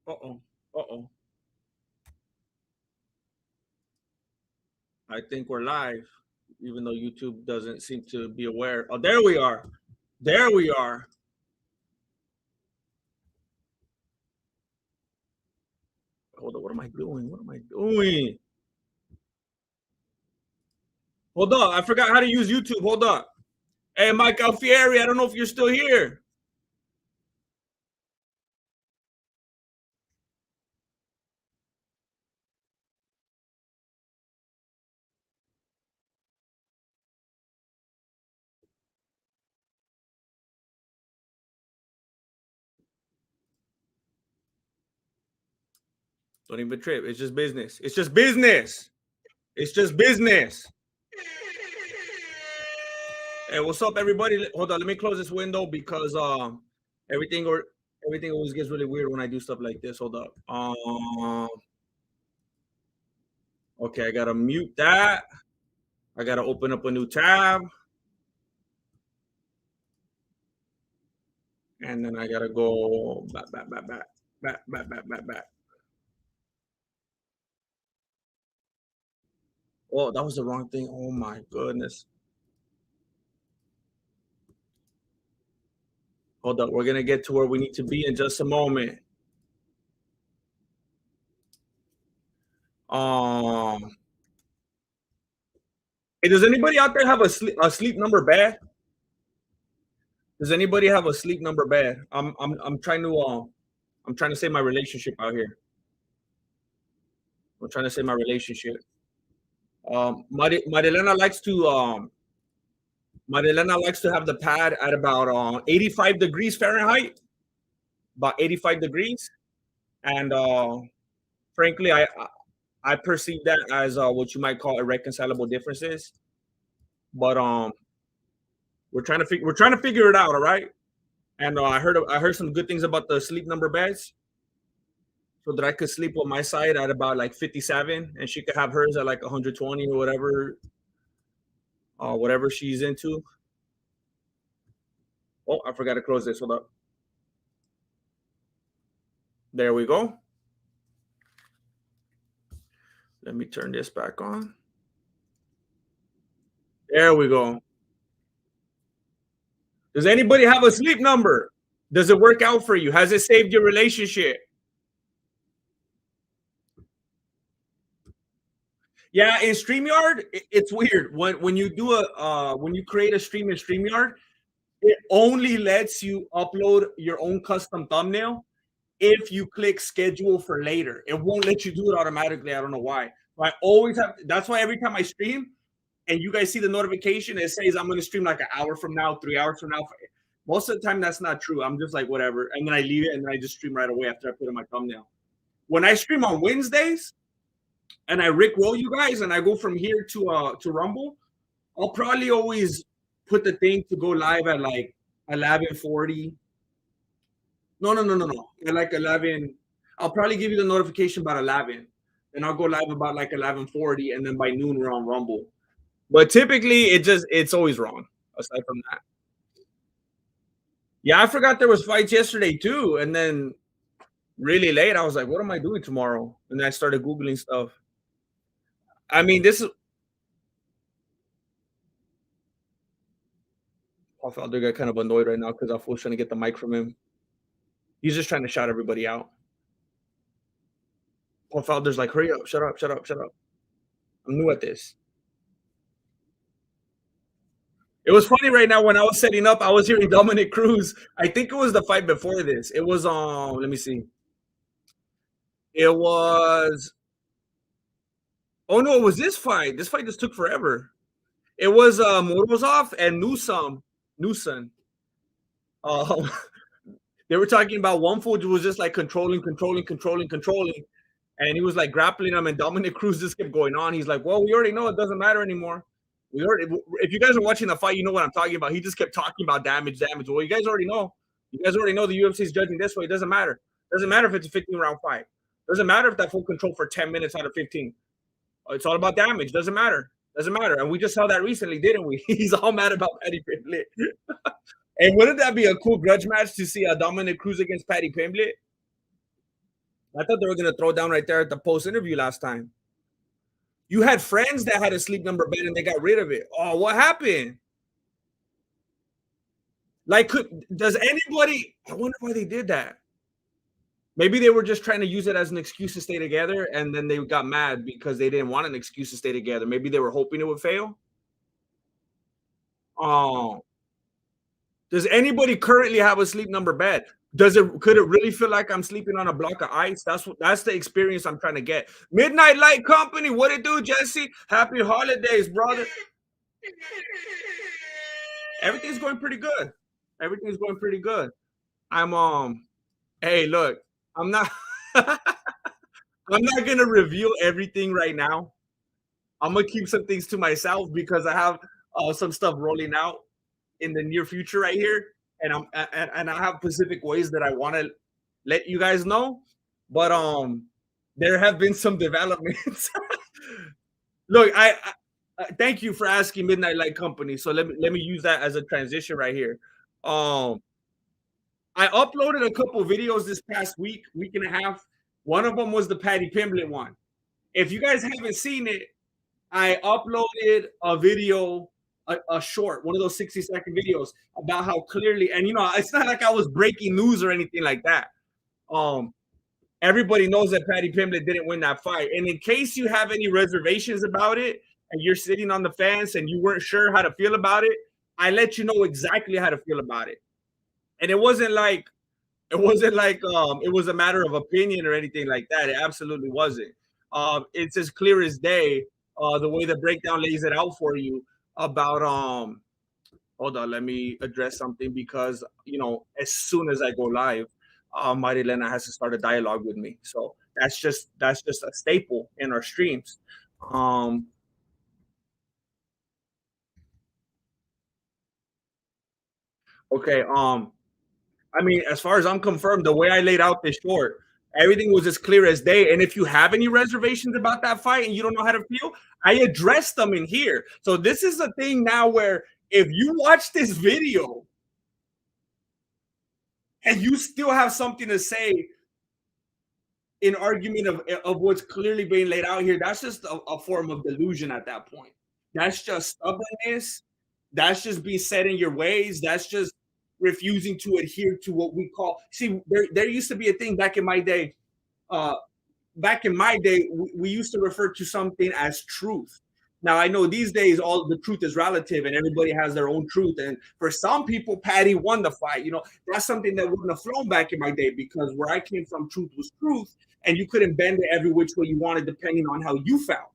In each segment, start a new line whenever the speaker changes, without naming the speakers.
Uh-oh. Uh-oh. I think we're live, even though YouTube doesn't seem to be aware. Oh, there we are. There we are. Hold on. What am I doing? What am I doing? Hold on. I forgot how to use YouTube. Hold on. Hey, Mike Alfieri, I don't know if you're still here. Don't even trip. It's just business. It's just business. It's just business. Hey, what's up, everybody? Hold on. Let me close this window because everything or everything always gets really weird when I do stuff like this. Hold up. Okay, I gotta mute that. I gotta open up a new tab. And then I gotta go back. Oh, that was the wrong thing. Oh my goodness. Hold up, we're gonna get to where we need to be in just a moment. Hey, does anybody out there have a sleep number bad? Does anybody have a sleep number bad? I'm trying to save my relationship out here. I'm trying to save my relationship. Marilena likes to have the pad at about 85 degrees Fahrenheit, about 85 degrees, and frankly, I perceive that as what you might call irreconcilable differences. But we're trying to figure it out, all right? And I heard some good things about the sleep number beds, so that I could sleep on my side at about like 57, and she could have hers at like 120 or whatever she's into. Oh, I forgot to close this. Hold up. There we go. Let me turn this back on. There we go. Does anybody have a sleep number? Does it work out for you? Has it saved your relationship? Yeah, in StreamYard, it's weird. When you do when you create a stream in StreamYard, it only lets you upload your own custom thumbnail if you click schedule for later. It won't let you do it automatically. I don't know why. I always have. That's why every time I stream, and you guys see the notification, it says I'm going to stream like an hour from now, 3 hours from now. Most of the time, that's not true. I'm just like, whatever. And then I leave it, and then I just stream right away after I put in my thumbnail. When I stream on Wednesdays, and I rickroll you guys, and I go from here to Rumble, I'll probably always put the thing to go live at like 11:40. No. At like 11. I'll probably give you the notification about 11. And I'll go live about like 11:40, and then by noon we're on Rumble. But typically it's always wrong, aside from that. Yeah, I forgot there was fights yesterday too. And then really late, I was like, what am I doing tomorrow? And then I started Googling stuff. I mean, this is I felt they got kind of annoyed right now because I was trying to get the mic from him. He's just trying to shout everybody out. Paul Felder's like, hurry up, shut up. I'm new at this. It was funny right now when I was setting up, I was hearing Dominic Cruz. I think it was the fight before this. It was let me see. It was oh no, it was this fight. This fight just took forever. It was Morozov and Newson. They were talking about one fool who was just like controlling. And he was like grappling him, and Dominic Cruz just kept going on. He's like, well, we already know it doesn't matter anymore. If you guys are watching the fight, you know what I'm talking about. He just kept talking about damage. Well, you guys already know. You guys already know the UFC is judging this way. It doesn't matter. It doesn't matter if it's a 15-round fight. It doesn't matter if that full control for 10 minutes out of 15. It's all about damage. Doesn't matter. And we just saw that recently, didn't we? He's all mad about Paddy Pimblett. And wouldn't that be a cool grudge match to see Dominic Cruz against Paddy Pimblett? I thought they were gonna throw down right there at the post interview last time. You had friends that had a sleep number bed and they got rid of it. Oh, what happened? Like, does anybody? I wonder why they did that. Maybe they were just trying to use it as an excuse to stay together, and then they got mad because they didn't want an excuse to stay together. Maybe they were hoping it would fail. Oh, does anybody currently have a sleep number bed? Could it really feel like I'm sleeping on a block of ice? That's the experience I'm trying to get. Midnight Light Company, what it do, Jesse? Happy holidays, brother. Everything's going pretty good. Everything's going pretty good. I'm hey, look, I'm not I'm not gonna reveal everything right now. I'm gonna keep some things to myself because I have some stuff rolling out in the near future right here, and and I have specific ways that I want to let you guys know. But there have been some developments. Look, thank you for asking Midnight Light Company. So let me use that as a transition right here. Um, I uploaded a couple videos this past week and a half. One of them was the Patty Pimblett one. If you guys haven't seen it, I uploaded a video, a short, one of those 60-second videos about how clearly, and it's not like I was breaking news or anything like that. Everybody knows that Patty Pimblett didn't win that fight. And in case you have any reservations about it and you're sitting on the fence and you weren't sure how to feel about it, I let you know exactly how to feel about it. And it was a matter of opinion or anything like that. It absolutely wasn't. It's as clear as day, the way the breakdown lays it out for you about hold on, let me address something because as soon as I go live, Marilena has to start a dialogue with me. So that's just a staple in our streams. Um okay, I mean, as far as I'm confirmed, the way I laid out this short, everything was as clear as day. And if you have any reservations about that fight and you don't know how to feel, I addressed them in here. So this is a thing now where if you watch this video and you still have something to say in argument of what's clearly being laid out here, that's just a form of delusion at that point. That's just stubbornness. That's just being set in your ways. That's just refusing to adhere to what we call. See, there used to be a thing back in my day. Uh, Back in my day, we used to refer to something as truth. Now I know these days all the truth is relative and everybody has their own truth. And for some people, Patty won the fight. That's something that wouldn't have flown back in my day because where I came from, truth was truth, and you couldn't bend it every which way you wanted depending on how you felt.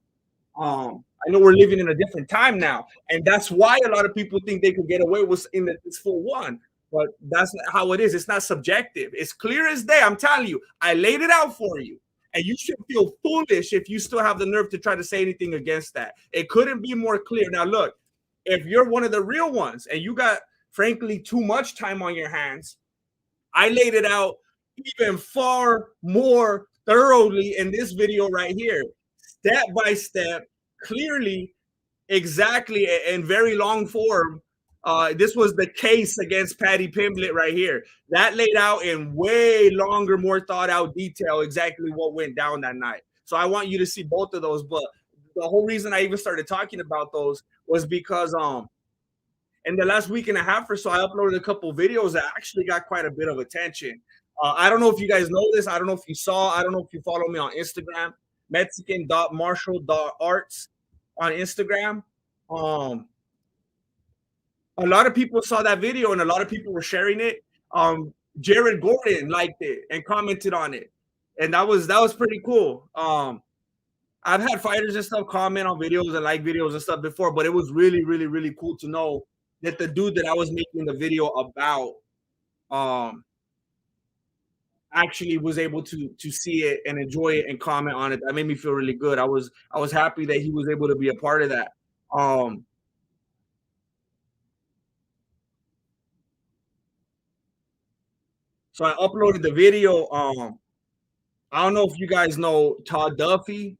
I know we're living in a different time now, and that's why a lot of people think they could get away with in this full one. But that's not how it is. It's not subjective. It's clear as day. I'm telling you, I laid it out for you. And you should feel foolish if you still have the nerve to try to say anything against that. It couldn't be more clear. Now, look, if you're one of the real ones and you got, frankly, too much time on your hands, I laid it out even far more thoroughly in this video right here, step by step, clearly, exactly, in very long form. This was the case against Patty Pimblett right here. That laid out in way longer, more thought out detail exactly what went down that night. So I want you to see both of those. But the whole reason I even started talking about those was because in the last week and a half or so, I uploaded a couple videos that actually got quite a bit of attention. I don't know if you guys know this. I don't know if you saw. I don't know if you follow me on Instagram, Mexican.martial.arts on Instagram. A lot of people saw that video and a lot of people were sharing it. Jared Gordon liked it and commented on it, and that was pretty cool. I've had fighters and stuff comment on videos and like videos and stuff before, but it was really, really, really cool to know that the dude that I was making the video about actually was able to see it and enjoy it and comment on it. That made me feel really good. I was happy that he was able to be a part of that. So I uploaded the video. I don't know if you guys know Todd Duffy,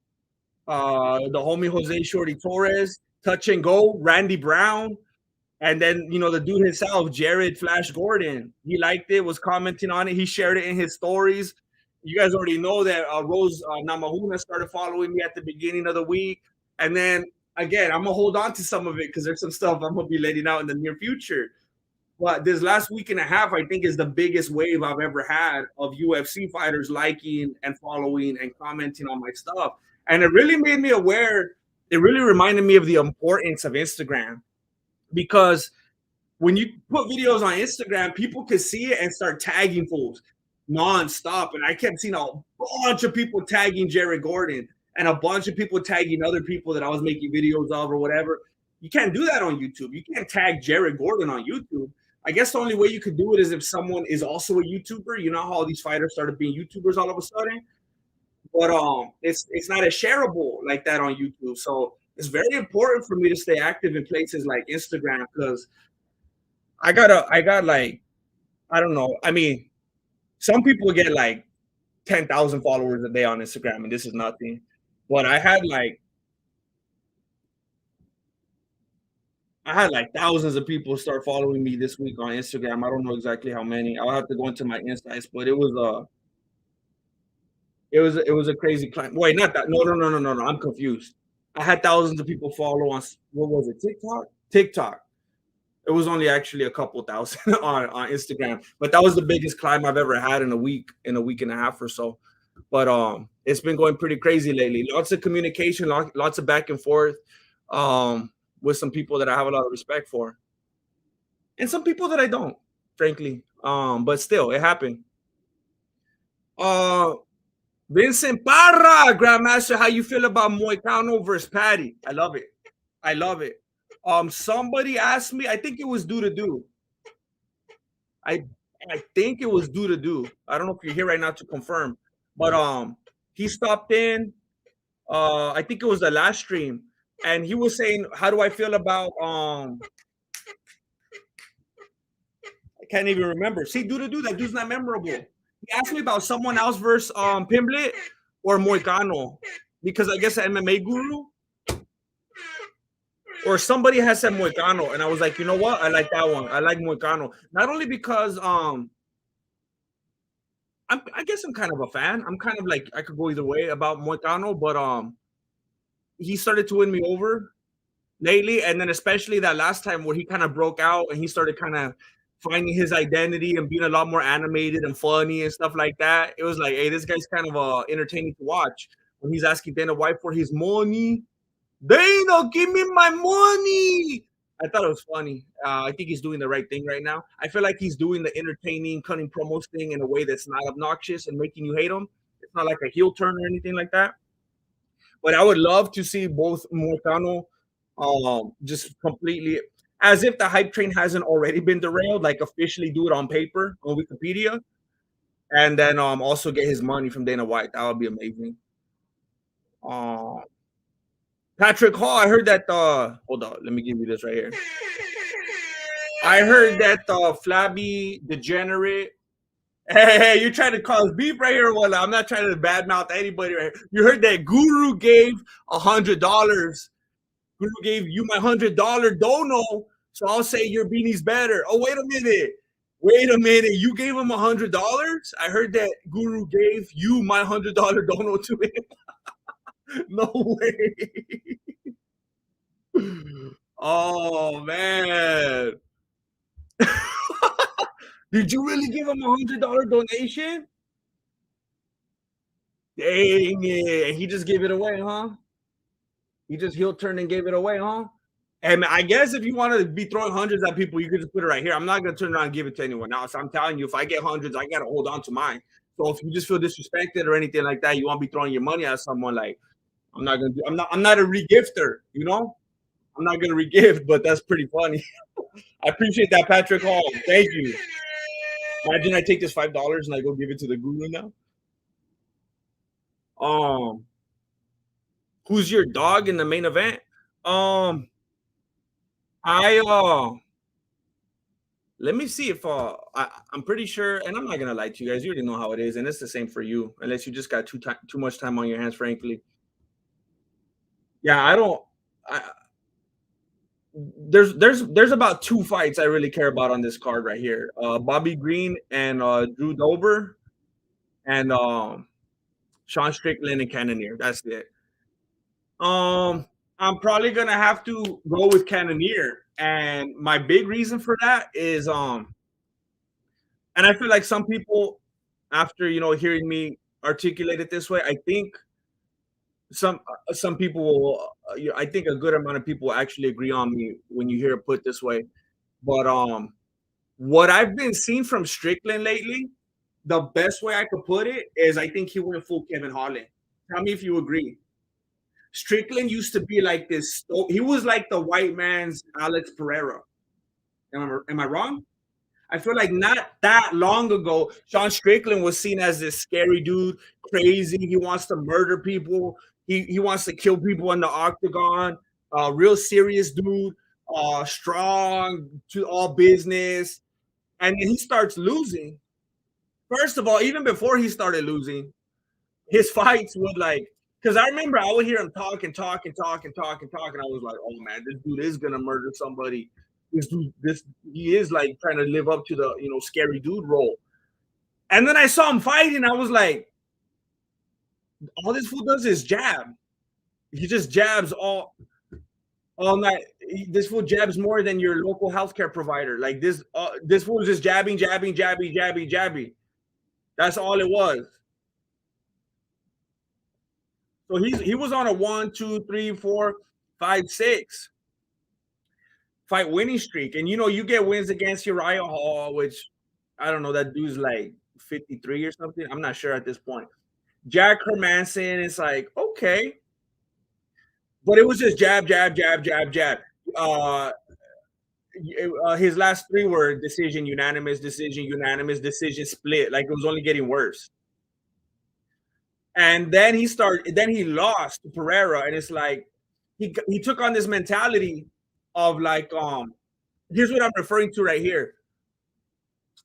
the homie Jose Shorty Torres, Touch and Go, Randy Brown, and then the dude himself, Jared Flash Gordon. He liked it, was commenting on it. He shared it in his stories. you guys already know that Rose Namahuna started following me at the beginning of the week, and then again, I'm gonna hold on to some of it because there's some stuff I'm gonna be letting out in the near future. But this last week and a half, I think, is the biggest wave I've ever had of UFC fighters liking and following and commenting on my stuff. And it really made me aware. It really reminded me of the importance of Instagram because when you put videos on Instagram, people could see it and start tagging fools nonstop. And I kept seeing a bunch of people tagging Jared Gordon and a bunch of people tagging other people that I was making videos of or whatever. You can't do that on YouTube. You can't tag Jared Gordon on YouTube. I guess the only way you could do it is if someone is also a YouTuber. You know how all these fighters started being YouTubers all of a sudden, but it's not as shareable like that on YouTube. So it's very important for me to stay active in places like Instagram because I got like I don't know. I mean, some people get like 10,000 followers a day on Instagram, and this is nothing. But I had like thousands of people start following me this week on Instagram. I don't know exactly how many. I'll have to go into my insights, but it was a crazy climb. Wait, not that. No. I'm confused. I had thousands of people follow on what was it? TikTok? TikTok. It was only actually a couple thousand on Instagram, but that was the biggest climb I've ever had in a week and a half or so. But it's been going pretty crazy lately. Lots of communication, lots of back and forth with some people that I have a lot of respect for, and some people that I don't, frankly. But still, it happened. Uh, Vincent Parra, Grandmaster, how you feel about Moicano versus Patty? I love it. I love it. Somebody asked me. I think it was due to do. I I think it was due to do. I don't know if you're here right now to confirm, but he stopped in. I think it was the last stream, and he was saying, "How do I feel about I can't even remember. See, due to do that dude's not memorable. He asked me about someone else versus Pimblet or Moicano because I guess the MMA guru or somebody has said Moicano, and I was like, you know what? I like that one. I like Moicano. Not only because I guess I'm kind of a fan. I'm kind of like I could go either way about Moicano, but he started to win me over lately, and then especially that last time where he kind of broke out and he started kind of finding his identity and being a lot more animated and funny and stuff like that. It was like, hey, this guy's kind of entertaining to watch when he's asking Dana White for his money. Dana, give me my money. I thought it was funny. I think he's doing the right thing right now. I feel like he's doing the entertaining, cunning promos thing in a way that's not obnoxious and making you hate him. It's not like a heel turn or anything like that. But I would love to see both Moicano just completely, as if the hype train hasn't already been derailed, like officially do it on paper on Wikipedia, and then also get his money from Dana White. That would be amazing. Uh, Patrick Hall, I heard that. Hold on, let me give you this right here. I heard that Flabby Degenerate. Hey, you're trying to cause beef right here. Well, I'm not trying to badmouth anybody. Right here. You heard that Guru gave $100. Guru gave you my $100 dono, so I'll say your beanie's better. Oh, wait a minute. Wait a minute. You gave him $100? I heard that Guru gave you my $100 dono to him. No way. Oh man. Did you really give him $100 donation? Dang it. And he just gave it away, huh? He just heel turned and gave it away, huh? And I guess if you want to be throwing hundreds at people, you could just put it right here. I'm not gonna turn around and give it to anyone else. I'm telling you, if I get hundreds, I gotta hold on to mine. So if you just feel disrespected or anything like that, you want to be throwing your money at someone, like I'm not gonna do. I'm not a regifter, you know. I'm not gonna regift, but that's pretty funny. I appreciate that, Patrick Hall. Thank you. Imagine I take this $5 and I go give it to the guru now. Um, who's your dog in the main event? Um, I let me see if I'm pretty sure, and I'm not gonna lie to you guys. You already know how it is, and it's the same for you, unless you just got too much time on your hands. Frankly, yeah, I don't. I, there's about two fights I really care about on this card right here. Bobby Green and Drew Dober. and Sean Strickland and Cannonier. That's it. Um, I'm probably gonna have to go with Cannonier, and my big reason for that is and I feel like some people, after hearing me articulate it this way, I think some people will. I think a good amount of people will actually agree on me when you hear it put this way. But what I've been seeing from Strickland lately, the best way I could put it is I think he went full Kevin Holland. Tell me if you agree. Strickland used to be like this. He was like the white man's Alex Pereira. Am I wrong? I feel like not that long ago, Sean Strickland was seen as this scary dude, crazy. He wants to murder people. He wants to kill people in the octagon. Real serious dude, strong to all business. And then he starts losing. First of all, even before he started losing, his fights would like, because I remember I would hear him talk and talk and talk and talk and talk, and I was like, oh man, this dude is gonna murder somebody. This dude, this he is like trying to live up to the scary dude role. And then I saw him fighting, I was like, all this fool does is jab. He just jabs all night. This fool jabs more than your local healthcare provider. Like this fool was just jabbing, jabbing, jabbing, jabbing, jabbing. That's all it was. So he was on a 1, 2, 3, 4, 5, 6 fight winning streak, and you get wins against Uriah Hall, which I don't know, that dude's like 53 or something. I'm not sure at this point. Jack Hermanson is like okay, but it was just jab, jab, jab, jab, jab. Uh, his last three were decision, unanimous decision, split. Like it was only getting worse. And then he lost to Pereira, and it's like he took on this mentality of like here's what I'm referring to right here.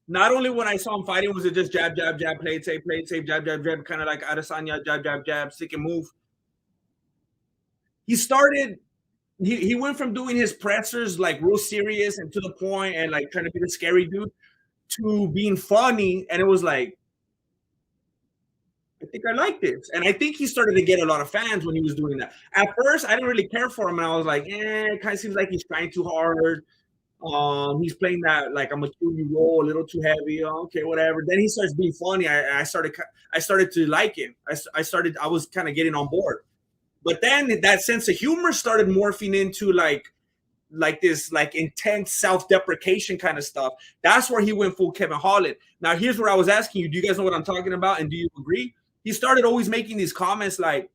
Not only when I saw him fighting was it just jab, jab, jab, play it safe, jab, jab, jab, kind of like Adesanya, jab, jab, jab, stick and move. He started he went from doing his pressers like real serious and to the point and like trying to be the scary dude to being funny, and it was like I think I like this. And I think he started to get a lot of fans when he was doing that. At first, I didn't really care for him. And I was like, it kind of seems like he's trying too hard. He's playing that like I'm a QB role, a little too heavy. Okay, whatever. Then he starts being funny. I started to like him. I was kind of getting on board. But then that sense of humor started morphing into like this like intense self-deprecation kind of stuff. That's where he went full Kevin Holland. Now here's where I was asking you, do you guys know what I'm talking about? And do you agree? He started always making these comments like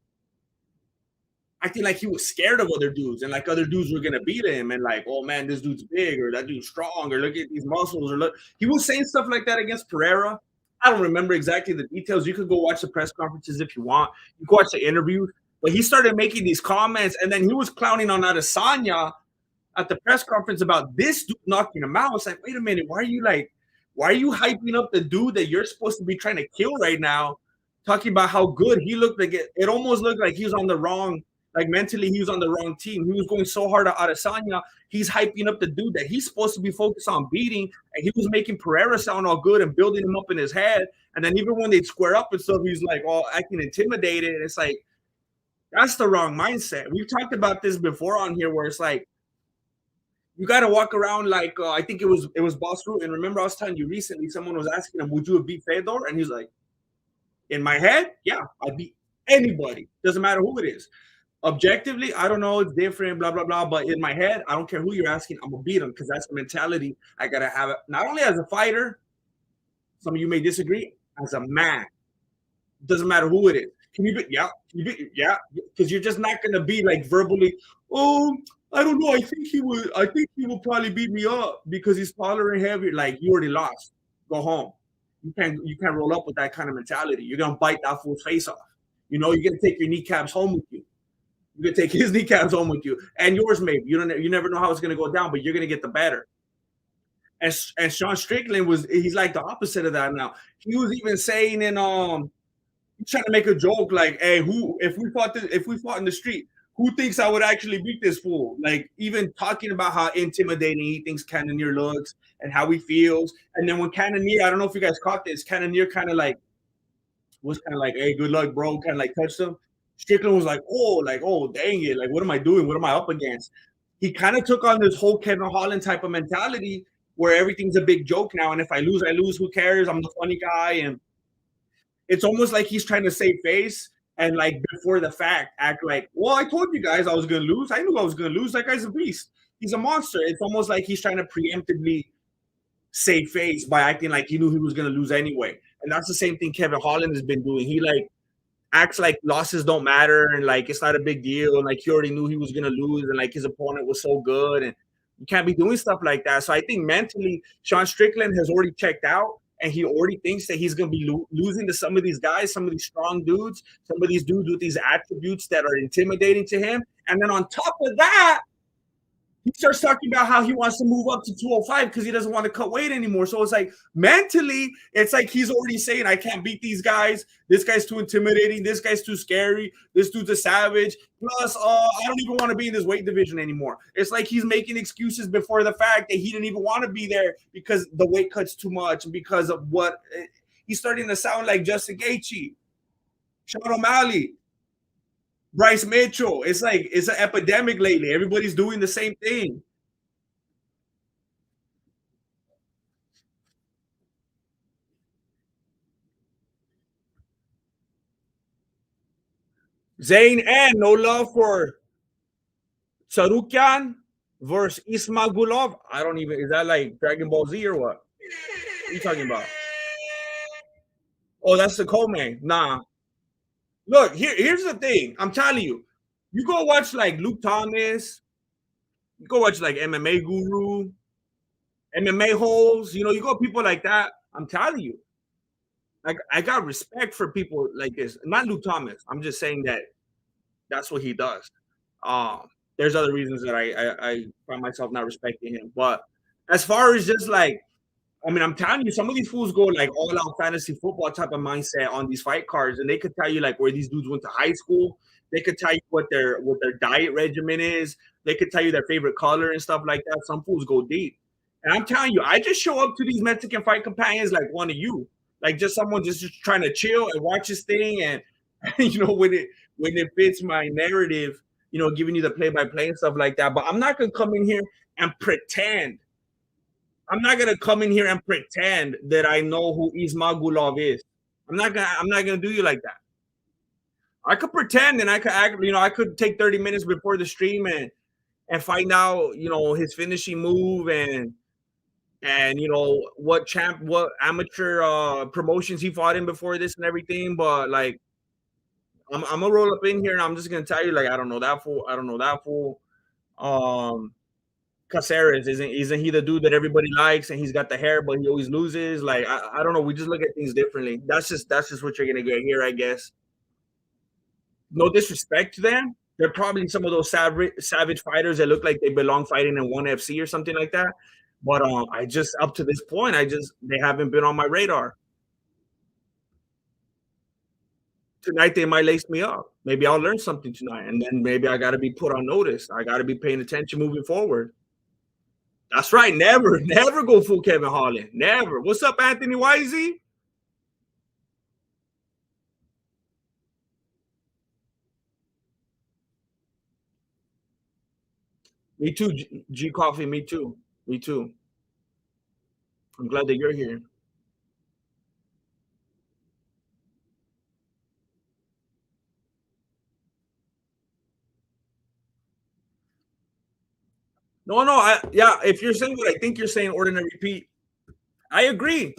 acting like he was scared of other dudes and like other dudes were gonna beat him and like, oh man, this dude's big or that dude's strong or look at these muscles or look. He was saying stuff like that against Pereira. I don't remember exactly the details. You could go watch the press conferences if you want. You can watch the interviews. But he started making these comments, and then he was clowning on Adesanya at the press conference about this dude knocking him out. It's like, wait a minute, why are you hyping up the dude that you're supposed to be trying to kill right now? Talking about how good he looked. Like it almost looked like he was on the wrong, like mentally he was on the wrong team. He was going so hard at Adesanya. He's hyping up the dude that he's supposed to be focused on beating, and he was making Pereira sound all good and building him up in his head. And then even when they'd square up and stuff, he's like all acting intimidated. And it's like, that's the wrong mindset. We've talked about this before on here, where it's like you got to walk around like I think it was Boss Root. And remember, I was telling you recently, someone was asking him, "Would you have beat Fedor?" And he's like, "In my head, yeah, I'd beat anybody. Doesn't matter who it is. Objectively, I don't know, it's different, blah blah blah. But in my head, I don't care who you're asking, I'm gonna beat him because that's the mentality I gotta have. Not only as a fighter, some of you may disagree, as a man. Doesn't matter who it is. Can you be? Yeah. Can you be? Yeah. Because you're just not gonna be like verbally. Oh, I don't know. I think he would. I think he will probably beat me up because he's taller and heavier. Like you already lost. Go home. You can't roll up with that kind of mentality. You're gonna bite that fool's face off. You're gonna take your kneecaps home with you. You're gonna take his kneecaps home with you, and yours maybe. You never know how it's gonna go down, but you're gonna get the better. And Sean Strickland he's like the opposite of that now. He was even saying in trying to make a joke like, "Hey, who if we fought in the street, who thinks I would actually beat this fool?" Like even talking about how intimidating he thinks Cannonier looks and how he feels. And then when Cannonier, I don't know if you guys caught this, Cannonier kind of like was kind of like, "Hey, good luck, bro," kind of like touched him. Strickland was like, oh, dang it, like, what am I doing? What am I up against? He kind of took on this whole Kevin Holland type of mentality where everything's a big joke now, and if I lose, I lose. Who cares? I'm the funny guy, and it's almost like he's trying to save face and like before the fact act like, well, I told you guys I was gonna lose. I knew I was gonna lose. That guy's a beast. He's a monster. It's almost like he's trying to preemptively save face by acting like he knew he was gonna lose anyway. And that's the same thing Kevin Holland has been doing. He like acts like losses don't matter and like it's not a big deal. And like he already knew he was gonna lose and like his opponent was so good. And you can't be doing stuff like that. So I think mentally, Sean Strickland has already checked out and he already thinks that he's going to be losing to some of these guys, some of these strong dudes, some of these dudes with these attributes that are intimidating to him. And then on top of that, he starts talking about how he wants to move up to 205 because he doesn't want to cut weight anymore. So it's like mentally, it's like he's already saying, I can't beat these guys. This guy's too intimidating. This guy's too scary. This dude's a savage. Plus, I don't even want to be in this weight division anymore. It's like he's making excuses before the fact that he didn't even want to be there because the weight cut's too much and because of what he's starting to sound like Justin Gaethje, Sean O'Malley, Bryce Mitchell. It's like it's an epidemic lately. Everybody's doing the same thing. Zayn and no love for Sarukian versus Ismagulov. I don't even, is that like Dragon Ball Z or what? What are you talking about? Oh, that's the co-main. Nah. Look, here's the thing. I'm telling you, you go watch like Luke Thomas, you go watch like MMA Guru, MMA holes, you go people like that. I'm telling you, like I got respect for people like this. Not Luke Thomas. I'm just saying that that's what he does. There's other reasons that I find myself not respecting him. But as far as just like, I mean, I'm telling you, some of these fools go like all out fantasy football type of mindset on these fight cards, and they could tell you like where these dudes went to high school. They could tell you what their diet regimen is. They could tell you their favorite color and stuff like that. Some fools go deep. And I'm telling you, I just show up to these Mexican fight companions like one of you, like just someone just trying to chill and watch this thing, and when it fits my narrative, giving you the play by play and stuff like that. But I'm not gonna come in here and pretend. I'm not gonna come in here and pretend that I know who Ismagulov is. I'm not gonna do you like that. I could pretend and I could act, I could take 30 minutes before the stream and find out, his finishing move and what amateur promotions he fought in before this and everything. But like I'm gonna roll up in here and I'm just gonna tell you, like, I don't know that fool. I don't know that fool. Caceres isn't he the dude that everybody likes and he's got the hair, but he always loses? Like I don't know. We just look at things differently. That's just what you're gonna get here, I guess. No disrespect to them. They're probably some of those savage fighters that look like they belong fighting in ONE FC or something like that. But I just up to this point, they haven't been on my radar. Tonight they might lace me up. Maybe I'll learn something tonight, and then maybe I got to be put on notice. I got to be paying attention moving forward. That's right. Never, never go full Kevin Holland. Never. What's up, Anthony Wisey? Me too, G Coffee. Me too. Me too. I'm glad that you're here. No, no. Yeah. If you're saying what I think you're saying, ordinary Pete, I agree.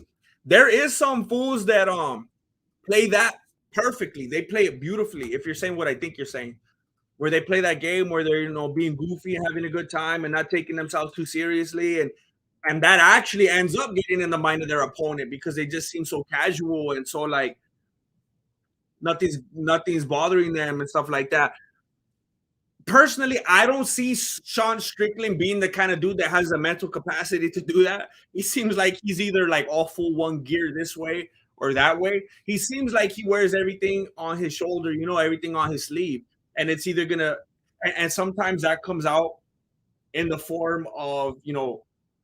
There is some fools that play that perfectly. They play it beautifully. If you're saying what I think you're saying, where they play that game where they're being goofy and having a good time and not taking themselves too seriously, and that actually ends up getting in the mind of their opponent because they just seem so casual and so like nothing's bothering them and stuff like that. Personally, I don't see Sean Strickland being the kind of dude that has the mental capacity to do that. He seems like he's either like all full one gear this way or that way. He seems like he wears everything on his shoulder, everything on his sleeve. And it's either gonna, and sometimes that comes out in the form of,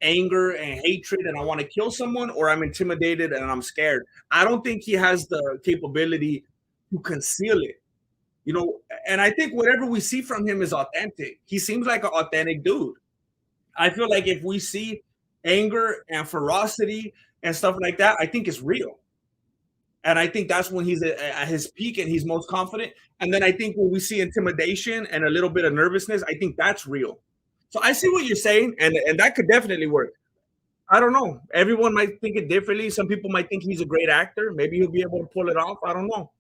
anger and hatred and I want to kill someone, or I'm intimidated and I'm scared. I don't think he has the capability to conceal it. You know, and I think whatever we see from him is authentic. He seems like an authentic dude. I feel like if we see anger and ferocity and stuff like that, I think it's real. And I think that's when he's at his peak and he's most confident. And then I think when we see intimidation and a little bit of nervousness, I think that's real. So I see what you're saying, and that could definitely work. I don't know. Everyone might think it differently. Some people might think he's a great actor. Maybe he'll be able to pull it off. I don't know.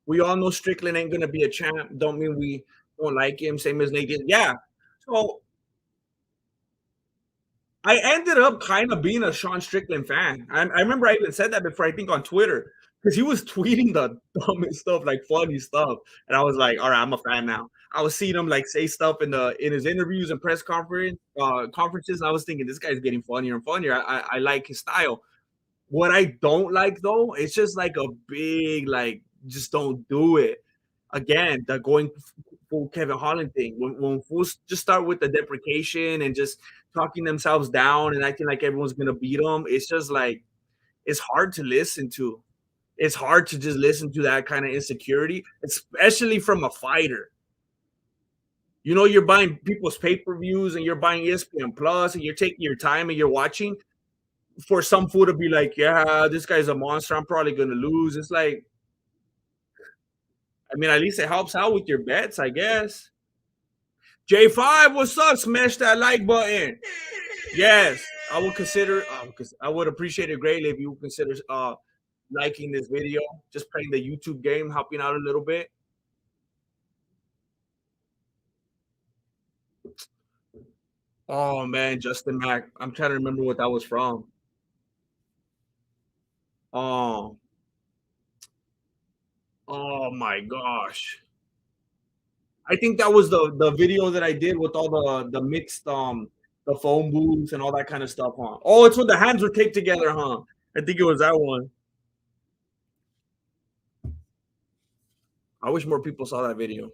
We all know Strickland ain't gonna be a champ. Don't mean we don't like him. Same as Nate. Yeah. So I ended up kind of being a Sean Strickland fan. I remember I even said that before, I think on Twitter, because he was tweeting the dumbest stuff, like funny stuff. And I was like, all right, I'm a fan now. I was seeing him like say stuff in his interviews and press conferences. And I was thinking, this guy's getting funnier and funnier. I like his style. What I don't like though, it's just like a big like, just don't do it. Again, the going full Kevin Holland thing. When fools just start with the deprecation and just talking themselves down and acting like everyone's gonna beat them, it's just like it's hard to listen to. It's hard to just listen to that kind of insecurity, especially from a fighter. You know, you're buying people's pay-per-views and you're buying ESPN Plus and you're taking your time and you're watching for some fool to be like, yeah, this guy's a monster. I'm probably gonna lose. It's like, I mean, at least it helps out with your bets, I guess. J5, what's up? Smash that like button. Yes, I would consider. I would appreciate it greatly if you would consider liking this video, just playing the YouTube game, helping out a little bit. Oh man, Justin Mack. I'm trying to remember what that was from. Oh, oh my gosh. I think that was the video that I did with all the mixed the phone booths and all that kind of stuff, huh? Oh, it's when the hands were taped together, huh? I think it was that one. I wish more people saw that video.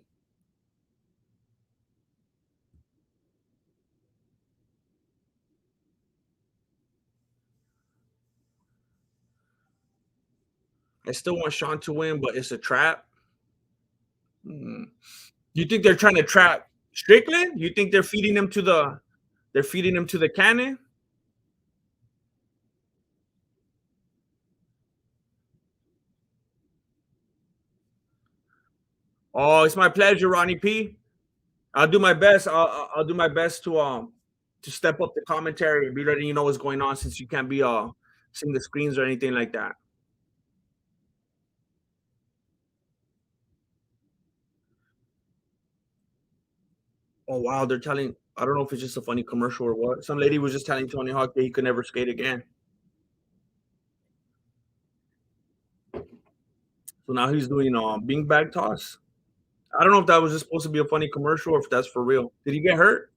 I still want Sean to win, but it's a trap. Hmm. You think they're trying to trap Strickland? You think they're feeding him to the cannon? Oh, it's my pleasure, Ronnie P. I'll do my best. I'll do my best to step up the commentary and be letting you know what's going on since you can't be seeing the screens or anything like that. Oh wow, they're telling. I don't know if it's just a funny commercial or what. Some lady was just telling Tony Hawk that he could never skate again. So now he's doing bean bag toss. I don't know if that was just supposed to be a funny commercial or if that's for real. Did he get hurt?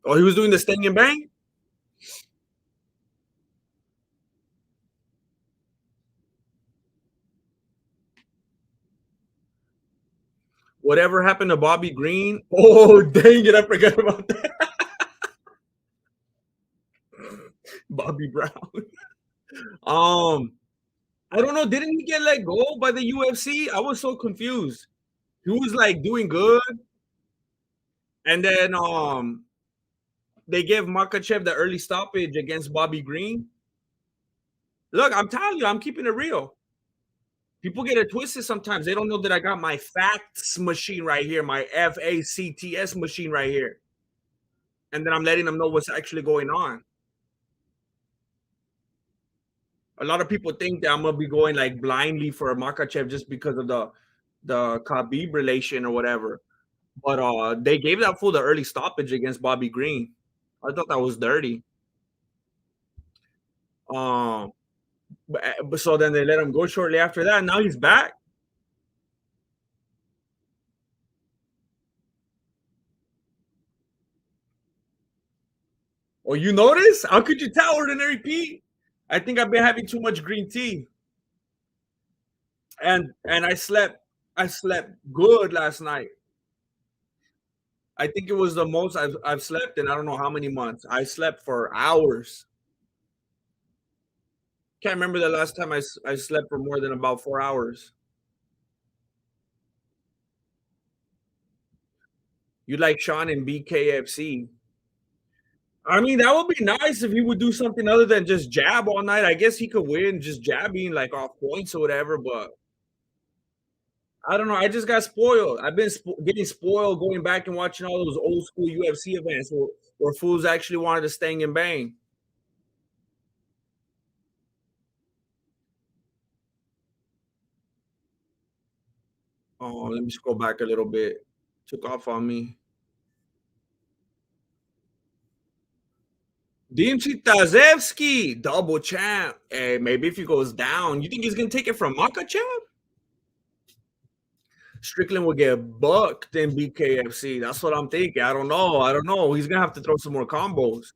Oh, he was doing the sting and bang. Whatever happened to Bobby Green? Oh, dang it! I forgot about that. Bobby Brown. Um, I don't know. Didn't he get let go by the UFC? I was so confused. He was like doing good, and then they gave Makachev the early stoppage against Bobby Green. Look, I'm telling you, I'm keeping it real. People get it twisted sometimes. They don't know that I got my facts machine right here, my FACTS machine right here, and then I'm letting them know what's actually going on. A lot of people think that I'm gonna be going like blindly for a Makachev just because of the Khabib relation or whatever. But they gave that fool the early stoppage against Bobby Green. I thought that was dirty. Um, but so then they let him go shortly after that. And now he's back. Oh, you notice? How could you tell, Ordinary Pete? I think I've been having too much green tea, and I slept good last night. I think it was the most I've slept in I don't know how many months. I slept for hours. Can't remember the last time I slept for more than about 4 hours. You like Sean and BKFC. I mean, that would be nice if he would do something other than just jab all night. I guess he could win just jabbing like off points or whatever, but I don't know. I just got spoiled. I've been getting spoiled going back and watching all those old school UFC events where fools actually wanted to sting and bang. Oh, let me scroll back a little bit. Took off on me. Dimchi Tazevsky, double champ. Hey, maybe if he goes down, you think he's gonna take it from Makachev? Strickland will get bucked in BKFC. That's what I'm thinking. I don't know. I don't know. He's gonna have to throw some more combos.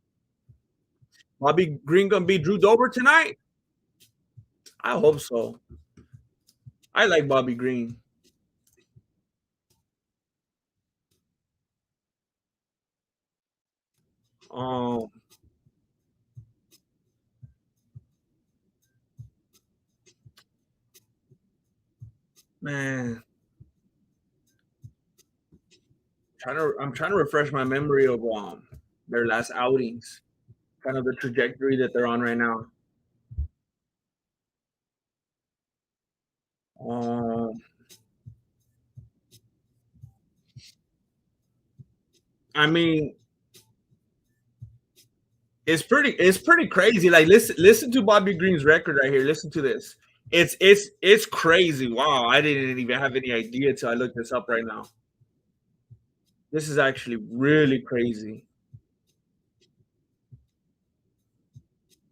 Bobby Green gonna beat Drew Dober tonight? I hope so. I like Bobby Green. Um, man, I'm trying to refresh my memory of their last outings, kind of the trajectory that they're on right now. Um, I mean, it's pretty crazy. Like listen to Bobby Green's record right here. Listen to this. It's crazy. Wow, I didn't even have any idea until I looked this up right now. This is actually really crazy.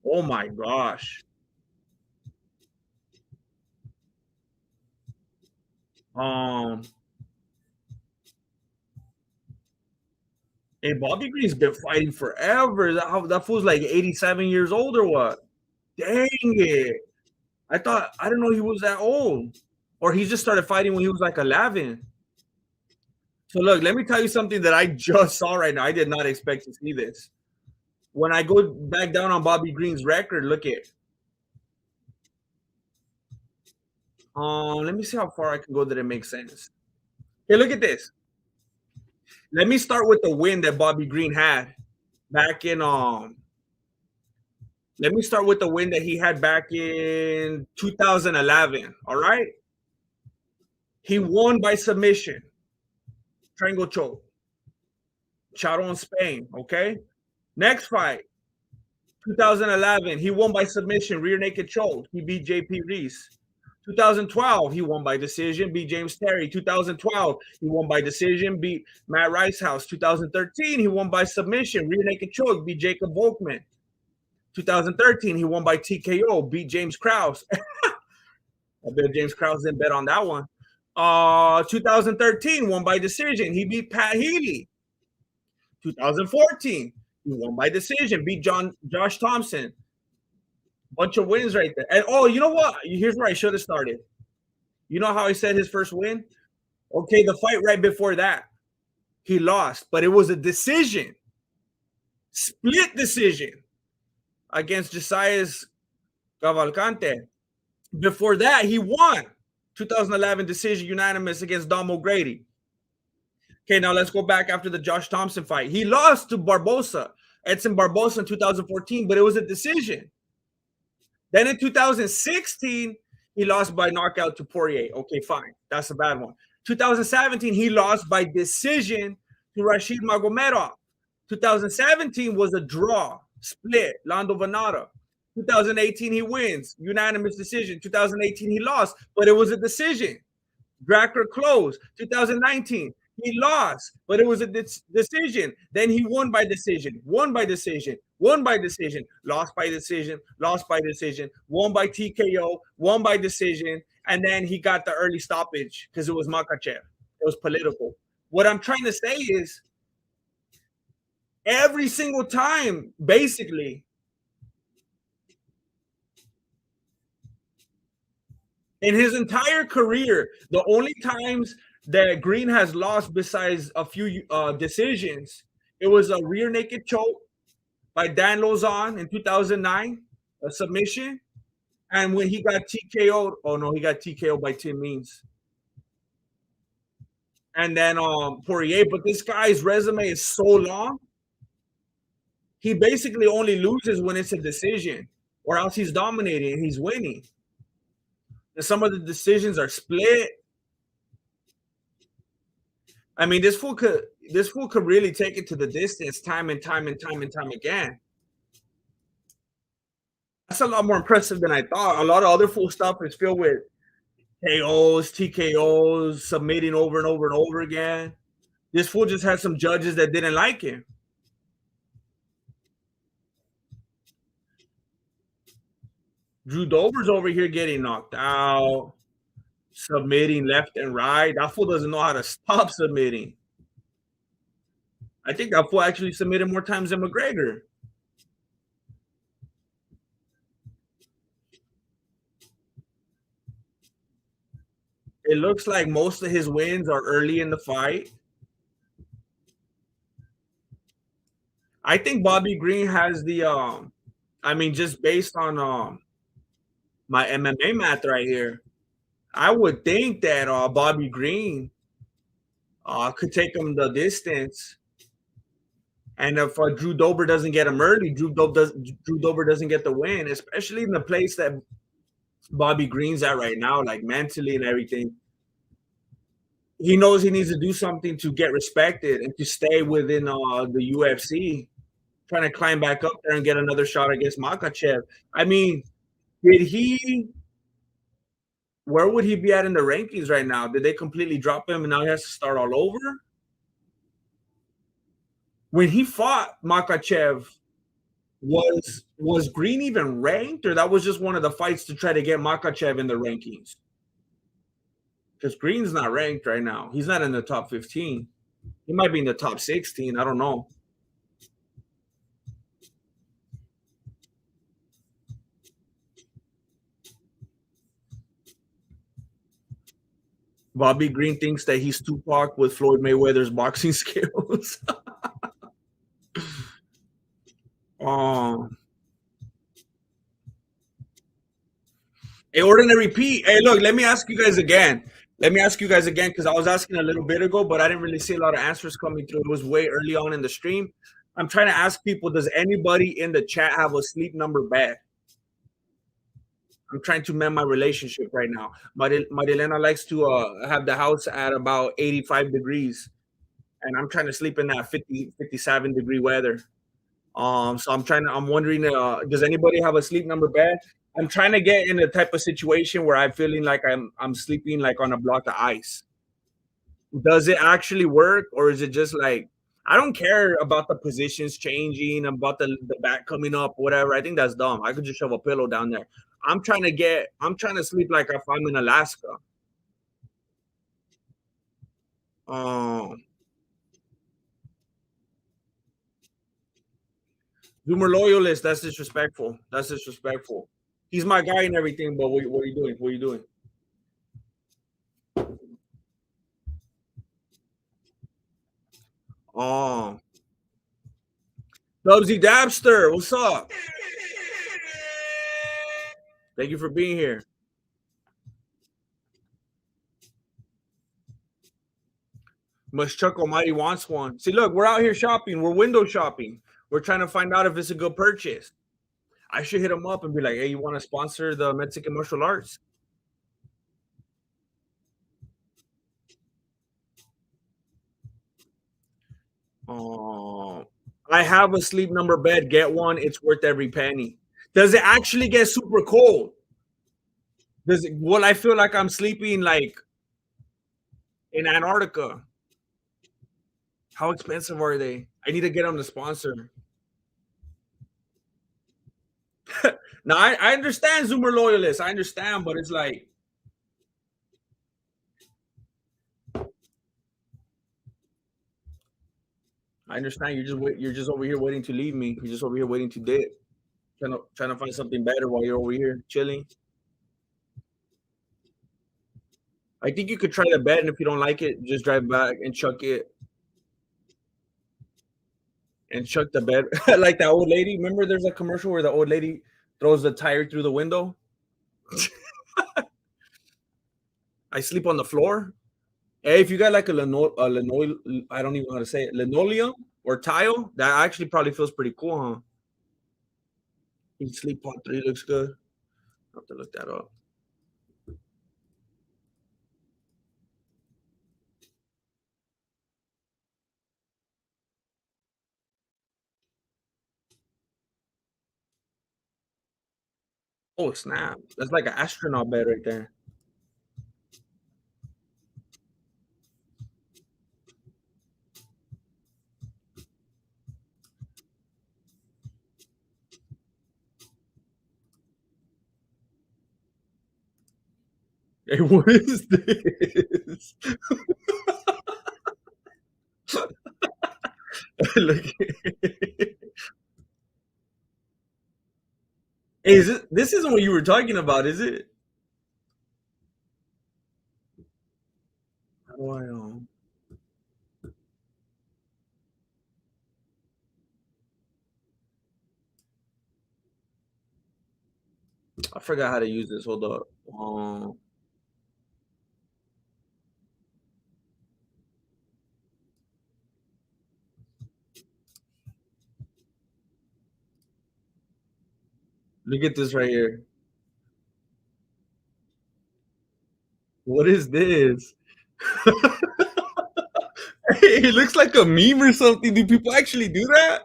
Oh my gosh. Um, and Bobby Green's been fighting forever. That fool's like 87 years old or what? Dang it. I didn't know he was that old. Or he just started fighting when he was like 11. So look, let me tell you something that I just saw right now. I did not expect to see this. When I go back down on Bobby Green's record, look at let me see how far I can go that it makes sense. Okay, look at this. Let me start with the win that Bobby Green had back in let me start with the win that he had back in 2011. All right. He won by submission, triangle choke, Charo in Spain. Okay. Next fight, 2011, he won by submission, rear naked choke. He beat JP Reese. 2012, he won by decision, beat James Terry. 2012, he won by decision, beat Matt Ricehouse. 2013, he won by submission, rear naked choke, beat Jacob Volkman. 2013, he won by TKO, beat James Krause. I bet James Krause didn't bet on that one. 2013, won by decision. He beat Pat Healy. 2014, he won by decision, beat Josh Thompson. Bunch of wins right there. And oh, you know what? Here's where I should have started. You know how I said his first win? Okay, the fight right before that, he lost, but it was a decision, split decision against Josias Cavalcante. Before that, he won 2011 decision unanimous against Dom O'Grady. Okay, now let's go back after the Josh Thompson fight. He lost to Barbosa, Edson Barbosa in 2014, but it was a decision. Then in 2016, he lost by knockout to Poirier. Okay, fine. That's a bad one. 2017, he lost by decision to Rashid Magomedov. 2017 was a draw, split, Lando Venata. 2018, he wins, unanimous decision. 2018, he lost, but it was a decision. Dracker closed. 2019, he lost, but it was a decision. Then he won by decision, won by decision, won by decision, lost by decision, lost by decision, won by TKO, won by decision, and then he got the early stoppage because it was Makachev. It was political. What I'm trying to say is every single time, basically, in his entire career, the only times that Green has lost besides a few decisions. It was a rear naked choke by Dan Lozon in 2009, a submission. And when he got TKO'd, oh no, he got TKO'd by Tim Means. And then Poirier, but this guy's resume is so long. He basically only loses when it's a decision, or else he's dominating and he's winning. And some of the decisions are split. I mean, this fool could really take it to the distance time and time again. That's a lot more impressive than I thought. A lot of other fool stuff is filled with KOs, TKOs, submitting over and over and over again. This fool just had some judges that didn't like him. Drew Dober's over here getting knocked out, submitting left and right. That fool doesn't know how to stop submitting. I think that fool actually submitted more times than McGregor. It looks like most of his wins are early in the fight. I think Bobby Green has the I mean, just based on my MMA math right here, I would think that Bobby Green could take him the distance. And if Drew Dober doesn't get him early, Drew Dober doesn't get the win, especially in the place that Bobby Green's at right now, like mentally and everything. He knows he needs to do something to get respected and to stay within the UFC, trying to climb back up there and get another shot against Makhachev. I mean, where would he be at in the rankings right now? Did they completely drop him and now he has to start all over? When he fought Makhachev, was Green even ranked, or that was just one of the fights to try to get Makhachev in the rankings? Because Green's not ranked right now. He's not in the top 15. He might be in the top 16. I don't know. Bobby Green thinks that he's Tupac with Floyd Mayweather's boxing skills. Hey, Ordinary Pete. Hey, look, let me ask you guys again. Because I was asking a little bit ago, but I didn't really see a lot of answers coming through. It was way early on in the stream. I'm trying to ask people, does anybody in the chat have a sleep number bed? I'm trying to mend my relationship right now. Marilena likes to have the house at about 85 degrees, and I'm trying to sleep in that 50, 57 degree weather. So I'm wondering, does anybody have a sleep number bed? I'm trying to get in a type of situation where I'm feeling like I'm sleeping like on a block of ice. Does it actually work, or is it just like, I don't care about the positions changing, about the back coming up, whatever. I think that's dumb. I could just shove a pillow down there. I'm trying to sleep like if I'm in Alaska. Zoomer loyalist, that's disrespectful. He's my guy and everything, but what are you doing? What are you doing? Dubsy Dabster, what's up? Thank you for being here. Much Chuck Almighty wants one. See, look, we're out here shopping. We're window shopping. We're trying to find out if it's a good purchase. I should hit him up and be like, hey, you want to sponsor the Mexican martial arts? I have a sleep number bed. Get one. It's worth every penny. Does it actually get super cold? Will I feel like I'm sleeping like in Antarctica? How expensive are they? I need to get them to sponsor. Now, I understand Zoomer loyalists. I understand, but it's like, I understand you're just over here waiting to leave me. You're just over here waiting to dip. Trying to find something better while you're over here chilling. I think you could try the bed, and if you don't like it, just drive back and chuck the bed like that old lady. Remember, there's a commercial where the old lady throws the tire through the window. I sleep on the floor. Hey, if you got like I don't even know how to say it, linoleum or tile, that actually probably feels pretty cool, huh? You sleep on three looks good. I have to look that up. Oh snap! That's like an astronaut bed right there. Hey, what is this? Look, hey, this isn't what you were talking about, is it? How do I I forgot how to use this. Hold up. Look at this right here. What is this? Hey, it looks like a meme or something. Do people actually do that?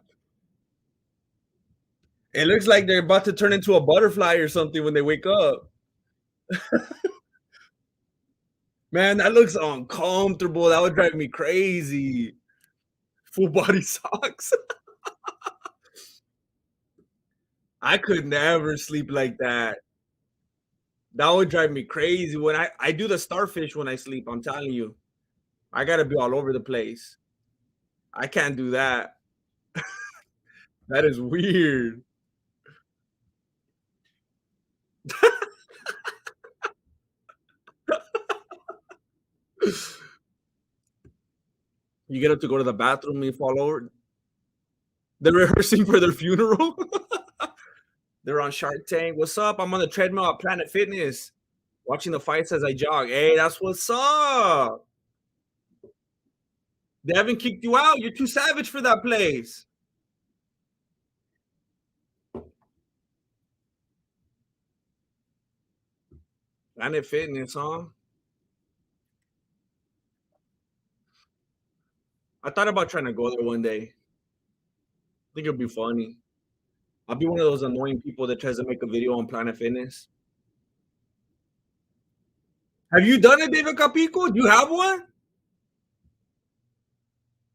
It looks like they're about to turn into a butterfly or something when they wake up. Man, that looks uncomfortable. That would drive me crazy. Full body socks. I could never sleep like that. That would drive me crazy. When I do the starfish when I sleep, I'm telling you, I gotta be all over the place. I can't do that. That is weird. You get up to go to the bathroom and you fall over. They're rehearsing for their funeral. They're on Shark Tank. What's up? I'm on the treadmill at Planet Fitness, watching the fights as I jog. Hey, that's what's up. They haven't kicked you out. You're too savage for that place. Planet Fitness, huh? I thought about trying to go there one day. I think it'd be funny. I'll be one of those annoying people that tries to make a video on Planet Fitness. Have you done it, David Capico? Do you have one?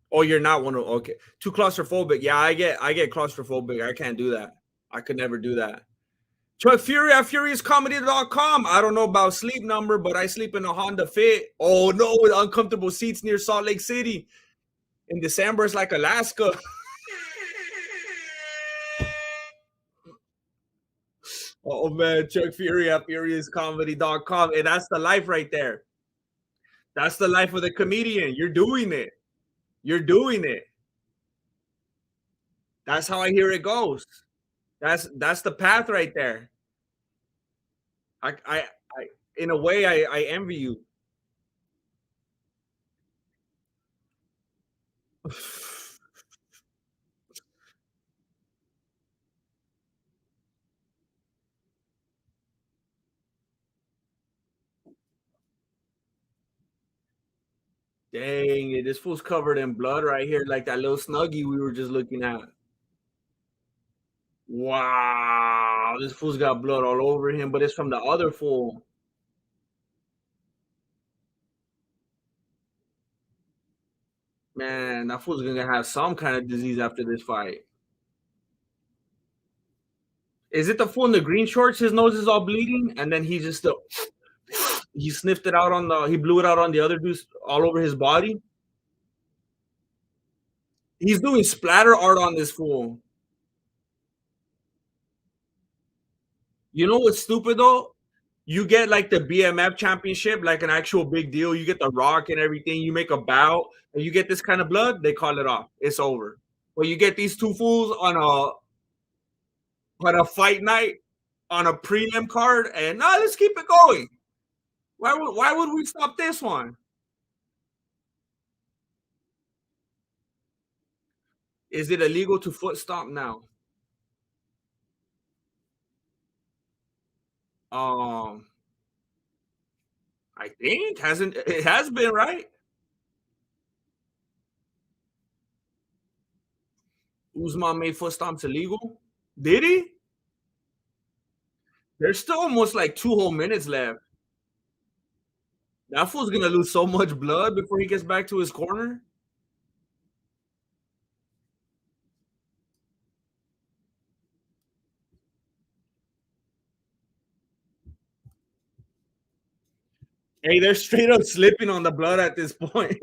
Oh, you're not one of okay. Too claustrophobic. Yeah, I get claustrophobic. I can't do that. I could never do that. Chuck Fury at FuriousComedy.com. I don't know about sleep number, but I sleep in a Honda Fit. Oh no, with uncomfortable seats near Salt Lake City. In December, it's like Alaska. Oh man, Chuck Fury at FuriousComedy.com. And that's the life right there. That's the life of the comedian. You're doing it. You're doing it. That's how I hear it goes. That's the path right there. I in a way I envy you. Dang it, this fool's covered in blood right here, like that little snuggie we were just looking at. Wow, this fool's got blood all over him, but it's from the other fool. Man, that fool's gonna have some kind of disease after this fight. Is it the fool in the green shorts? His nose is all bleeding, and then he just still he sniffed it out on the he blew it out on the other dude's all over his body. He's doing splatter art on this fool. You know what's stupid though? You get like the BMF championship, like an actual big deal. You get the Rock and everything. You make a bout, and you get this kind of blood. They call it off. It's over. But you get these two fools on a fight night on a prelim card, and no, let's keep it going. Why would we stop this one? Is it illegal to foot stomp now? Um, I think hasn't it has been right. Usman made foot stomps illegal. Did he? There's still almost like 2 whole minutes left. That fool's gonna lose so much blood before he gets back to his corner. 'Hey, they're straight up slipping on the blood at this point.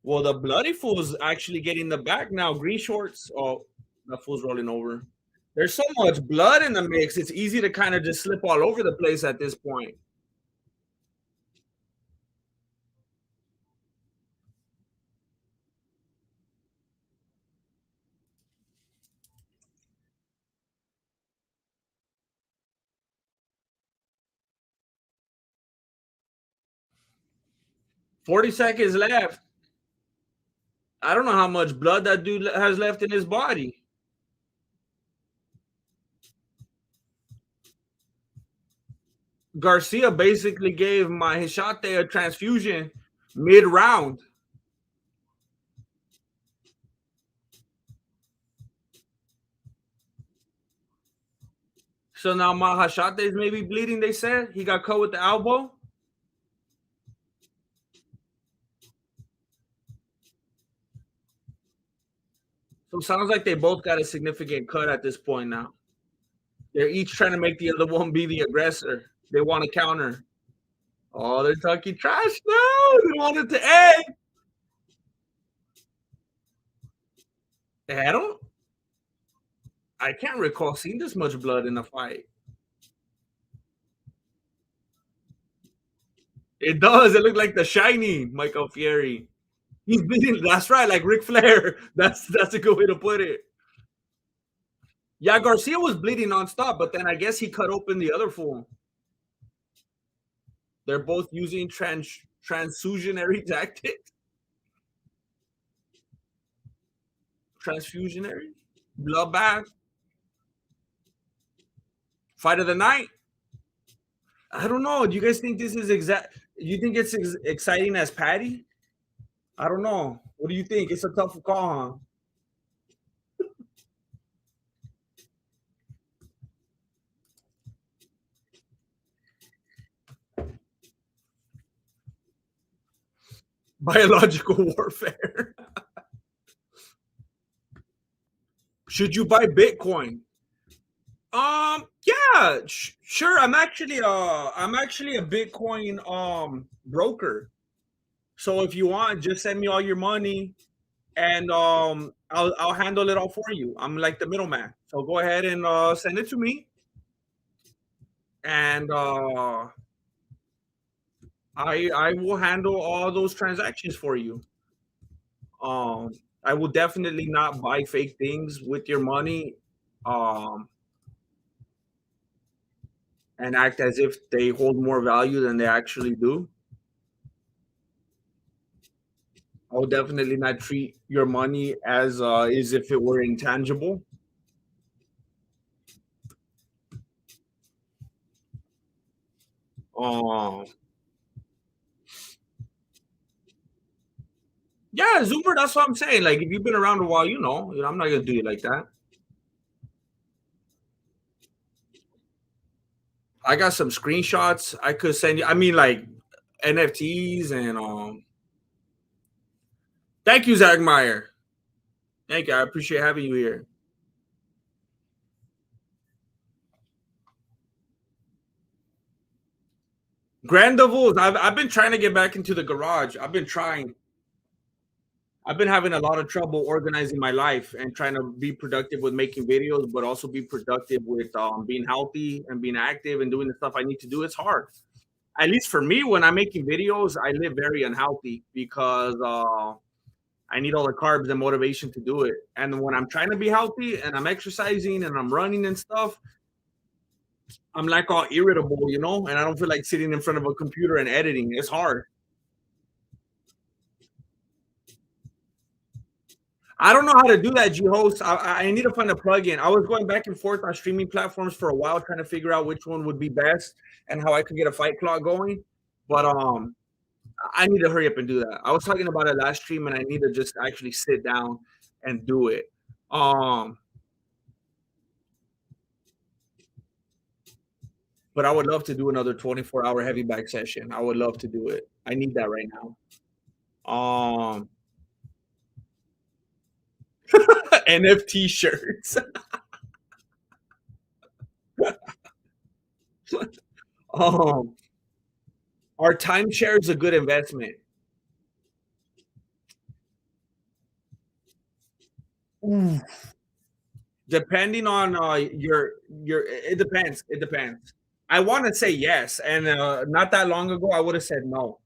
Well, the bloody fool's actually getting the back now. Green shorts. Oh, that fool's rolling over. There's so much blood in the mix. It's easy to kind of just slip all over the place at this point. 40 seconds left. I don't know how much blood that dude has left in his body. Garcia basically gave Maheshate a transfusion mid-round. So now Maheshate is maybe bleeding, they said. He got cut with the elbow. So it sounds like they both got a significant cut at this point now. They're each trying to make the other one be the aggressor. They want to counter. Oh, they're talking trash now. They wanted to end. I don't. I can't recall seeing this much blood in a fight. It does. It looked like the shiny Michael Fieri. He's bleeding. That's right, like Ric Flair. That's a good way to put it. Yeah, Garcia was bleeding nonstop, but then I guess he cut open the other fool. They're both using transfusionary tactics. Transfusionary bloodbath. Fight of the night. I don't know. Do you guys think this is exact? You think it's exciting as Patty? I don't know. What do you think? It's a tough call, huh? Biological warfare. Should you buy Bitcoin? Yeah, sure. I'm actually a Bitcoin broker. So if you want, just send me all your money, and I'll handle it all for you. I'm like the middleman. So go ahead and send it to me, and I will handle all those transactions for you. Um, I will definitely not buy fake things with your money, um, and act as if they hold more value than they actually do. I will definitely not treat your money as if it were intangible. Um, yeah, Zoomer. That's what I'm saying. Like, if you've been around a while, I'm not gonna do it like that. I got some screenshots I could send you. I mean, like NFTs and Thank you, Zach Meyer. Thank you. I appreciate having you here. Grand Devils. I've been trying to get back into the garage. I've been trying. I've been having a lot of trouble organizing my life and trying to be productive with making videos, but also be productive with being healthy and being active and doing the stuff I need to do. It's hard. At least for me, when I'm making videos, I live very unhealthy because I need all the carbs and motivation to do it. And when I'm trying to be healthy and I'm exercising and I'm running and stuff, I'm like all irritable, and I don't feel like sitting in front of a computer and editing. It's hard. I don't know how to do that, G host. I need to find a plugin. I was going back and forth on streaming platforms for a while, trying to figure out which one would be best and how I could get a fight clock going. But I need to hurry up and do that. I was talking about it last stream, and I need to just actually sit down and do it. Um, but I would love to do another 24-hour heavy bag session. I would love to do it. I need that right now. NFT shirts. um, our timeshare is a good investment. Ooh. Depending on your, it depends. It depends. I want to say yes, and not that long ago I would have said no.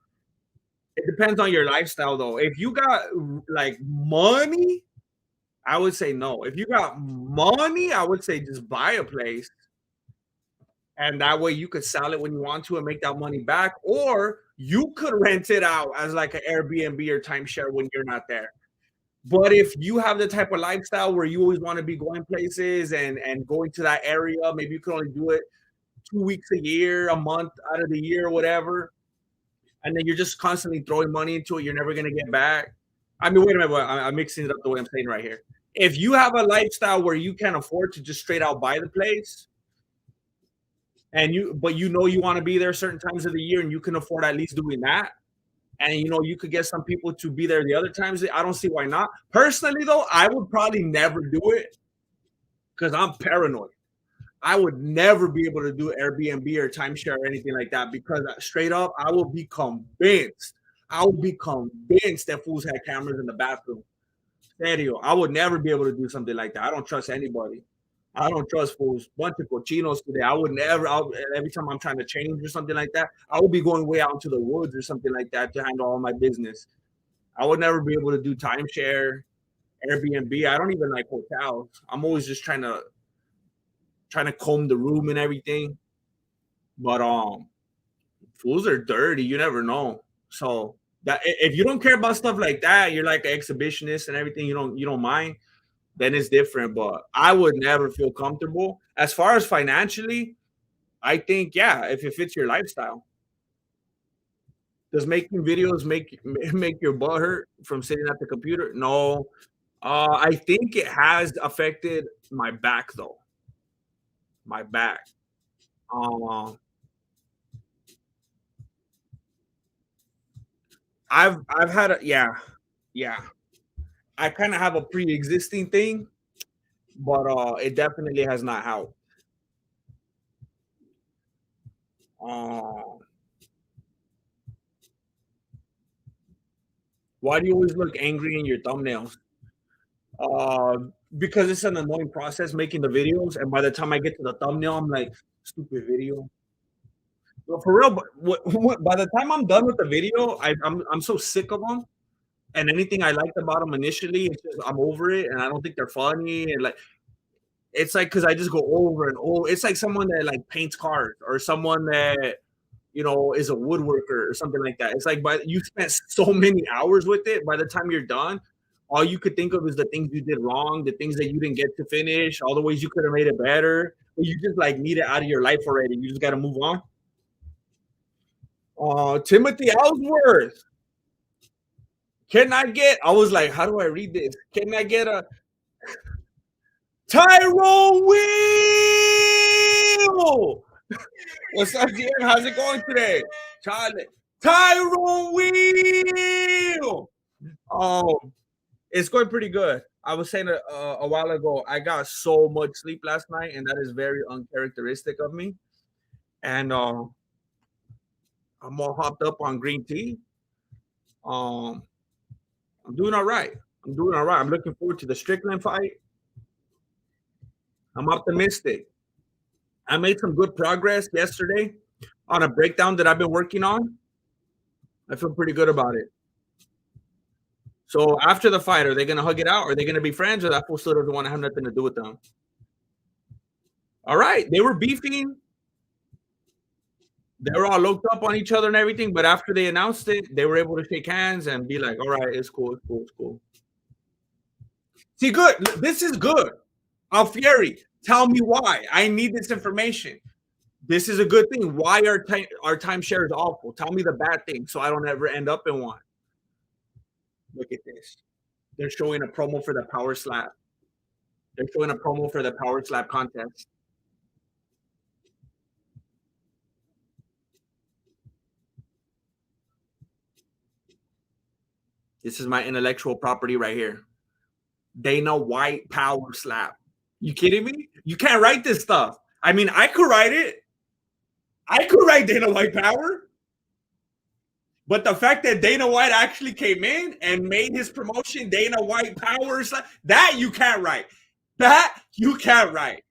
It depends on your lifestyle, though. If you got like money, I would say no. If you got money, I would say just buy a place, and that way you could sell it when you want to and make that money back, or you could rent it out as like an Airbnb or timeshare when you're not there. But if you have the type of lifestyle where you always want to be going places and going to that area, maybe you can only do it 2 weeks a year, a month out of the year, whatever, and then you're just constantly throwing money into it, you're never gonna get back. I mean, wait a minute, I'm mixing it up the way I'm saying right here. If you have a lifestyle where you can afford to just straight out buy the place, but you want to be there certain times of the year, and you can afford at least doing that, and you could get some people to be there the other times. I don't see why not. Personally, though, I would probably never do it because I'm paranoid. I would never be able to do Airbnb or timeshare or anything like that because straight up, I will be convinced. I will be convinced that fools had cameras in the bathroom. Serio, I would never be able to do something like that. I don't trust anybody. I don't trust fools. Bunch of cochinos today. I would never. Every time I'm trying to change or something like that, I would be going way out into the woods or something like that to handle all my business. I would never be able to do timeshare, Airbnb. I don't even like hotels. I'm always just trying to comb the room and everything. But fools are dirty. You never know. So that if you don't care about stuff like that, you're like an exhibitionist and everything. You don't mind. Then it's different. But I would never feel comfortable. As far as financially, I think yeah, if it fits your lifestyle. Does making videos make your butt hurt from sitting at the computer? No. I think it has affected my back though. My back. Uh, I've had a yeah. I kind of have a pre-existing thing, but it definitely has not helped. Uh, why do you always look angry in your thumbnails? Uh, because it's an annoying process making the videos, and by the time I get to the thumbnail, I'm like, stupid video. Well, for real, but by the time I'm done with the video, I'm so sick of them. And anything I liked about them initially, it's just I'm over it, and I don't think they're funny. And like, it's like because I just go over and over. It's like someone that like paints cars or someone that is a woodworker or something like that. It's like you spent so many hours with it. By the time you're done, all you could think of is the things you did wrong, the things that you didn't get to finish, all the ways you could have made it better. But you just like need it out of your life already. You just got to move on. Timothy Ellsworth. Can I get? I was like, how do I read this? Can I get a Tyrone Wheel? What's up, Jim? How's it going today? Charlie. Tyrone Wheel. It's going pretty good. I was saying a while ago, I got so much sleep last night, and that is very uncharacteristic of me. And I'm all hopped up on green tea. Um, I'm doing all right. I'm doing all right. I'm looking forward to the Strickland fight. I'm optimistic. I made some good progress yesterday on a breakdown that I've been working on. I feel pretty good about it. So after the fight, are they going to hug it out? Are they going to be friends, or that fool still doesn't want to have nothing to do with them? All right, they were beefing. They were all locked up on each other and everything. But after they announced it, they were able to shake hands and be like, "All right, it's cool, it's cool, it's cool." See, good. This is good. Alfieri, tell me why. I need this information. This is a good thing. Why our timeshare is awful? Tell me the bad thing so I don't ever end up in one. Look at this. They're showing a promo for the power slap. They're showing a promo for the power slap contest. This is my intellectual property right here. Dana White power slap. You kidding me? You can't write this stuff. I mean, I could write it. I could write Dana White power. But the fact that Dana White actually came in and made his promotion Dana White power slap, that you can't write. That you can't write.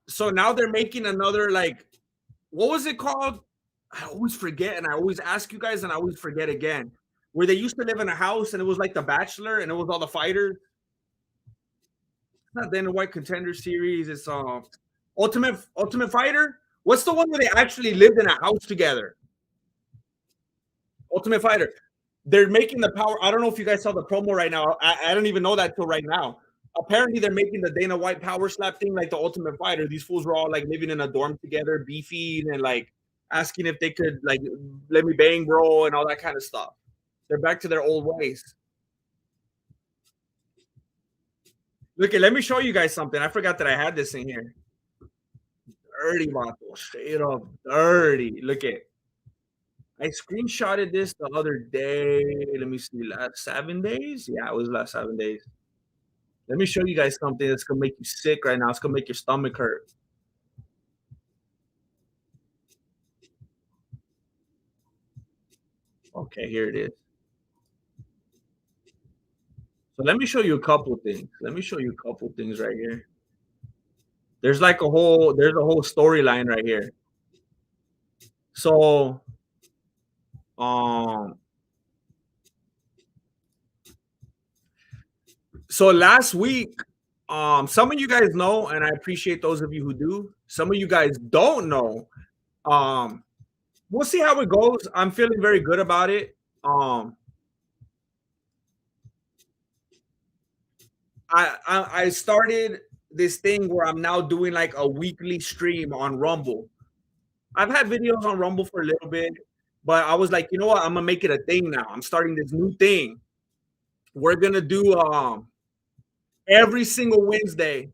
So now they're making another, like, what was it called? I always forget, and I always ask you guys, and I always forget again. Where they used to live in a house, and it was like The Bachelor, and it was all the fighters. It's not Dana White Contender Series. It's Ultimate Fighter. What's the one where they actually lived in a house together? Ultimate Fighter. They're making the power. I don't know if you guys saw the promo right now. I don't even know that till right now. Apparently, they're making the Dana White power slap thing like the Ultimate Fighter. These fools were all like living in a dorm together, beefing, and like asking if they could like let me bang, bro, and all that kind of stuff. They're back to their old ways. Look, let me show you guys something. I forgot that I had this in here. Dirty, vato. Straight up dirty. Look at. I screenshotted this the other day. Let me see. Last 7 days? Yeah, it was last 7 days. Let me show you guys something that's gonna make you sick right now. It's gonna make your stomach hurt. Okay, here it is. So let me show you a couple things. Let me show you a couple things right here. There's a whole storyline right here. So um so last week, some of you guys know, and I appreciate those of you who do. Some of you guys don't know. Um, we'll see how it goes. I'm feeling very good about it. I started this thing where I'm now doing like a weekly stream on Rumble. I've had videos on Rumble for a little bit, but I was like, you know what? I'm gonna make it a thing now. I'm starting this new thing. We're gonna do every single Wednesday.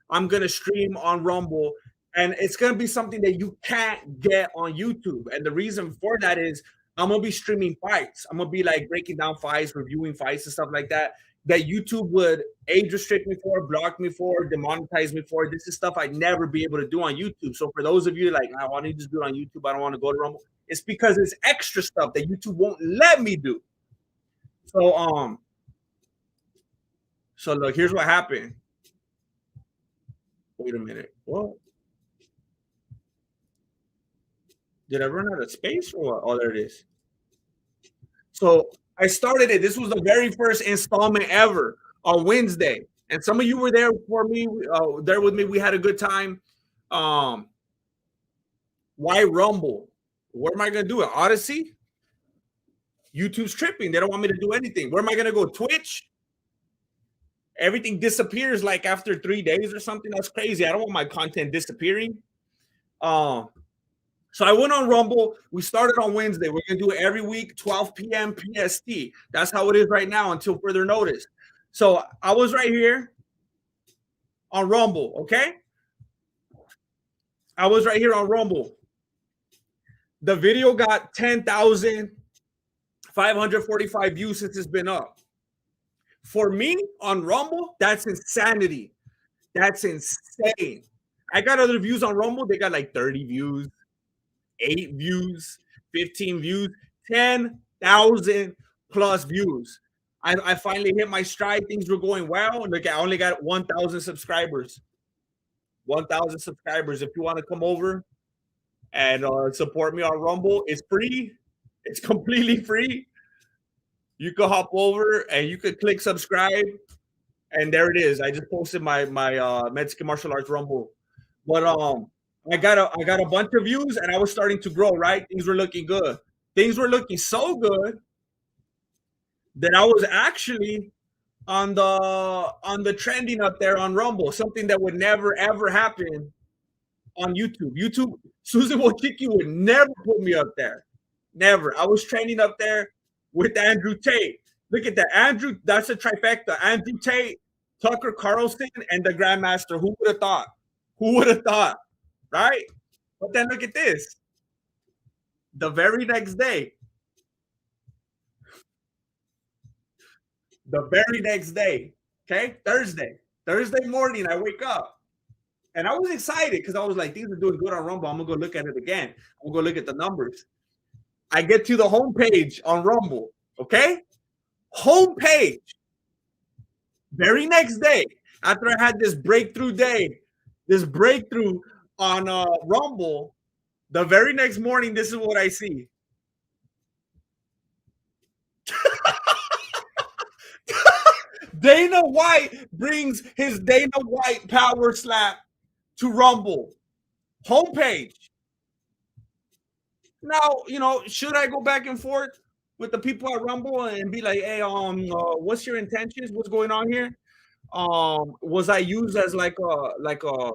I'm gonna stream on Rumble, and it's gonna be something that you can't get on YouTube. And the reason for that is I'm gonna be streaming fights. I'm gonna be like breaking down fights, reviewing fights, and stuff like that. That YouTube would age restrict me for, block me for, demonetize me for. This is stuff I'd never be able to do on YouTube. So for those of you like, I want to just do it on YouTube, I don't want to go to Rumble. It's because it's extra stuff that YouTube won't let me do. So so look, here's what happened. Wait a minute. What? Did I run out of space or what? Oh, there it is. So I started it. This was the very first installment ever on Wednesday. And some of you were there for me, there with me. We had a good time. Why Rumble? Where am I going to do it? Odyssey? YouTube's tripping. They don't want me to do anything. Where am I going to go? Twitch? Everything disappears like after 3 days or something. That's crazy. I don't want my content disappearing. So I went on Rumble. We started on Wednesday. We're going to do it every week, 12 p.m. PST. That's how it is right now until further notice. So I was right here on Rumble, okay? I was right here on Rumble. The video got 10,545 views since it's been up. For me on Rumble, that's insanity. That's insane. I got other views on Rumble. They got like 30 views, 8 views, 15 views, 10,000 plus views. I finally hit my stride. Things were going well. Look, I only got 1,000 subscribers. 1,000 subscribers. If you want to come over and support me on Rumble, it's free. It's completely free. You could hop over and you could click subscribe, and there it is. I just posted my Mexican martial arts Rumble, but I got a bunch of views, and I was starting to grow. Right, things were looking good. Things were looking so good that I was actually on the trending up there on Rumble, something that would never ever happen on YouTube. YouTube, Susan Wojcicki would never put me up there. Never. I was training up there with Andrew Tate. Look at that. Andrew, that's a trifecta. Andrew Tate, Tucker Carlson, and the Grandmaster. Who would have thought? Who would have thought? Right? But then look at this. The very next day, okay, Thursday morning, I wake up. And I was excited because I was like, these are doing good on Rumble. I'm going to go look at it again. I'm going to go look at the numbers. I get to the homepage on Rumble, okay? Homepage. Very next day, after I had this breakthrough on Rumble, the very next morning, this is what I see. Dana White brings his Dana White power slap to Rumble. Homepage. Now, should I go back and forth with the people at Rumble and be like, hey, what's your intentions? What's going on here? Was I used as like a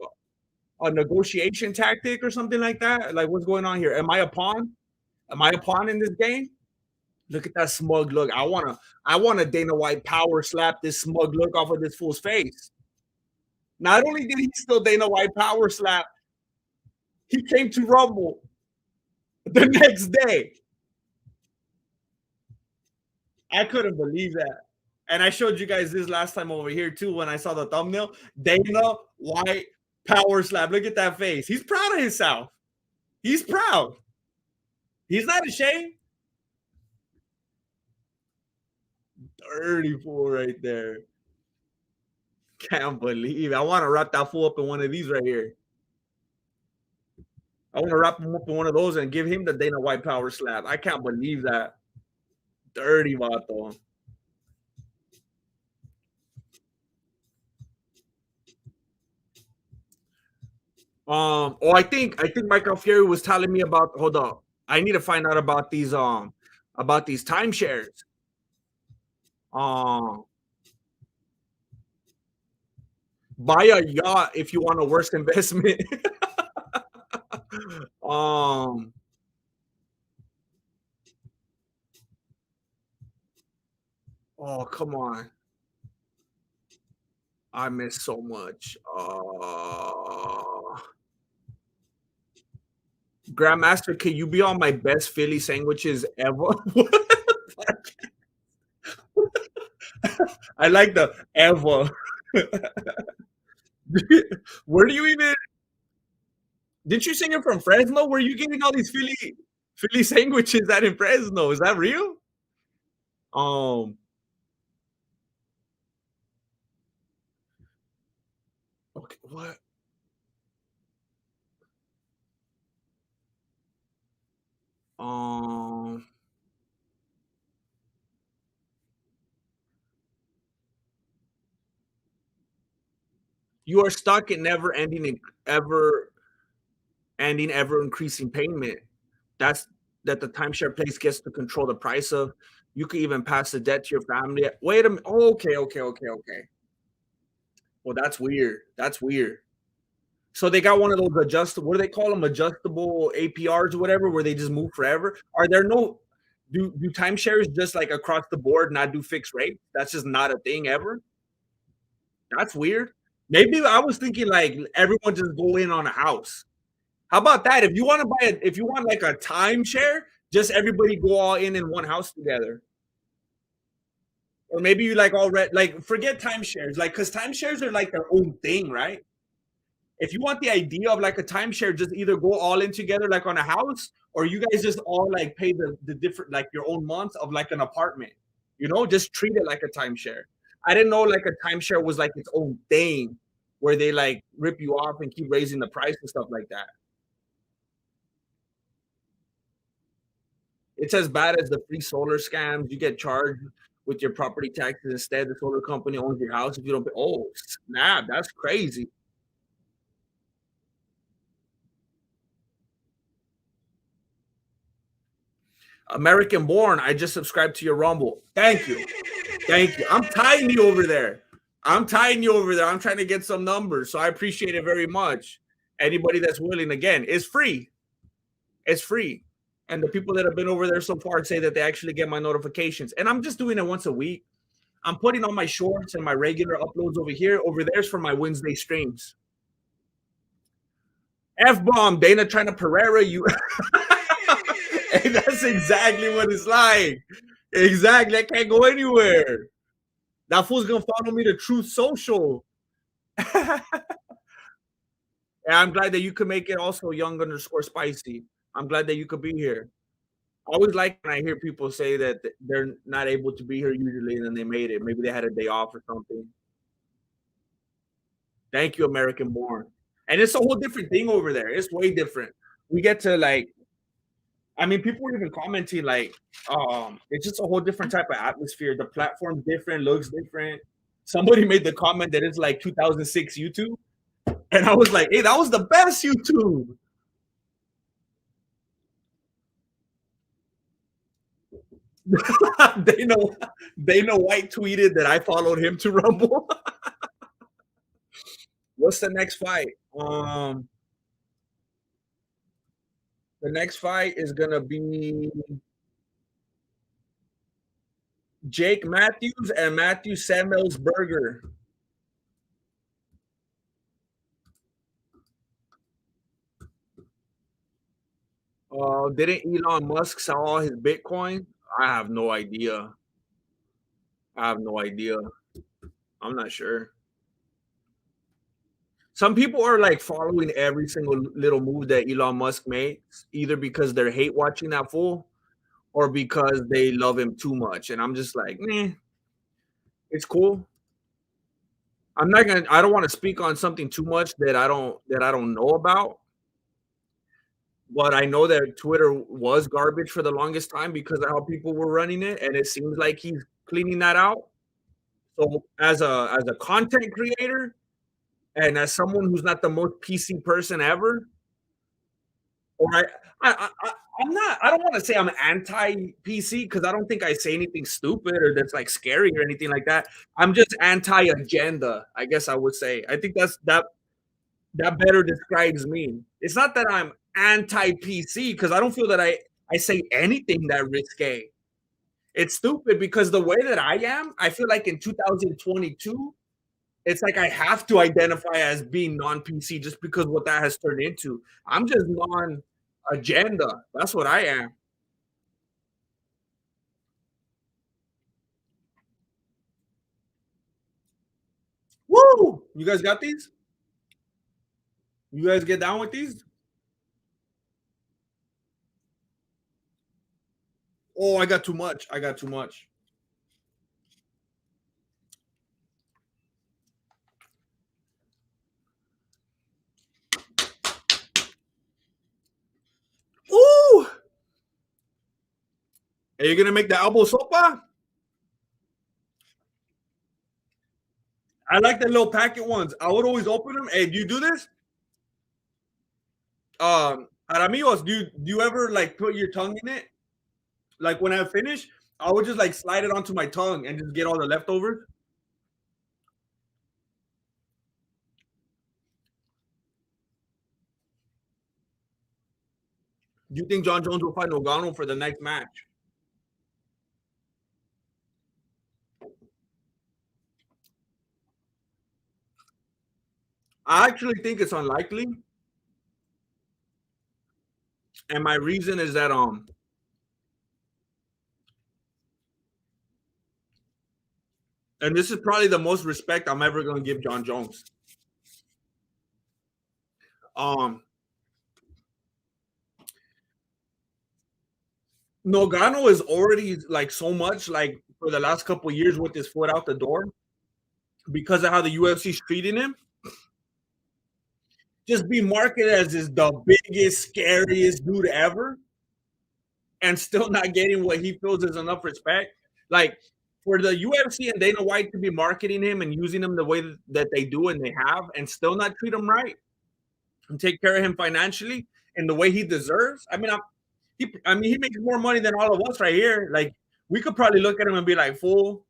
negotiation tactic or something like that? Like, what's going on here? Am I a pawn? Am I a pawn in this game? Look at that smug look. I wanna Dana White power slap this smug look off of this fool's face. Not only did he still Dana White power slap, he came to Rumble the next day. I couldn't believe that. And I showed you guys this last time over here too when I saw the thumbnail. Dana White power slap. Look at that face. He's proud of himself. He's proud. He's not ashamed. 34 right there. Can't believe it. I want to wrap that fool up in one of these right here. I want to wrap him up in one of those and give him the Dana White power slap. I can't believe that. Dirty vato. I think Michael Fury was telling me about. Hold up, I need to find out about these timeshares. Buy a yacht if you want a worse investment. Oh, come on. I miss so much. Grandmaster, can you be on my best Philly sandwiches ever? I like the ever. Where do you even? Did you say you're from Fresno? Where are you getting all these Philly sandwiches at in Fresno? Is that real? Um. Okay. What? Um. You are stuck in ever increasing payment. That's that the timeshare place gets to control the price of. You could even pass the debt to your family. Wait a minute. Oh, okay. Well, that's weird. That's weird. So they got one of those adjustable. What do they call them? Adjustable APRs or whatever, where they just move forever. Are there no? Do timeshares just like across the board not do fixed rate? That's just not a thing ever. That's weird. Maybe I was thinking like everyone just go in on a house. How about that? If you want to if you want like a timeshare, just everybody go all in one house together. Or maybe you like already like forget timeshares, like because timeshares are like their own thing, right? If you want the idea of like a timeshare, just either go all in together like on a house, or you guys just all like pay the different like your own month of like an apartment. Just treat it like a timeshare. I didn't know like a timeshare was like its own thing where they like rip you off and keep raising the price and stuff like that. It's as bad as the free solar scams. You get charged with your property taxes instead. The solar company owns your house if you don't pay. Oh snap, that's crazy. American born, I just subscribed to your Rumble. Thank you. Thank you. I'm tying you over there. I'm tying you over there. I'm trying to get some numbers. So I appreciate it very much. Anybody that's willing, again, it's free. It's free. And the people that have been over there so far say that they actually get my notifications. And I'm just doing it once a week. I'm putting on my shorts and my regular uploads over here. Over there's for my Wednesday streams. F bomb, Dana trying to Pereira you. And that's exactly what it's like. Exactly. I can't go anywhere. That fool's gonna follow me to Truth Social. And I'm glad that you could make it also young underscore spicy. I'm glad that you could be here. I always like when I hear people say that they're not able to be here usually and then they made it. Maybe they had a day off or something. Thank you, American born. And it's a whole different thing over there. It's way different. We get to like, I mean, people were even commenting like, it's just a whole different type of atmosphere. The platform's different, looks different. Somebody made the comment that it's like 2006 YouTube. And I was like, hey, that was the best YouTube. Dana White tweeted that I followed him to Rumble. What's the next fight? The next fight is gonna be Jake Matthews and Matthew Samuelsberger. Didn't Elon Musk sell all his Bitcoin? I have no idea. I have no idea. I'm not sure. Some people are like following every single little move that Elon Musk makes, either because they're hate watching that fool or because they love him too much. And I'm just like, it's cool. I don't want to speak on something too much that I don't know about. But I know that Twitter was garbage for the longest time because of how people were running it, and it seems like he's cleaning that out. So as a content creator and as someone who's not the most PC person ever, or I'm not. I don't want to say I'm anti PC because I don't think I say anything stupid or that's like scary or anything like that. I'm just anti agenda. I guess I would say. I think that better describes me. It's not that I'm anti PC because I don't feel that I say anything that risque. It's stupid because the way that I am, I feel like in 2022, it's like I have to identify as being non PC just because what that has turned into. I'm just non agenda. That's what I am. Woo! You guys got these? You guys get down with these? Oh, I got too much. I got too much. Ooh! Are you gonna make the elbow sopa? I like the little packet ones. I would always open them. Hey, do you do this? Aramigos, do you ever like put your tongue in it? Like when I finish, I would just like slide it onto my tongue and just get all the leftovers. Do you think John Jones will fight Nogano for the next match? I actually think it's unlikely, and my reason is that And this is probably the most respect I'm ever going to give John Jones. Um, Nogano is already like so much like for the last couple years with his foot out the door because of how the UFC's treating him. Just be marketed as is the biggest, scariest dude ever, and still not getting what he feels is enough respect. Like for the UFC and Dana White to be marketing him and using him the way that they do and they have, and still not treat him right and take care of him financially in the way he deserves. I mean, he makes more money than all of us right here. Like we could probably look at him and be like, "Fool,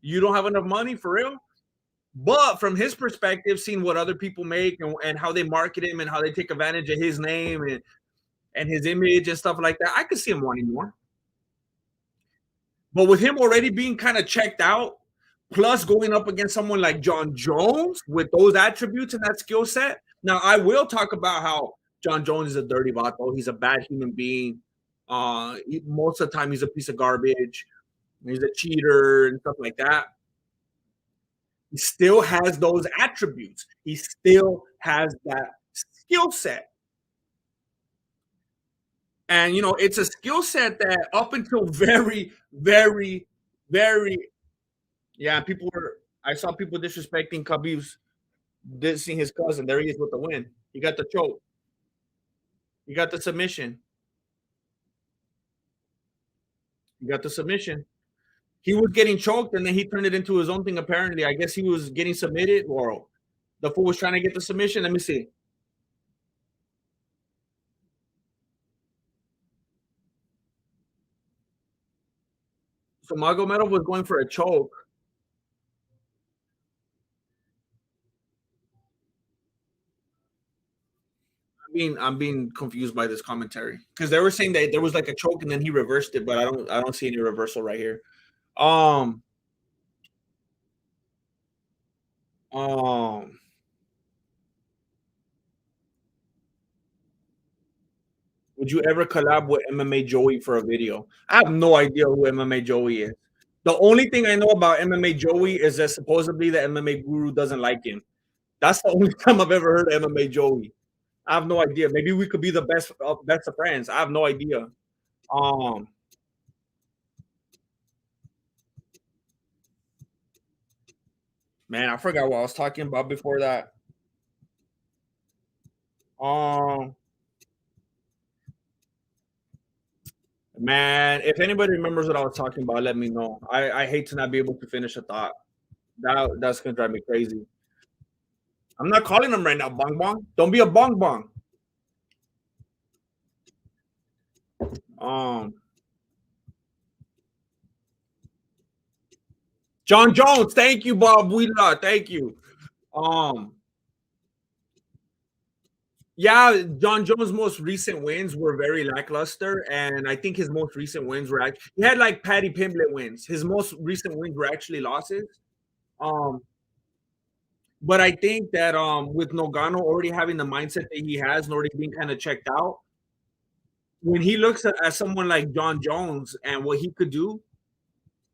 you don't have enough money for real." But from his perspective, seeing what other people make and how they market him and how they take advantage of his name and his image and stuff like that, I could see him wanting more. But with him already being kind of checked out, plus going up against someone like John Jones with those attributes and that skill set. Now, I will talk about how John Jones is a dirty vato. He's a bad human being. Most of the time, he's a piece of garbage. He's a cheater and stuff like that. He still has those attributes. He still has that skill set. And it's a skill set that up until very, very, very, yeah, people were. I saw people disrespecting Khabib's dissing his cousin. There he is with the win. He got the choke. He got the submission. He got the submission. He was getting choked, and then he turned it into his own thing. Apparently, I guess he was getting submitted, or the fool was trying to get the submission. Let me see. So Magomedov was going for a choke. I'm being confused by this commentary because they were saying that there was like a choke and then he reversed it, but I don't see any reversal right here. Um, um, would you ever collab with MMA Joey for a video? I have no idea who MMA Joey is. The only thing I know about MMA Joey is that supposedly the MMA guru doesn't like him. That's the only time I've ever heard of MMA Joey. I have no idea. Maybe we could be the best of friends. I have no idea. Um, man, I forgot what I was talking about before that. Um, man, if anybody remembers what I was talking about, let me know. I hate to not be able to finish a thought. That's gonna drive me crazy. I'm not calling him right now, Bong Bong. Don't be a Bong Bong. Um, John Jones, thank you, Bob Wheeler. Thank you. Um, yeah, John Jones' most recent wins were very lackluster, and I think his most recent wins were he had like Paddy Pimblett wins. His most recent wins were actually losses. Um, but I think that with Nogano already having the mindset that he has and already being kind of checked out, when he looks at someone like John Jones and what he could do.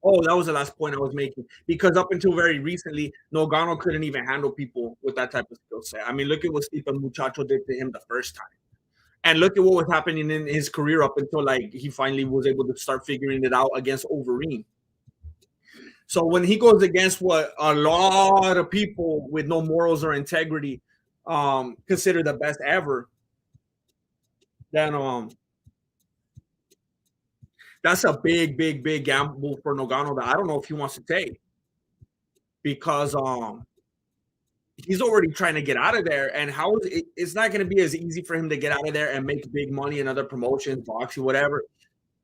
Oh, that was the last point I was making. Because up until very recently, Nogano couldn't even handle people with that type of skill set. I mean, look at what Stipe Muchacho did to him the first time. And look at what was happening in his career up until like he finally was able to start figuring it out against Overeem. So when he goes against what a lot of people with no morals or integrity consider the best ever, then that's a big, big, big gamble for Nogano that I don't know if he wants to take because he's already trying to get out of there. And how is it? It's not going to be as easy for him to get out of there and make big money in other promotions, boxing, whatever,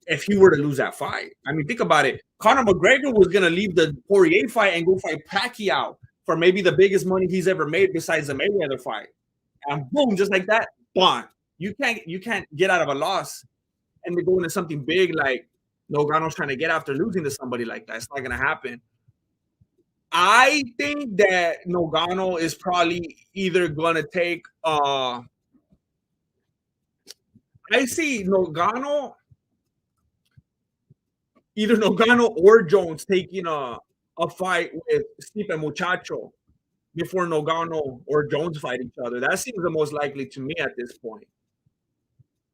if he were to lose that fight. I mean, think about it. Conor McGregor was going to leave the Poirier fight and go fight Pacquiao for maybe the biggest money he's ever made besides the Mayweather fight. And boom, just like that, gone. You can't get out of a loss and then go into something big like Nogano's trying to get after losing to somebody like that. It's not going to happen. I think that Nogano is probably either going to take. I see Nogano, either Nogano or Jones taking a fight with Stipe and Muchacho before Nogano or Jones fight each other. That seems the most likely to me at this point.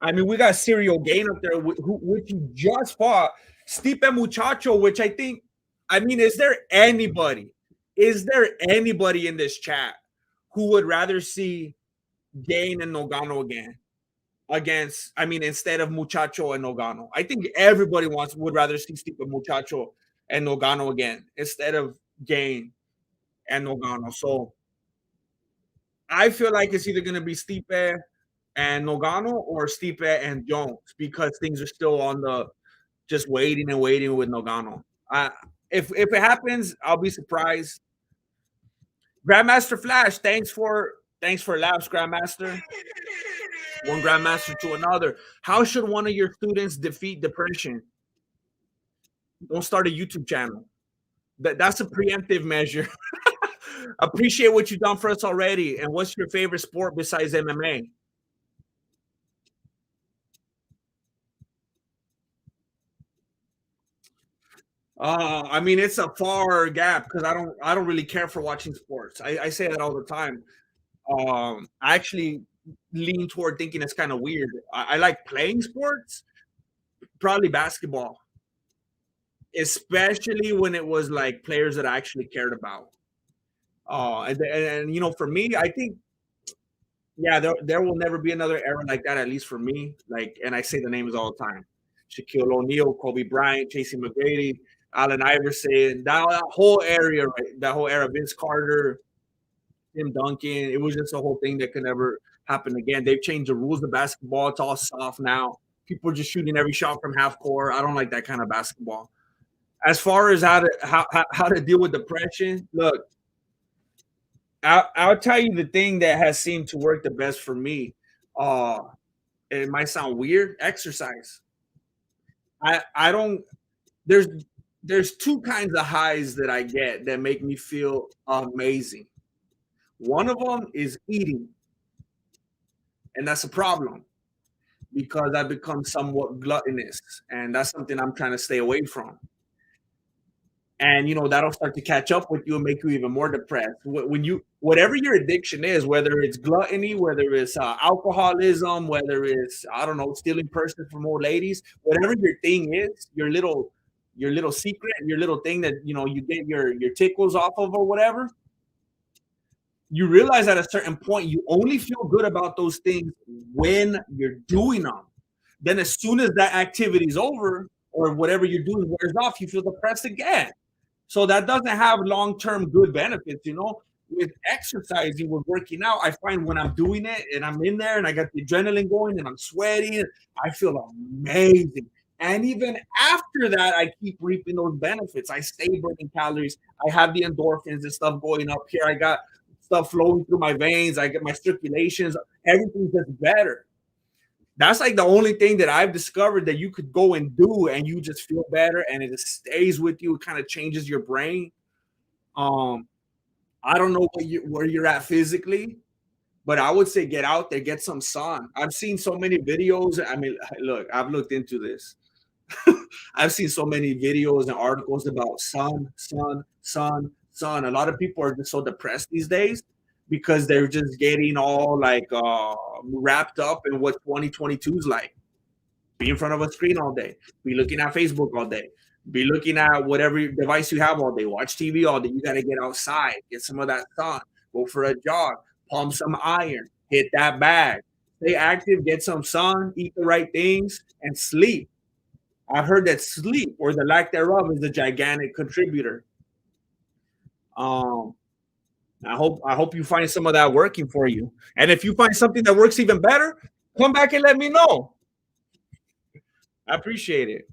I mean, we got Serial Gain up there, which he just fought Stipe Muchacho, which I think. I mean, is there anybody in this chat who would rather see Gain and Nogano again? Against, I mean, instead of Muchacho and Nogano. I think everybody would rather see Stipe Muchacho and Nogano again instead of Gain and Nogano. So I feel like it's either going to be Stipe and Nogano or Stipe and Jones because things are still on the just waiting and waiting with Nogano. If it happens, I'll be surprised. Grandmaster Flash, thanks for laughs, Grandmaster. One grandmaster to another. How should one of your students defeat depression? Don't start a YouTube channel. That's a preemptive measure. Appreciate what you've done for us already. And what's your favorite sport besides MMA? I mean, it's a far gap because I don't really care for watching sports. I say that all the time. I actually lean toward thinking it's kind of weird. I like playing sports, probably basketball, especially when it was like players that I actually cared about. And for me, I think yeah, there will never be another era like that, at least for me. Like, and I say the names all the time: Shaquille O'Neal, Kobe Bryant, Tracy McGrady, Allen Iverson, that whole area, right? That whole era, Vince Carter, Tim Duncan. It was just a whole thing that could never happen again. They've changed the rules of basketball. It's all soft now. People are just shooting every shot from half court. I don't like that kind of basketball. As far as how to deal with depression, look, I'll tell you the thing that has seemed to work the best for me. Uh, it might sound weird. Exercise. I don't. There's there's two kinds of highs that I get that make me feel amazing. One of them is eating, and that's a problem because I become somewhat gluttonous, and that's something I'm trying to stay away from. And that'll start to catch up with you and make you even more depressed when you whatever your addiction is, whether it's gluttony, whether it's alcoholism, whether it's, I don't know, stealing purses from old ladies, whatever your thing is, your little secret, your little thing that you get your tickles off of or whatever. You realize at a certain point you only feel good about those things when you're doing them. Then as soon as that activity is over or whatever you're doing wears off, you feel depressed again. So that doesn't have long-term good benefits, With exercising, with working out, I find when I'm doing it and I'm in there and I got the adrenaline going and I'm sweating, I feel amazing. And even after that, I keep reaping those benefits. I stay burning calories. I have the endorphins and stuff going up here. I got stuff flowing through my veins. I get my circulations. Everything's just better. That's like the only thing that I've discovered that you could go and do and you just feel better and it just stays with you. It kind of changes your brain. I don't know where you're at physically, but I would say get out there, get some sun. I've seen so many videos. I mean, look, I've looked into this. I've seen so many videos and articles about sun, sun, sun, sun. A lot of people are just so depressed these days because they're just getting all like wrapped up in what 2022 is like. Be in front of a screen all day, be looking at Facebook all day, be looking at whatever device you have all day, watch TV all day. You got to get outside, get some of that sun, go for a jog, pump some iron, hit that bag, stay active, get some sun, eat the right things, and sleep. I've heard that sleep or the lack thereof is a gigantic contributor. Um, I hope you find some of that working for you. And if you find something that works even better, come back and let me know. I appreciate it.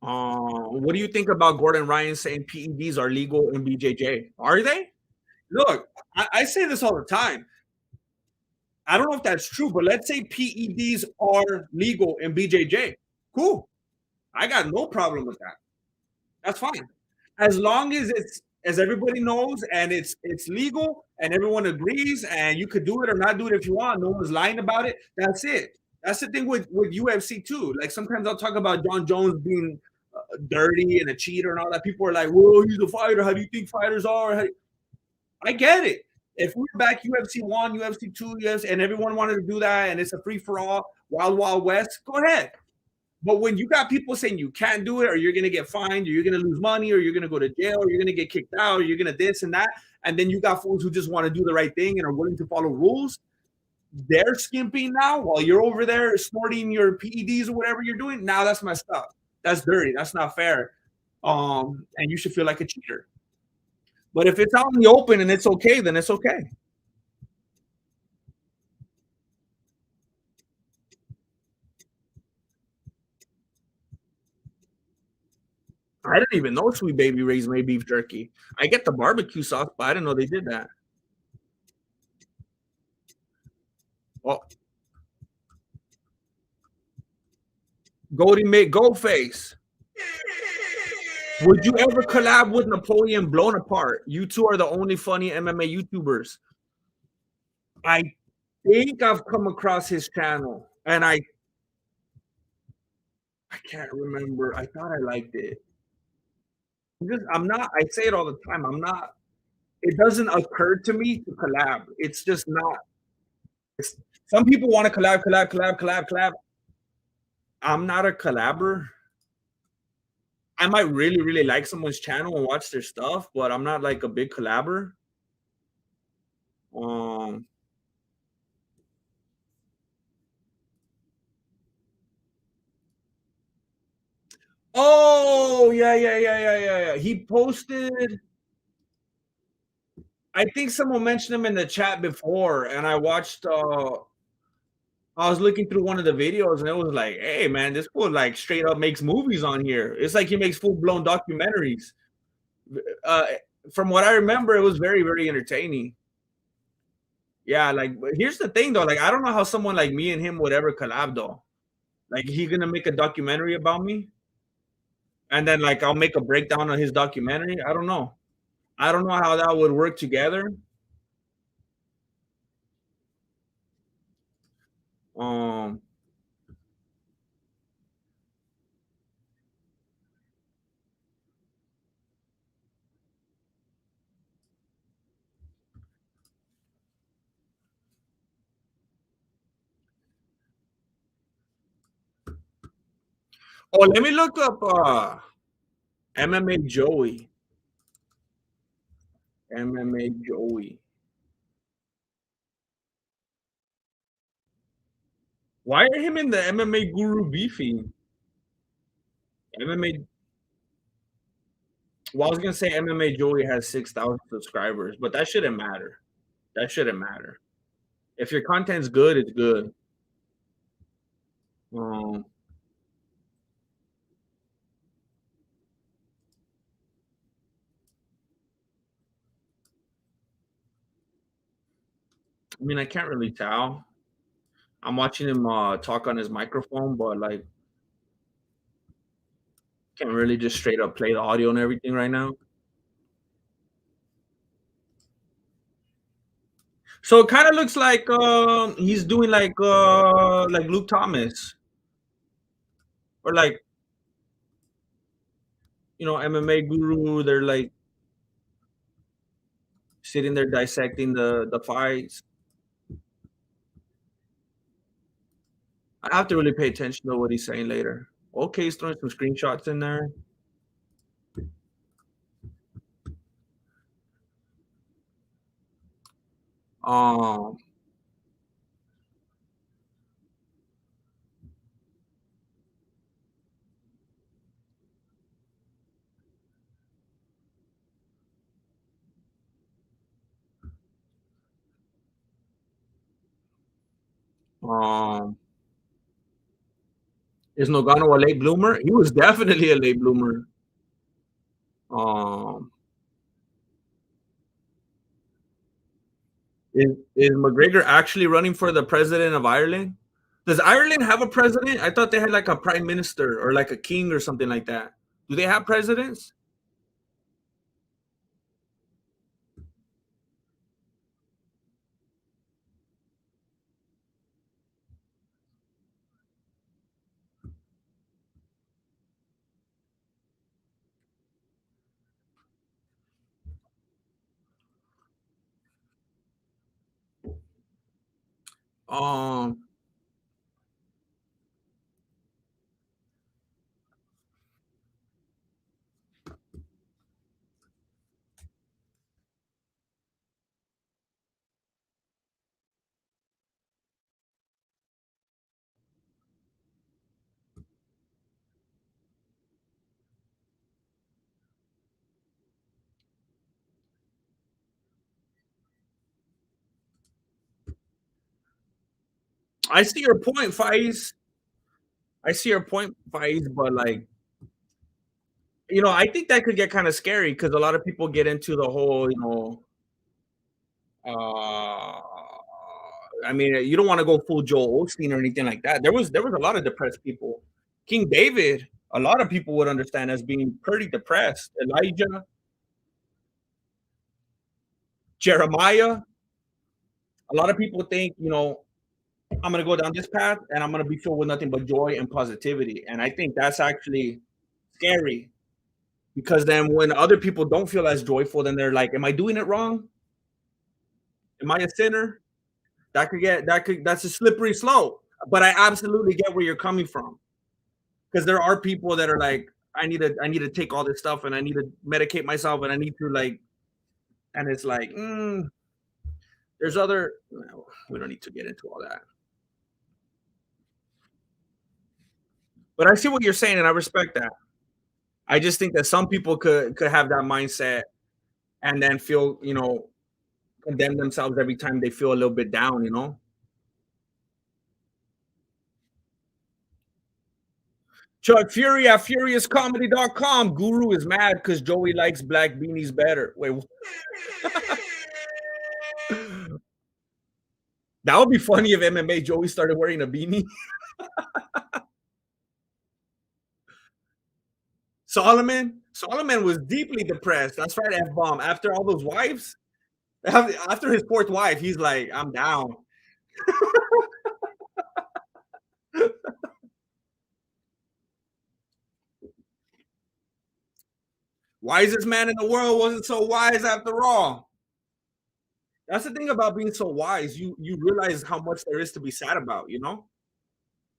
What do you think about Gordon Ryan saying PEDs are legal in BJJ? Are they? Look, I say this all the time. I don't know if that's true, but let's say PEDs are legal in BJJ. Cool. I got no problem with that. That's fine. As long as it's as everybody knows, and it's legal, and everyone agrees, and you could do it or not do it if you want. No one's lying about it. That's it. That's the thing with UFC too. Like sometimes I'll talk about John Jones being dirty and a cheater and all that. People are like, "Whoa, he's a fighter. How do you think fighters are?" I get it. If we're back UFC one, UFC two, yes, and everyone wanted to do that, and it's a free for all, wild wild west, go ahead. But when you got people saying you can't do it, or you're gonna get fined, or you're gonna lose money, or you're gonna go to jail, or you're gonna get kicked out, or you're gonna this and that, and then you got fools who just want to do the right thing and are willing to follow rules, they're skimping now while you're over there snorting your PEDs or whatever you're doing. Now that's messed up. That's dirty. That's not fair. And you should feel like a cheater. But if it's out in the open and it's okay, then it's okay. I didn't even know Sweet Baby Ray's made beef jerky. I get the barbecue sauce, but I didn't know they did that. Well, Goldie made Gold Face. Would you ever collab with Napoleon Blown Apart? You two are the only funny MMA YouTubers. I think I've come across his channel, and I can't remember. I thought I liked it. I'm not. I say it all the time. I'm not. It doesn't occur to me to collab. It's just not. It's, some people want to collab. I'm not a collabor. I might really, really like someone's channel and watch their stuff, but I'm not like a big collabor. Um, oh yeah. He posted. I think someone mentioned him in the chat before, and I watched. I was looking through one of the videos, and it was like, "Hey man, this fool like straight up makes movies on here. It's like he makes full blown documentaries." Uh, from what I remember, it was very, very entertaining. Yeah, like but here's the thing though, like I don't know how someone like me and him would ever collab though. Like he gonna make a documentary about me, and then like I'll make a breakdown of his documentary. I don't know. I don't know how that would work together. Um, oh, let me look up MMA Joey. MMA Joey. Why are him and the MMA Guru beefing? MMA. Well, I was gonna say MMA Joey has 6,000 subscribers, but that shouldn't matter. That shouldn't matter. If your content's good, it's good. Um, I mean, I can't really tell. I'm watching him talk on his microphone, but like, can't really just straight up play the audio and everything right now. So it kind of looks like he's doing like Luke Thomas or like MMA Guru. They're like sitting there dissecting the fights. I have to really pay attention to what he's saying later. Okay, he's throwing some screenshots in there. Um, um, is Nogano a late bloomer? He was definitely a late bloomer. Um, is McGregor actually running for the president of Ireland? Does Ireland have a president? I thought they had like a prime minister or like a king or something like that. Do they have presidents? Um, I see your point, Faiz. I see your point, Faiz, but like, I think that could get kind of scary because a lot of people get into the whole, uh, I mean, you don't want to go full Joel Osteen or anything like that. There was a lot of depressed people. King David, a lot of people would understand as being pretty depressed. Elijah, Jeremiah, a lot of people think, I'm gonna go down this path and I'm gonna be filled with nothing but joy and positivity. And I think that's actually scary because then when other people don't feel as joyful, then they're like, "Am I doing it wrong? Am I a sinner?" That's a slippery slope. But I absolutely get where you're coming from because there are people that are like, I need to take all this stuff and I need to medicate myself and I need to like, and it's like, there's other. Well, we don't need to get into all that. But I see what you're saying and I respect that. I just think that some people could have that mindset and then feel, condemn themselves every time they feel a little bit down. Chuck Fury at FuriousComedy.com. Guru is mad because Joey likes black beanies better. Wait, that would be funny if MMA Joey started wearing a beanie. Solomon was deeply depressed. That's right, F bomb. After all those wives, after his fourth wife, he's like, I'm down. Wisest man in the world wasn't so wise after all. That's the thing about being so wise. You realize how much there is to be sad about.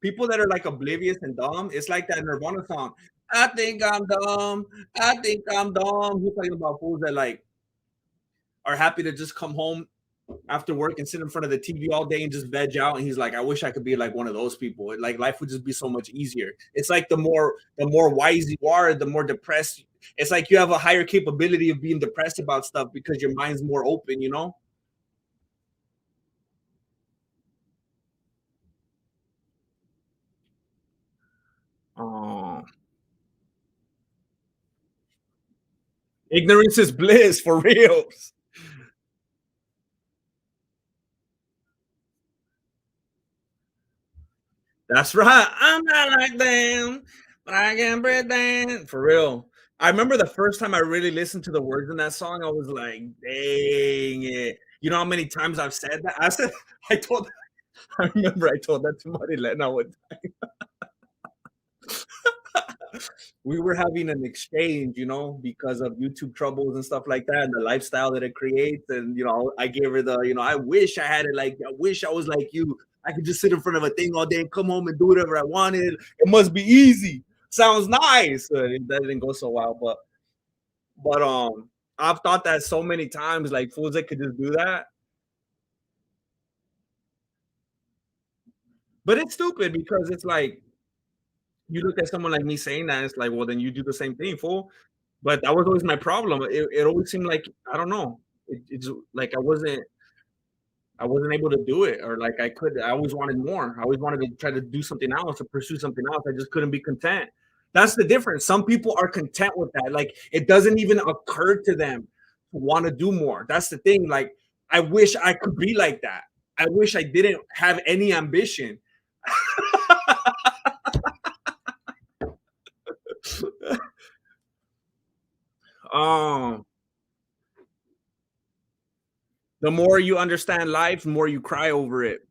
People that are like oblivious and dumb, it's like that Nirvana song. I think I'm dumb. I think I'm dumb. He's talking about fools that like are happy to just come home after work and sit in front of the TV all day and just veg out. And he's like, I wish I could be like one of those people. Like life would just be so much easier. It's like the more wise you are, the more depressed. It's like you have a higher capability of being depressed about stuff because your mind's more open. Oh, ignorance is bliss for real. That's right. I'm not like them, but I can pretend. For real. I remember the first time I really listened to the words in that song, I was like, dang it. You know how many times I've said that? I told, I remember I told that to Marilena one we were having an exchange, because of YouTube troubles and stuff like that, and the lifestyle that it creates. And I gave her I wish I had it like, I wish I was like you. I could just sit in front of a thing all day and come home and do whatever I wanted. It must be easy. Sounds nice. That didn't go so well, but I've thought that so many times, like fools that could just do that. But it's stupid because it's like you look at someone like me saying that, it's like, well, then you do the same thing, fool. But that was always my problem. It always seemed like I don't know. It's like I wasn't able to do it, or like I could. I always wanted more. I always wanted to try to do something else, or pursue something else. I just couldn't be content. That's the difference. Some people are content with that. Like it doesn't even occur to them to want to do more. That's the thing. Like I wish I could be like that. I wish I didn't have any ambition. um, the more you understand life, the more you cry over it.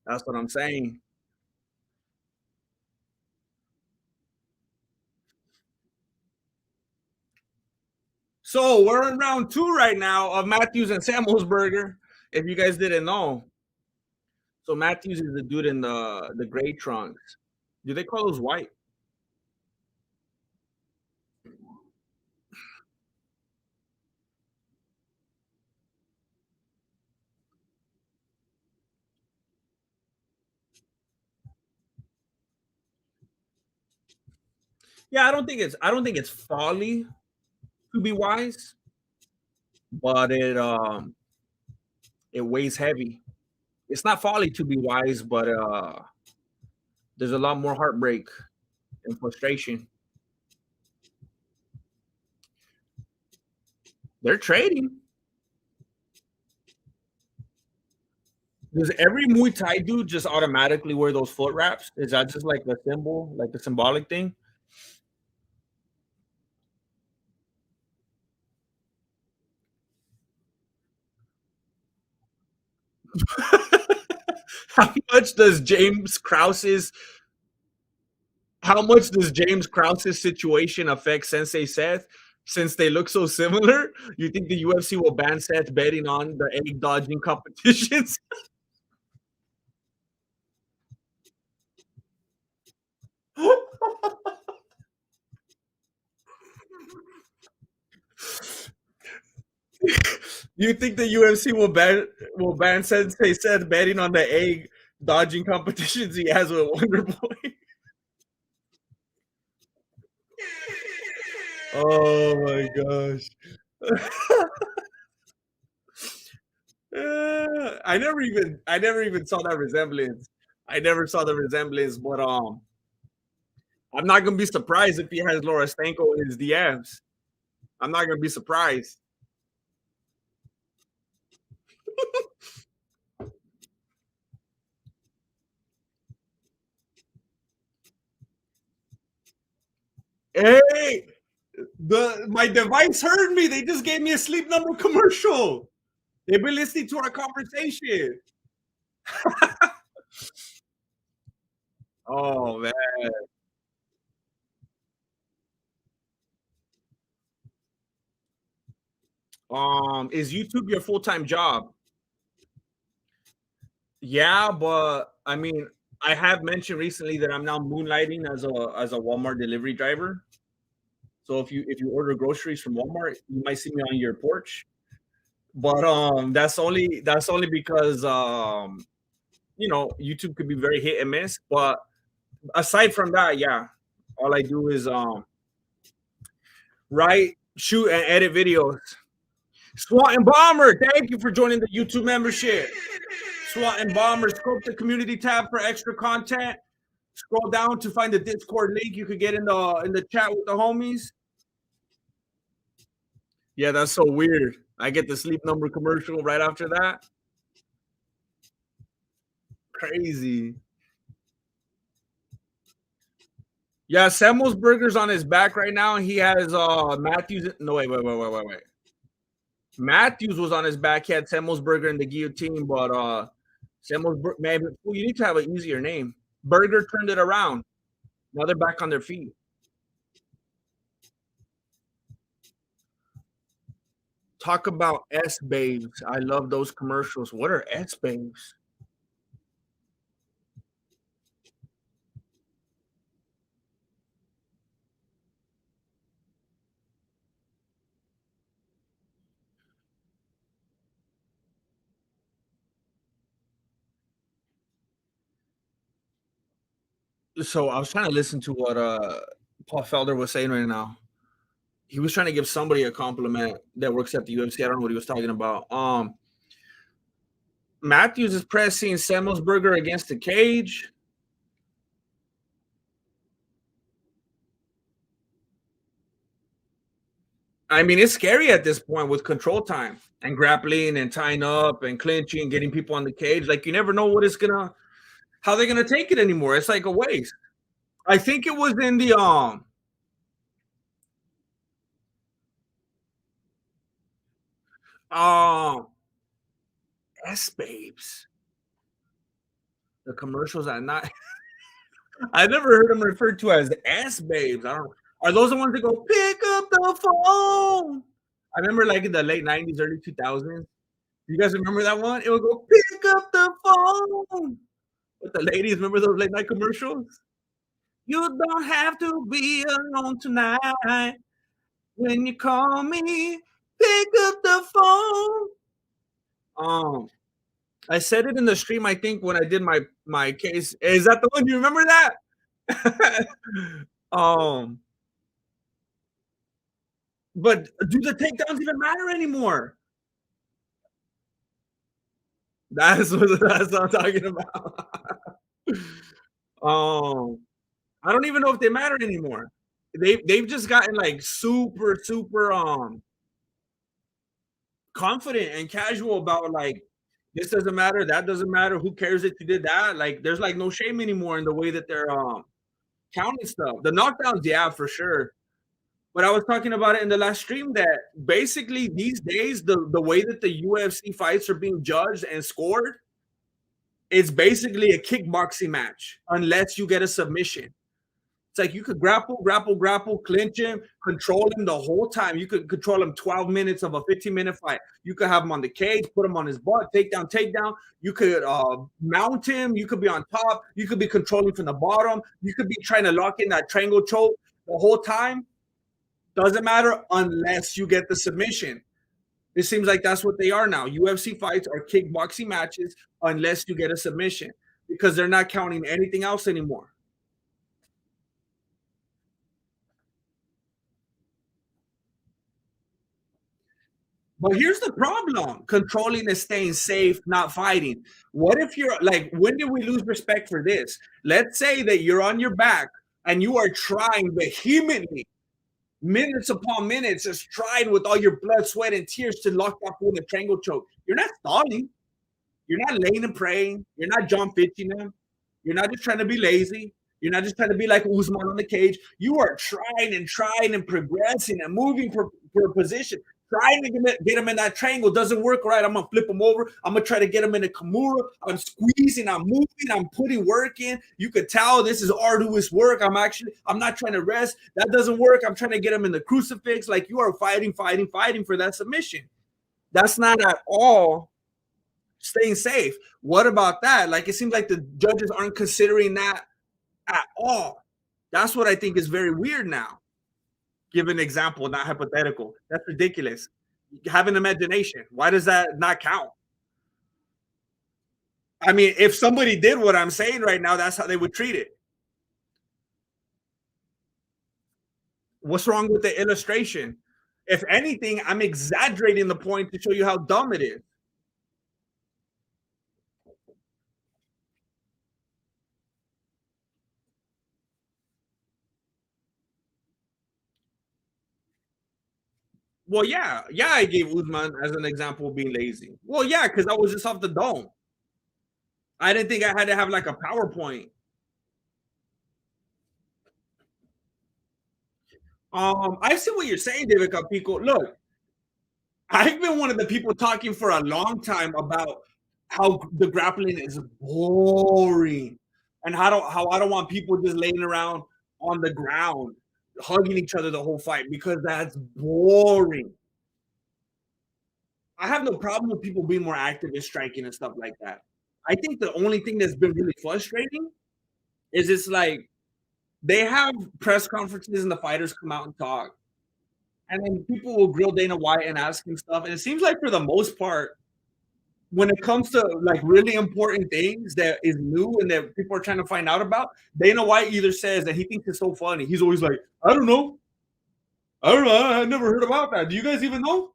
That's what I'm saying. So we're in round two right now of Matthews and Samuels Burger. If you guys didn't know, So Matthews is the dude in the gray trunks. Do they call those white? Yeah, I don't think it's folly to be wise, but it weighs heavy. It's not folly to be wise, but there's a lot more heartbreak and frustration. They're trading. Does every Muay Thai dude just automatically wear those foot wraps? Is that just like a symbol, like a symbolic thing? how much does James Krause's how much does James Krause's situation affect Sensei Seth? Since they look so similar, you think the UFC will ban Seth betting on the egg dodging competitions? You think the UFC will ban Sensei Seth betting on the egg dodging competitions he has with Wonder Boy? Oh my gosh. I never even saw that resemblance. I never saw the resemblance, but I'm not gonna be surprised if he has Laura Stanko in his DMs. I'm not gonna be surprised. Hey, the my device heard me. They just gave me a sleep number commercial. They've been listening to our conversation. Oh man. Is YouTube your full-time job? Yeah, but I mean, I have mentioned recently that I'm now moonlighting as a Walmart delivery driver. So if you order groceries from Walmart, you might see me on your porch. But that's only because YouTube could be very hit and miss. But aside from that, yeah, all I do is write, shoot, and edit videos. SWAT and Bomber, thank you for joining the YouTube membership. SWAT and Bomber, scope the community tab for extra content. Scroll down to find the Discord link. You could get in the chat with the homies. Yeah, that's so weird. I get the sleep number commercial right after that. Crazy. Yeah, Samuel's Burger's on his back right now. He has Matthews. No, wait. Matthews was on his back. He had Samuel's Burger in the guillotine, but man, you need to have an easier name. Burger turned it around. Now they're back on their feet. Talk about S babes. I love those commercials. What are S babes? So I was trying to listen to what Paul Felder was saying right now. He was trying to give somebody a compliment that works at the UFC. I don't know what he was talking about. Matthews is pressing Semmelsberger against the cage. I mean, it's scary at this point with control time and grappling and tying up and clinching and getting people on the cage. Like you never know how they're gonna take it anymore. It's like a waste. I think it was in the um S babes. The commercials are not. I never heard them referred to as S babes. I don't. Are those the ones that go pick up the phone? I remember like in the late '90s, early 2000s. You guys remember that one? It would go, "Pick up the phone." With the ladies, remember those late night commercials? "You don't have to be alone tonight. When you call me, pick up the phone." Um, I said it in the stream, I think, when I did my case. Is that the one? You remember that? Um, but do the takedowns even matter anymore? That's what I'm talking about. Um, I don't even know if they matter anymore. They've just gotten like super, super confident and casual about like this doesn't matter, that doesn't matter, who cares that you did that? Like there's like no shame anymore in the way that they're counting stuff. The knockdowns, yeah, for sure. But I was talking about it in the last stream that basically these days the way that the UFC fights are being judged and scored, it's basically a kickboxing match unless you get a submission. It's like you could grapple, grapple, grapple, clinch him, control him the whole time. You could control him 12 minutes of a 15-minute fight. You could have him on the cage, put him on his butt, takedown, takedown. You could mount him. You could be on top. You could be controlling from the bottom. You could be trying to lock in that triangle choke the whole time. Doesn't matter unless you get the submission. It seems like that's what they are now. UFC fights are kickboxing matches unless you get a submission because they're not counting anything else anymore. But here's the problem: controlling is staying safe, not fighting. What if you're like, when did we lose respect for this? Let's say that you're on your back and you are trying vehemently, minutes upon minutes, just trying with all your blood, sweat, and tears to lock that fool in a triangle choke. You're not stalling. You're not laying and praying. You're not John Fitching them. You're not just trying to be lazy. You're not just trying to be like Usman on the cage. You are trying and progressing and moving for a position, trying to get him in that triangle. Doesn't work right. I'm going to flip him over. I'm going to try to get him in a Kimura. I'm squeezing. I'm moving. I'm putting work in. You could tell this is arduous work. I'm not trying to rest. That doesn't work. I'm trying to get him in the crucifix. Like you are fighting for that submission. That's not at all staying safe. What about that? Like it seems like the judges aren't considering that at all. That's what I think is very weird now. Give an example, not hypothetical. That's ridiculous. Have an imagination. Why does that not count? I mean, if somebody did what I'm saying right now, that's how they would treat it. What's wrong with the illustration? If anything, I'm exaggerating the point to show you how dumb it is. Well, yeah, I gave Usman as an example of being lazy. Well, yeah, because I was just off the dome. I didn't think I had to have like a PowerPoint. I see what you're saying, David Capico. Look, I've been one of the people talking for a long time about how the grappling is boring and how I don't want people just laying around on the ground hugging each other the whole fight because that's boring. I have no problem with people being more active in striking and stuff like that. I think the only thing that's been really frustrating is it's like they have press conferences and the fighters come out and talk. And then people will grill Dana White and ask him stuff. And it seems like for the most part, when it comes to like really important things that is new and that people are trying to find out about, Dana White either says that he thinks it's so funny. He's always like, I don't know. I never heard about that. Do you guys even know?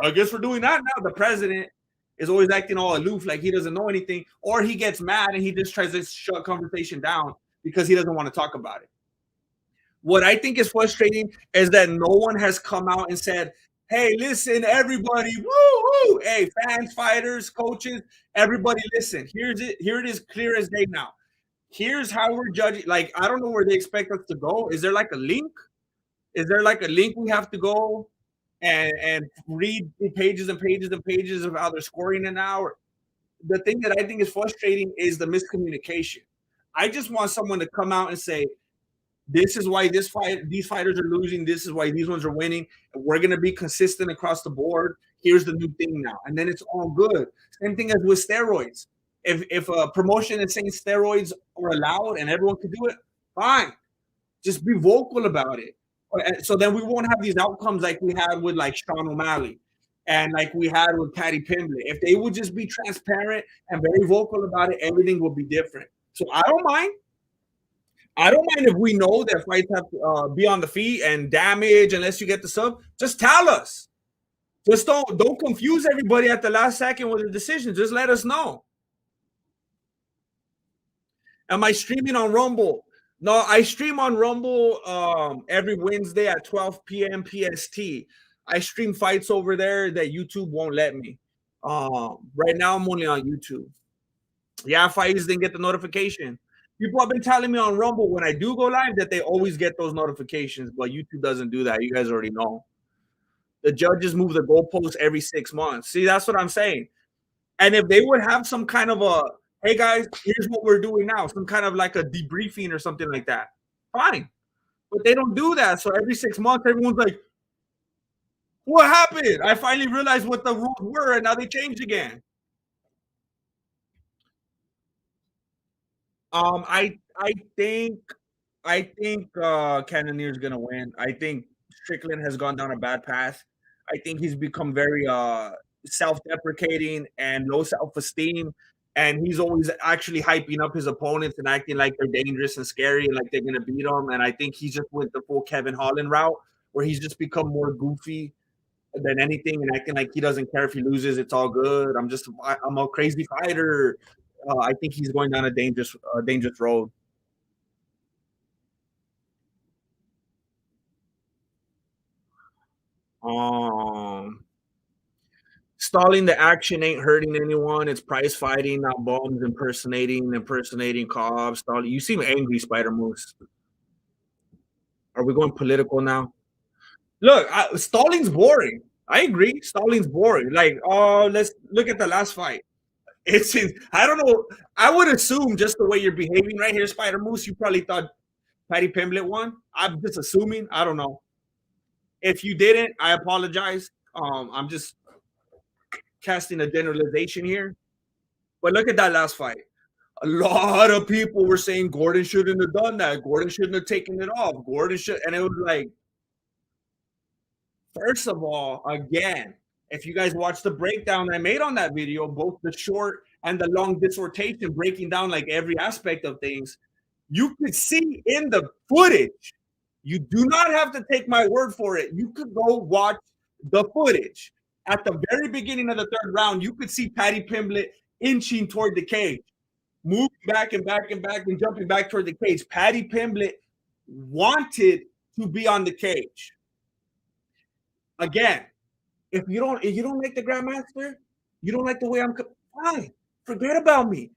I guess we're doing that now. The president is always acting all aloof, like he doesn't know anything, or he gets mad and he just tries to shut conversation down because he doesn't want to talk about it. What I think is frustrating is that no one has come out and said, hey, listen, everybody, woo, woo, hey, fans, fighters, coaches, everybody, listen. Here it is, clear as day now. Here's how we're judging. Like, I don't know where they expect us to go. Is there like a link? Is there like a link we have to go and read pages and pages and pages of how they're scoring an hour? The thing that I think is frustrating is the miscommunication. I just want someone to come out and say, this is why these fighters are losing. This is why these ones are winning. We're going to be consistent across the board. here's the new thing now, and then it's all good. Same thing as with steroids. If a promotion is saying steroids are allowed and everyone can do it, fine. Just be vocal about it. So then we won't have these outcomes like we had with like Sean O'Malley and like we had with Patty Pimblett. If they would just be transparent and very vocal about it, everything would be different. So I don't mind. I don't mind if we know that fights have to be on the feet and damage unless you get the sub. Just tell us. Just don't confuse everybody at the last second with a decision. Just let us know. Am I streaming on Rumble? No, I stream on Rumble every Wednesday at 12 p.m. PST. I stream fights over there that YouTube won't let me. Right now, I'm only on YouTube. Yeah, fights didn't get the notification. People have been telling me on Rumble when I do go live that they always get those notifications, but YouTube doesn't do that. You guys already know. The judges move the goalposts every 6 months. See, that's what I'm saying. And if they would have some kind of a, hey guys, here's what we're doing now, some kind of like a debriefing or something like that, fine. But they don't do that. So every 6 months, everyone's like, what happened? I finally realized what the rules were, and now they changed again. I think Cannonier is gonna win. I think Strickland has gone down a bad path. I think he's become very self-deprecating and low self-esteem, and he's always actually hyping up his opponents and acting like they're dangerous and scary and like they're gonna beat them. And I think he just went the full Kevin Holland route, where he's just become more goofy than anything and acting like he doesn't care if he loses. It's all good. I'm a crazy fighter. I think he's going down a dangerous road. Um, Stalling the action ain't hurting anyone. It's prize fighting, not bombs impersonating cops. Stalling. You seem angry, Spider Moose. Are we going political now? Look, Stalling's boring. I agree. Stalling's boring. Like, let's look at the last fight. It's I don't know. I would assume just the way you're behaving right here, Spider Moose, you probably thought Patty Pimblett won. I'm just assuming. I don't know. If you didn't, I apologize. I'm just casting a generalization here. But look at that last fight. A lot of people were saying Gordon shouldn't have done that. Gordon shouldn't have taken it off. Gordon should, and it was like, first of all, again, if you guys watch the breakdown I made on that video, both the short and the long dissertation breaking down like every aspect of things, you could see in the footage. You do not have to take my word for it. You could go watch the footage. At the very beginning of the third round, you could see Patty Pimblett inching toward the cage, moving back and back and back and jumping back toward the cage. Patty Pimblett wanted to be on the cage. Again, if you don't like the Grandmaster, you don't like the way I'm fine. Forget about me.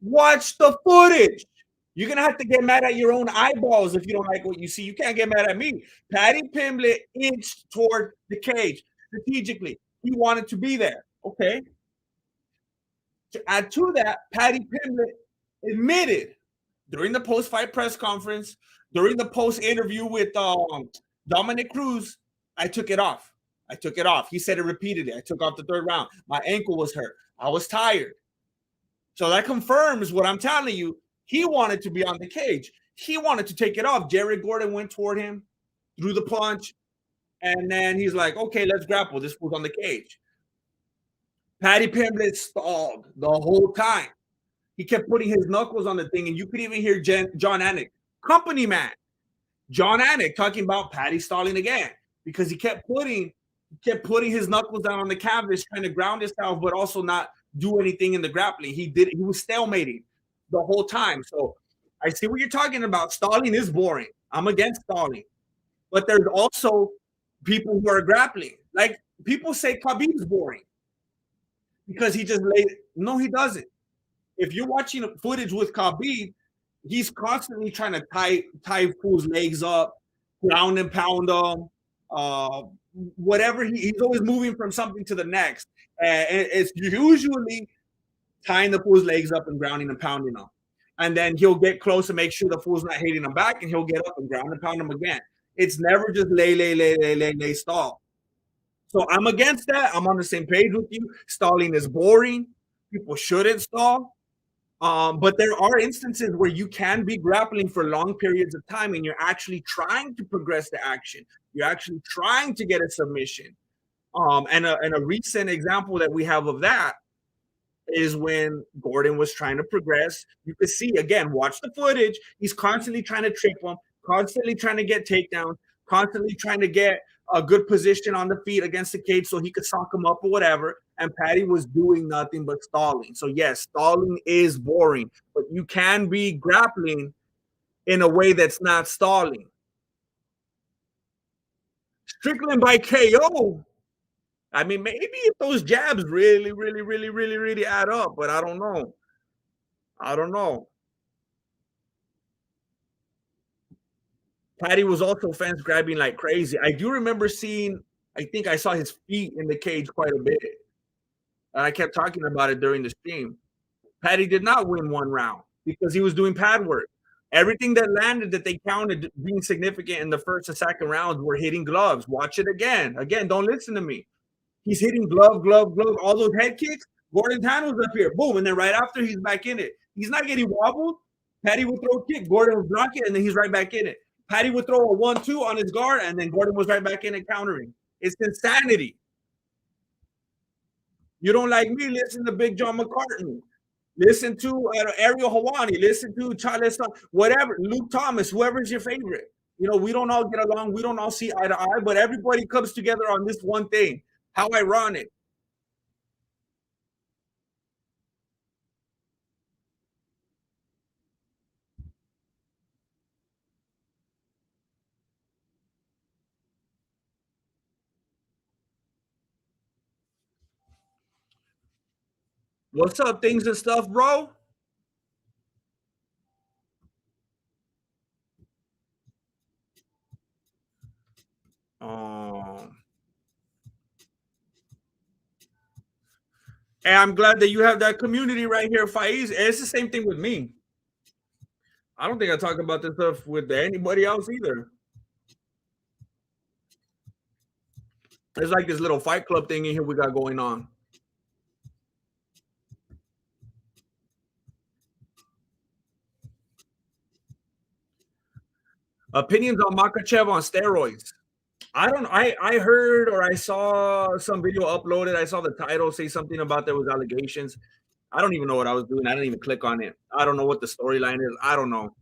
Watch the footage. You're gonna have to get mad at your own eyeballs if you don't like what you see. You can't get mad at me. Patty Pimblett inched toward the cage strategically. He wanted to be there. Okay. To add to that, Patty Pimblett admitted during the post-fight press conference, during the post-interview with Dominic Cruz, I took it off. He said it repeatedly. I took off the third round. My ankle was hurt. I was tired. So that confirms what I'm telling you. He wanted to be on the cage. He wanted to take it off. Jared Gordon went toward him, threw the punch, and then he's like, okay, let's grapple. This fool's on the cage. Patty Pimblett stalled the whole time. He kept putting his knuckles on the thing, and you could even hear John Anik, company man, John Anik, talking about Patty stalling again because he kept putting his knuckles down on the canvas, trying to ground himself, but also not do anything in the grappling. He was stalemating the whole time. So I see what you're talking about. Stalling is boring. I'm against stalling. But there's also people who are grappling. Like people say Khabib's boring because he just laid. No, he doesn't. If you're watching footage with Khabib, he's constantly trying to tie fools' legs up, ground and pound them. Whatever he's always moving from something to the next. And it's usually tying the fool's legs up and grounding and pounding them. And then he'll get close and make sure the fool's not hitting him back, and he'll get up and ground and pound him again. It's never just lay, stall. So I'm against that. I'm on the same page with you. Stalling is boring. People shouldn't stall. But there are instances where you can be grappling for long periods of time and you're actually trying to progress the action. You're actually trying to get a submission. And a recent example that we have of that is when Gordon was trying to progress. You could see again, watch the footage. He's constantly trying to trip him, constantly trying to get takedowns, constantly trying to get a good position on the feet against the cage so he could sock him up or whatever. And Patty was doing nothing but stalling. So yes, stalling is boring, but you can be grappling in a way that's not stalling. Strickland by KO. I mean, maybe if those jabs really, really, really, really, really add up, but I don't know. I don't know. Patty was also fence grabbing like crazy. I do remember seeing, I think I saw his feet in the cage quite a bit. And I kept talking about it during the stream. Patty did not win one round because he was doing pad work. Everything that landed that they counted being significant in the first and second rounds were hitting gloves. Watch it again. Again, don't listen to me. He's hitting glove, glove, glove, all those head kicks. Gordon's hand was up here, boom, and then right after he's back in it. He's not getting wobbled. Patty would throw a kick, Gordon would block it, and then he's right back in it. Patty would throw a 1-2 on his guard, and then Gordon was right back in it countering. It's insanity. You don't like me? Listen to Big John McCartney. Listen to Ariel Hawani. Listen to Charles, whatever, Luke Thomas, whoever's your favorite. You know, we don't all get along. We don't all see eye to eye, but everybody comes together on this one thing. How ironic. What's up, things and stuff, bro? Um, and I'm glad that you have that community right here, Faiz. And it's the same thing with me. I don't think I talk about this stuff with anybody else either. It's like this little fight club thing in here we got going on. Opinions on Makachev on steroids. I don't. I heard or I saw some video uploaded. I saw the title say something about there was allegations. I don't even know what I was doing. I didn't even click on it. I don't know what the storyline is. I don't know.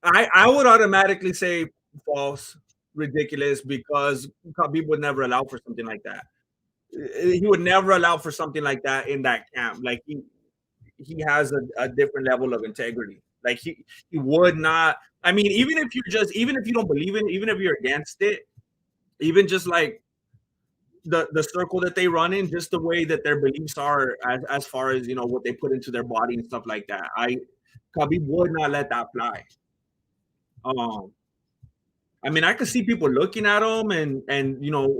I would automatically say false, ridiculous, because Khabib would never allow for something like that. He would never allow for something like that in that camp. Like he has a different level of integrity. Like he would not. I mean, even if you don't believe in it, even if you're against it, even just like the circle that they run in, just the way that their beliefs are as far as what they put into their body and stuff like that. Khabib would not let that fly. Um, I mean, I could see people looking at him and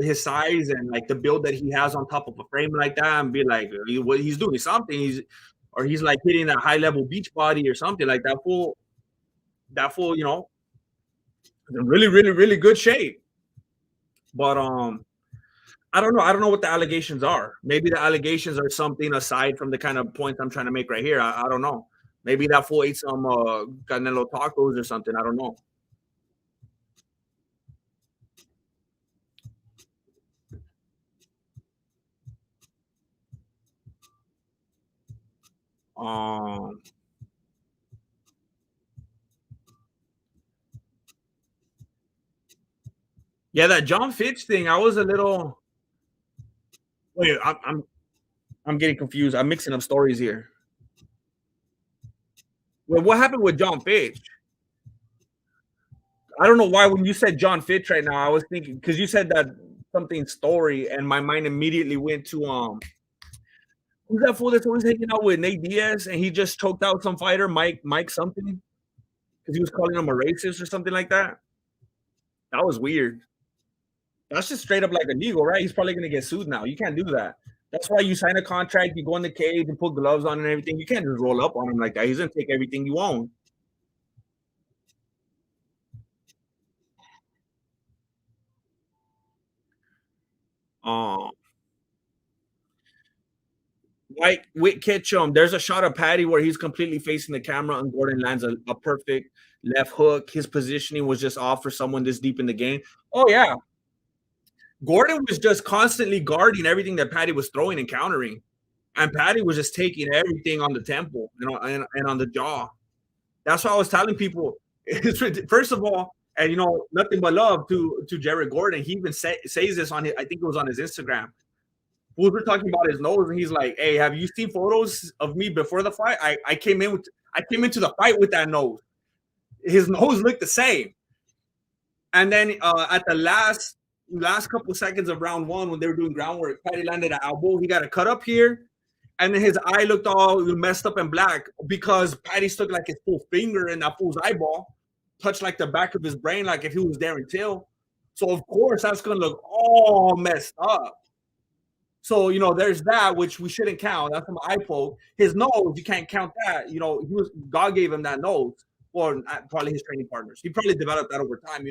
his size and like the build that he has on top of a frame like that and be like, he's doing something. He's like hitting that high level beach body or something like that. Fool, in really, really, really good shape. But I don't know. I don't know what the allegations are. Maybe the allegations are something aside from the kind of points I'm trying to make right here. I don't know. Maybe that fool ate some Canelo tacos or something. I don't know. Um, yeah, that John Fitch thing. I was a little. Wait, I'm getting confused. I'm mixing up stories here. Well, what happened with John Fitch? I don't know why when you said John Fitch right now, I was thinking because you said that something story, and my mind immediately went to who's that fool that's always hanging out with Nate Diaz, and he just choked out some fighter, Mike something, because he was calling him a racist or something like that. That was weird. That's just straight up like illegal, right? He's probably gonna get sued now. You can't do that. That's why you sign a contract, you go in the cage and put gloves on and everything. You can't just roll up on him like that. He's gonna take everything you own. Um, White with Ketchum. There's a shot of Patty where he's completely facing the camera, and Gordon lands a perfect left hook. His positioning was just off for someone this deep in the game. Oh yeah, Gordon was just constantly guarding everything that Patty was throwing and countering, and Patty was just taking everything on the temple and on the jaw. That's why I was telling people. First of all, and nothing but love to Jared Gordon. He even says this on his. I think it was on his Instagram. We were talking about his nose, and he's like, "Hey, have you seen photos of me before the fight? I came into the fight with that nose. His nose looked the same." And then at the last couple of seconds of round one, when they were doing groundwork, Patty landed an elbow. He got a cut up here, and then his eye looked all messed up and black because Patty stuck like his full finger in that fool's eyeball, touched like the back of his brain, like if he was there until. So of course that's gonna look all messed up. So there's that, which we shouldn't count. That's from eye poke. His nose, you can't count that. God gave him that nose, or probably his training partners. He probably developed that over time.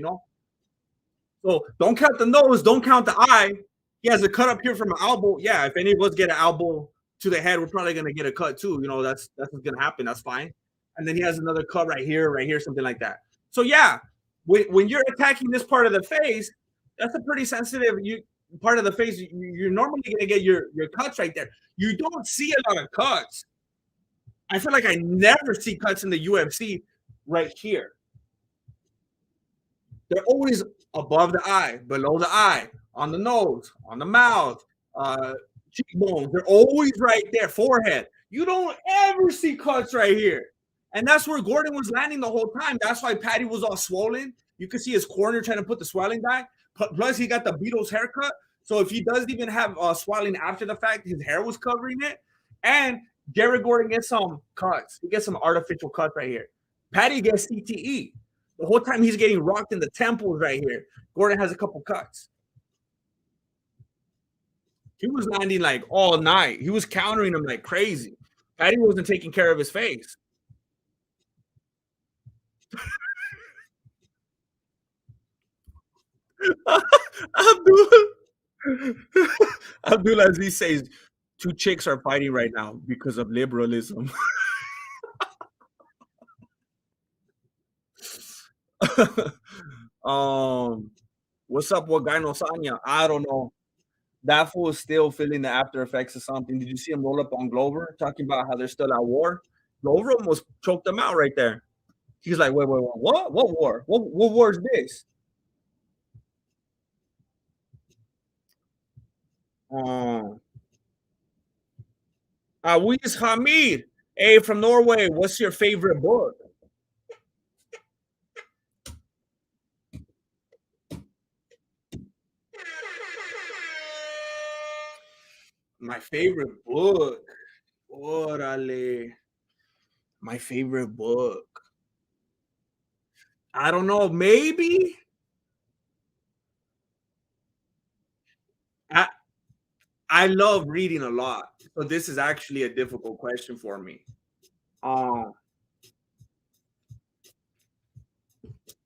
So don't count the nose, don't count the eye. He has a cut up here from an elbow. Yeah, if any of us get an elbow to the head, we're probably gonna get a cut too. That's what's gonna happen. That's fine. And then he has another cut right here, something like that. So yeah, when you're attacking this part of the face, that's a pretty sensitive part of the face. You're normally gonna get your cuts right there. You don't see a lot of cuts. I feel like I never see cuts in the UFC right here. They're always above the eye, below the eye, on the nose, on the mouth, cheekbones. They're always right there. Forehead. You don't ever see cuts right here. And that's where Gordon was landing the whole time. That's why Patty was all swollen. You could see his corner trying to put the swelling back. Plus, he got the Beatles haircut. So if he doesn't even have swelling after the fact, his hair was covering it. And Jared Gordon gets some cuts. He gets some artificial cuts right here. Patty gets CTE. The whole time he's getting rocked in the temples right here. Gordon has a couple cuts. He was landing like all night. He was countering him like crazy. Patty wasn't taking care of his face. Abdul Aziz says 2 chicks are fighting right now because of liberalism. What's up with Guy Nosanya? I don't know. That fool is still feeling the after effects of something. Did you see him roll up on Glover talking about how they're still at war? Glover almost choked him out right there. He's like, wait, what? What war? What war is this? Awiz Hamid. Hey, from Norway, what's your favorite book? My favorite book. Orale. My favorite book. I don't know. Maybe. I love reading a lot. So this is actually a difficult question for me.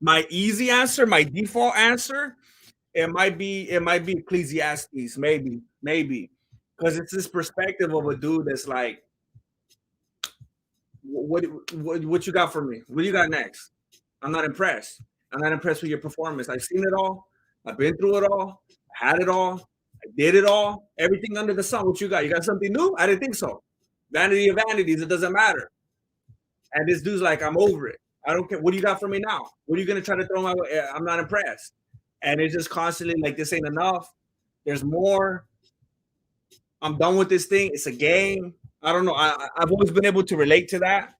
My easy answer, my default answer, it might be Ecclesiastes, maybe, because it's this perspective of a dude that's like, what you got for me? What do you got next? I'm not impressed. I'm not impressed with your performance. I've seen it all. I've been through it all. I had it all. I did it all. Everything under the sun. What you got? You got something new? I didn't think so. Vanity of vanities. It doesn't matter. And this dude's like, I'm over it. I don't care. What do you got for me now? What are you gonna try to throw my way? I'm not impressed. And it's just constantly like, this ain't enough. There's more. I'm done with this thing. It's a game. I don't know. I've always been able to relate to that.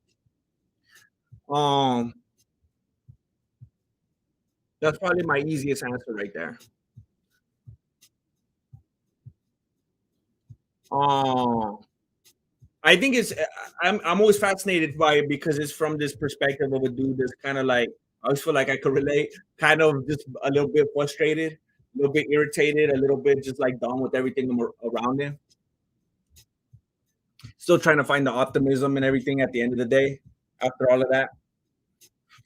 That's probably my easiest answer right there. I think I'm always fascinated by it because it's from this perspective of a dude that's kind of like, I always feel like I could relate, kind of just a little bit frustrated, a little bit irritated, a little bit just like done with everything around him. Still trying to find the optimism and everything at the end of the day after all of that.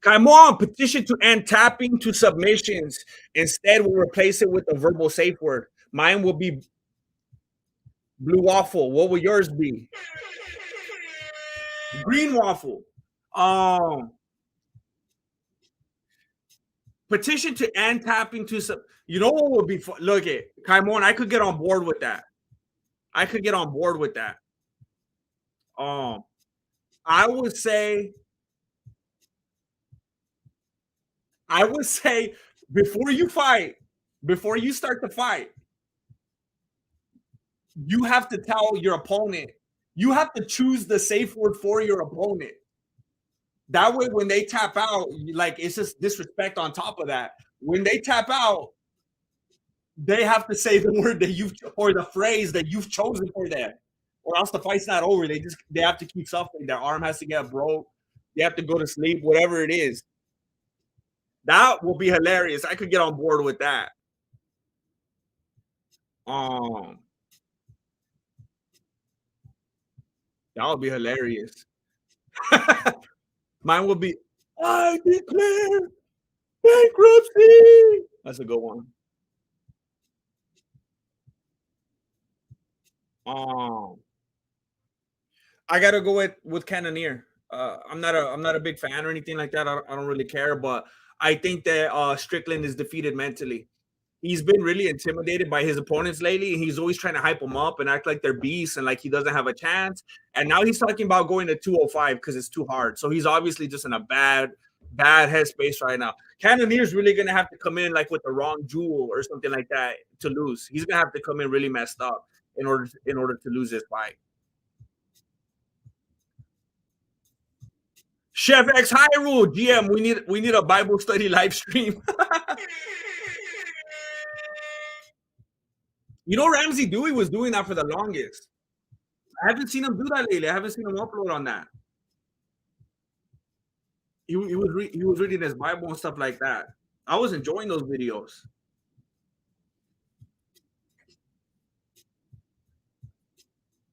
Come on, petition to end tapping to submissions. Instead, we'll replace it with a verbal safe word. Mine will be blue waffle. What will yours be? Green waffle. Um, petition to end tapping to some. You know what would be fun? Look at Kaimon. I could get on board with that. I could get on board with that. Um, I would say, I would say, before you fight, before you start the fight, you have to tell your opponent. You have to choose the safe word for your opponent. That way, when they tap out, like it's just disrespect on top of that. When they tap out, they have to say the word that you've or the phrase that you've chosen for them, or else the fight's not over. They have to keep suffering. Their arm has to get broke. They have to go to sleep. Whatever it is, that will be hilarious. I could get on board with that. Um, that would be hilarious. Mine would be, I declare bankruptcy. That's a good one. Um, I gotta go with Cannonier. I'm not a big fan or anything like that. I don't really care, but I think that Strickland is defeated mentally. He's been really intimidated by his opponents lately. He's always trying to hype them up and act like they're beasts and like he doesn't have a chance. And now he's talking about going to 205 because it's too hard. So he's obviously just in a bad headspace right now. Cannonier's really gonna have to come in like with the wrong jewel or something like that to lose. He's gonna have to come in really messed up in order to lose this fight. Chef X Hyrule, GM, we need a Bible study live stream. You know, Ramsey Dewey was doing that for the longest. I haven't seen him do that lately. I haven't seen him upload on that. He was reading his Bible and stuff like that. I was enjoying those videos.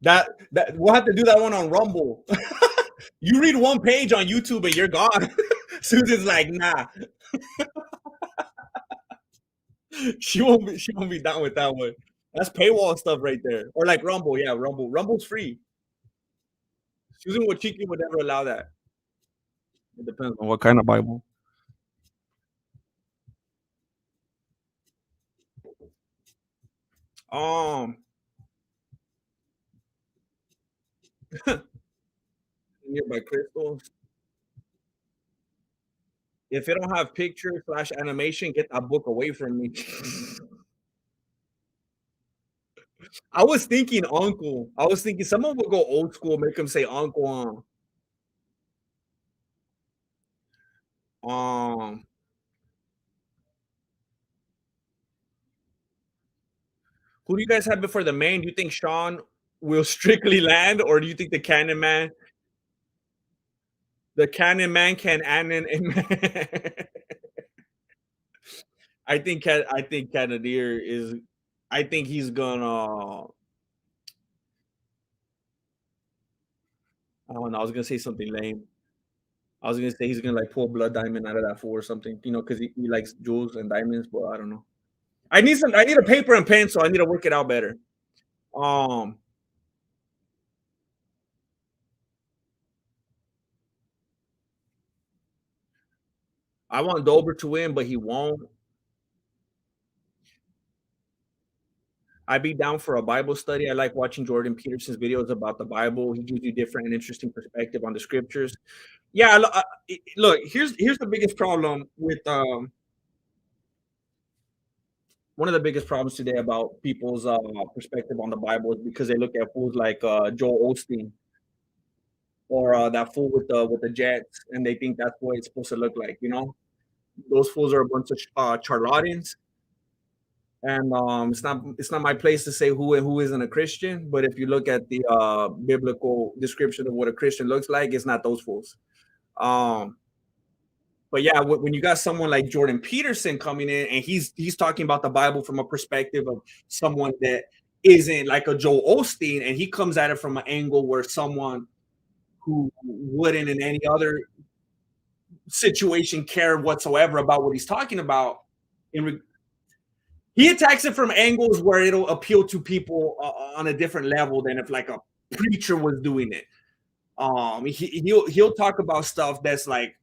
That we'll have to do that one on Rumble. You read one page on YouTube and you're gone. Susan's like, nah, she won't be down with that one. That's paywall stuff right there. Or like Rumble, yeah, Rumble. Rumble's free. Susan Wachiki would never allow that. It depends on what kind of Bible. Um, Nearby crystals. If it don't have picture slash animation, get that book away from me. I was thinking uncle. I was thinking someone would go old school, make him say uncle. Um, who do you guys have before the main? Do you think Sean will strictly land, or do you think the Cannon Man can Anon? I think Canadier is. I think he's gonna. I don't know. I was gonna say something lame. I was gonna say he's gonna like pull blood diamond out of that fool or something, because he likes jewels and diamonds, but I don't know. I need a paper and pencil. I need to work it out better. Um, I want Dober to win, but he won't. I'd be down for a Bible study. I like watching Jordan Peterson's videos about the Bible. He gives you different and interesting perspective on the scriptures. Yeah, look. Here's the biggest problem with one of the biggest problems today about people's perspective on the Bible is because they look at fools like Joel Osteen or that fool with the Jets, and they think that's what it's supposed to look like. Those fools are a bunch of charlatans, and it's not my place to say who and who isn't a Christian. But if you look at the biblical description of what a Christian looks like, it's not those fools. Um, but yeah, when you got someone like Jordan Peterson coming in and he's talking about the Bible from a perspective of someone that isn't like a Joel Osteen, and he comes at it from an angle where someone who wouldn't in any other situation care whatsoever about what he's talking about in He attacks it from angles where it'll appeal to people on a different level than if like a preacher was doing it. He'll talk about stuff that's like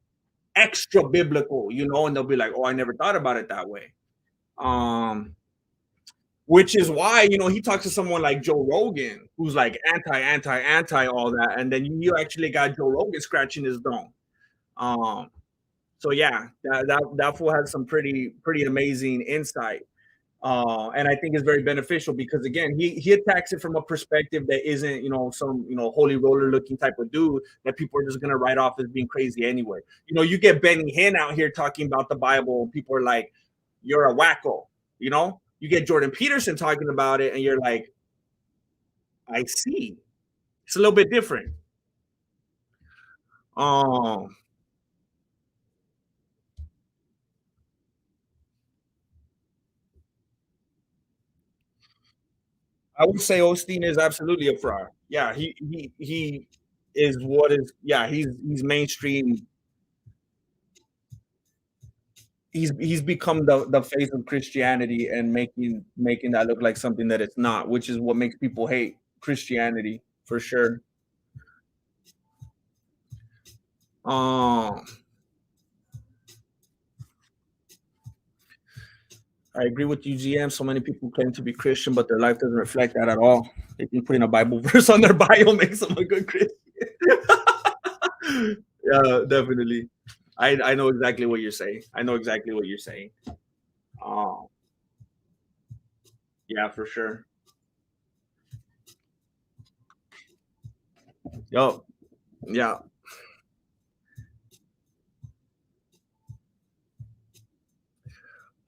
extra biblical, and they'll be like, "Oh, I never thought about it that way." Um, which is why he talks to someone like Joe Rogan, who's like anti all that, and then you actually got Joe Rogan scratching his dome. Um, so yeah, that fool has some pretty amazing insight. And I think it's very beneficial because again, he attacks it from a perspective that isn't some holy roller looking type of dude that people are just gonna write off as being crazy anyway. You get Benny Hinn out here talking about the Bible, and people are like, "You're a wacko," You get Jordan Peterson talking about it, and you're like, "I see." It's a little bit different. Um, I would say Osteen is absolutely a fraud. Yeah, he is what is. Yeah, he's mainstream. He's become the face of Christianity and making that look like something that it's not, which is what makes people hate Christianity for sure. Um, I agree with you, GM. So many people claim to be Christian, but their life doesn't reflect that at all. They think putting a Bible verse on their bio makes them a good Christian. Yeah, definitely. I know exactly what you're saying. I know exactly what you're saying. Um, yeah, for sure. Yo, yeah.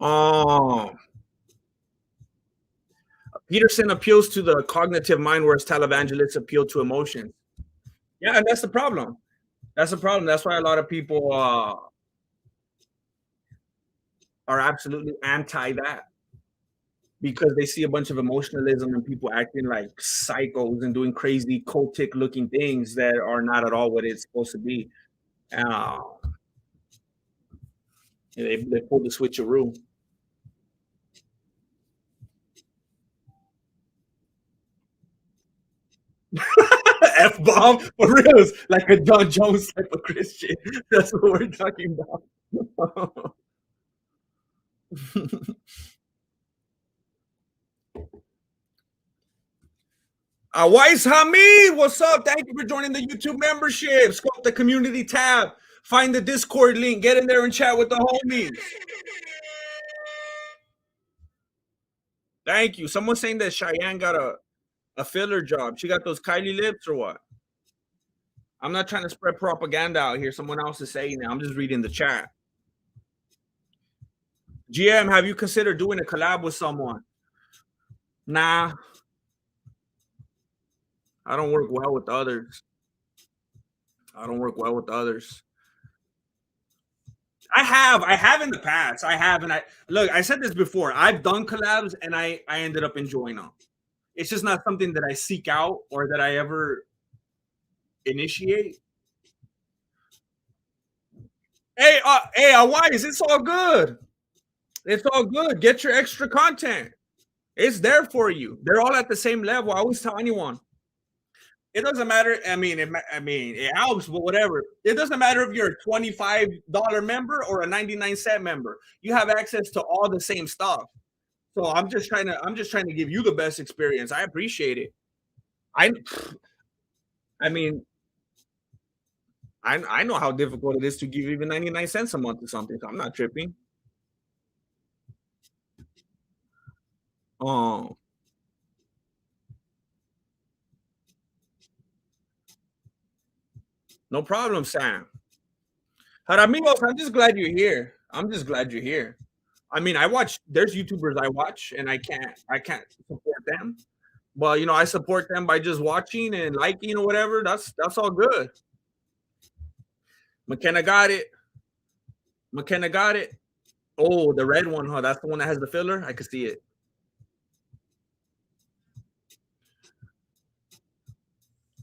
Um, Peterson appeals to the cognitive mind, whereas televangelists appeal to emotions. Yeah, and that's the problem. That's the problem. That's why a lot of people are absolutely anti that because they see a bunch of emotionalism and people acting like psychos and doing crazy cultic looking things that are not at all what it's supposed to be. Uh, they pull the switcheroo. F bomb for real, like a John Jones type of Christian. That's what we're talking about. Wise Hamid, what's up? Thank you for joining the YouTube membership. Scroll up the community tab. Find the Discord link. Get in there and chat with the homies. Thank you. Someone's saying that Cheyenne got a filler job. She got those Kylie lips or what? I'm not trying to spread propaganda out here. Someone else is saying it. I'm just reading the chat. GM, have you considered doing a collab with someone? Nah, I don't work well with others. I don't work well with others. I have in the past. I have, and I look. I said this before. I've done collabs, and I ended up enjoying them. It's just not something that I seek out or that I ever initiate. Hey, Wise, it's all good. It's all good. Get your extra content. It's there for you. They're all at the same level. I always tell anyone. It doesn't matter. I mean, it helps, but whatever. It doesn't matter if you're a $25 member or a 99-cent member. You have access to all the same stuff. So I'm just trying to give you the best experience. I appreciate it. I I mean, I know how difficult it is to give even 99 cents a month or something. So I'm not tripping. Oh, no problem, Sam. Jaramillo, I'm just glad you're here. I'm just glad you're here. I mean, I watch. There's YouTubers I watch, and I can't support them. But I support them by just watching and liking or whatever. That's all good. McKenna got it. McKenna got it. Oh, the red one, huh? That's the one that has the filler. I could see it.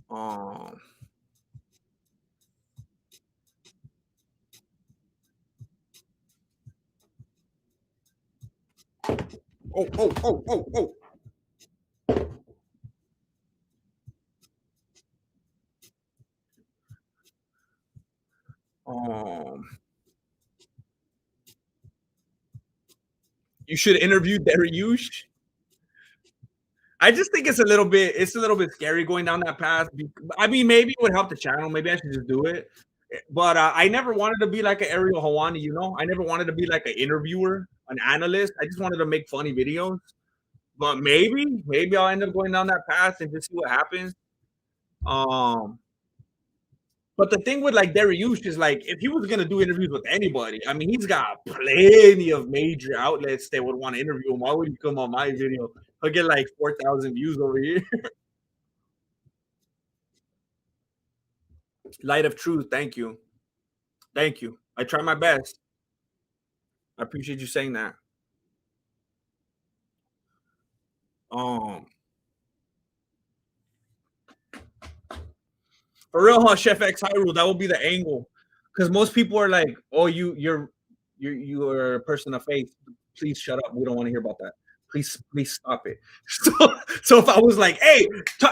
Um, Oh, oh, oh, oh, oh. Um, you should interview Dariush. I just think it's a little bit scary going down that path. I mean, maybe it would help the channel. Maybe I should just do it. But I never wanted to be like an Ariel Hawani, you know. I never wanted to be like an interviewer, an analyst. I just wanted to make funny videos. But maybe I'll end up going down that path and just see what happens. Um, but the thing with like Dariush is like if he was gonna do interviews with anybody, I mean, he's got plenty of major outlets that would want to interview him. Why would he come on my video? He'll get like 4,000 views over here. Light of truth. Thank you. Thank you. I try my best. I appreciate you saying that. Um, for real, huh? Chef X Hyrule, that will be the angle. Because most people are like, "Oh, you're a person of faith. Please shut up. We don't want to hear about that. Please stop it." So, so if I was like, "Hey,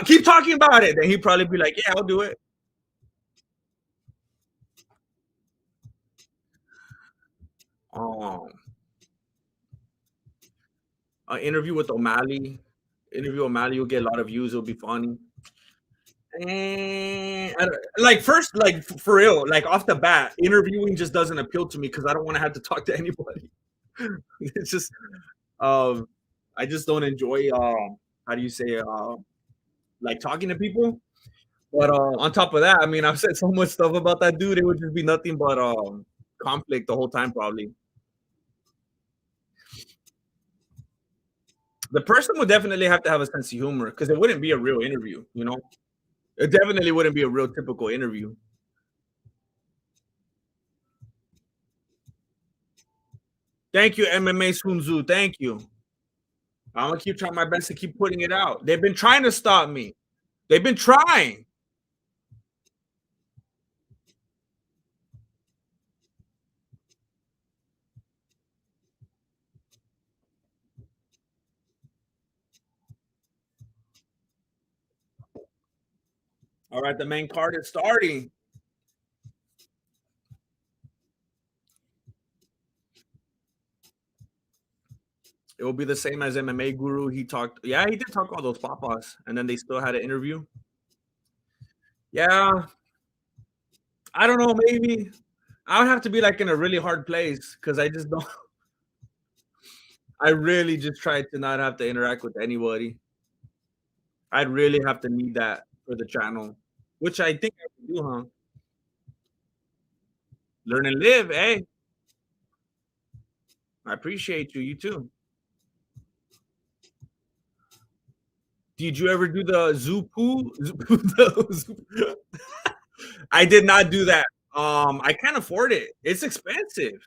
keep talking about it," then he'd probably be like, "Yeah, I'll do it." Um, interview with O'Malley. Interview O'Malley will get a lot of views. It'll be funny. Like first, like for real, like off the bat, interviewing just doesn't appeal to me because I don't want to have to talk to anybody. It's just, um, I just don't enjoy. How do you say? Like talking to people. But on top of that, I mean, I've said so much stuff about that dude. It would just be nothing but conflict the whole time, probably. The person would definitely have to have a sense of humor because it wouldn't be a real interview. You know, it definitely wouldn't be a real typical interview. Thank you, MMA Sunzu. Thank you. I'm gonna keep trying my best to keep putting it out. They've been trying to stop me. They've been trying. All right, the main card is starting. It will be the same as MMA Guru. He talked, yeah, he did talk all those papas, and then they still had an interview. Yeah, I don't know. Maybe I would have to be like in a really hard place because I just don't. I really just try to not have to interact with anybody. I'd really have to need that for the channel, which I think I can do, huh? Learn and live. Hey, I appreciate you. You too. Did you ever do the Zupu? I did not do that. I can't afford it. It's expensive.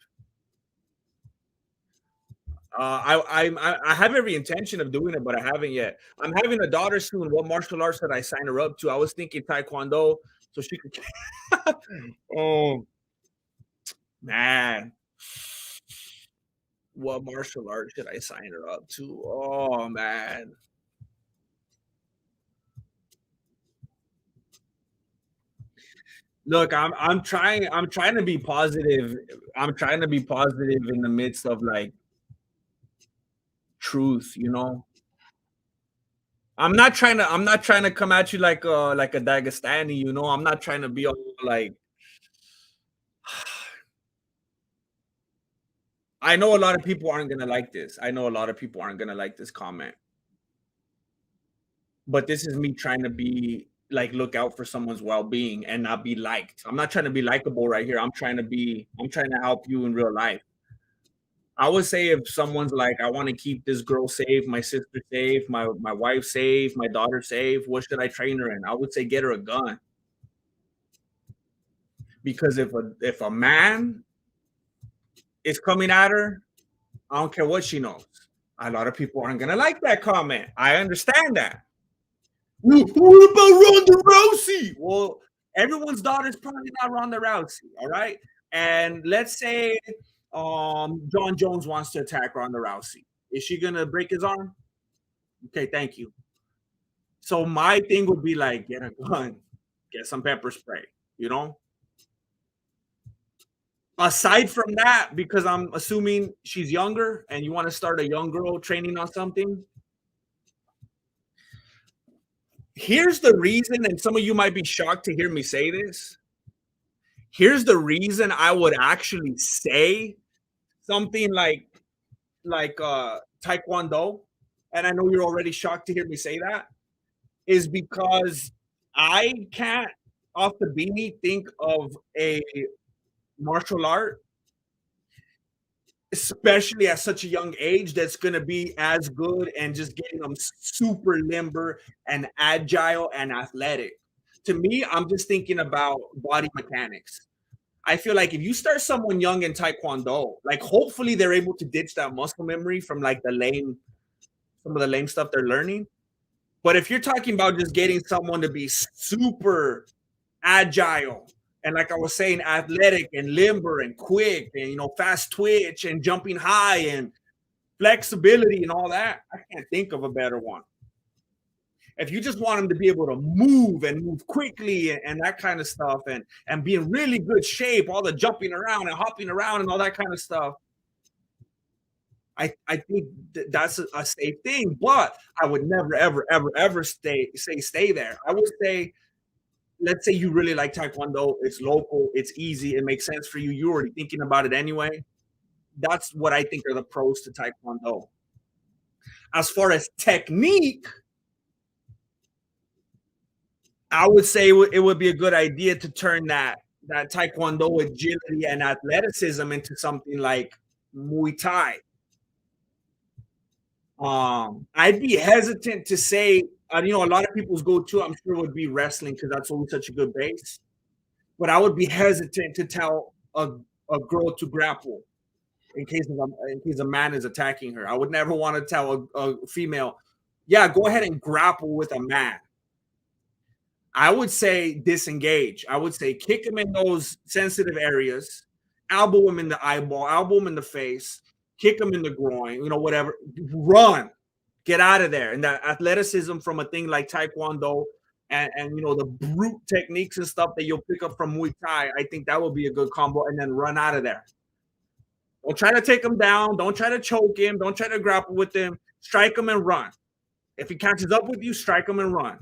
I have every intention of doing it, but I haven't yet. I'm having a daughter soon. What martial arts did I sign her up to? I was thinking Taekwondo, so she could. Oh man, what martial art should I sign her up to? Oh man, look, I'm trying to be positive. I'm trying to be positive in the midst of like truth. You know, I'm not trying to come at you like a Dagestani. You know, I'm not trying to be all like. I know a lot of people aren't gonna like this. I know a lot of people aren't gonna like this comment, but this is me trying to be like look out for someone's well-being and not be liked. I'm not trying to be likable right here. I'm trying to help you in real life. I would say if someone's like, I want to keep this girl safe, my sister safe, my wife safe, my daughter safe, what should I train her in? I would say get her a gun. Because if a man is coming at her, I don't care what she knows. A lot of people aren't gonna like that comment. I understand that. What about Ronda Rousey? Well, everyone's daughter's probably not Ronda Rousey, all right? And let's say John Jones wants to attack Ronda Rousey. Is she gonna break his arm? Okay, thank you. So my thing would be like, get a gun, get some pepper spray, you know? Aside from that, because I'm assuming she's younger and you want to start a young girl training on something, here's the reason, and some of you might be shocked to hear me say this. Here's the reason I would actually say something like taekwondo, and I know you're already shocked to hear me say that, is because I can't off the beanie think of a martial art, especially at such a young age, that's going to be as good and just getting them super limber and agile and athletic. To me, I'm just thinking about body mechanics. I feel like if you start someone young in taekwondo, like hopefully they're able to ditch that muscle memory from like the lame, some of the lame stuff they're learning. But if you're talking about just getting someone to be super agile and, like I was saying, athletic and limber and quick and, fast twitch and jumping high and flexibility and all that, I can't think of a better one. If you just want them to be able to move and move quickly and that kind of stuff and be in really good shape, all the jumping around and hopping around and all that kind of stuff, I think that's a safe thing. But I would never, ever, ever, ever stay there. I would say, let's say you really like taekwondo, it's local, it's easy, it makes sense for you. You're already thinking about it anyway. That's what I think are the pros to taekwondo. As far as technique, I would say it would be a good idea to turn that taekwondo agility and athleticism into something like Muay Thai. I'd be hesitant to say, a lot of people's go-to, I'm sure, would be wrestling because that's always such a good base. But I would be hesitant to tell a girl to grapple in case a man is attacking her. I would never want to tell a female, yeah, go ahead and grapple with a man. I would say disengage. I would say kick him in those sensitive areas, elbow him in the eyeball, elbow him in the face, kick him in the groin, whatever. Run, get out of there. And that athleticism from a thing like taekwondo and the brute techniques and stuff that you'll pick up from Muay Thai, I think that would be a good combo. And then run out of there. Don't try to take him down. Don't try to choke him. Don't try to grapple with him. Strike him and run. If he catches up with you, strike him and run.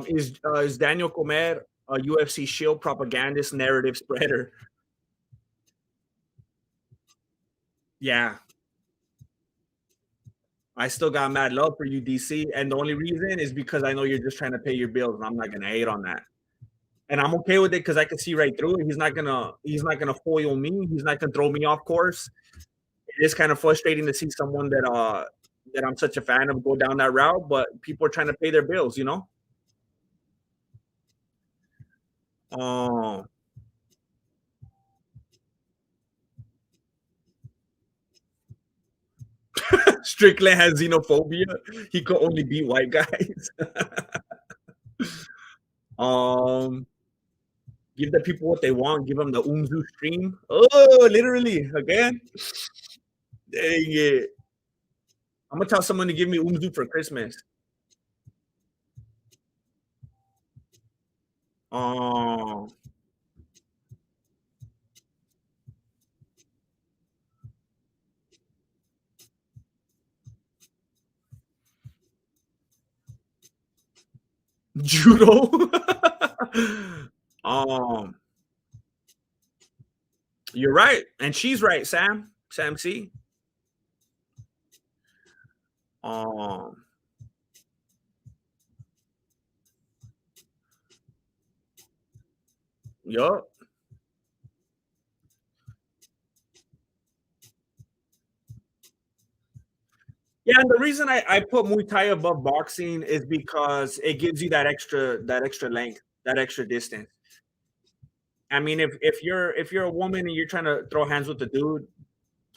Is Daniel Comer a UFC Shield propagandist narrative spreader? Yeah. I still got mad love for you, DC, and the only reason is because I know you're just trying to pay your bills, and I'm not gonna hate on that. And I'm okay with it because I can see right through it. He's not gonna foil me. He's not gonna throw me off course. It is kind of frustrating to see someone that I'm such a fan of go down that route, but people are trying to pay their bills. Oh, Strickland has xenophobia. He could only beat white guys. um, give the people what they want. Give them the Umzu stream. Oh, literally again. Dang it! I'm gonna tell someone to give me Umzu for Christmas. Oh, judo. um, you're right, and she's right, Sam. Sam C. Um, yup. Yeah, and the reason I put Muay Thai above boxing is because it gives you that extra length, that extra distance. I mean, if you're a woman and you're trying to throw hands with the dude,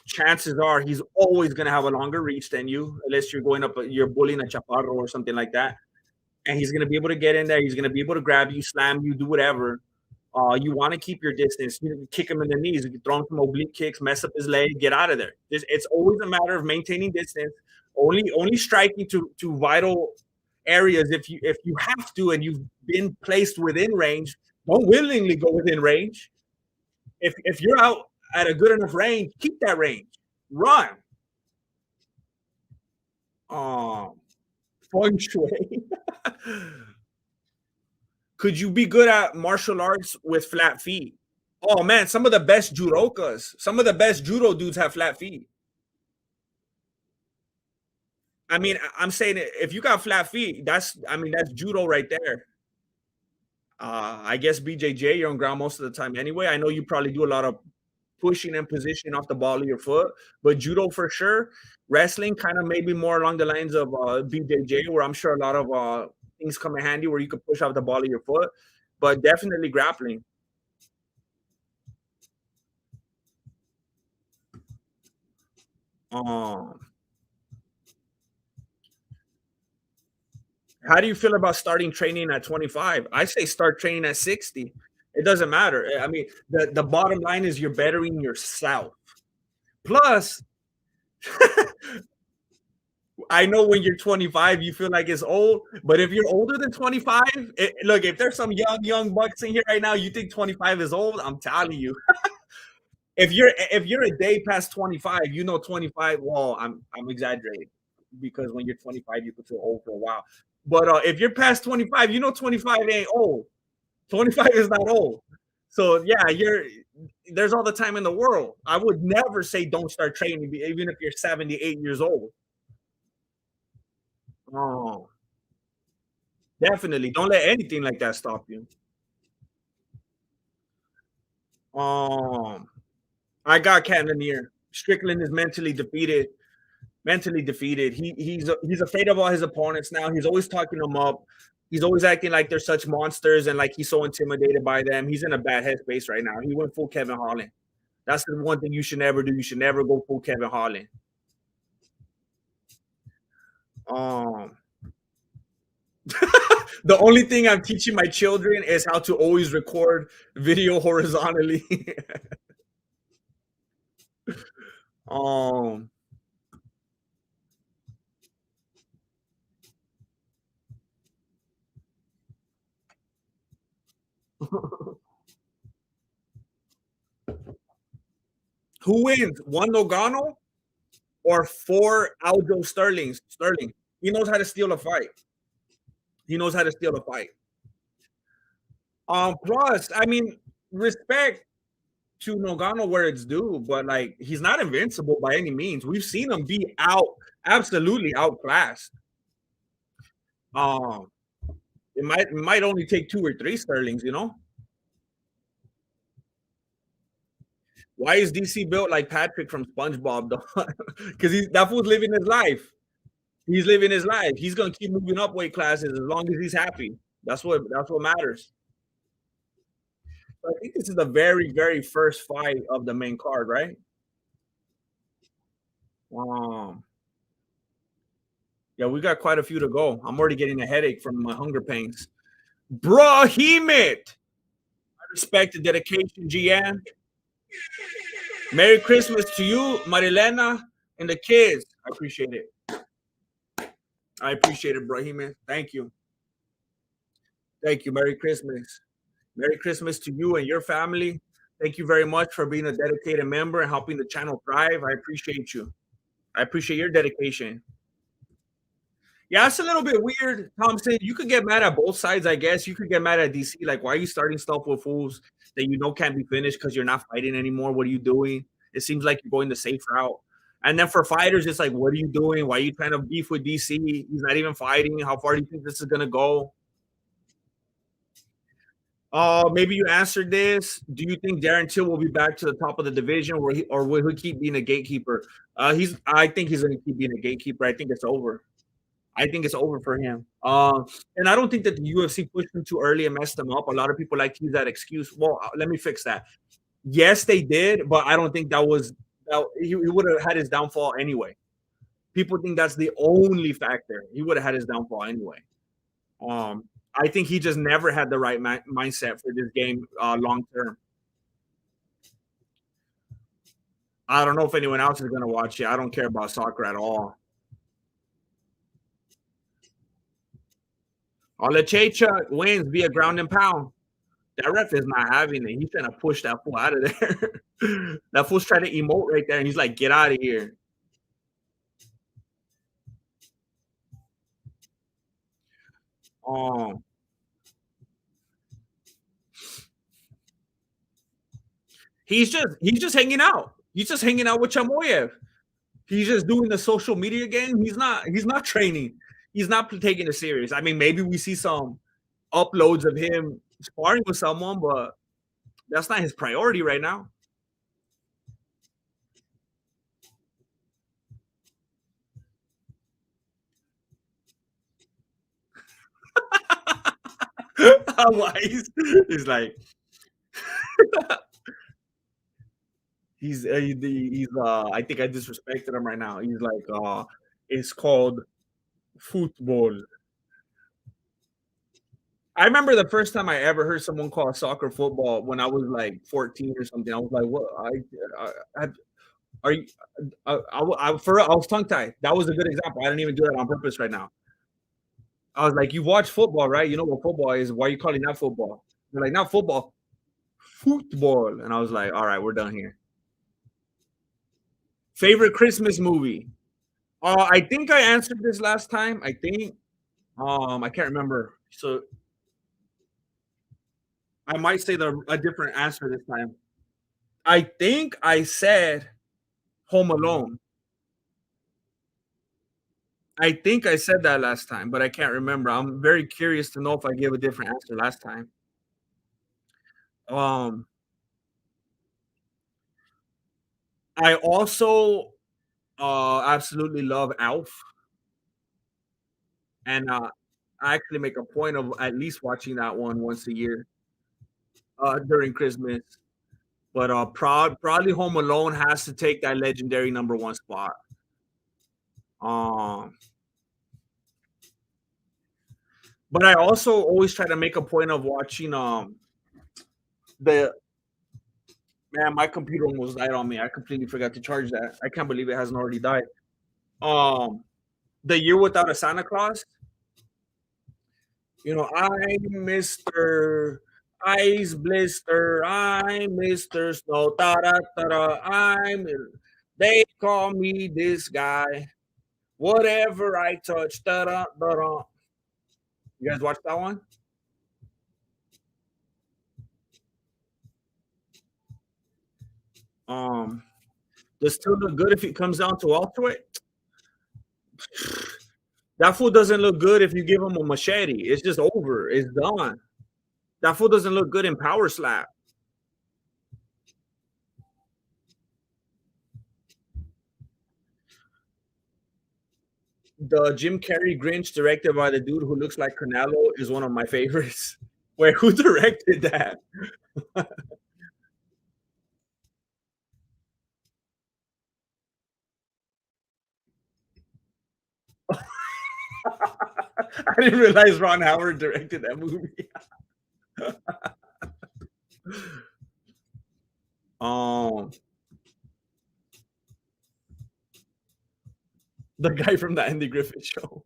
chances are he's always gonna have a longer reach than you, unless you're going up, you're bullying a chaparro or something like that, and he's gonna be able to get in there. He's gonna be able to grab you, slam you, do whatever. You want to keep your distance. You kick him in the knees, you throw him some oblique kicks, mess up his leg, get out of there. It's always a matter of maintaining distance, only striking to vital areas if you have to and you've been placed within range. Don't willingly go within range. If you're out at a good enough range, keep that range. Run. Um, Feng shui. Could you be good at martial arts with flat feet? Oh man, some of the best judokas, some of the best judo dudes have flat feet. I mean, I'm saying if you got flat feet, that's judo right there. I guess BJJ, you're on ground most of the time anyway. I know you probably do a lot of pushing and positioning off the ball of your foot, but judo for sure. Wrestling kind of maybe more along the lines of BJJ, where I'm sure a lot of things come in handy where you can push off the ball of your foot, but definitely grappling. Um, how do you feel about starting training at 25? I say start training at 60. It doesn't matter. I mean, the bottom line is you're bettering yourself. Plus, I know when you're 25, you feel like it's old, but if you're older than 25, look, if there's some young bucks in here right now, you think 25 is old, I'm telling you. If you're a day past 25, 25, well, I'm exaggerating because when you're 25, you could feel old for a while. But if you're past 25, 25 ain't old. 25 is not old. So yeah, there's all the time in the world. I would never say don't start training, even if you're 78 years old. Oh, definitely. Don't let anything like that stop you. Um, I got Cannonier. Strickland is mentally defeated. Mentally defeated. He's afraid of all his opponents now. He's always talking them up. He's always acting like they're such monsters and like he's so intimidated by them. He's in a bad headspace right now. He went full Kevin Holland. That's the one thing you should never do. You should never go full Kevin Holland. Um, the only thing I'm teaching my children is how to always record video horizontally. um, who wins? One Nogano or four Aljo Sterlings? Sterling. He knows how to steal a fight. He knows how to steal a fight. Plus, I mean, respect to Nogano where it's due, but like he's not invincible by any means. We've seen him be absolutely outclassed. Um, it might only take two or three Sterlings. Why is DC built like Patrick from SpongeBob though? Because that fool's living his life. He's living his life. He's gonna keep moving up weight classes as long as he's happy. That's what matters. So I think this is the very, very first fight of the main card, right? Um, yeah, we got quite a few to go. I'm already getting a headache from my hunger pains. Brahimit! I respect the dedication, GM. Merry Christmas to you, Marilena, and the kids. I appreciate it. I appreciate it, Brahimit. Thank you. Thank you. Merry Christmas. Merry Christmas to you and your family. Thank you very much for being a dedicated member and helping the channel thrive. I appreciate you. I appreciate your dedication. Yeah, it's a little bit weird, Thompson. You could get mad at both sides, I guess. You could get mad at DC. Like, why are you starting stuff with fools that you know can't be finished because you're not fighting anymore? What are you doing? It seems like you're going the safe route. And then for fighters, it's like, what are you doing? Why are you trying to beef with DC? He's not even fighting. How far do you think this is gonna go? Maybe you answered this. Do you think Darren Till will be back to the top of the division, or will he keep being a gatekeeper? I think he's going to keep being a gatekeeper. I think it's over. I think it's over for him. And I don't think that the UFC pushed him too early and messed him up. A lot of people like to use that excuse. Well, let me fix that. Yes, they did, but I don't think he would have had his downfall anyway. People think that's the only factor. He would have had his downfall anyway. I think he just never had the right mindset for this game long term. I don't know if anyone else is going to watch it. I don't care about soccer at all. Olachecha wins via ground and pound. That ref is not having it. He's trying to push that fool out of there. That fool's trying to emote right there, and he's like, "Get out of here." Um, he's just hanging out. He's just hanging out with Chamoyev. He's just doing the social media game. He's not training. He's not taking it serious. I mean, maybe we see some uploads of him sparring with someone, but that's not his priority right now. Otherwise, he's like he's I think I disrespected him right now. He's like it's called football. I remember the first time I ever heard someone call soccer football when I was like 14 or something. I was like, "What? I are you?" I was tongue tied. That was a good example. I didn't even do that on purpose right now. I was like, "You watch football, right? You know what football is? Why are you calling that football?" They're like, "Not football, football." And I was like, "All right, we're done here." Favorite Christmas movie? I think I answered this last time. I think. I can't remember. So I might say a different answer this time. I think I said Home Alone. I think I said that last time, but I can't remember. I'm very curious to know if I gave a different answer last time. Um, I also absolutely love Alf, and I actually make a point of at least watching that one once a year during Christmas. But probably Home Alone has to take that legendary number one spot. Um, but I also always try to make a point of watching the man. My computer almost died on me. I completely forgot to charge that. I can't believe it hasn't already died. Um, the Year Without a Santa Claus. I'm Mister Ice Blister. I'm Mister Snow. Da da da da. They call me this guy. Whatever I touch. Da da da da. You guys watch that one? Um, does still look good if it comes down to welterweight. That fool doesn't look good if you give him a machete. It's just over. It's done. That fool doesn't look good in power slap. The Jim Carrey Grinch directed by the dude who looks like Canelo is one of my favorites. Wait, who directed that? I didn't realize Ron Howard directed that movie. um, the guy from the Andy Griffith Show.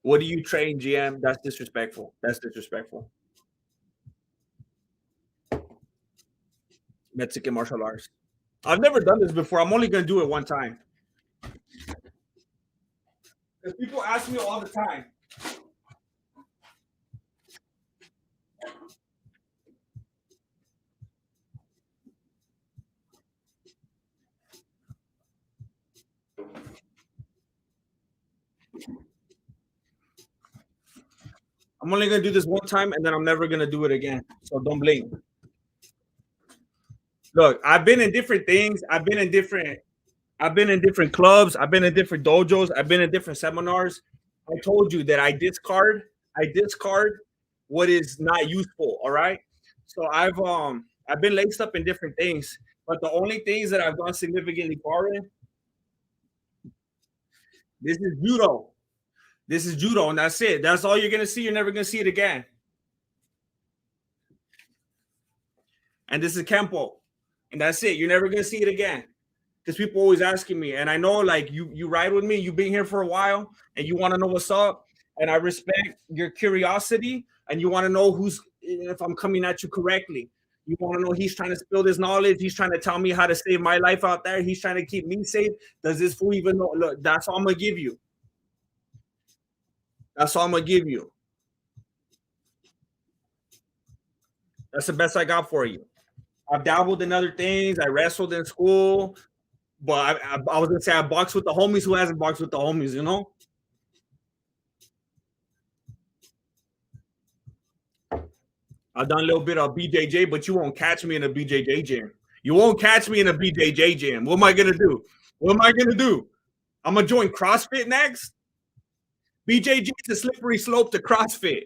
What do you train, GM? That's disrespectful. That's disrespectful. Mexican martial arts. I've never done this before. I'm only gonna do it one time. Because people ask me all the time. I'm only gonna do this one time, and then I'm never gonna do it again. So don't blink. Look, I've been in different things. I've been in different clubs. I've been in different dojos. I've been in different seminars. I told you that I discard what is not useful. All right. So I've been laced up in different things, but the only things that I've gone significantly far in This is judo. This is judo, and that's it. That's all you're gonna see. You're never gonna see it again. And this is Kempo, and that's it. You're never gonna see it again. Because people always asking me, and I know like you ride with me. You've been here for a while, and you want to know what's up. And I respect your curiosity, and you want to know who's if I'm coming at you correctly. You want to know he's trying to spill this knowledge. He's trying to tell me how to save my life out there. He's trying to keep me safe. Does this fool even know? Look, that's all I'm gonna give you. That's all I'm gonna give you. That's the best I got for you. I've dabbled in other things. I wrestled in school, but I was gonna say I boxed with the homies. Who hasn't boxed with the homies? You know. I've done a little bit of BJJ, but you won't catch me in a BJJ gym. You won't catch me in a BJJ gym. What am I gonna do? What am I gonna do? I'm gonna join CrossFit next. BJJ is a slippery slope to CrossFit.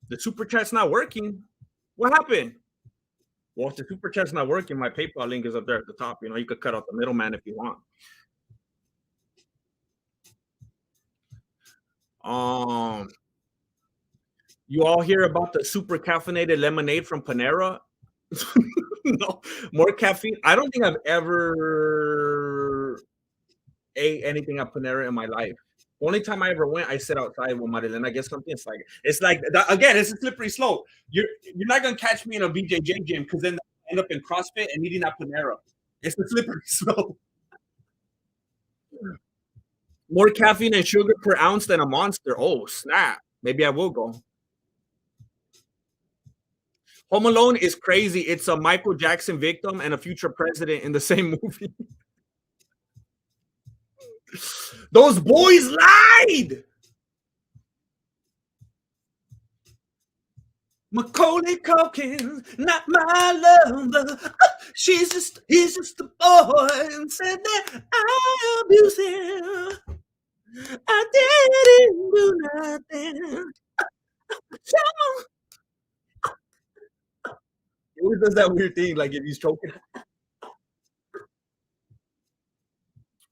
The super chat's not working. What happened? Well, if the super chat's not working, my PayPal link is up there at the top. You know, you could cut out the middleman if you want. You all hear about the super caffeinated lemonade from Panera? No, more caffeine. I don't think I've ever ate anything at Panera in my life. The only time I ever went, I sit outside with Marilyn. I get something. It's like again, it's a slippery slope. You're not gonna catch me in a BJJ gym because then I end up in CrossFit and eating at Panera. It's a slippery slope. More caffeine and sugar per ounce than a Monster. Oh snap! Maybe I will go. Home Alone is crazy. It's a Michael Jackson victim and a future president in the same movie. Those boys lied. Macaulay Culkin, not my lover. He's just a boy, and said that I abused him. I didn't do nothing. He always does that weird thing, like if he's choking.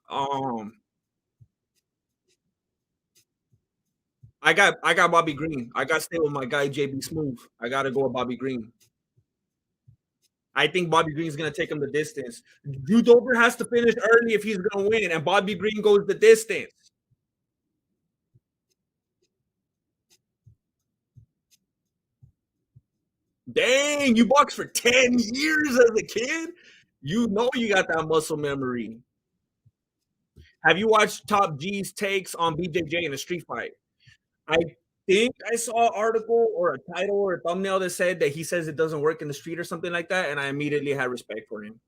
Um, I got Bobby Green. I got to stay with my guy JB Smooth. I got to go with Bobby Green. I think Bobby Green's going to take him the distance. Drew Dober has to finish early if he's going to win, and Bobby Green goes the distance. Dang, you boxed for 10 years as a kid? You know you got that muscle memory. Have you watched Top G's takes on BJJ in a street fight? I think I saw an article or a title or a thumbnail that said that he says it doesn't work in the street or something like that, and I immediately had respect for him.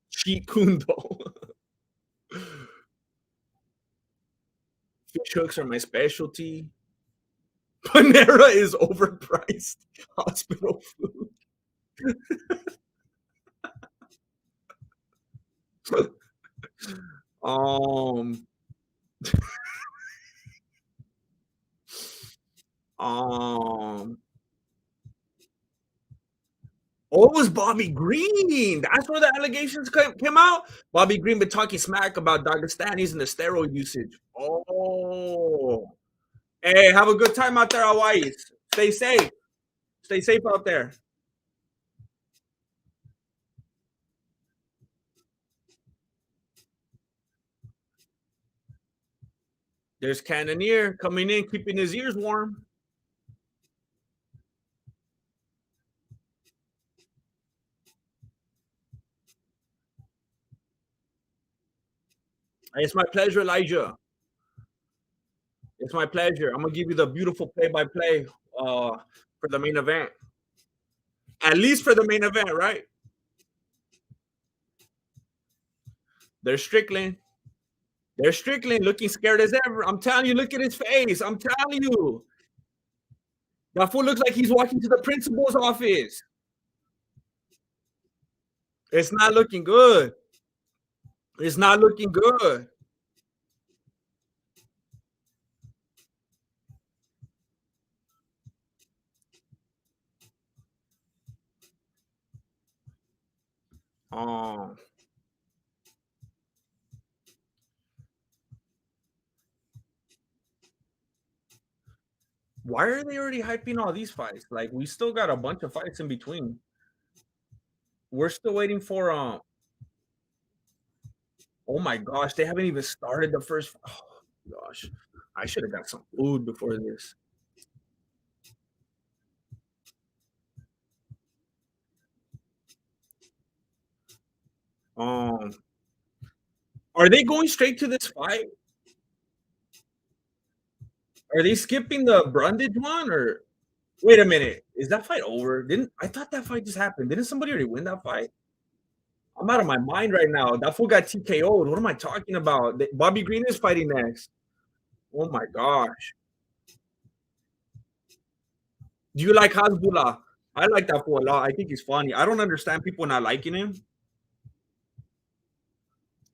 Cheat Kundo. Fish hooks are my specialty. Panera is overpriced hospital food. um Oh, it was Bobby Green. That's where the allegations came out. Bobby Green been talking smack about Dagestanis and the steroid usage. Oh, hey, have a good time out there, Hawaii. Stay safe. Stay safe out there. There's Cannonier coming in, keeping his ears warm. It's my pleasure, Elijah. It's my pleasure. I'm gonna give you the beautiful play-by-play for the main event. At least for the main event, right? There's Strickland. There's Strickland looking scared as ever. I'm telling you, look at his face. I'm telling you. That fool looks like he's walking to the principal's office. It's not looking good. It's not looking good. Why are they already hyping all these fights? Like we still got a bunch of fights in between. We're still waiting for oh my gosh, they haven't even started the first. Oh gosh, I should have got some food before this. Um, are they going straight to this fight? Are they skipping the Brundage one or wait a minute? Is that fight over? Didn't I thought that fight just happened? Didn't somebody already win that fight? I'm out of my mind right now. That fool got TKO'd. What am I talking about? Bobby Green is fighting next. Oh my gosh. Do you like Hasbullah? I like that fool a lot. I think he's funny. I don't understand people not liking him.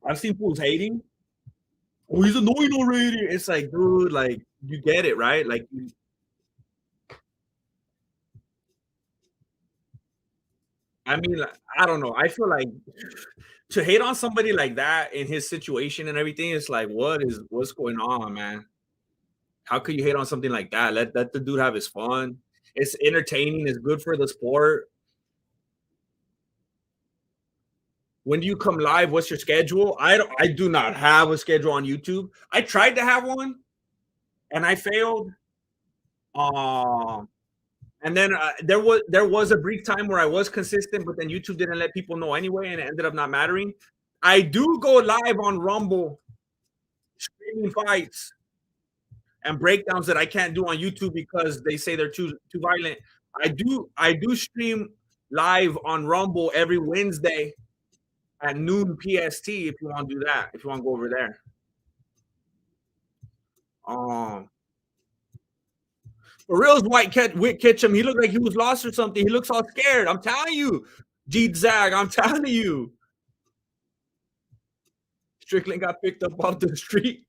I've seen fools hating. Oh, he's annoying already. It's like, dude, like you get it, right? Like, I mean, like, I don't know. I feel like to hate on somebody like that in his situation and everything, it's like, what's going on, man? How could you hate on something like that? Let the dude have his fun. It's entertaining. It's good for the sport. When do you come live? What's your schedule? I do not have a schedule on YouTube. I tried to have one and I failed. Um, and then there was a brief time where I was consistent, but then YouTube didn't let people know anyway, and it ended up not mattering. I do go live on Rumble, streaming fights and breakdowns that I can't do on YouTube because they say they're too violent. I do stream live on Rumble every Wednesday at noon PST if you want to do that. If you want to go over there. Um, for real, Whit Kitchum, he looked like he was lost or something. He looks all scared. I'm telling you, Jeet Zag. I'm telling you, Strickland got picked up off the street.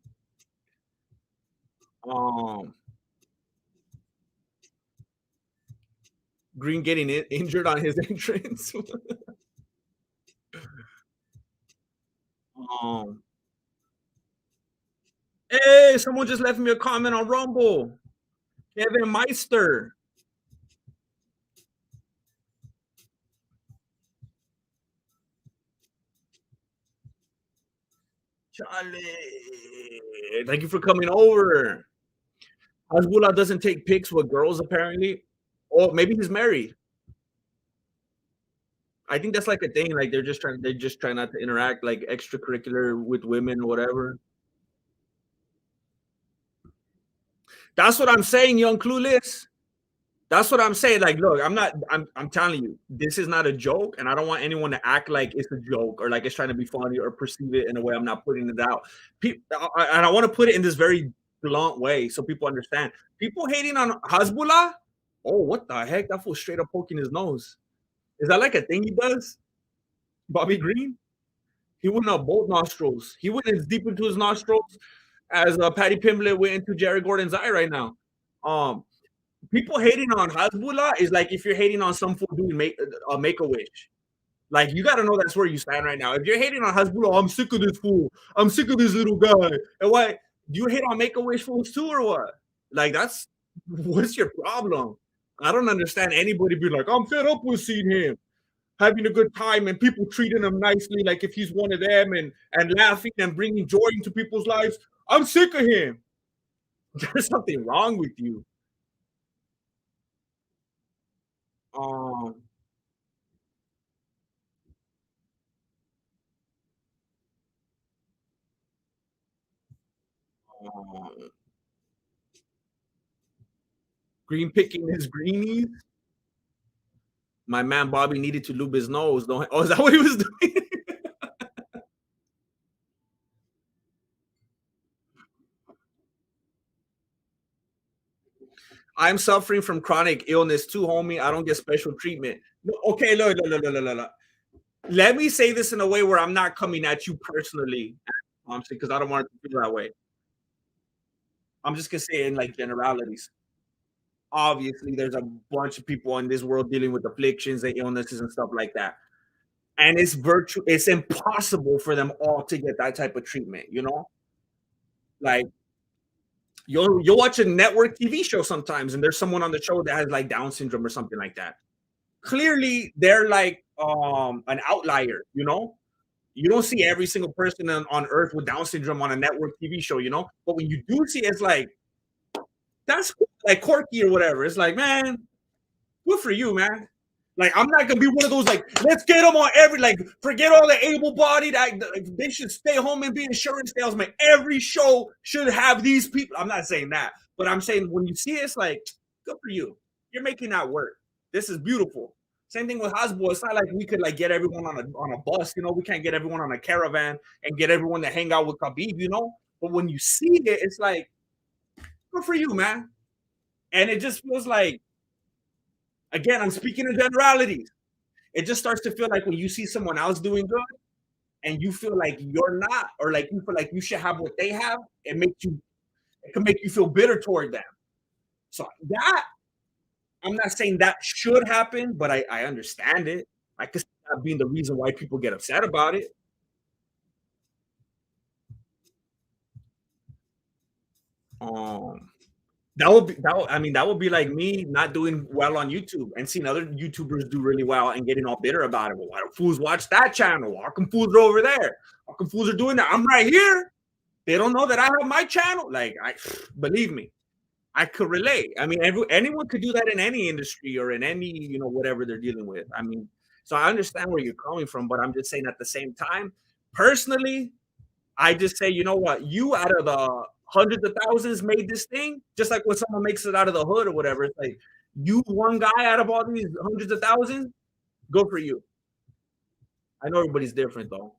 Um, Green getting injured on his entrance. um, hey, someone just left me a comment on Rumble. Kevin Meister. Charlie, thank you for coming over. Hasbullah doesn't take pics with girls apparently. Or maybe he's married. I think that's like a thing. Like they're just trying not to interact like extracurricular with women or whatever. That's what I'm saying, young clueless. That's what I'm saying. Like, look, I'm telling you, this is not a joke, and I don't want anyone to act like it's a joke or like it's trying to be funny or perceive it in a way I'm not putting it out. And I want to put it in this very blunt way so people understand. People hating on Hasbullah. Oh, what the heck? That fool straight up poking his nose. Is that like a thing he does? Bobby Green? He went up both nostrils. He went as deep into his nostrils as Patty Pimblett went into Jared Gordon's eye right now. Um, People hating on Hasbullah is like if you're hating on some fool doing make a wish. Like you got to know that's where you stand right now. If you're hating on Hasbullah, I'm sick of this fool. I'm sick of this little guy. And what? Do you hate on Make a Wish fools too, or what? Like that's what's your problem? I don't understand anybody be like, I'm fed up with seeing him having a good time and people treating him nicely, like if he's one of them, and laughing and bringing joy into people's lives. I'm sick of him. There's something wrong with you. Um, um Green picking his greenies. My man Bobby needed to lube his nose. Don't, oh, is that what he was doing? I'm suffering from chronic illness too, homie. I don't get special treatment. No, okay, look. Let me say this in a way where I'm not coming at you personally, honestly, because I don't want it to feel that way. I'm just gonna say it in like generalities. Obviously, there's a bunch of people in this world dealing with afflictions and illnesses and stuff like that. And it's impossible for them all to get that type of treatment, you know? Like You'll watch a network TV show sometimes, and there's someone on the show that has like Down syndrome or something like that. Clearly, they're like an outlier. You don't see every single person on Earth with Down syndrome on a network TV show. But when you do see it, it's like that's cool. Like Corky or whatever. It's like, man, good for you, man. Like, I'm not gonna be one of those like, let's get them on every like, forget all the able-bodied. They should stay home and be insurance salesmen. Every show should have these people. I'm not saying that, but I'm saying when you see it, it's like, good for you. You're making that work. This is beautiful. Same thing with Hasbro. It's not like we could like get everyone on a bus. We can't get everyone on a caravan and get everyone to hang out with Khabib. But when you see it, it's like, good for you, man. And it just feels like, again, I'm speaking in generalities. It just starts to feel like when you see someone else doing good and you feel like you're not, or like you feel like you should have what they have, it can make you feel bitter toward them. So that, I'm not saying that should happen, but I understand it. I could see that being the reason why people get upset about it. Um, that would be like me not doing well on YouTube and seeing other YouTubers do really well and getting all bitter about it. Well, why don't fools watch that channel? How come fools are over there? How come fools are doing that? I'm right here. They don't know that I have my channel. Like, believe me, I could relate. I mean, anyone could do that in any industry or in any, whatever they're dealing with. I mean, so I understand where you're coming from, but I'm just saying at the same time, personally, I just say, you know what? You out of the hundreds of thousands made this thing, just like when someone makes it out of the hood or whatever. It's like you one guy out of all these hundreds of thousands, go for you. I know everybody's different though.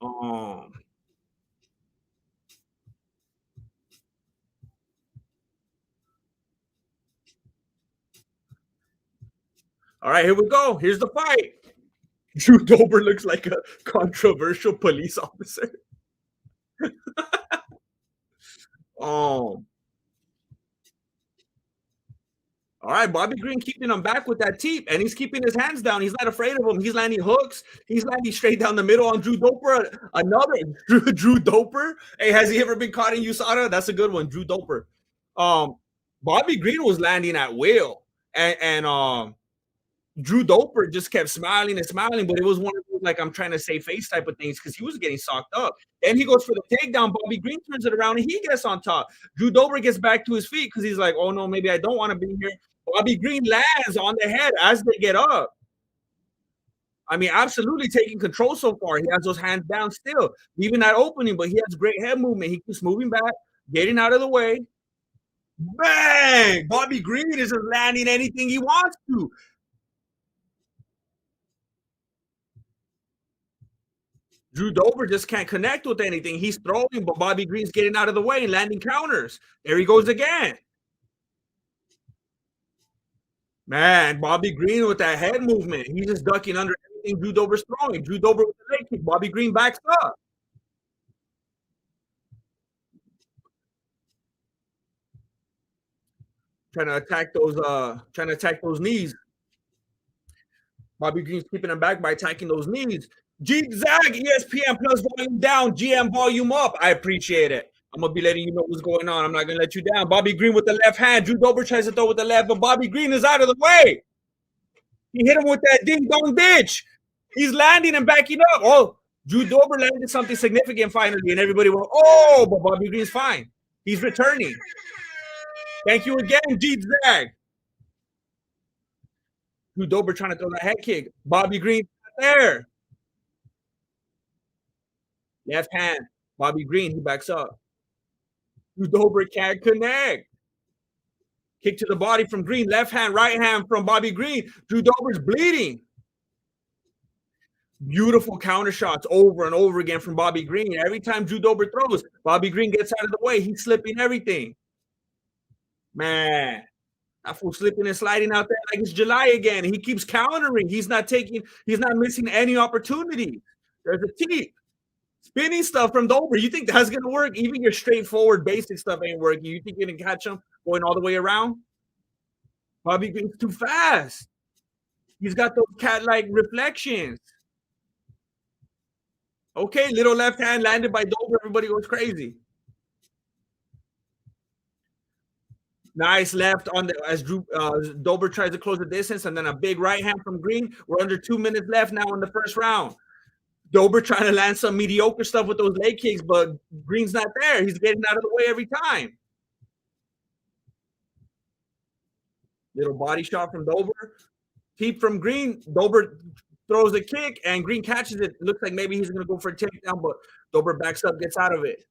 Um, all right, here we go. Here's the fight. Drew Dober looks like a controversial police officer. Um, All right, Bobby Green keeping him back with that teep, and he's keeping his hands down. He's not afraid of him. He's landing hooks. He's landing straight down the middle on Drew Doper. Another Drew Doper. Hey, has he ever been caught in USADA? That's a good one, Drew Doper. Um, Bobby Green was landing at will, and Drew Doper just kept smiling and smiling, but it was one of those like I'm trying to save face type of things because he was getting socked up. Then he goes for the takedown. Bobby Green turns it around and he gets on top. Drew Dober gets back to his feet because he's like, oh no, maybe I don't want to be here. Bobby Green lands on the head as they get up. I mean, absolutely taking control so far. He has those hands down still, leaving that opening, but he has great head movement. He keeps moving back, getting out of the way. Bang! Bobby Green is just landing anything he wants to. Drew Dober just can't connect with anything. He's throwing, but Bobby Green's getting out of the way and landing counters. There he goes again. Man, Bobby Green with that head movement. He's just ducking under everything Drew Dober's throwing. Drew Dober with the leg kick. Bobby Green backs up. Trying to attack those knees. Bobby Green's keeping him back by attacking those knees. Zag, ESPN plus volume down, GM volume up. I appreciate it. I'm gonna be letting you know what's going on. I'm not gonna let you down. Bobby Green with the left hand. Drew Dober tries to throw with the left, but Bobby Green is out of the way. He hit him with that ding dong ditch. He's landing and backing up. Oh, Drew Dober landed something significant finally, and everybody went, oh, but Bobby Green's fine. He's returning. Thank you again, Jeet Zag. Drew Dober trying to throw that head kick. Bobby Green there. Left hand. Bobby Green, he backs up. Drew Dober can't connect. Kick to the body from Green. Left hand, right hand from Bobby Green. Drew Dober's bleeding. Beautiful counter shots over and over again from Bobby Green. Every time Drew Dober throws, Bobby Green gets out of the way. He's slipping everything. Man, that fool slipping and sliding out there like it's July again. He keeps countering. He's not missing any opportunity. There's a teep. Spinning stuff from Dober. You think that's going to work? Even your straightforward basic stuff ain't working. You think you're going to catch him going all the way around? Bobby Green's too fast. He's got those cat-like reflections. Okay, little left hand landed by Dober. Everybody goes crazy. Nice left on the as Drew Dober tries to close the distance, and then a big right hand from Green. We're under 2 minutes left now in the first round. Dober trying to land some mediocre stuff with those leg kicks, but Green's not there. He's getting out of the way every time. Little body shot from Dober. Keep from Green. Dober throws a kick, and Green catches it. Looks like maybe he's going to go for a takedown, but Dober backs up, gets out of it.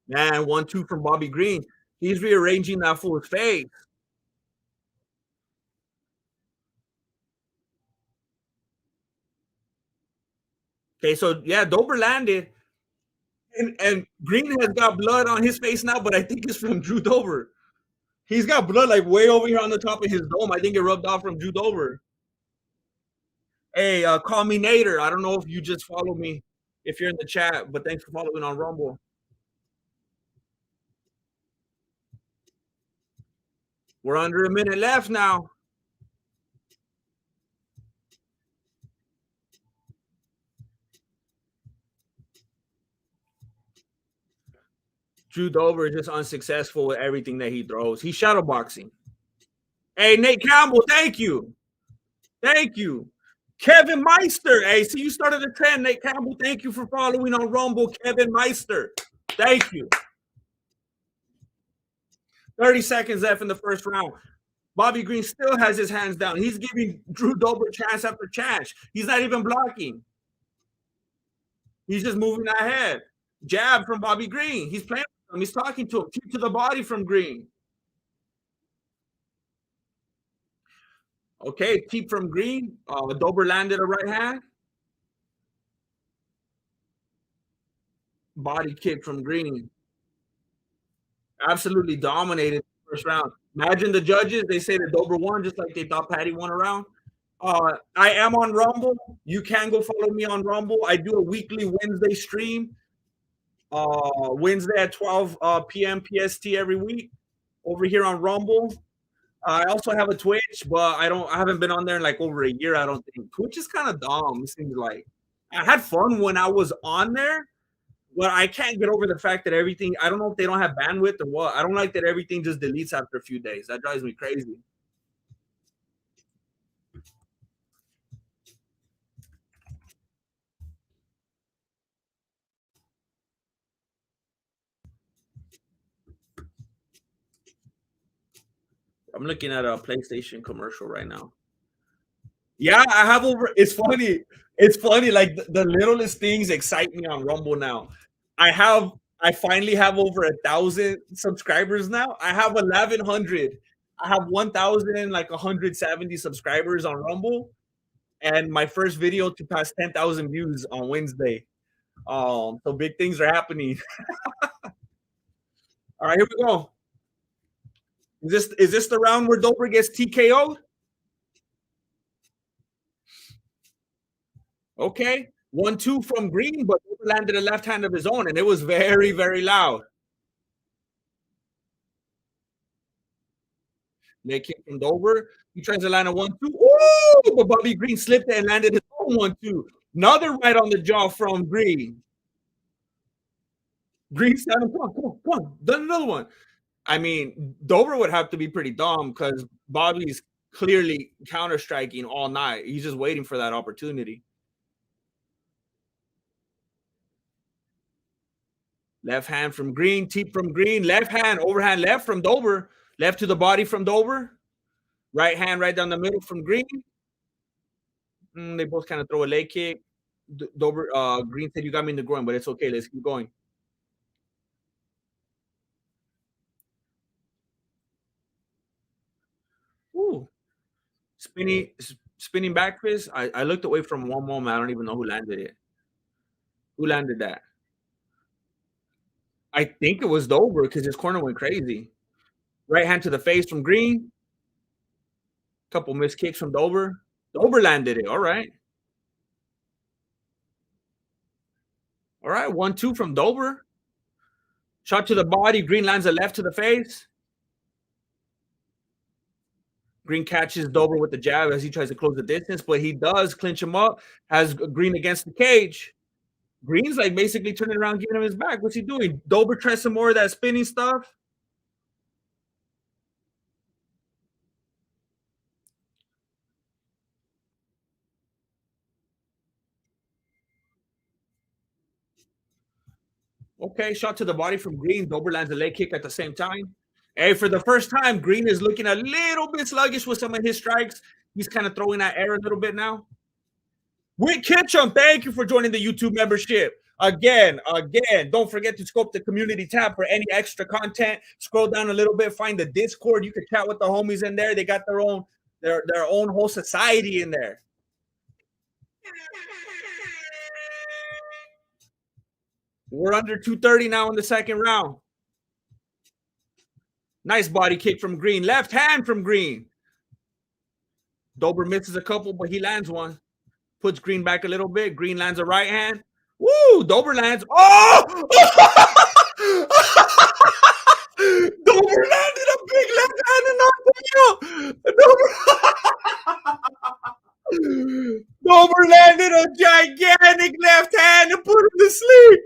Man, 1-2 from Bobby Green. He's rearranging that fool's face. Okay, so yeah, Dober landed, and Green has got blood on his face now, but I think it's from Drew Dober. He's got blood like way over here on the top of his dome. I think it rubbed off from Drew Dober. Hey, call me Nader. I don't know if you just follow me if you're in the chat, but thanks for following on Rumble. We're under a minute left now. Drew Dober is just unsuccessful with everything that he throws. He's shadowboxing. Hey, Nate Campbell, thank you. Thank you. Kevin Meister. Hey, see, you started at 10. Nate Campbell, thank you for following on Rumble. Kevin Meister. Thank you. 30 seconds left in the first round. Bobby Green still has his hands down. He's giving Drew Dober chance after chance. He's not even blocking. He's just moving ahead. Jab from Bobby Green. He's playing with him. He's talking to him. Kick to the body from Green. Okay, keep from Green. Dober landed a right hand. Body kick from Green. Absolutely dominated the first round. Imagine the judges. They say that Dober won just like they thought Patty won a round. I am on Rumble. You can go follow me on Rumble. I do a weekly Wednesday stream. Wednesday at 12 p.m. PST every week over here on Rumble. I also have a Twitch, but I haven't been on there in like over a year. I don't think Twitch is kind of dumb. It seems like I had fun when I was on there, but I can't get over the fact that everything. I don't know if they don't have bandwidth or what. I don't like that everything just deletes after a few days. That drives me crazy. I'm looking at a PlayStation commercial right now. Yeah, I have over. It's funny. It's funny. Like the littlest things excite me on Rumble now. I have. I finally have over 1,000 subscribers now. I have 1,100. I have 1,000 like 170 subscribers on Rumble, and my first video to pass 10,000 views on Wednesday. So big things are happening. All right, here we go. Is this the round where Dober gets TKO'd? Okay. 1-2 from Green, but Dober landed a left hand of his own, and it was very, very loud. Leg kick from Dober. He tries to land a 1-2. Oh, but Bobby Green slipped it and landed his own 1-2. Another right on the jaw from Green. Green standing, come on. Done another one. I mean, Dober would have to be pretty dumb because Bobby's clearly counter striking all night. He's just waiting for that opportunity. Left hand from Green, teep from Green, left hand, overhand left from Dober, left to the body from Dober, right hand right down the middle from Green. They both kind of throw a leg kick. Dober, Green said, "You got me in the groin, but it's okay. Let's keep going." Ooh, spinning back fist. I looked away from one moment. I don't even know who landed it. Who landed that? I think it was Dober because his corner went crazy. Right hand to the face from Green. Couple missed kicks from Dober. Dober landed it. All right. All right. 1-2 from Dober. Shot to the body. Green lands a left to the face. Green catches Dober with the jab as he tries to close the distance, but he does clinch him up, has Green against the cage. Green's like basically turning around, giving him his back. What's he doing? Dober tries some more of that spinning stuff. Okay, shot to the body from Green. Dober lands a leg kick at the same time. Hey, for the first time, Green is looking a little bit sluggish with some of his strikes. He's kind of throwing that air a little bit now. Whit Kitchum, thank you for joining the YouTube membership. Again, don't forget to scope the community tab for any extra content. Scroll down a little bit, find the Discord. You can chat with the homies in there. They got their own whole society in there. We're under 230 now in the second round. Nice body kick from Green. Left hand from Green. Dober misses a couple, but he lands one. Puts Green back a little bit. Green lands a right hand. Woo! Dober lands. Oh! Dober landed a big left hand and knocked him out. Dober landed a gigantic left hand and put him to sleep.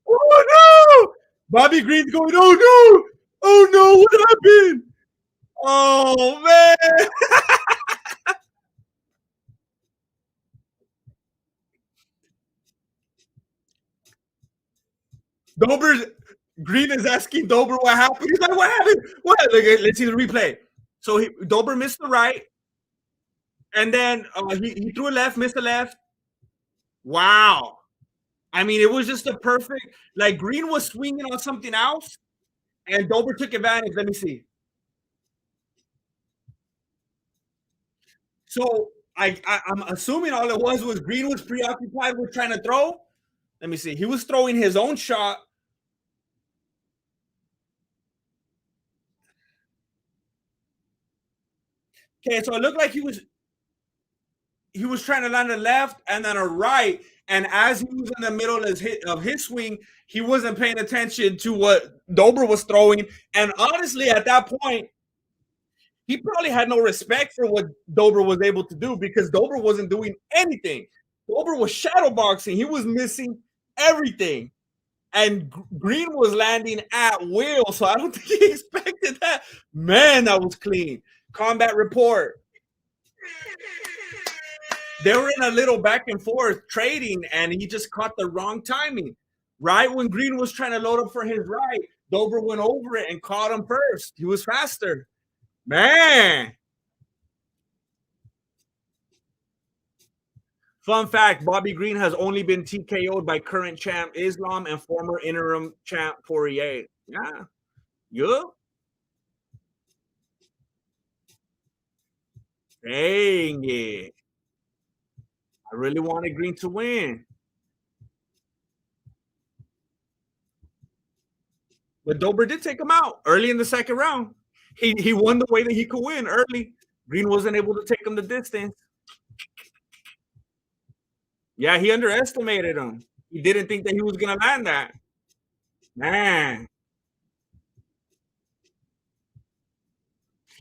Oh no! Bobby Green's going, oh no! Oh no, what happened? Oh man! Green is asking Dober what happened. He's like, what happened? What? Let's see the replay. So Dober missed the right, and then he threw a left, missed the left. Wow. I mean, it was just a perfect, like Green was swinging on something else, and Dober took advantage. Let me see. So I'm assuming all it was Green was preoccupied with trying to throw. Let me see. He was throwing his own shot. Okay, so it looked like he was trying to land a left and then a right. And as he was in the middle of his swing, he wasn't paying attention to what Dober was throwing. And honestly, at that point, he probably had no respect for what Dober was able to do because Dober wasn't doing anything. Dober was shadowboxing. He was missing everything. And Green was landing at will. So I don't think he expected that. Man, that was clean. Combat report. They were in a little back and forth trading, and he just caught the wrong timing. Right when Green was trying to load up for his right, Dober went over it and caught him first. He was faster. Man. Fun fact, Bobby Green has only been TKO'd by current champ Islam and former interim champ Poirier. Yeah. Yeah. Dang it. I really wanted Green to win. But Dober did take him out early in the second round. He won the way that he could win early. Green wasn't able to take him the distance. Yeah, he underestimated him. He didn't think that he was going to land that. Man.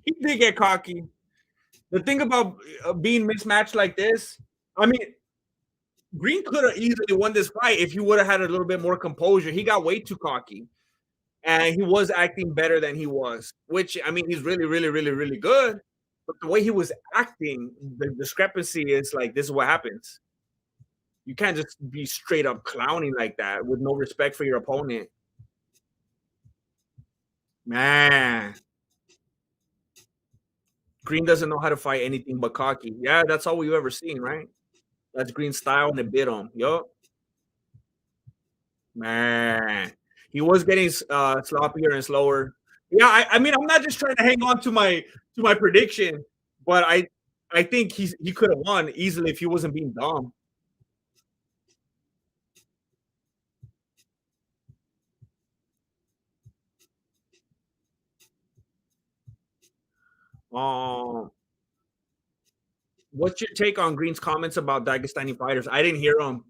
He did get cocky. The thing about being mismatched like this, I mean, Green could have easily won this fight if he would have had a little bit more composure. He got way too cocky. And he was acting better than he was, which, I mean, he's really, really, really, really good. But the way he was acting, the discrepancy is like, this is what happens. You can't just be straight up clowning like that with no respect for your opponent. Man. Green doesn't know how to fight anything but cocky. Yeah, that's all we've ever seen, right? That's Green's style, and it bit him. Yup. Man. He was getting sloppier and slower. Yeah, I mean, I'm not just trying to hang on to my prediction, but I think he could have won easily if he wasn't being dumb. What's your take on Green's comments about Dagestani fighters? I didn't hear him.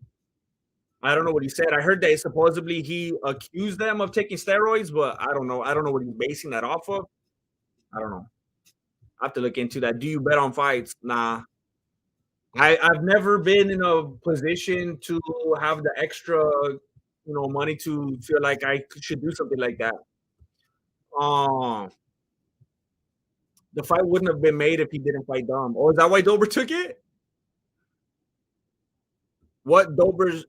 I don't know what he said. I heard that supposedly he accused them of taking steroids, but I don't know. I don't know what he's basing that off of. I don't know. I have to look into that. Do you bet on fights? Nah. I've never been in a position to have the extra, money to feel like I should do something like that. Um, the fight wouldn't have been made if he didn't fight dumb. Oh, is that why Dober took it? What Dober's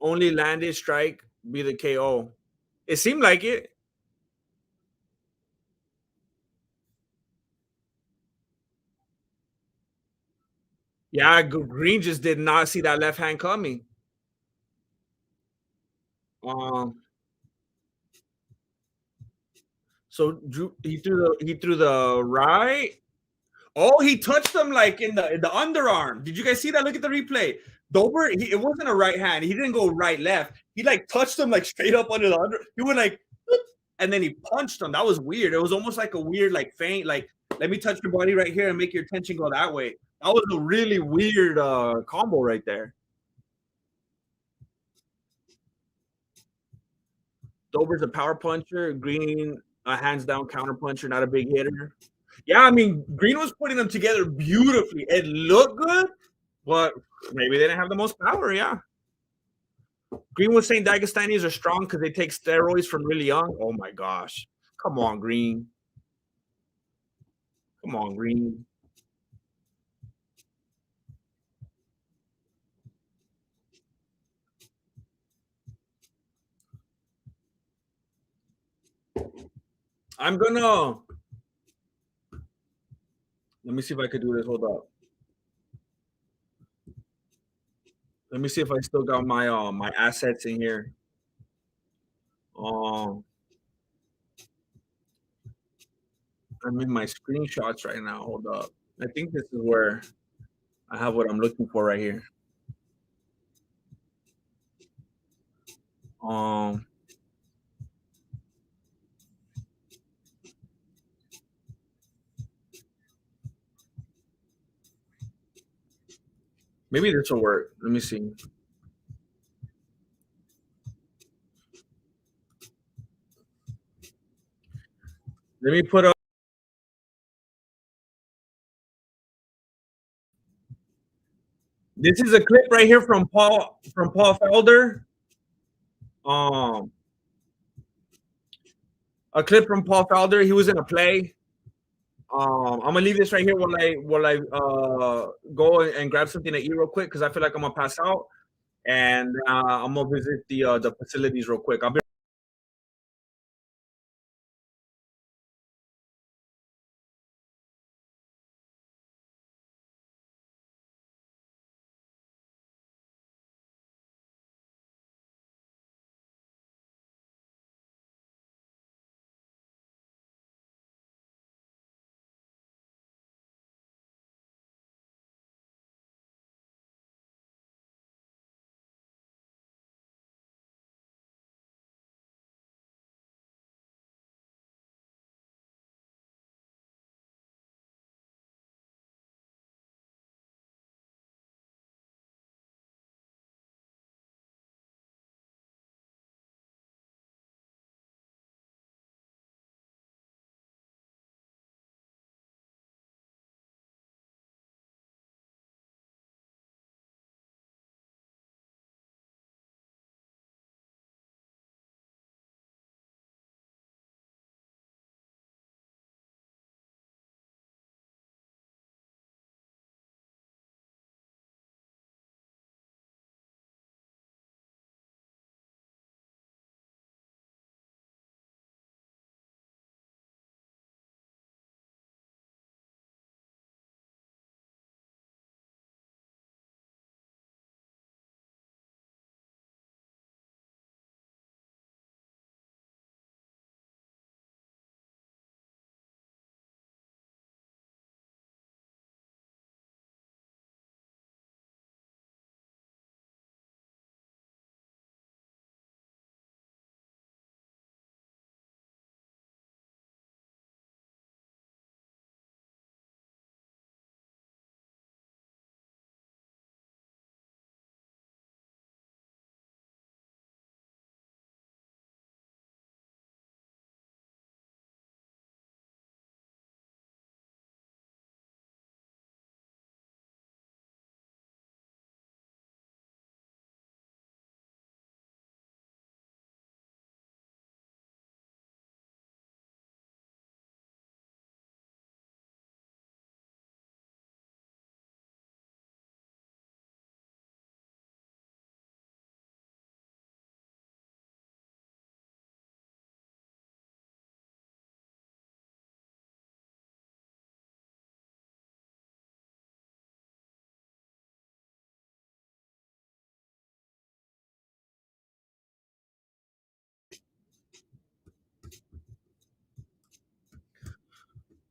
only landed strike be the KO? It seemed like it. Yeah, Green just did not see that left hand coming. Um, so he threw the right. Oh, he touched him like in the underarm. Did you guys see that? Look at the replay. Dober, it wasn't a right hand. He didn't go right left. He like touched him like straight up under the under. He went like, and then he punched him. That was weird. It was almost like a weird like feint. Like, let me touch your body right here and make your tension go that way. That was a really weird combo right there. Dober's a power puncher. Green, a hands down counter puncher, not a big hitter. Yeah, I mean, Green was putting them together beautifully. It looked good, but maybe they didn't have the most power. Yeah. Green was saying Dagestanis are strong because they take steroids from really young. Oh my gosh. Come on, Green. Come on, Green. I'm gonna let me see if I could do this. Hold up. Let me see if I still got my assets in here. Um I'm in my screenshots right now. Hold up. I think this is where I have what I'm looking for right here. Um Maybe this will work. Let me see. Let me put up. This is a clip right here from Paul Felder. Um, a clip from Paul Felder. He was in a play. I'm gonna leave this right here while I go and grab something to eat real quick because I feel like I'm gonna pass out, and I'm gonna visit the facilities real quick. I'll be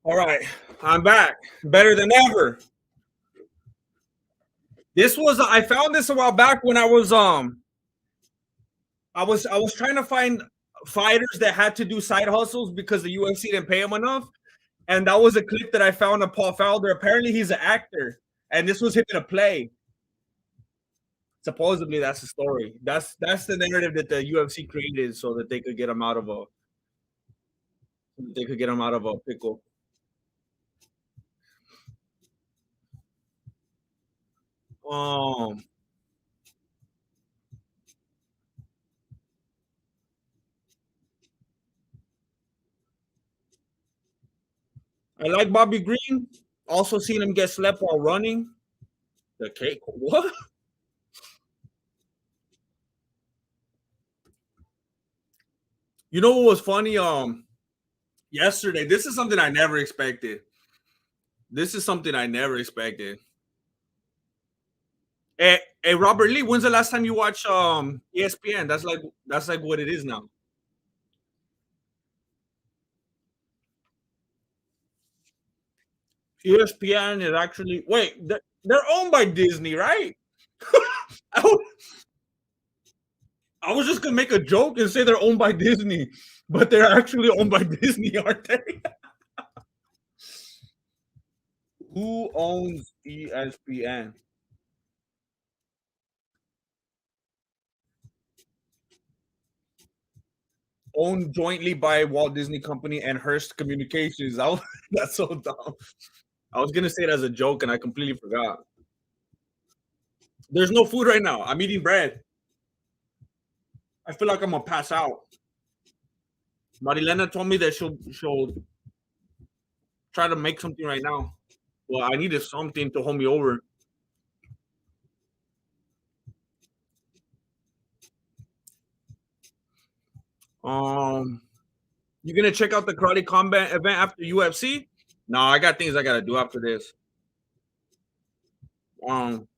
All right, I'm back. Better than ever. This was I found this a while back when I was trying to find fighters that had to do side hustles because the UFC didn't pay them enough, and that was a clip that I found of Paul Felder. Apparently, he's an actor, and this was him in a play. Supposedly, that's the story. That's the narrative that the UFC created so that they could get him out of a pickle. Um, I like Bobby Green. Also seen him get slept while running. The cake. What? You know what was funny? Yesterday. This is something I never expected. This is something I never expected. Hey, Robert Lee, when's the last time you watched ESPN? That's like what it is now. ESPN is actually they're owned by Disney, right? I, wa- I was just gonna make a joke and say they're owned by Disney, but they're actually owned by Disney, aren't they? Who owns ESPN? Owned jointly by Walt Disney Company and Hearst Communications. That's so dumb. I was gonna say it as a joke and I completely forgot. There's no food right now. I'm eating bread. I feel like I'm gonna pass out. Marilena told me that she'll try to make something right now. Well, I needed something to hold me over. Um, you gonna check out the karate combat event after UFC? No, I got things I gotta do after this. Um,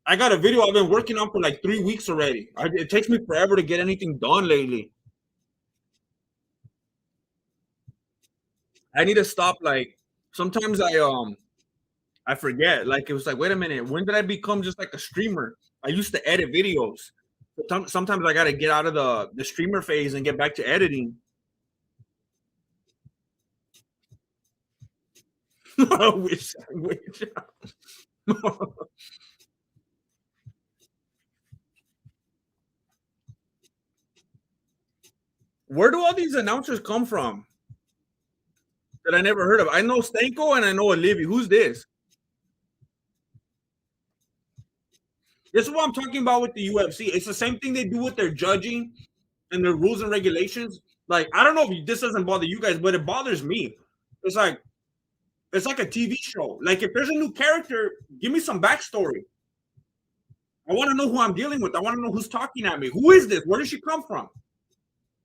I got a video I've been working on for like 3 weeks already. It takes me forever to get anything done lately. I need to stop. Like sometimes I forget. Like it was like, wait a minute, when did I become just like a streamer? I used to edit videos. Sometimes I gotta get out of the streamer phase and get back to editing. I wish. I wish. Where do all these announcers come from that I never heard of? I know Stanko and I know Olivia. Who's this? This is what I'm talking about with the UFC. It's the same thing they do with their judging and their rules and regulations. Like I don't know if this doesn't bother you guys, but it bothers me. It's like it's like a TV show. Like if there's a new character, give me some backstory. I want to know who I'm dealing with. I want to know who's talking at me. Who is this? Where did she come from?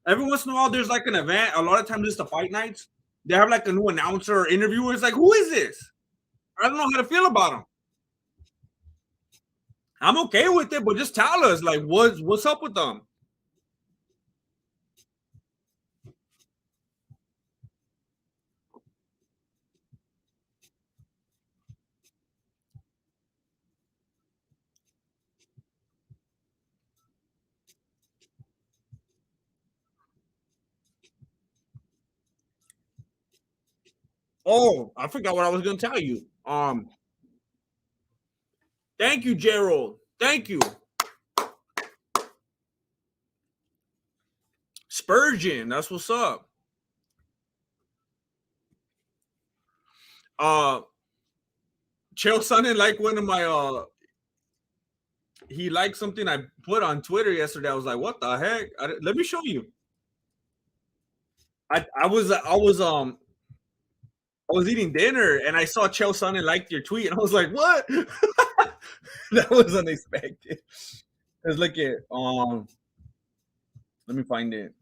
Every once in a while, there's like an event. A lot of times, it's the fight nights. They have like a new announcer or interviewer. It's like, who is this? I don't know how to feel about him. I'm okay with it, but just tell us like what's up with them. Oh, I forgot what I was gonna tell you. Thank you, Gerald. Thank you, Spurgeon. That's what's up. Uh, Chael Sonnen like one of my he liked something I put on Twitter yesterday. I was like, what the heck? Let me show you. I was eating dinner and I saw Chael Sonnen liked your tweet and I was like, what? That was unexpected. Let's look at let me find it.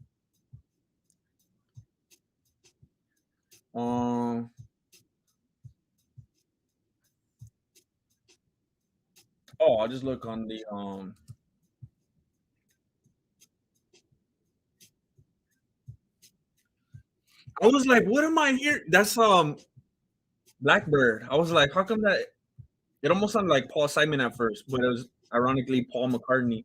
Um I'll just look on the I was like, what am I here? That's Blackbird. I was like, how come that it almost sounded like Paul Simon at first, but it was ironically Paul McCartney.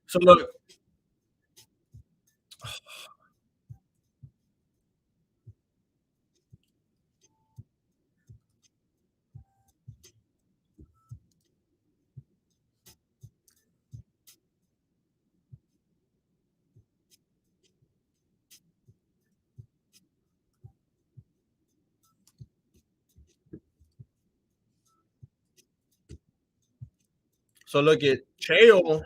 So look, so look at Chael.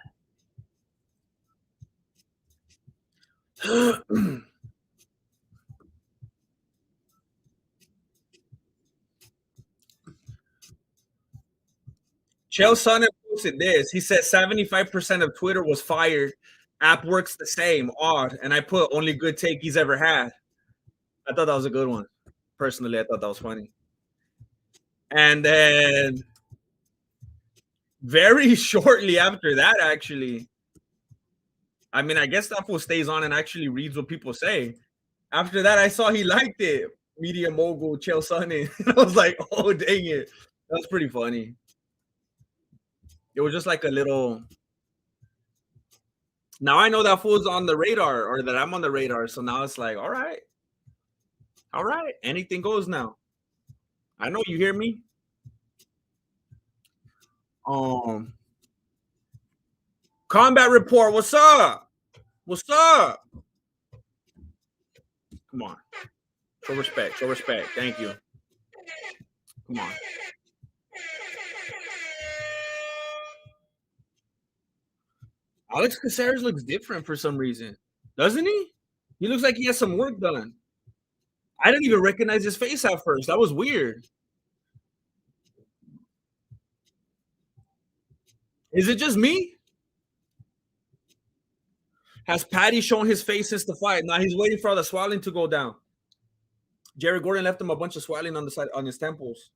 Chael Sonnen posted this. He said 75% of Twitter was fired. App works the same. Odd. And I put only good take he's ever had. I thought that was a good one. Personally, I thought that was funny. And then very shortly after that, actually, I mean, I guess that fool stays on and actually reads what people say. After that, I saw he liked it. Media mogul Chael Sonnen. I was like, oh, dang it. That's pretty funny. It was just like a little. Now I know that fool's on the radar or that I'm on the radar. So now it's like, all right. All right. Anything goes now. I know you hear me. Combat report. What's up? What's up? Come on. Show respect. Show respect. Thank you. Come on. Alex Caceres looks different for some reason. Doesn't he? He looks like he has some work done. I didn't even recognize his face at first. That was weird. Is it just me? Has Patty shown his face since the fight? Now he's waiting for all the swelling to go down. Jerry Gordon left him a bunch of swelling on the side on his temples.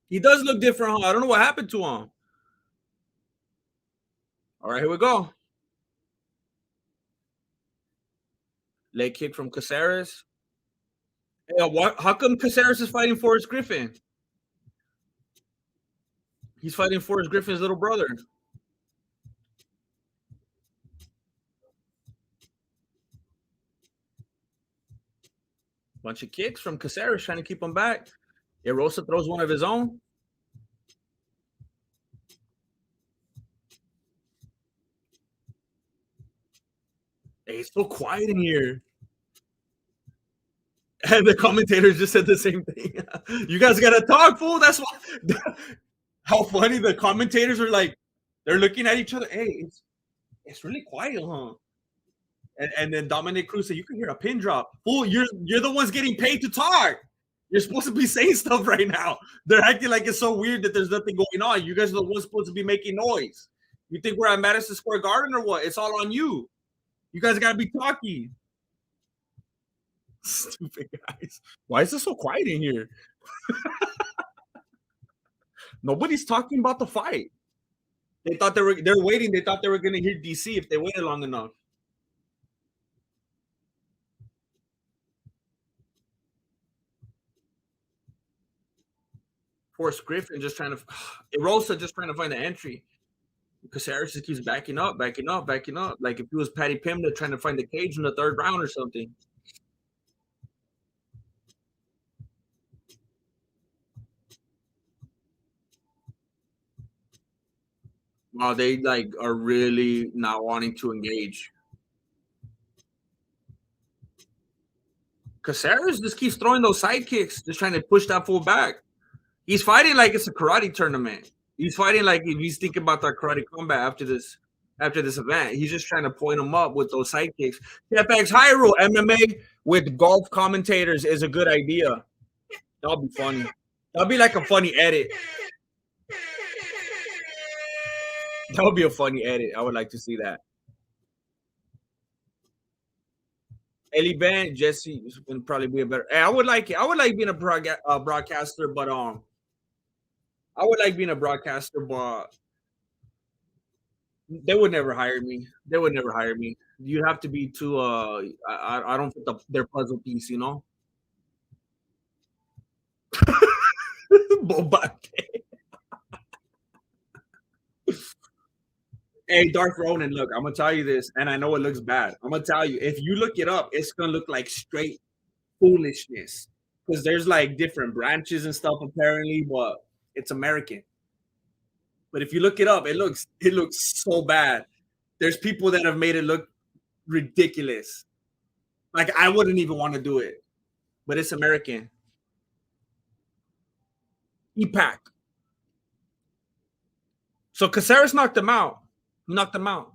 He does look different, huh? I don't know what happened to him. All right, here we go. Leg kick from Caceres. Hey, what? How come Caceres is fighting Forrest Griffin? He's fighting Forrest Griffin's little brother. Bunch of kicks from Caceres trying to keep him back. Erosa throws one of his own. Hey, it's so quiet in here. And the commentators just said the same thing. You guys gotta talk, fool. That's why. How funny the commentators are like. They're looking at each other. Hey, it's really quiet, huh? And then Dominic Cruz said, "You can hear a pin drop. Fool, you're the ones getting paid to talk. You're supposed to be saying stuff right now. They're acting like it's so weird that there's nothing going on. You guys are the ones supposed to be making noise. You think we're at Madison Square Garden or what? It's all on you. You guys gotta be talking." Stupid guys. Why is it so quiet in here? Nobody's talking about the fight. They thought they're waiting. They thought they were gonna hear DC if they waited long enough. Forrest Griffin just trying to Erosa just trying to find the entry. Because Harris just keeps backing up, backing up, backing up. Like if it was Patty Pimda trying to find the cage in the third round or something. Wow, they like are really not wanting to engage. Caceres just keeps throwing those side kicks, just trying to push that fool back. He's fighting like it's a karate tournament. He's fighting like if he's thinking about that karate combat after this event. He's just trying to point him up with those side kicks. FX Hyrule MMA with golf commentators is a good idea. That'll be funny. That'll be like a funny edit. That would be a funny edit. I would like to see that. Ellie Ben, Jesse would probably be a better. I would like it. I would like being a broadcaster, but I would like being a broadcaster, but They would never hire me. They would never hire me. You have to be too. I don't fit their puzzle piece. You know. Bobate. Hey, Darth Ronan, look, I'm gonna tell you this, and I know it looks bad. I'm gonna tell you, if you look it up, it's gonna look like straight foolishness because there's like different branches and stuff apparently, but it's American. But if you look it up, it looks so bad. There's people that have made it look ridiculous. Like I wouldn't even want to do it, but it's American. EPAC. So Caceres knocked him out. He knocked him out.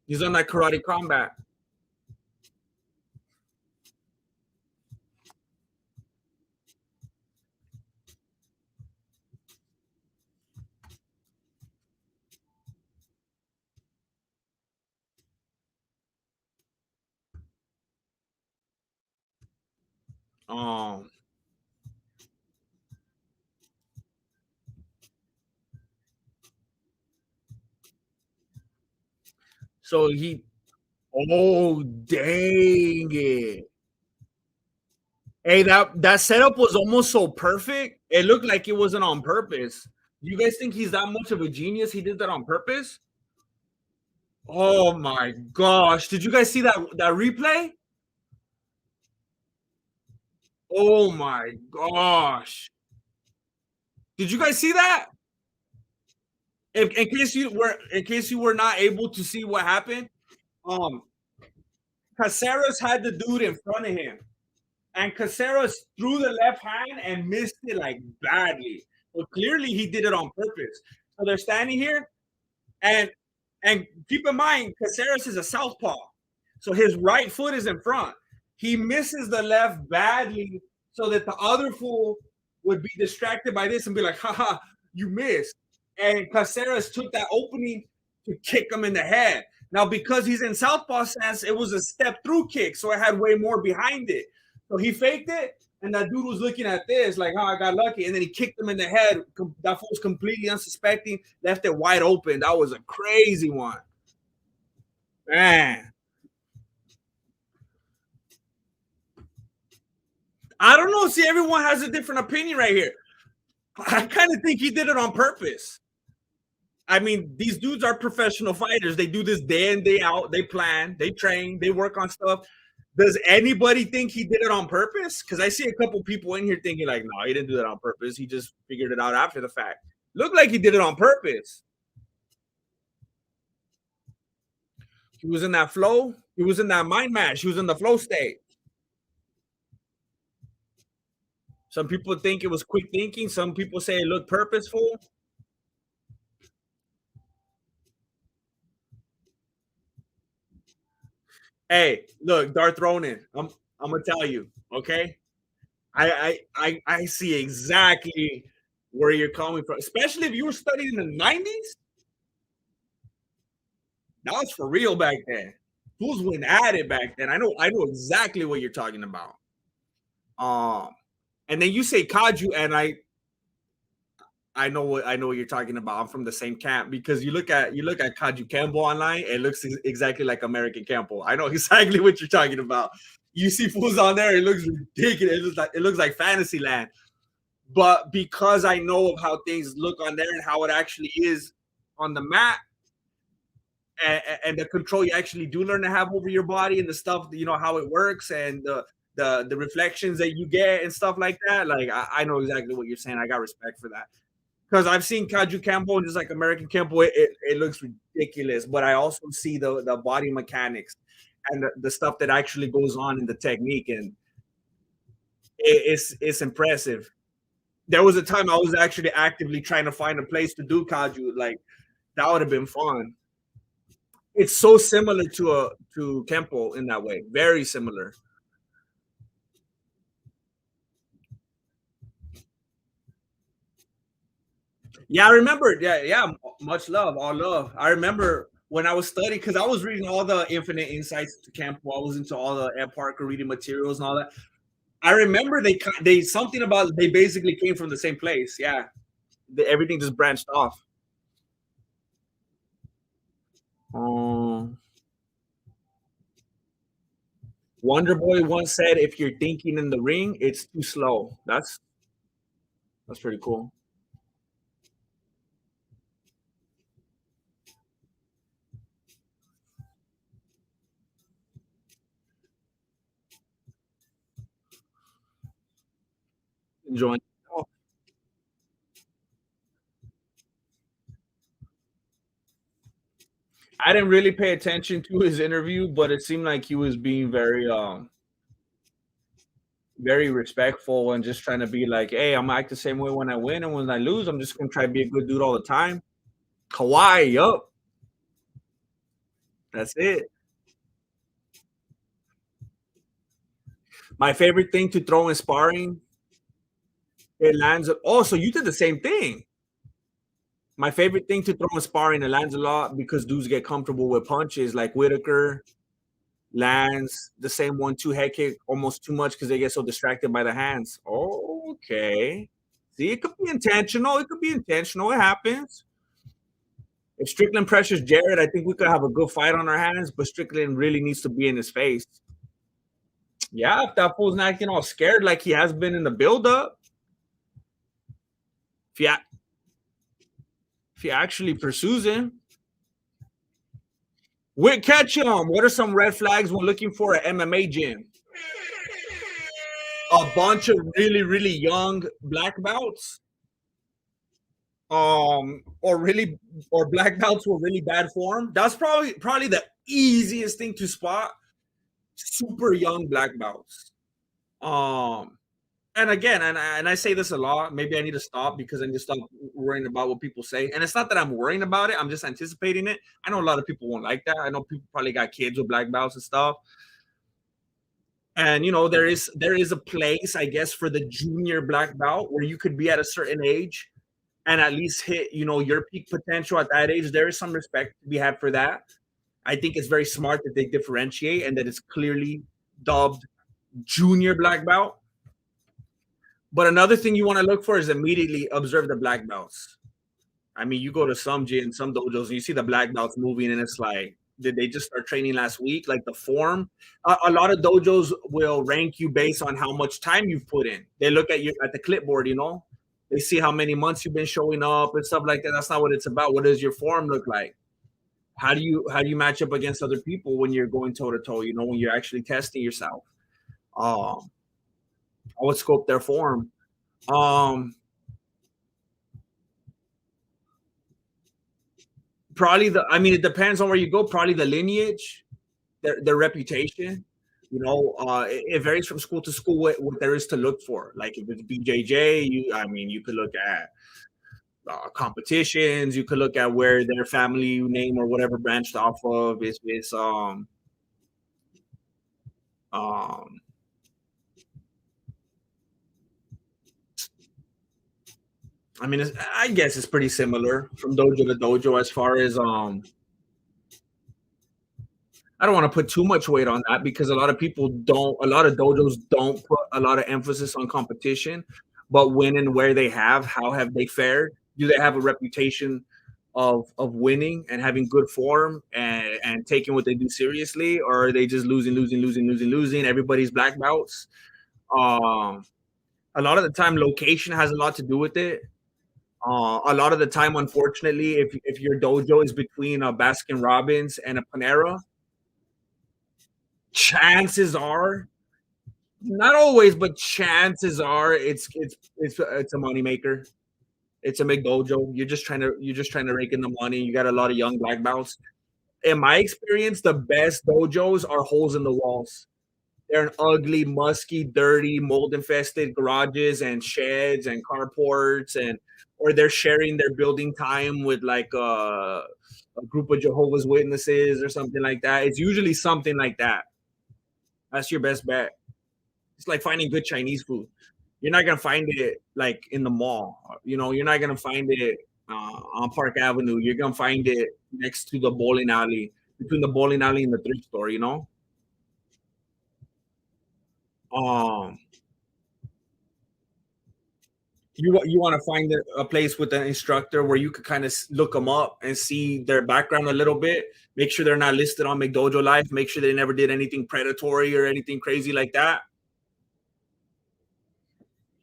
He's on that karate combat. Um, so he oh dang it. Hey, that setup was almost so perfect. It looked like it wasn't on purpose. You guys think he's that much of a genius? He did that on purpose? Oh my gosh. Did you guys see that replay? Oh my gosh. Did you guys see that? In case you were not able to see what happened, um Caceres had the dude in front of him. And Caceres threw the left hand and missed it like badly. But clearly he did it on purpose. So they're standing here, and keep in mind, Caceres is a southpaw, so his right foot is in front. He misses the left badly, so that the other fool would be distracted by this and be like, "Haha, you missed." And Caceres took that opening to kick him in the head. Now, because he's in southpaw stance, it was a step through kick, so it had way more behind it. So he faked it, and that dude was looking at this like, "Oh, I got lucky," and then he kicked him in the head. That fool was completely unsuspecting, left it wide open. That was a crazy one, man. I don't know. See, everyone has a different opinion right here. I kind of think he did it on purpose. I mean, these dudes are professional fighters. They do this day in, day out. They plan, they train, they work on stuff. Does anybody think he did it on purpose? Because I see a couple people in here thinking, like, no, he didn't do that on purpose. He just figured it out after the fact. Looked like he did it on purpose. He was in that flow. He was in that mind match. He was in the flow state. Some people think it was quick thinking. Some people say it looked purposeful. Hey, look, Darth Ronan. I'm gonna tell you, okay? I see exactly where you're coming from, especially if you were studying in the 90s. That was for real back then. Fools went at it back then. I know exactly what you're talking about. Um, and then you say Kaju, and I know what you're talking about. I'm from the same camp because you look at Kaju Campbell online, it looks exactly like American Campbell. I know exactly what you're talking about. You see fools on there, it looks ridiculous. It looks like fantasy land. But because I know of how things look on there and how it actually is on the mat, and the control you actually do learn to have over your body and the stuff, how it works, and the reflections that you get and stuff like that. Like I know exactly what you're saying. I got respect for that because I've seen Kaju Campbell and just like American Campbell, it looks ridiculous. But I also see the body mechanics and the stuff that actually goes on in the technique, and it's impressive. There was a time I was actually actively trying to find a place to do Kaju. Like that would have been fun. It's so similar to Kempo in that way, very similar. Yeah, I remember. Yeah, yeah. Much love, all love. I remember when I was studying because I was reading all the Infinite Insights to Campo. I was into all the Ed Parker reading materials and all that. I remember they something about they basically came from the same place. Yeah, everything just branched off. Um, Wonder Boy once said, "If you're thinking in the ring, it's too slow." That's pretty cool. Enjoying. I didn't really pay attention to his interview, but it seemed like he was being very respectful and just trying to be like, "Hey, I'm gonna act the same way when I win, and when I lose, I'm just gonna try to be a good dude all the time." Kawhi, yup, that's it. My favorite thing to throw in sparring, it lands. Oh, so you did the same thing. My favorite thing to throw in sparring, it lands a lot because dudes get comfortable with punches like Whitaker lands the same 1-2 head kick almost too much because they get so distracted by the hands. Okay. See, it could be intentional. It could be intentional. It happens. If Strickland pressures Jared, I think we could have a good fight on our hands, but Strickland really needs to be in his face. Yeah, if that fool's not acting all scared like he has been in the build-up, if he, if he actually pursues him, Whit Ketchum, what are some red flags when looking for an MMA gym? A bunch of really, really young black belts, or black belts with really bad form. That's probably the easiest thing to spot. Super young black belts. Um, and again, and I say this a lot. Maybe I need to stop because I need to stop worrying about what people say. And it's not that I'm worrying about it. I'm just anticipating it. I know a lot of people won't like that. I know people probably got kids with black belts and stuff. And there is a place, I guess, for the junior black belt where you could be at a certain age and at least hit, your peak potential at that age. There is some respect to be had for that. I think it's very smart that they differentiate and that it's clearly dubbed junior black belt. But another thing you want to look for is immediately observe the black belts. I mean, you go to some gym, some dojos, and you see the black belts moving, and it's like, did they just start training last week? Like the form. A lot of dojos will rank you based on how much time you've put in. They look at you at the clipboard, They see how many months you've been showing up and stuff like that. That's not what it's about. What does your form look like? How do you match up against other people when you're going toe to toe? When you're actually testing yourself. Um, I would scope their form. Um, Probably I mean, it depends on where you go. Probably the lineage, their reputation. It varies from school to school what there is to look for. Like if it's BJJ, you could look at competitions. You could look at where their family name or whatever branched off of is um I mean, I guess it's pretty similar from dojo to dojo as far as I don't want to put too much weight on that because a lot of dojos don't put a lot of emphasis on competition, but when and where they have, how have they fared? Do they have a reputation of winning and having good form and taking what they do seriously, or are they just losing, losing, losing, losing, losing? Everybody's black belts. Um, a lot of the time, location has a lot to do with it. A lot of the time, unfortunately, if your dojo is between a Baskin Robbins and a Panera, chances are, not always, but chances are, it's a moneymaker. It's a big dojo. You're just trying to rake in the money. You got a lot of young black belts. In my experience, the best dojos are holes in the walls. They're in ugly, musky, dirty, mold infested garages and sheds and carports, or they're sharing their building time with like a group of Jehovah's Witnesses or something like that. It's usually something like that. That's your best bet. It's like finding good Chinese food. You're not gonna find it like in the mall. You're not gonna find it on Park Avenue. You're gonna find it next to the bowling alley, between the bowling alley and the thrift store. Um, You want to find a place with an instructor where you could kind of look them up and see their background a little bit. Make sure they're not listed on McDojo Life. Make sure they never did anything predatory or anything crazy like that.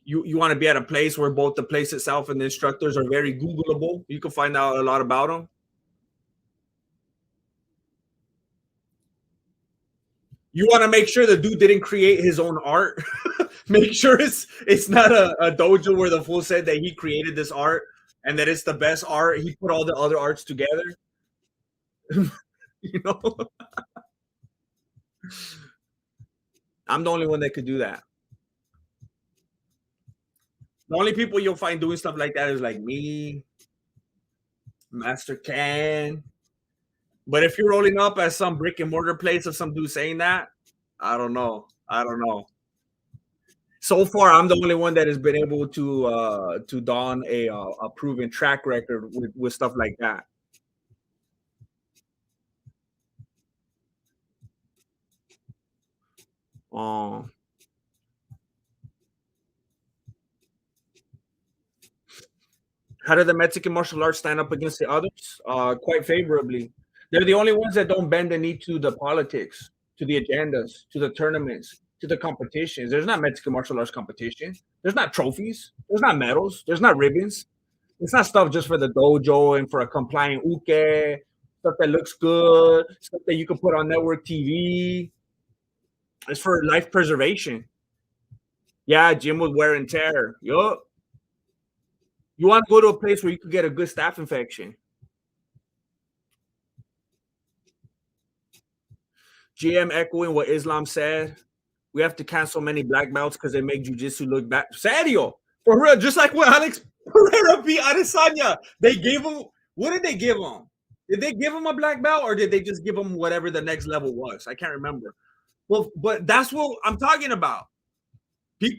You want to be at a place where both the place itself and the instructors are very Googleable. You can find out a lot about them. You want to make sure the dude didn't create his own art. Make sure it's not a dojo where the fool said that he created this art and that it's the best art. He put all the other arts together. You know, I'm the only one that could do that. The only people you'll find doing stuff like that is like me, Master Can. But if you're rolling up at some brick and mortar place of some dude saying that, I don't know. I don't know. So far, I'm the only one that has been able to don a proven track record with stuff like that. Um, how did the Mexican martial arts stand up against the others? Quite favorably. They're the only ones that don't bend the knee to the politics, to the agendas, to the tournaments, to the competitions. There's not Mexican martial arts competition. There's not trophies. There's not medals. There's not ribbons. It's not stuff just for the dojo and for a compliant uke, stuff that looks good, stuff that you can put on network TV. It's for life preservation. Yeah, gym with wear and tear. Yup. You want to go to a place where you could get a good staph infection. GM echoing what Islam said. We have to cancel many black belts because they make jujitsu look bad. Serio. For real. Just like when Alex Pereira beat Adesanya. They gave him, what did they give him? Did they give him a black belt or did they just give him whatever the next level was? I can't remember. Well, but that's what I'm talking about.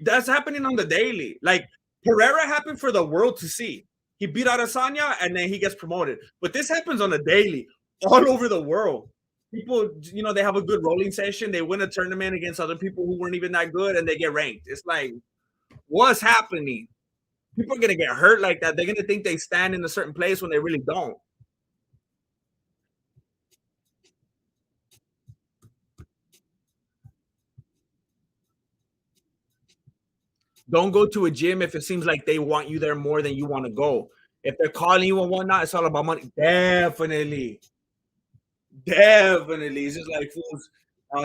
That's happening on the daily. Like Pereira happened for the world to see. He beat Adesanya and then he gets promoted. But this happens on the daily, all over the world. People, they have a good rolling session. They win a tournament against other people who weren't even that good, and they get ranked. It's like, what's happening? People are gonna get hurt like that. They're gonna think they stand in a certain place when they really don't. Don't go to a gym if it seems like they want you there more than you want to go. If they're calling you and whatnot, it's all about money. Definitely. Definitely. It's just like fools.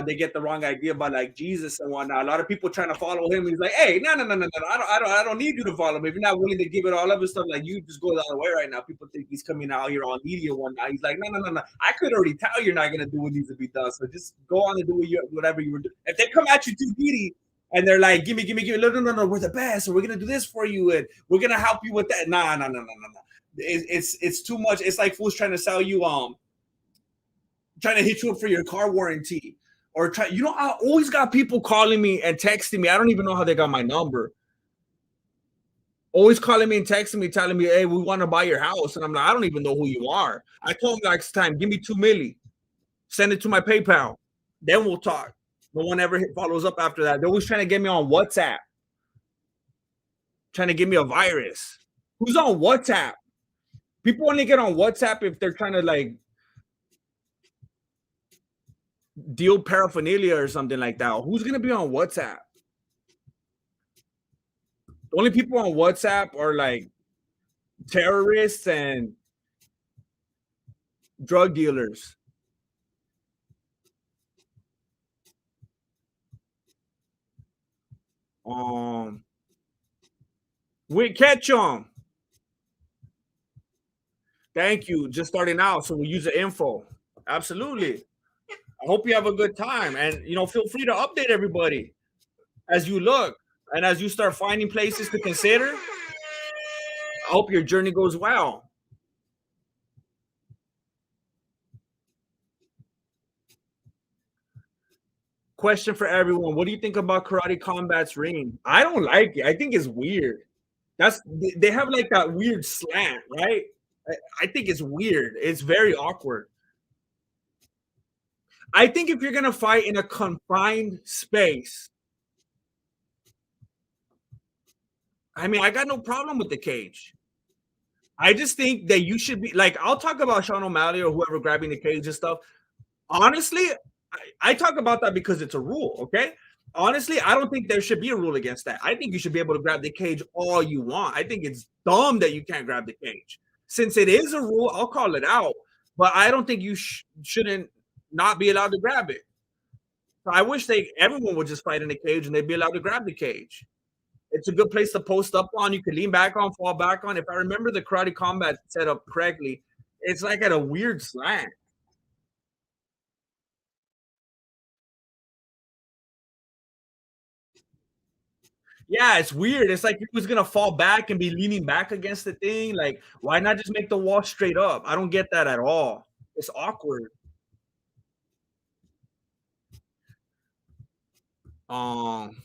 They get the wrong idea about like Jesus and whatnot. A lot of people trying to follow him. He's like, hey, no. I don't need you to follow me. If you're not willing to give it all up and stuff, like you just go the other way right now. People think he's coming out here on media and whatnot. He's like, no. I could already tell you're not gonna do what needs to be done. So just go on and do whatever you were doing. If they come at you too greedy and they're like, give me, no, we're the best, and we're gonna do this for you, and we're gonna help you with that. Nah. It's too much. It's like fools trying to sell you trying to hit you up for your car warranty or I always got people calling me and texting me. I don't even know how they got my number. Always calling me and texting me, telling me, hey, we want to buy your house. And I'm like, I don't even know who you are. I told them next time, give me 2 milli, send it to my PayPal. Then we'll talk. No one ever follows up after that. They're always trying to get me on WhatsApp, trying to give me a virus. Who's on WhatsApp? People only get on WhatsApp if they're trying to like deal paraphernalia or something like that. Who's gonna be on WhatsApp? The only people on WhatsApp are like terrorists and drug dealers. We catch them. Thank you. Just starting out, so we'll use the info. Absolutely. I hope you have a good time, and feel free to update everybody as you look and as you start finding places to consider. I hope your journey goes well. Question for everyone: what do you think about Karate Combat's ring? I don't like it. I think it's weird. They have like that weird slant, right? I think it's weird. It's very awkward. I think if you're gonna fight in a confined space, I mean, I got no problem with the cage. I just think that you should be like, I'll talk about Sean O'Malley or whoever grabbing the cage and stuff. Honestly, I talk about that because it's a rule, okay? Honestly, I don't think there should be a rule against that. I think you should be able to grab the cage all you want. I think it's dumb that you can't grab the cage. Since it is a rule, I'll call it out. But I don't think you shouldn't not be allowed to grab it. So I wish everyone would just fight in the cage and they'd be allowed to grab the cage. It's a good place to post up on. You can lean back on, fall back on. If I remember the karate combat set up correctly, it's like at a weird slant. Yeah, it's weird. It's like he was gonna fall back and be leaning back against the thing. Like, why not just make the wall straight up? I don't get that at all. It's awkward. Um,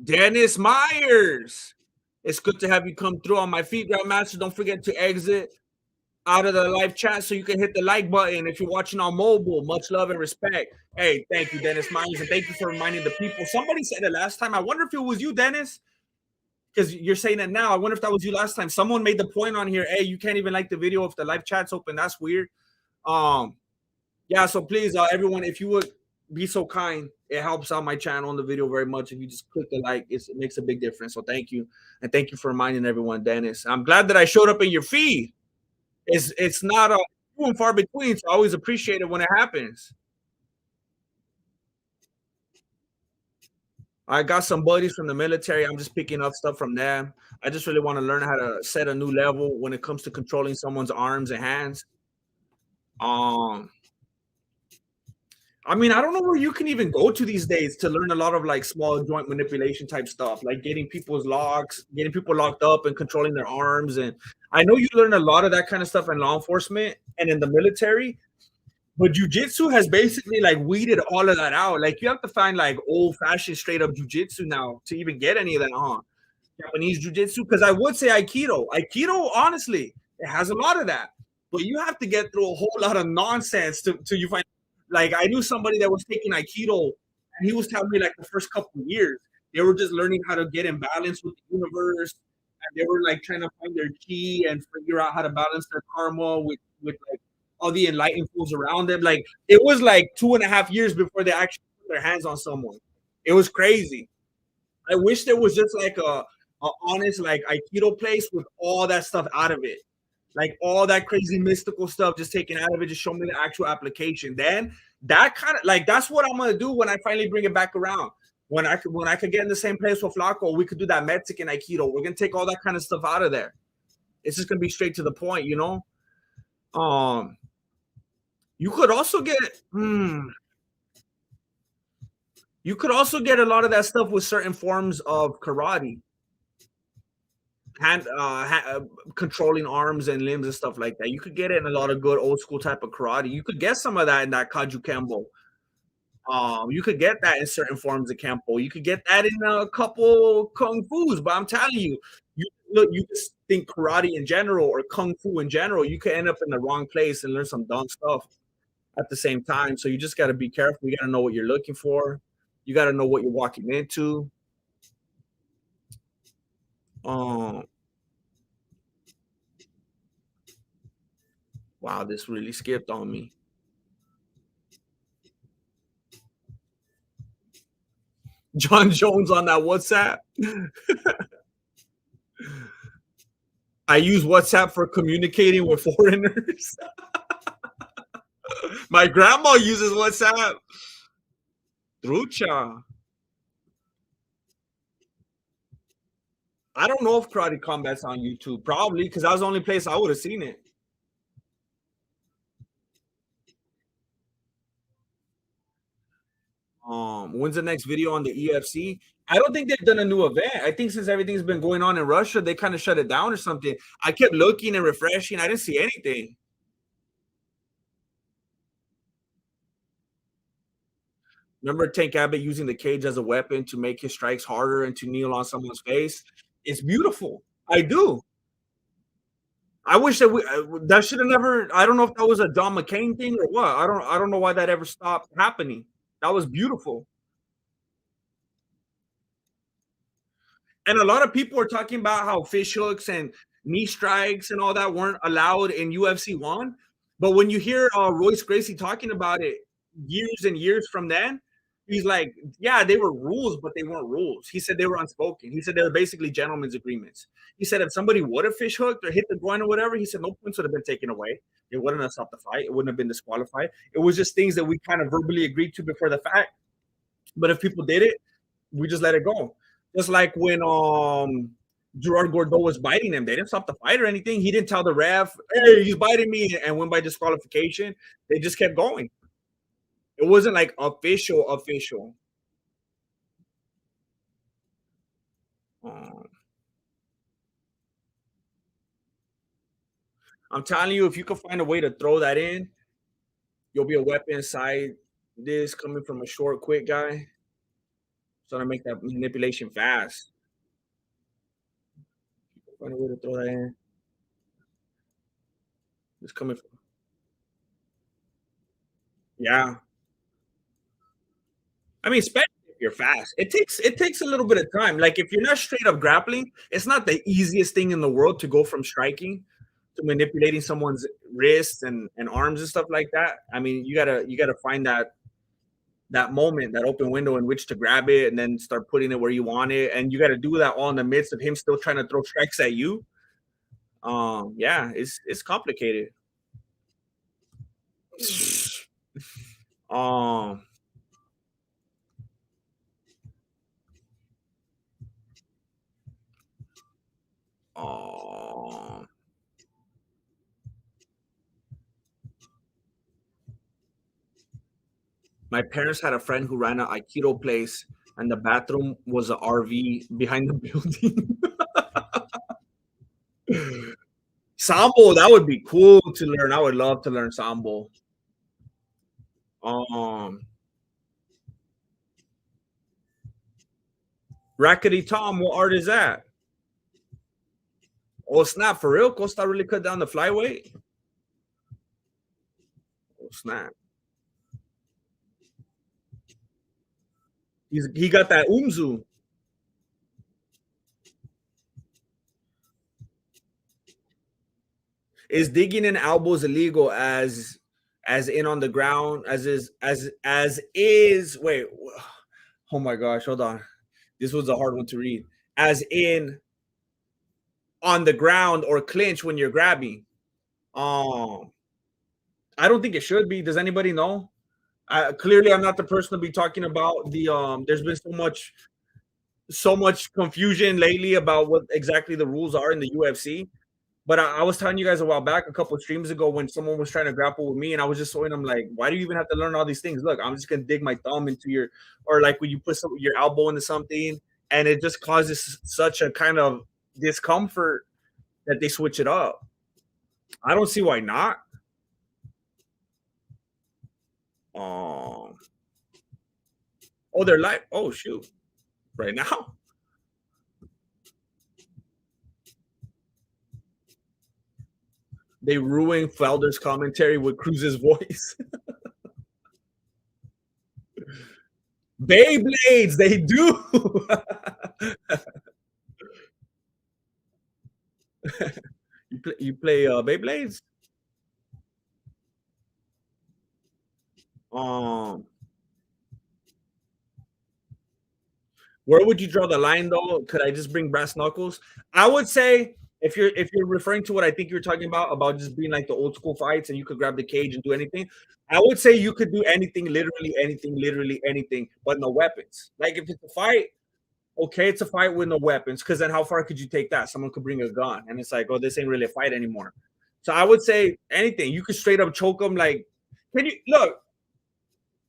Dennis Myers. It's good to have you come through on my feet, Grandmaster. Don't forget to exit out of the live chat so you can hit the like button if you're watching on mobile. Much love and respect. Hey, thank you, Dennis Myers, and thank you for reminding the people. Somebody said it last time. I wonder if it was you, Dennis, because you're saying it now. I wonder if that was you last time. Someone made the point on here. Hey, you can't even like the video if the live chat's open. That's weird. Um, yeah. So please, everyone, if you would be so kind, it helps out my channel and the video very much. If you just click the like, it makes a big difference. So thank you, and thank you for reminding everyone, Dennis. I'm glad that I showed up in your feed. It's not a few and far between, so I always appreciate it when it happens. I got some buddies from the military. I'm just picking up stuff from them. I just really want to learn how to set a new level when it comes to controlling someone's arms and hands. Um, I mean, I don't know where you can even go to these days to learn a lot of like small joint manipulation type stuff, like getting people's locks, getting people locked up and controlling their arms. And I know you learn a lot of that kind of stuff in law enforcement and in the military. But jujitsu has basically like weeded all of that out. Like you have to find like old fashioned straight up jujitsu now to even get any of that on Japanese jujitsu. Because I would say Aikido. Aikido, honestly, it has a lot of that. But you have to get through a whole lot of nonsense to you find. Like I knew somebody that was taking Aikido, and he was telling me like the first couple of years they were just learning how to get in balance with the universe, and they were like trying to find their chi and figure out how to balance their karma with like all the enlightened fools around them. Like it was like 2.5 years before they actually put their hands on someone. It was crazy. I wish there was just like a honest like Aikido place with all that stuff out of it. Like all that crazy mystical stuff just taken out of it, just show me the actual application. Then that kind of like that's what I'm gonna do when I finally bring it back around. When I could get in the same place with Flacco, we could do that Mexican Aikido. We're gonna take all that kind of stuff out of there. It's just gonna be straight to the point, you know. Um, you could also get you could also get a lot of that stuff with certain forms of karate, controlling arms and limbs and stuff like that. You could get it in a lot of good old school type of karate. You could get some of that in that Kaju Kembo. You could get that in certain forms of Kempo. You could get that in a couple Kung Fu's, but I'm telling you, you just think karate in general or Kung Fu in general, you could end up in the wrong place and learn some dumb stuff at the same time. So you just got to be careful. You got to know what you're looking for. You got to know what you're walking into. Um, wow, this really skipped on me. John Jones on that WhatsApp. I use WhatsApp for communicating with foreigners. My grandma uses WhatsApp. Trucha. I don't know if Karate Combat's on YouTube. Probably because that was the only place I would have seen it. When's the next video on the EFC? I don't think they've done a new event. I think since everything's been going on in Russia, they kind of shut it down or something. I kept looking and refreshing. I didn't see anything. Remember Tank Abbott using the cage as a weapon to make his strikes harder and to kneel on someone's face? It's beautiful. I do. I wish that we that should have never. I don't know if that was a Don McCain thing or what. I don't know why that ever stopped happening. That was beautiful. And a lot of people are talking about how fish hooks and knee strikes and all that weren't allowed in UFC one. But when you hear Royce Gracie talking about it years and years from then, he's like, yeah, they were rules, but they weren't rules. He said they were unspoken. He said they were basically gentlemen's agreements. He said if somebody would have fish hooked or hit the groin or whatever, he said no points would have been taken away. It wouldn't have stopped the fight. It wouldn't have been disqualified. It was just things that we kind of verbally agreed to before the fact. But if people did it, we just let it go. Just like when Gerard Gordeau was biting him, they didn't stop the fight or anything. He didn't tell the ref, "Hey, he's biting me," and went by disqualification. They just kept going. It wasn't like official, official. Um, I'm telling you, if you could find a way to throw that in, you'll be a weapon inside this coming from a short, quick guy. Trying to make that manipulation fast. Find a way to throw that in. It's coming from, yeah. I mean, especially if you're fast, it takes a little bit of time. Like if you're not straight up grappling, it's not the easiest thing in the world to go from striking to manipulating someone's wrists and arms and stuff like that. I mean, you gotta find that moment, that open window in which to grab it and then start putting it where you want it, and you got to do that all in the midst of him still trying to throw strikes at you. Yeah, it's complicated. Um, um, my parents had a friend who ran an Aikido place, and the bathroom was an RV behind the building. Sambo, that would be cool to learn. I would love to learn Sambo. Um, Rackety Tom, what art is that? Oh snap! For real, Costa really cut down the flyweight. Oh snap! He got that umzu. Is digging in elbows illegal as in on the ground as is wait, oh my gosh, hold on, this was a hard one to read. As in on the ground or clinch when you're grabbing. um I don't think it should be. Does anybody know? Clearly I'm not the person to be talking about the there's been so much confusion lately about what exactly the rules are in the UFC. But I was telling you guys a while back, a couple of streams ago, when someone was trying to grapple with me, and I was just showing them like, why do you even have to learn all these things? Look, I'm just gonna dig my thumb into your, or like when you put your elbow into something, and it just causes such a kind of discomfort that they switch it up. I don't see why not. Um, oh, they're like, oh shoot, right now they ruin Felder's commentary with Cruz's voice. Beyblades, they do. You play Beyblades? Um, where would you draw the line though? Could I just bring brass knuckles? I would say if you're referring to what I think you're talking about just being like the old school fights and you could grab the cage and do anything, I would say you could do anything, literally anything, but no weapons. Like if it's a fight, okay, it's a fight with no weapons, because then how far could you take that? Someone could bring a gun, and it's like, oh, this ain't really a fight anymore. So I would say anything. You could straight up choke them. Like, can you look?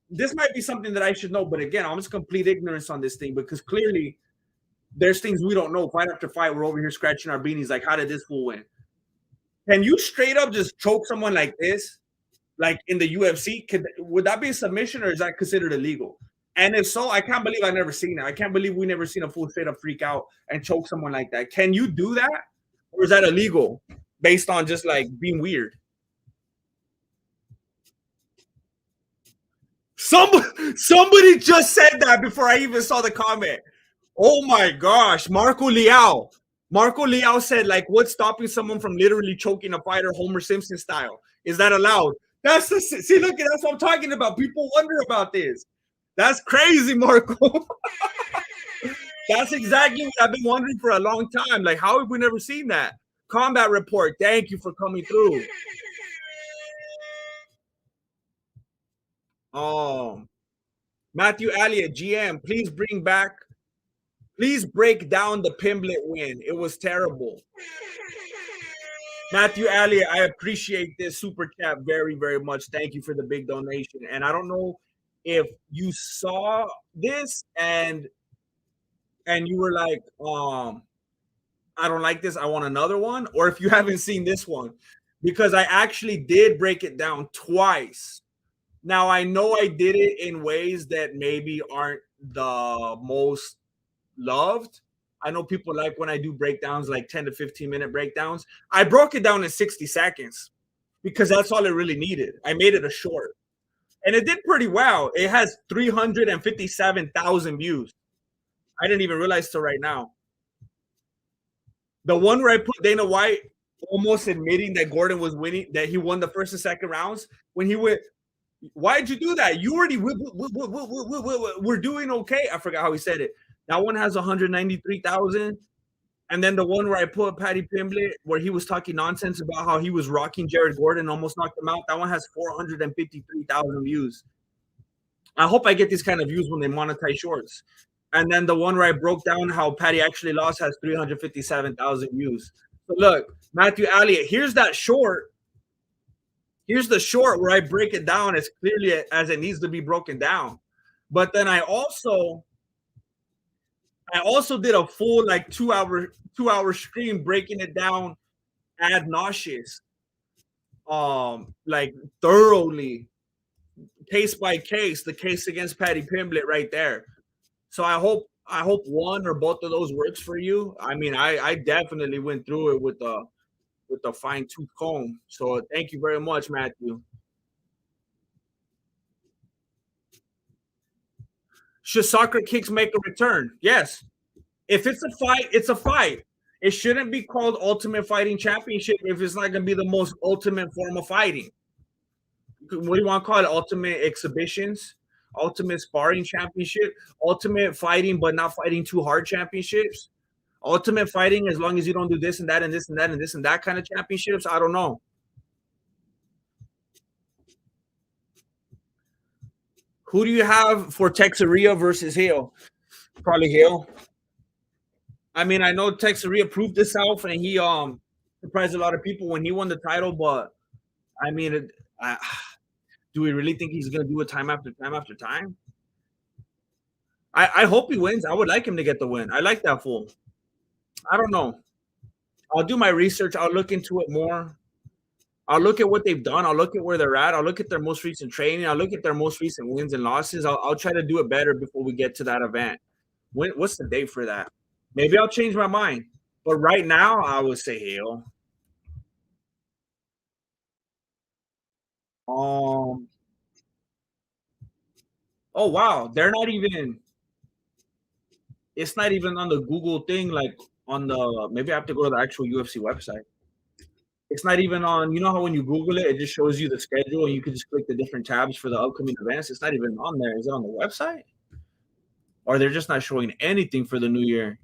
This might be something that I should know, but again, I'm just complete ignorance on this thing because clearly there's things we don't know. Fight after fight, we're over here scratching our beanies. Like, how did this fool win? Can you straight up just choke someone like this, like in the UFC? Would that be a submission or is that considered illegal? And if so, I can't believe I've never seen it. I can't believe we never seen a fool straight up freak out and choke someone like that. Can you do that, or is that illegal? based on just like being weird. Somebody just said that before I even saw the comment. Oh my gosh, Marco Leao. Marco Leao said, like, what's stopping someone from literally choking a fighter Homer Simpson style? Is that allowed? That's the see, look, that's what I'm talking about. People wonder about this. That's crazy, Marco. That's exactly what I've been wondering for a long time. Like, how have we never seen that? Combat report. Thank you for coming through. Um, Matthew Elliott, GM, please break down the Pimblett win. It was terrible. Matthew Elliott, I appreciate this super chat very, very much. Thank you for the big donation. And I don't know if you saw this and you were like, I don't like this. I want another one. Or if you haven't seen this one, because I actually did break it down twice. Now, I know I did it in ways that maybe aren't the most loved. I know people like when I do breakdowns, like 10 to 15-minute breakdowns. I broke it down in 60 seconds because that's all it really needed. I made it a short. And it did pretty well. It has 357,000 views. I didn't even realize till right now. The one where I put Dana White almost admitting that Gordon was winning, that he won the first and second rounds, when he went, why'd you do that? You already, we're doing okay. I forgot how he said it. That one has 193,000. And then the one where I put Paddy Pimblett, where he was talking nonsense about how he was rocking Jared Gordon, almost knocked him out. That one has 453,000 views. I hope I get these kind of views when they monetize shorts. And then the one where I broke down how Paddy actually lost has 357,000 views. So look, Matthew Elliott, here's that short. Here's the short where I break it down as clearly as it needs to be broken down. But then I also did a full like 2 hour stream breaking it down ad nauseous, like thoroughly, case by case, the case against Paddy Pimblett right there. So I hope one or both of those works for you. I mean, I definitely went through it with the fine tooth comb. So thank you very much, Matthew. Should soccer kicks make a return? Yes. If it's a fight, it's a fight. It shouldn't be called Ultimate Fighting Championship if it's not going to be the most ultimate form of fighting. What do you want to call it? Ultimate Exhibitions, Ultimate Sparring Championship, Ultimate Fighting but not fighting too hard championships, Ultimate Fighting as long as you don't do this and that and this and that and this and that kind of championships. I don't know. Who do you have for Texeria versus Hill? Probably Hill. I mean, I know Texeria proved himself and he surprised a lot of people when he won the title, but I mean, do we really think he's going to do it time after time after time? I hope he wins. I would like him to get the win. I like that fool. I don't know. I'll do my research. I'll look into it more. I'll look at what they've done. I'll look at where they're at. I'll look at their most recent training. I'll look at their most recent wins and losses. I'll try to do it better before we get to that event. What's the date for that? Maybe I'll change my mind. But right now, I would say Hale. Um. Oh wow, they're not even. It's not even on the Google thing. Like on the maybe I have to go to the actual UFC website. It's not even on. You know how when you Google it, it just shows you the schedule, and you can just click the different tabs for the upcoming events. It's not even on there. Is it on the website? Or they're just not showing anything for the new year?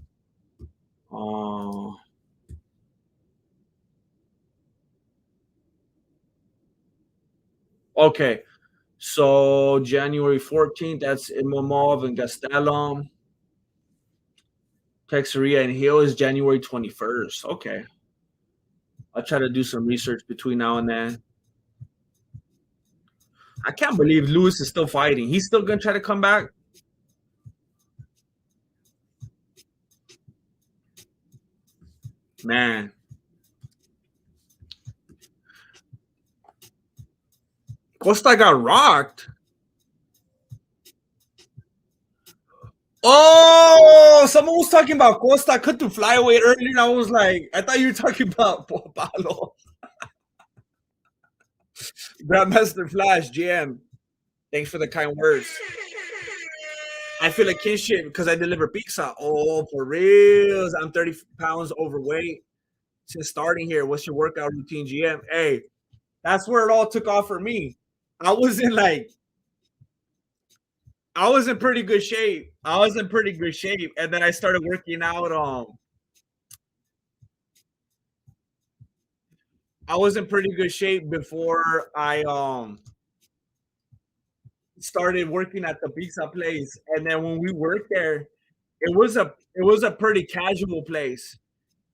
Okay. So January 14th, that's Imamov and Gastelum. Texeria and Hill is January 21st. Okay. I'll try to do some research between now and then. I can't believe Lewis is still fighting. He's still gonna try to come back. Man. Costa got rocked. Oh, someone was talking about Costa cut to flyweight earlier, and I was like, I thought you were talking about Palo. Grandmaster Flash, GM. Thanks for the kind words. I feel like kinship because I deliver pizza. Oh, for reals. I'm 30 pounds overweight since starting here. What's your workout routine, GM? Hey, that's where it all took off for me. I was in like, I was in pretty good shape. I was in pretty good shape. And then I started working out. I was in pretty good shape before I started working at the pizza place. And then when we worked there, it was a pretty casual place.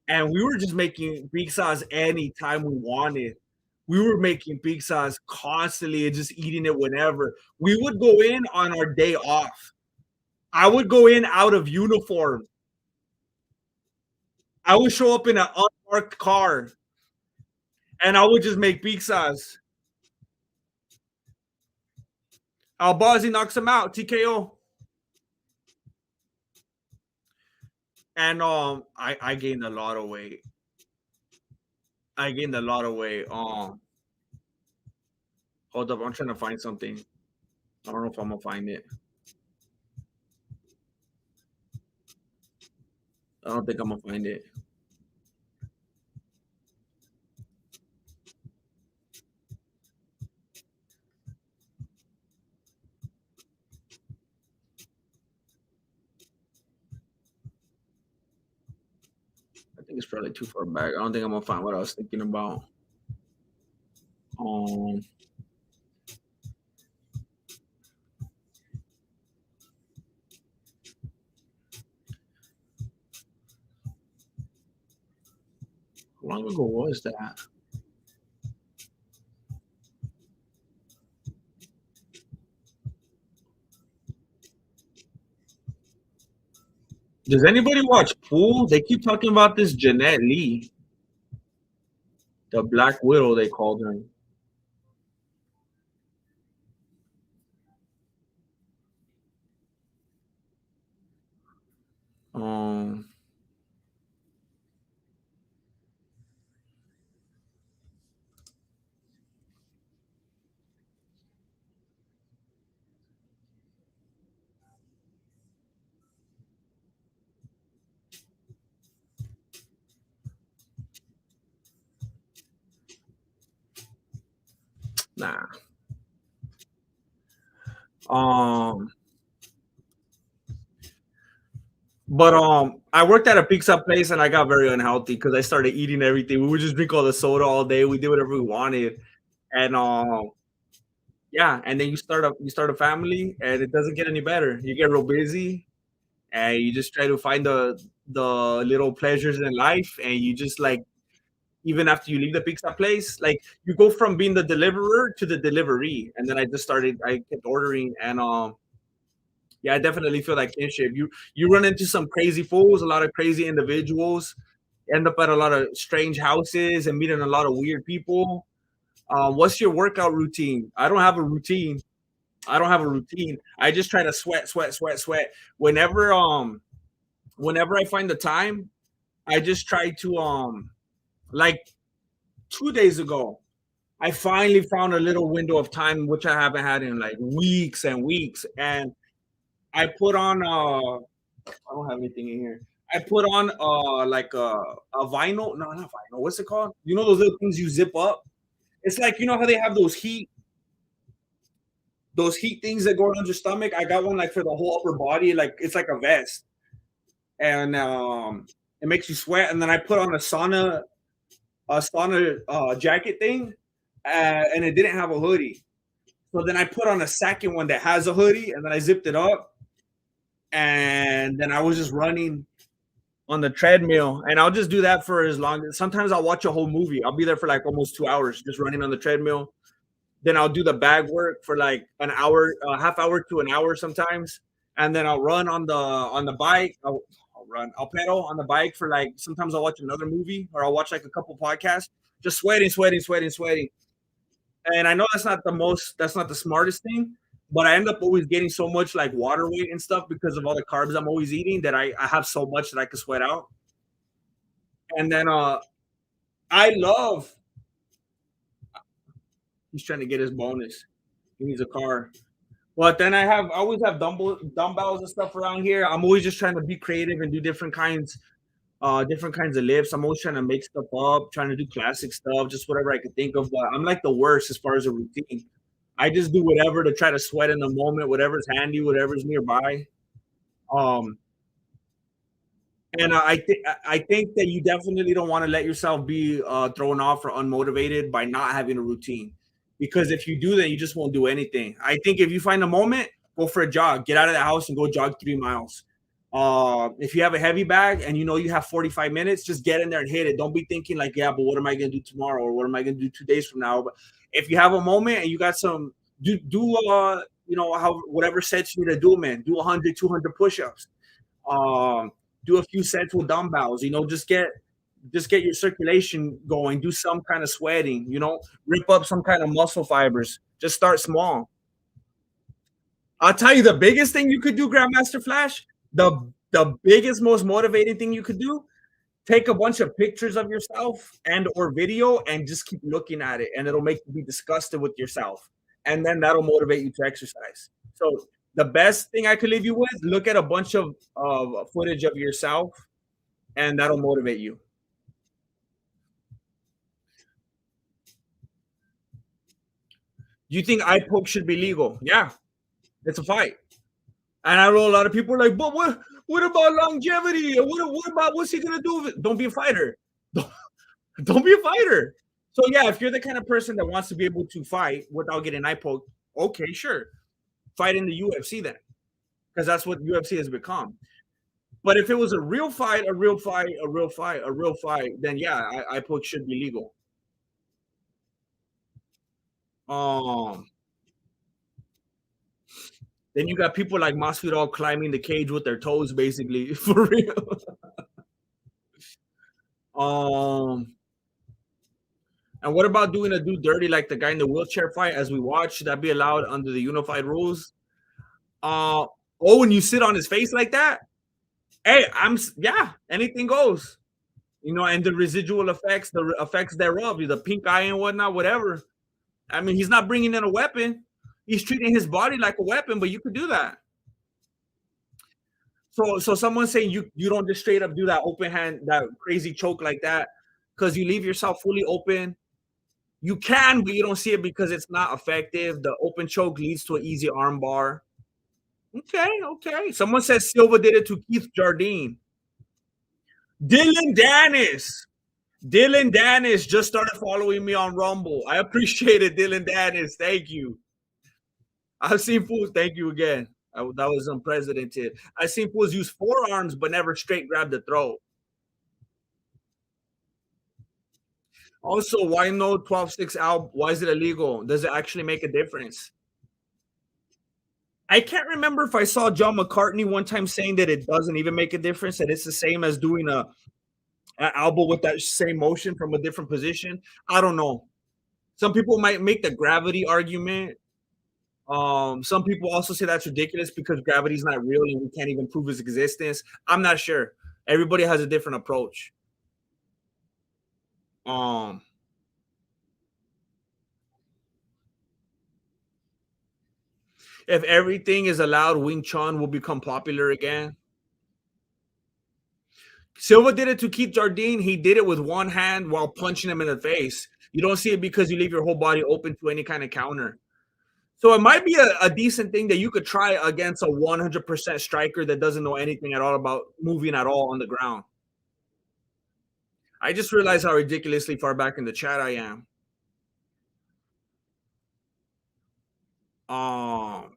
And we were just making pizzas anytime we wanted. We were making pizzas constantly and just eating it whenever. We would go in on our day off. I would go in out of uniform. I would show up in an unmarked car and I would just make pizzas. Albazi knocks him out, TKO. And I gained a lot of weight. I gained a lot of weight. Hold up, I'm trying to find something. I don't know if I'm gonna find it. I don't think I'm gonna find it. I think it's probably too far back. I don't think I'm gonna find what I was thinking about. Um, how long ago was that? Does anybody watch Pool? They keep talking about this Jeanette Lee, the Black Widow. They called her. Um, nah. Um, but I worked at a pizza place and I got very unhealthy because I started eating everything. We would just drink all the soda all day. We did whatever we wanted, and yeah. And then you start a family, and it doesn't get any better. You get real busy, and you just try to find the little pleasures in life, and you just like even after you leave the pizza place, like you go from being the deliverer to the delivery. And then I kept ordering, and yeah, I definitely feel like kinship. You run into some crazy fools, a lot of crazy individuals, end up at a lot of strange houses and meeting a lot of weird people. What's your workout routine? I don't have a routine. I don't have a routine. I just try to sweat, sweat, sweat, sweat. Whenever I find the time, I just try to like 2 days ago, I finally found a little window of time which I haven't had in like weeks and weeks. And I put on I don't have anything in here. I put on like a vinyl. No, not vinyl. What's it called? You know those little things you zip up? It's like you know how they have those heat things that go around your stomach. I got one like for the whole upper body, like it's like a vest. And it makes you sweat. And then I put on a sauna jacket thing, and it didn't have a hoodie. So then I put on a second one that has a hoodie, and then I zipped it up, and then I was just running on the treadmill, and I'll just do that for as long. Sometimes I'll watch a whole movie. I'll be there for like almost 2 hours just running on the treadmill. Then I'll do the bag work for like an hour, a half hour to an hour sometimes, and then I'll run on the bike. I'll run. I'll pedal on the bike for like sometimes I'll watch another movie or I'll watch like a couple podcasts, just sweating, sweating, sweating, sweating. And I know that's not the smartest thing, but I end up always getting so much like water weight and stuff because of all the carbs I'm always eating that I have so much that I can sweat out. And then I love he's trying to get his bonus. He needs a car. But then I always have dumbbells and stuff around here. I'm always just trying to be creative and do different kinds of lifts. I'm always trying to make stuff up, trying to do classic stuff, just whatever I could think of. But I'm like the worst as far as a routine. I just do whatever to try to sweat in the moment, whatever's handy, whatever's nearby. Um, and I think that you definitely don't want to let yourself be thrown off or unmotivated by not having a routine, because if you do that, you just won't do anything. I think if you find a moment, go for a jog, get out of the house and go jog 3 miles. If you have a heavy bag and you know you have 45 minutes, just get in there and hit it. Don't be thinking like, yeah, but what am I going to do tomorrow, or what am I going to do 2 days from now? But if you have a moment and you got some, how whatever sets you to do, man, do 100, 200 push-ups. Um, do a few sets with dumbbells. Just get your circulation going. Do some kind of sweating. Rip up some kind of muscle fibers. Just start small. I'll tell you the biggest thing you could do, Grandmaster Flash. The biggest, most motivating thing you could do. Take a bunch of pictures of yourself and or video and just keep looking at it, and it'll make you be disgusted with yourself, and then that'll motivate you to exercise. So the best thing I could leave you with, look at a bunch of footage of yourself, and that'll motivate you. You think eye poke should be legal? Yeah, it's a fight. And I know a lot of people are like, but what about longevity? What about what's he gonna do with it? Don't be a fighter. Don't be a fighter. So yeah, if you're the kind of person that wants to be able to fight without getting eye poked, okay, sure. Fight in the UFC then. Because that's what UFC has become. But if it was a real fight, a real fight, a real fight, a real fight, then yeah, eye poke should be legal. Um, then you got people like Masvidal climbing the cage with their toes, basically, for real. Um, and what about doing a dude dirty like the guy in the wheelchair fight as we watch? Should that be allowed under the unified rules? When you sit on his face like that, hey, yeah, anything goes. And the residual effects, the effects thereof, the pink eye and whatnot, whatever. I mean, he's not bringing in a weapon. He's treating his body like a weapon, but you could do that. So someone saying you don't just straight up do that open hand, that crazy choke like that, because you leave yourself fully open. You can, but you don't see it because it's not effective. The open choke leads to an easy arm bar. Okay. Someone says Silva did it to Keith Jardine. Dylan Dennis. Dylan Dennis just started following me on Rumble. I appreciate it, Dylan Dennis. Thank you. I've seen fools. Thank you again. That was unprecedented. I've seen fools use forearms but never straight grab the throat. Also, why no 12-6 out? Why is it illegal? Does it actually make a difference? I can't remember if I saw John McCartney one time saying that it doesn't even make a difference, that it's the same as doing an elbow with that same motion from a different position. I don't know. Some people might make the gravity argument. Some people also say that's ridiculous because gravity is not real and we can't even prove its existence. I'm not sure. Everybody has a different approach. Um, if everything is allowed, Wing Chun will become popular again. Silva did it to Keith Jardine. He did it with one hand while punching him in the face. You don't see it because you leave your whole body open to any kind of counter. So it might be a decent thing that you could try against a 100% striker that doesn't know anything at all about moving at all on the ground. I just realized how ridiculously far back in the chat I am. I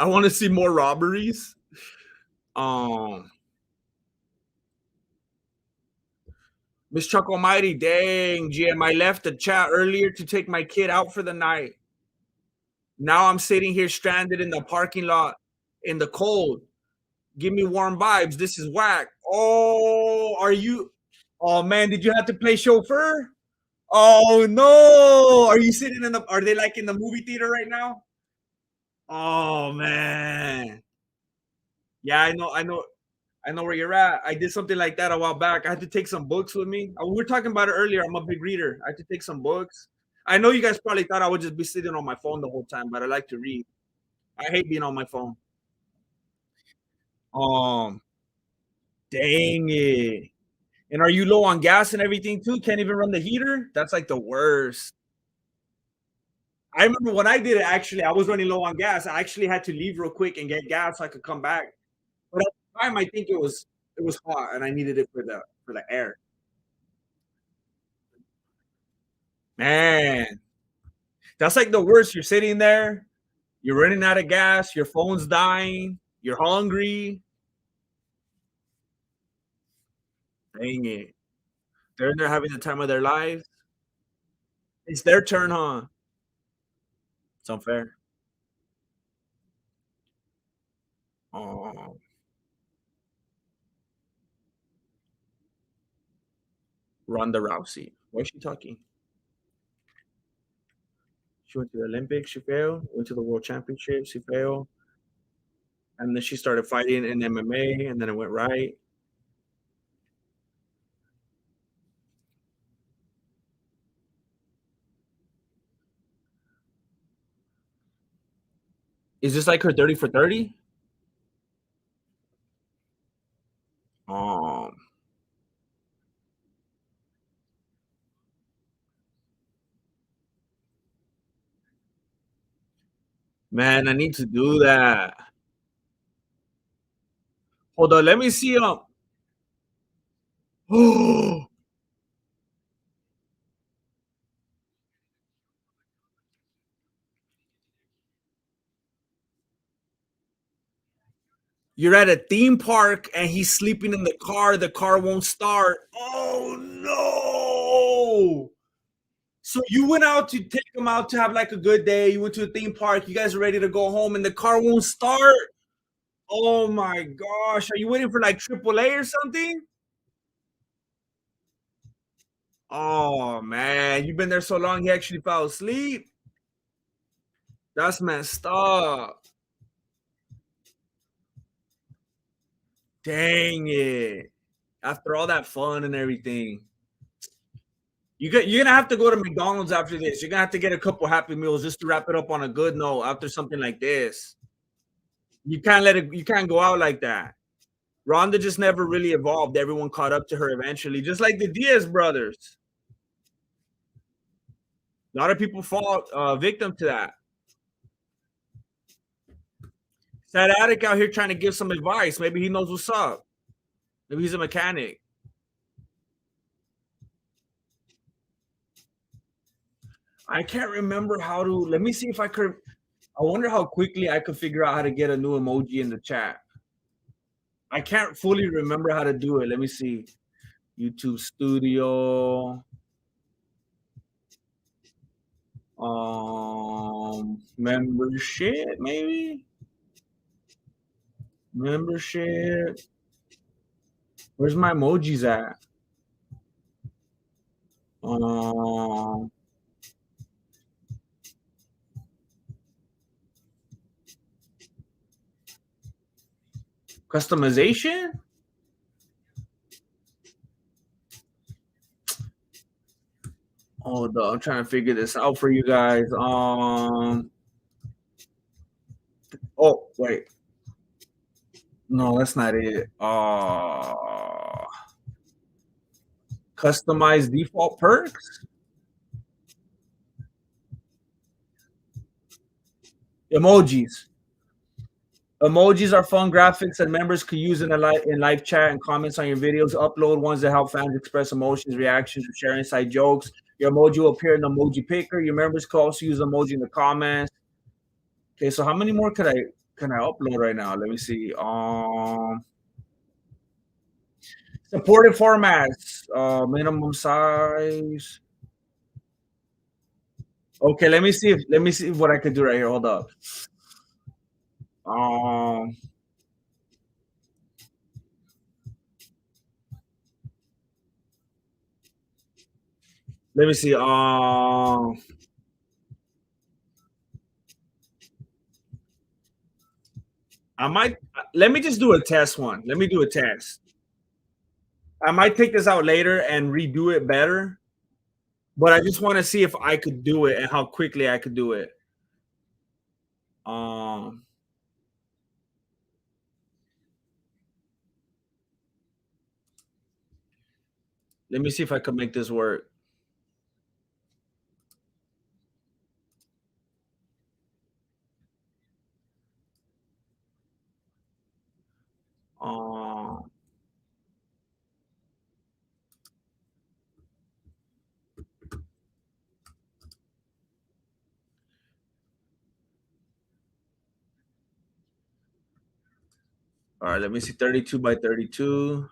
want to see more robberies. Miss Chuck Almighty, dang, GM, I left the chat earlier to take my kid out for the night. Now I'm sitting here stranded in the parking lot in the cold. Give me warm vibes. This is whack. Oh, are you? Oh man, did you have to play chauffeur? Oh no! Are you sitting in the? Are they like in the movie theater right now? Oh man! Yeah, I know where you're at. I did something like that a while back. I had to take some books with me. We were talking about it earlier. I'm a big reader. I had to take some books. I know you guys probably thought I would just be sitting on my phone the whole time, but I like to read. I hate being on my phone. Um, Dang it. And are you low on gas and everything too? Can't even run the heater? That's like the worst. I remember when I did it, actually, I was running low on gas. I actually had to leave real quick and get gas so I could come back. But at the time, I think it was hot and I needed it for the air. Man, that's like the worst. You're sitting there, you're running out of gas, your phone's dying, you're hungry. Dang it. They're in there having the time of their lives. It's their turn, huh? It's unfair. Oh, Ronda Rousey. Why is she talking? She went to the Olympics, she failed. Went to the World Championship, she failed. And then she started fighting in MMA, and then it went right. Is this like her 30 for 30? Um, Man, I need to do that. Hold on, let me see. You're at a theme park and he's sleeping in the car. The car won't start. Oh no! So you went out to take him out to have like a good day. You went to a theme park. You guys are ready to go home, and the car won't start. Oh my gosh! Are you waiting for like AAA or something? Oh man, you've been there so long. He actually fell asleep. That's messed up. Dang it! After all that fun and everything. You're gonna have to go to McDonald's after this. You're gonna have to get a couple Happy Meals just to wrap it up on a good note after something like this. You can't let it. You can't go out like that. Ronda just never really evolved. Everyone caught up to her eventually, just like the Diaz brothers. A lot of people fall victim to that. Sad addict out here trying to give some advice. Maybe he knows what's up. Maybe he's a mechanic. I can't remember how to. Let me see if I could. I wonder how quickly I could figure out how to get a new emoji in the chat. I can't fully remember how to do it. Let me see. YouTube Studio. Membership, maybe? Membership. Where's my emojis at? Um, Customization? Hold on, I'm trying to figure this out for you guys. Oh, wait. No, that's not it. Customize default perks? Emojis. Emojis are fun graphics that members could use in live chat and comments on your videos. Upload ones that help fans express emotions, reactions, or share inside jokes. Your emoji will appear in the emoji picker. Your members can also use emoji in the comments. Okay, so how many more can I upload right now? Let me see. Supported formats. Minimum size. Okay, let me see what I could do right here. Hold up. Um, Let me see. I might let me just do a test one. Let me do a test. I might take this out later and redo it better, but I just want to see if I could do it and how quickly I could do it. Um, Let me see if I could make this work. All right, let me see. 32 by 32.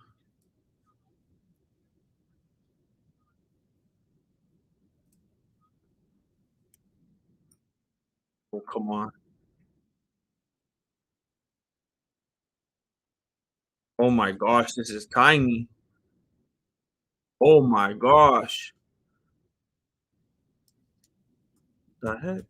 Oh, come on. Oh my gosh, this is tiny. Oh my gosh. The heck?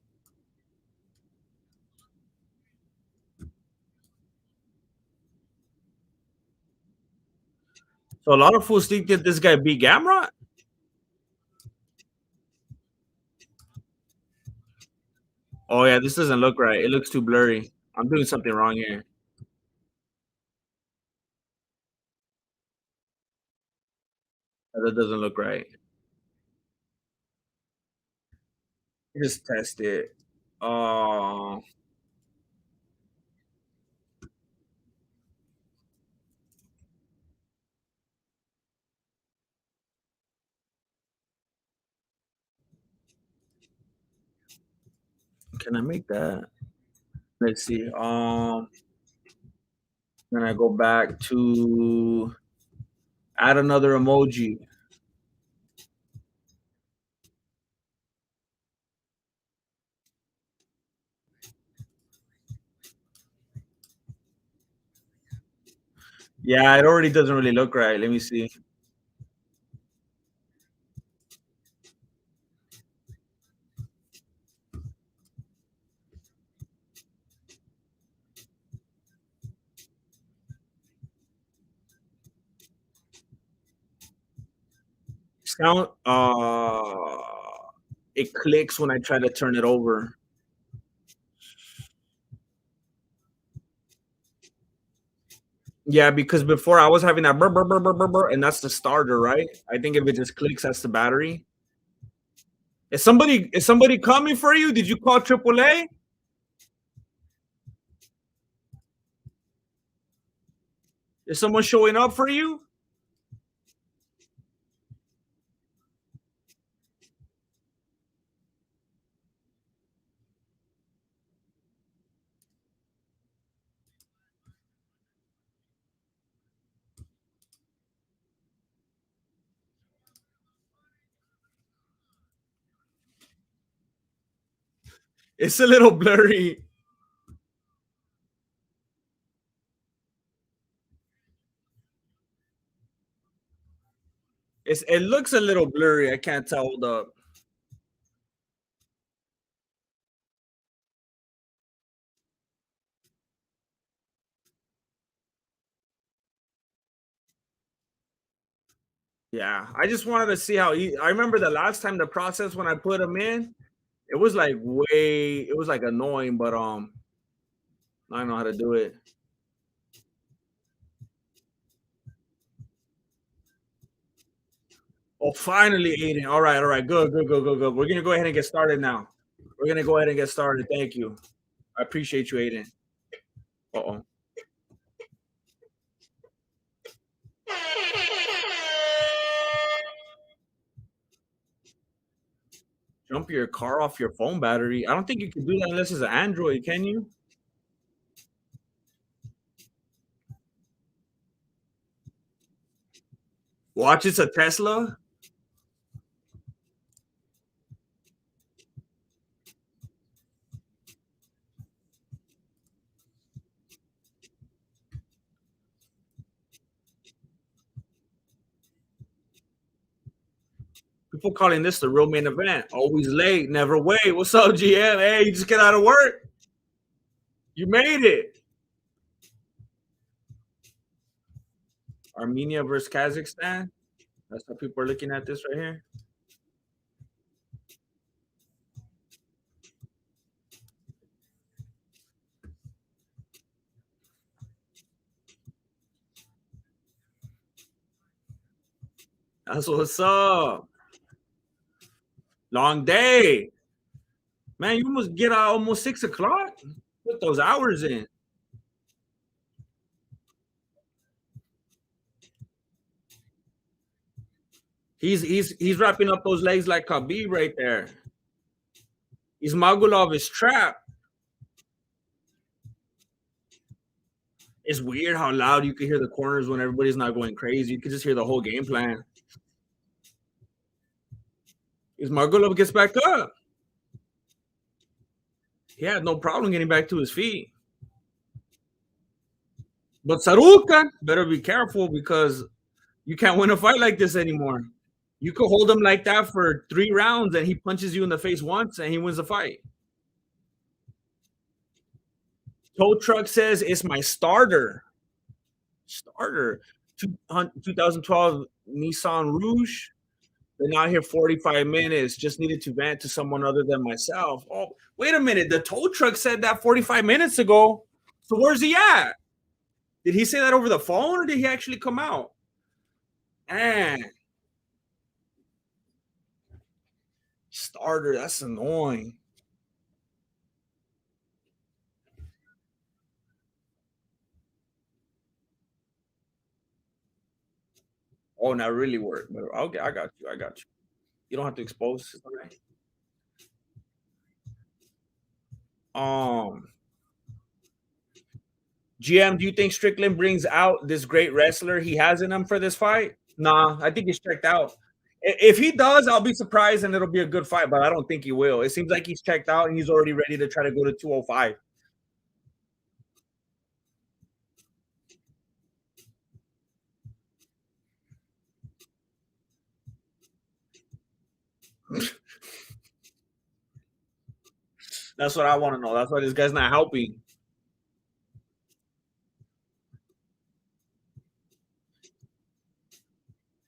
So a lot of fools think that this guy beat Gamrot? Oh yeah, this doesn't look right. It looks too blurry. I'm doing something wrong here. That doesn't look right. Just test it. Uh, can I make that? Let's see. Then I go back to add another emoji. Yeah, it already doesn't really look right. Let me see. Sound it clicks when I try to turn it over. Yeah, because before I was having that burr, burr, burr, burr, burr, burr, and that's the starter, right? I think if it just clicks, that's the battery. Is somebody coming for you? Did you call AAA? Is someone showing up for you? It's a little blurry. It looks a little blurry. I can't tell. Hold up. Yeah, I just wanted to see how I remember the last time the process when I put them in, it was like it was like annoying, but I know how to do it. Oh, finally, Aiden. All right, good, good, good, good, good. We're gonna go ahead and get started now. We're gonna go ahead and get started. Thank you. I appreciate you, Aiden. Uh-oh. Jump your car off your phone battery. I don't think you can do that unless it's an Android, can you? Watch, it's a Tesla. People calling this the real main event. Always late, never wait. What's up, GM? Hey, you just get out of work. You made it. Armenia versus Kazakhstan. That's how people are looking at this right here. That's what's up. Long day. Man, you must get out almost 6 o'clock. Put those hours in. He's wrapping up those legs like Khabib right there. Ismagulov is trapped. It's weird how loud you can hear the corners when everybody's not going crazy. You can just hear the whole game plan. Ismagulov gets back up. He had no problem getting back to his feet. But Sarukan better be careful because you can't win a fight like this anymore. You could hold him like that for 3 rounds and he punches you in the face once and he wins the fight. Tow Truck says it's my starter. 2012 Nissan Rouge. Been out here 45 minutes. Just needed to vent to someone other than myself. Oh, wait a minute. The tow truck said that 45 minutes ago. So where's he at? Did he say that over the phone or did he actually come out? Man. Starter, that's annoying. Oh, not really work. But okay, I got you. I got you. You don't have to expose. Um, GM, do you think Strickland brings out this great wrestler he has in him for this fight? Nah, I think he's checked out. If he does, I'll be surprised and it'll be a good fight, but I don't think he will. It seems like he's checked out and he's already ready to try to go to 205. That's what I want to know. That's why this guy's not helping.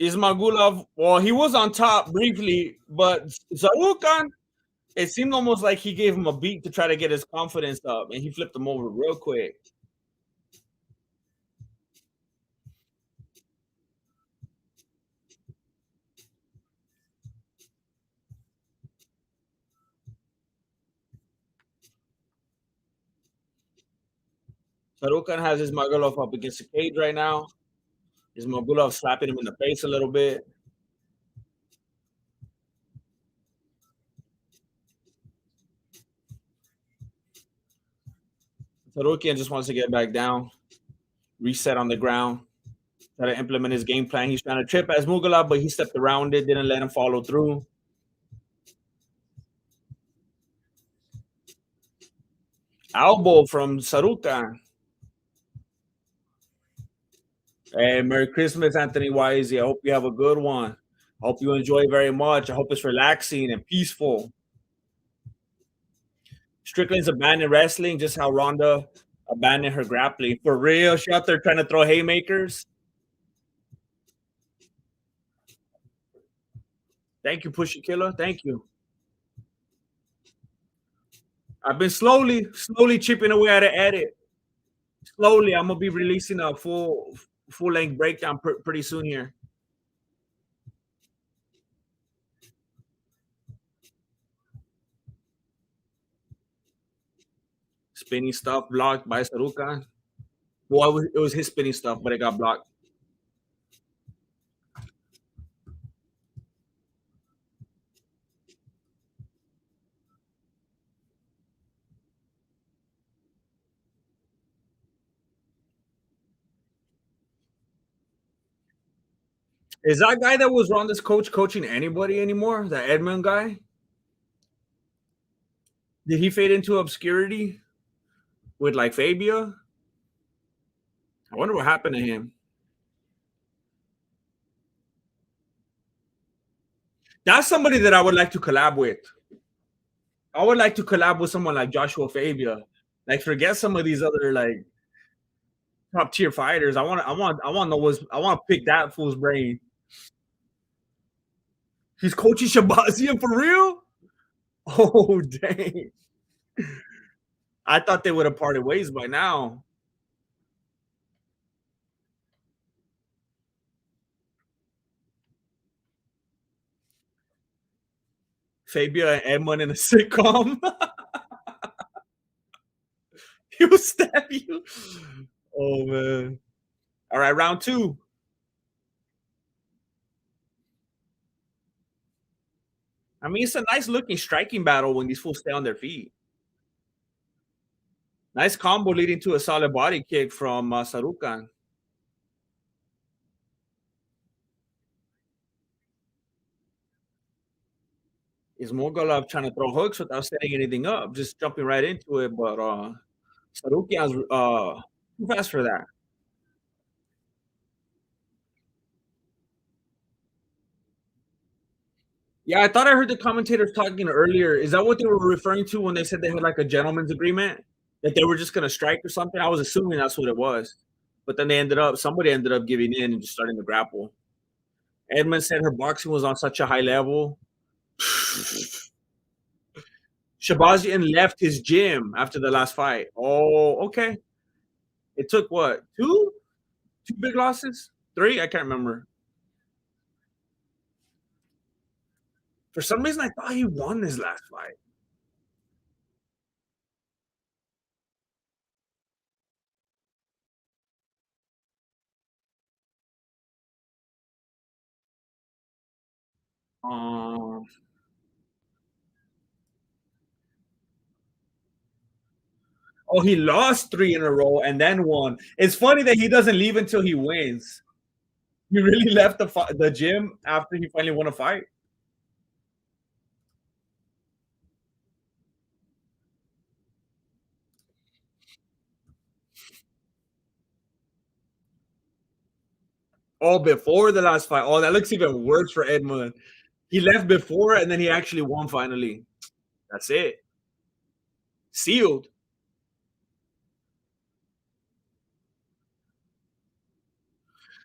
Ismagulov, well, he was on top briefly, but Zarukan, it seemed almost like he gave him a beat to try to get his confidence up, and he flipped him over real quick. Sarukan has Ismagulov up against the cage right now. Ismagulov slapping him in the face a little bit. Sarukian just wants to get back down, reset on the ground, try to implement his game plan. He's trying to trip Ismagulov, but he stepped around it, didn't let him follow through. Elbow from Sarukan. Hey, Merry Christmas, Anthony Wisey. I hope you have a good one. I hope you enjoy very much. I hope it's relaxing and peaceful. Strickland's abandoned wrestling, just how Ronda abandoned her grappling. For real, she out there trying to throw haymakers. Thank you, Pushy Killer. Thank you. I've been slowly chipping away at an edit. Slowly, I'm gonna be releasing a full length breakdown pretty soon here. Spinning stuff blocked by Sarukan. Well, it was his spinning stuff, but it got blocked. Is that guy that was Ronda's coach coaching anybody anymore? That Edmund guy? Did he fade into obscurity with like Fabia? I wonder what happened to him. That's somebody that I would like to collab with. I would like to collab with someone like Joshua Fabia. Like, forget some of these other like top tier fighters. I want to know what's. I want to pick that fool's brain. He's coaching Shabazian for real? Oh dang! I thought they would have parted ways by now. Fabia and Edmund in a sitcom. He will stab you. Oh man! All right, round two. I mean, it's a nice looking striking battle when these fools stay on their feet. Nice combo leading to a solid body kick from Sarukan. Is Mogolov trying to throw hooks without setting anything up, just jumping right into it, but Sarukian's too fast for that. Yeah, I thought I heard the commentators talking earlier. Is that what they were referring to when they said they had like a gentleman's agreement? That they were just gonna strike or something? I was assuming that's what it was. But then somebody ended up giving in and just starting to grapple. Edmund said her boxing was on such a high level. Shabazian left his gym after the last fight. Oh, okay. It took what? Two big losses? Three? I can't remember. For some reason, I thought he won his last fight. Um, oh, he lost three in a row and then won. It's funny that he doesn't leave until he wins. He really left the gym after he finally won a fight. Oh, before the last fight. Oh, that looks even worse for Edmund. He left before and then he actually won finally. That's it. Sealed.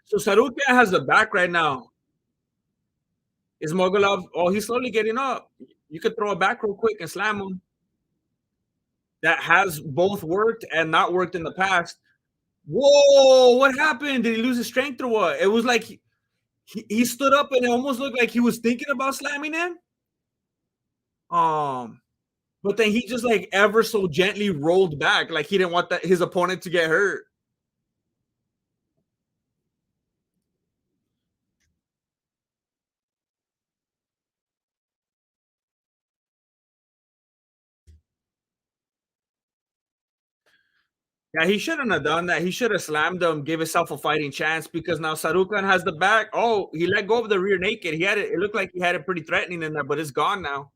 So Sarukia has the back right now. Is Mogolov? Oh, he's slowly getting up. You could throw a back real quick and slam him. That has both worked and not worked in the past. Whoa, what happened? Did he lose his strength or what? It was like he stood up and it almost looked like he was thinking about slamming him. Um, but then he just like ever so gently rolled back, like he didn't want his opponent to get hurt. Yeah, he shouldn't have done that. He should have slammed him, give himself a fighting chance because now Sarukan has the back. Oh, he let go of the rear naked. He had it. It looked like he had it pretty threatening in there, but it's gone now.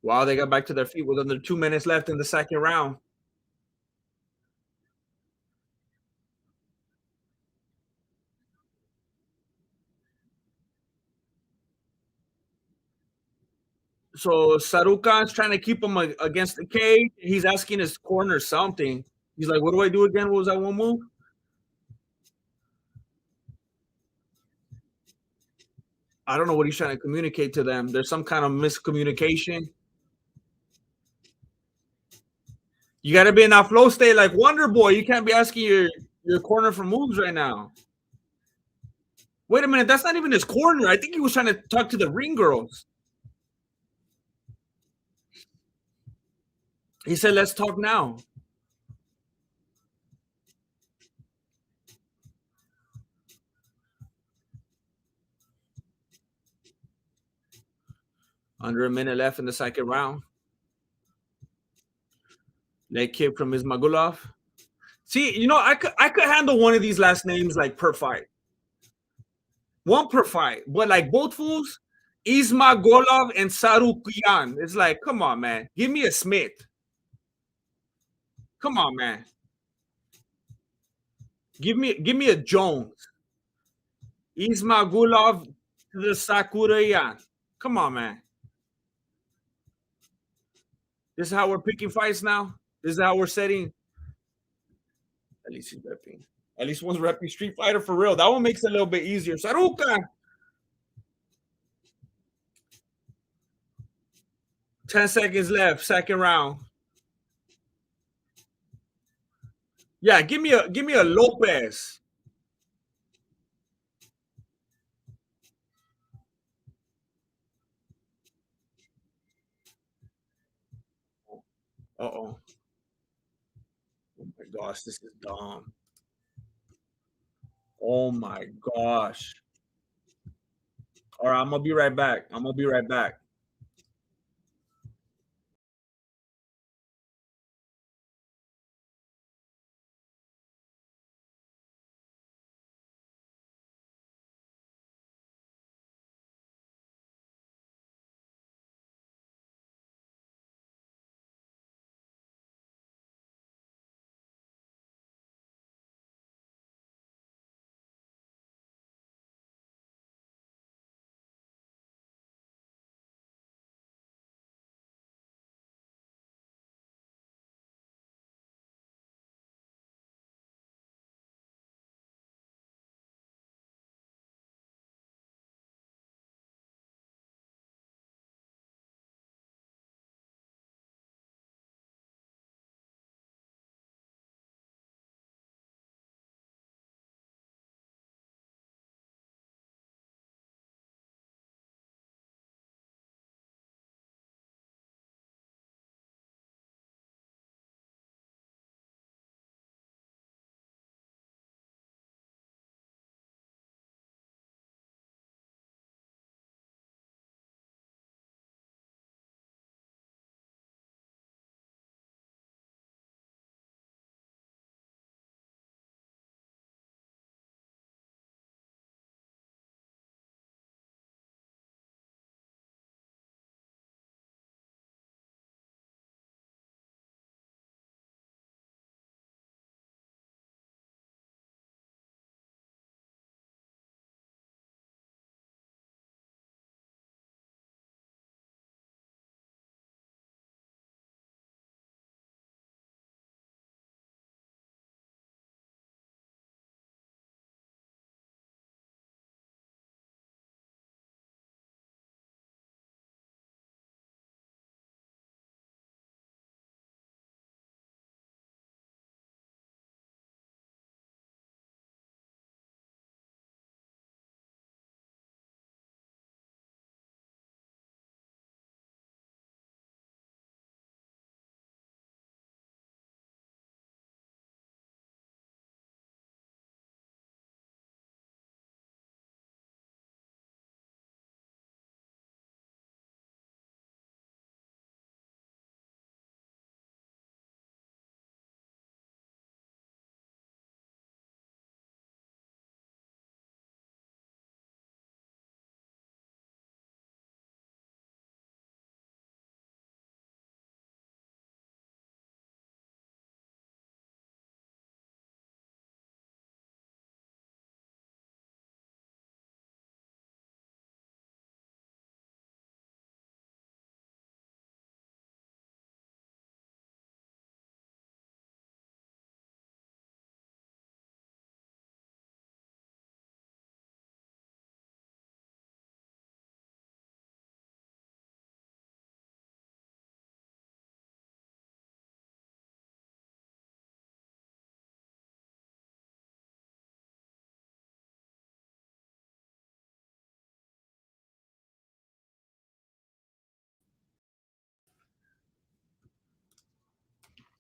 Wow, they got back to their feet with under 2 minutes left in the second round. So Sarukan's trying to keep him against the cage. He's asking his corner something. He's like, "What do I do again? What was that one move?" I don't know what he's trying to communicate to them. There's some kind of miscommunication. You got to be in that flow state like Wonder Boy. You can't be asking your corner for moves right now. Wait a minute, that's not even his corner. I think he was trying to talk to the ring girls. He said, "Let's talk now." Under a minute left in the second round. Leg kick from Ismagulov. See, I could handle one of these last names like per fight. One per fight. But like both fools, Ismagulov and Sarukian. It's like, come on, man. Give me a Smith. Come on, man. Give me a Jones. Ismagulov to the Sakurayan. Come on, man. This is how we're picking fights now. This is how we're setting. At least he's repping. At least one's repping Street Fighter for real. That one makes it a little bit easier. Saruka. 10 seconds left, second round. Yeah, give me a Lopez. Uh-oh. Oh my gosh, this is dumb. Oh my gosh. All right, I'm gonna be right back. I'm gonna be right back.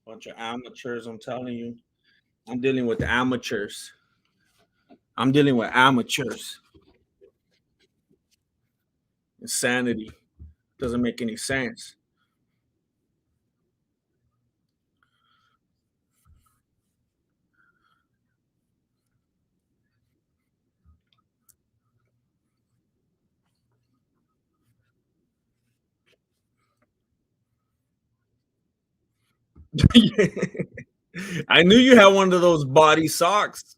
Bunch of amateurs, I'm telling you. I'm dealing with the amateurs. I'm dealing with amateurs. Insanity. Doesn't make any sense. I knew you had one of those body socks.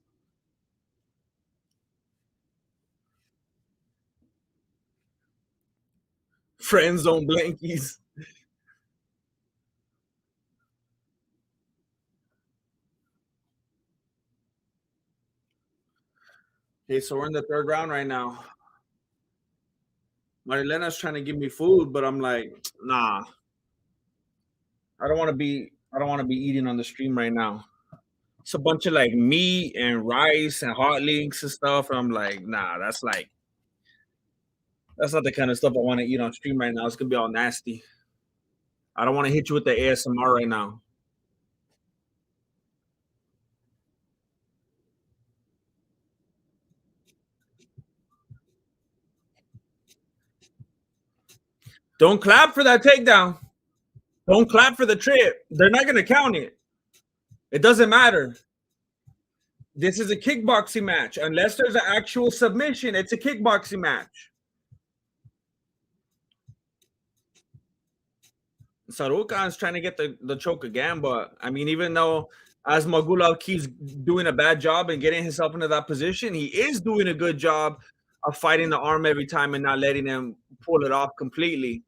Friend zone blankies. Okay, so we're in the third round right now. Marilena's trying to give me food, but I'm like, nah, I don't want to be. I don't want to be eating on the stream right now. It's a bunch of like meat and rice and hot links and stuff. And I'm like, nah, that's not the kind of stuff I want to eat on stream right now. It's gonna be all nasty. I don't want to hit you with the ASMR right now. Don't clap for that takedown. Don't clap for the trip. They're not gonna count it. It doesn't matter. This is a kickboxing match. Unless there's an actual submission, it's a kickboxing match. Sarukan's trying to get the choke again, but I mean, even though Asmagulov keeps doing a bad job and getting himself into that position, he is doing a good job of fighting the arm every time and not letting him pull it off completely.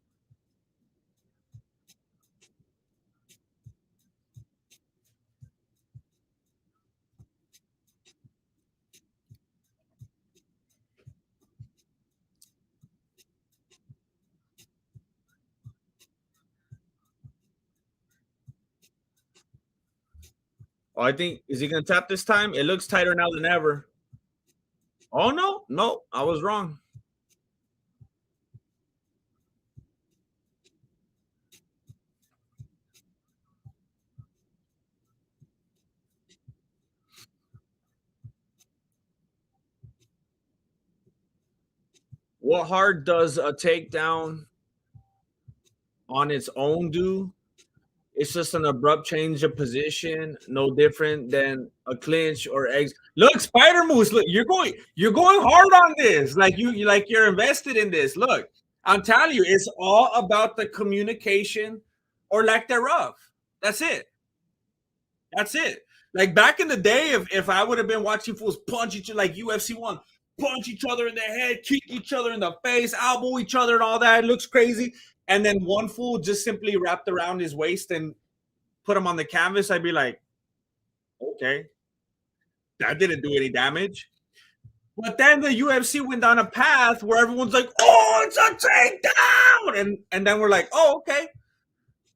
Oh, I think is he gonna tap this time? It looks tighter now than ever. Oh no, no, I was wrong. What hard does a takedown on its own do? It's just an abrupt change of position, no different than a clinch or eggs. Look, Spider Moose, look, you're going hard on this. Like you're invested in this. Look, I'm telling you, it's all about the communication or lack thereof. That's it. That's it. Like back in the day, if I would have been watching fools punch each other like UFC one, punch each other in the head, kick each other in the face, elbow each other, and all that, it looks crazy. And then one fool just simply wrapped around his waist and put him on the canvas, I'd be like, okay, that didn't do any damage. But then the UFC went down a path where everyone's like, oh, it's a takedown. And then we're like, oh, okay.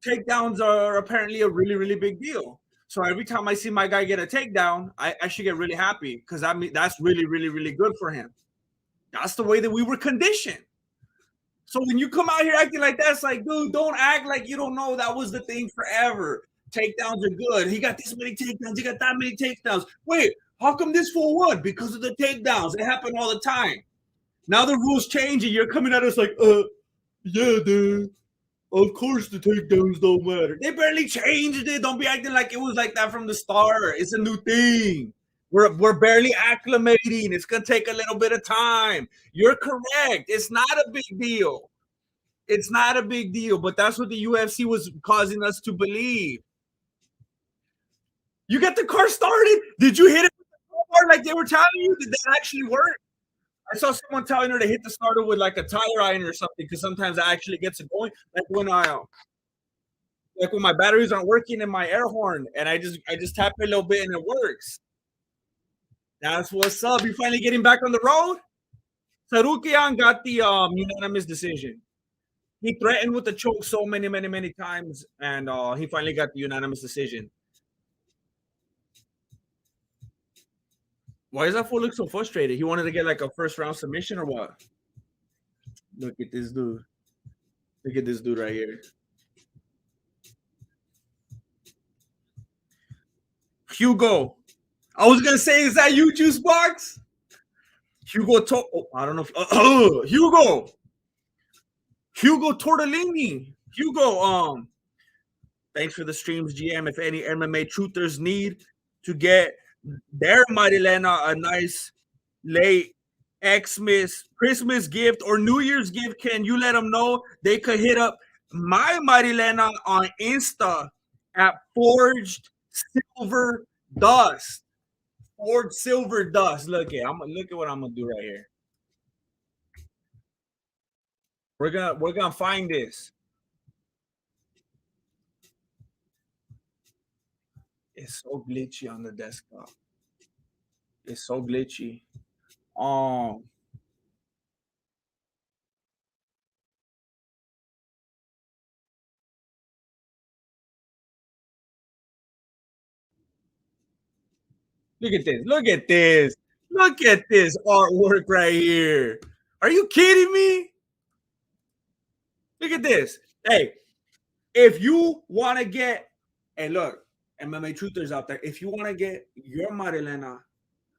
Takedowns are apparently a really, really big deal. So every time I see my guy get a takedown, I should get really happy because I mean that's really, really, really good for him. That's the way that we were conditioned. So when you come out here acting like that, it's like, dude, don't act like you don't know that was the thing forever. Takedowns are good. He got this many takedowns. He got that many takedowns. Wait, how come this fool won? Because of the takedowns. It happened all the time. Now the rules change and you're coming at us like, yeah, dude. Of course the takedowns don't matter. They barely changed it. Don't be acting like it was like that from the start. It's a new thing. We're barely acclimating. It's gonna take a little bit of time. You're correct. It's not a big deal. It's not a big deal, but that's what the UFC was causing us to believe. You get the car started. Did you hit it with the car like they were telling you? Did that actually work? I saw someone telling her to hit the starter with like a tire iron or something because sometimes that actually gets it going. Like when my batteries aren't working in my air horn, and I just tap it a little bit and it works. That's what's up. You finally getting back on the road? Sarukian got the unanimous decision. He threatened with the choke so many, many, many times, and he finally got the unanimous decision. Why does that fool look so frustrated? He wanted to get like a first round submission or what? Look at this dude. Look at this dude right here. Hugo. I was gonna say, is that you, Juice Box? Hugo. I don't know. Hugo. Hugo Tortellini. Hugo. Thanks for the streams, GM. If any MMA truthers need to get their Mighty Lena a nice late Xmas, Christmas gift, or New Year's gift, can you let them know they could hit up my Mighty Lena on Insta at Forged Silver Dust. Ford Silver Dust. Look at what I'm gonna do right here. We're gonna find this. It's so glitchy on the desktop. It's so glitchy. Um, Look at this. Look at this. Look at this artwork right here. Are you kidding me? Look at this. Hey, if you want to get, hey, look, MMA truthers out there, if you want to get your Marilena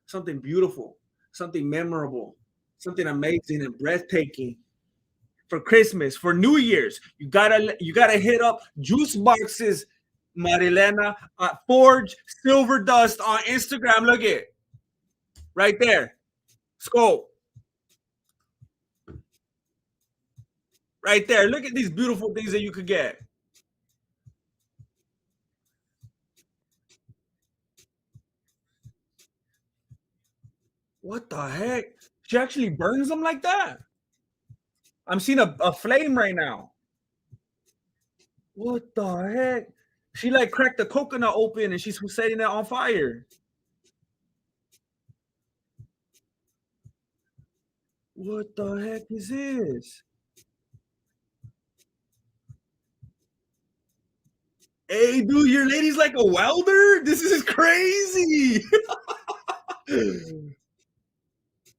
something beautiful, something memorable, something amazing and breathtaking for Christmas, for New Year's, you gotta hit up Juice Box's Marilena Forge Silver Dust on Instagram. Look at right there. Scope. Right there. Look at these beautiful things that you could get. What the heck? She actually burns them like that? I'm seeing a flame right now. What the heck? She like cracked the coconut open and she's setting it on fire. What the heck is this? Hey, dude, your lady's like a welder? This is crazy.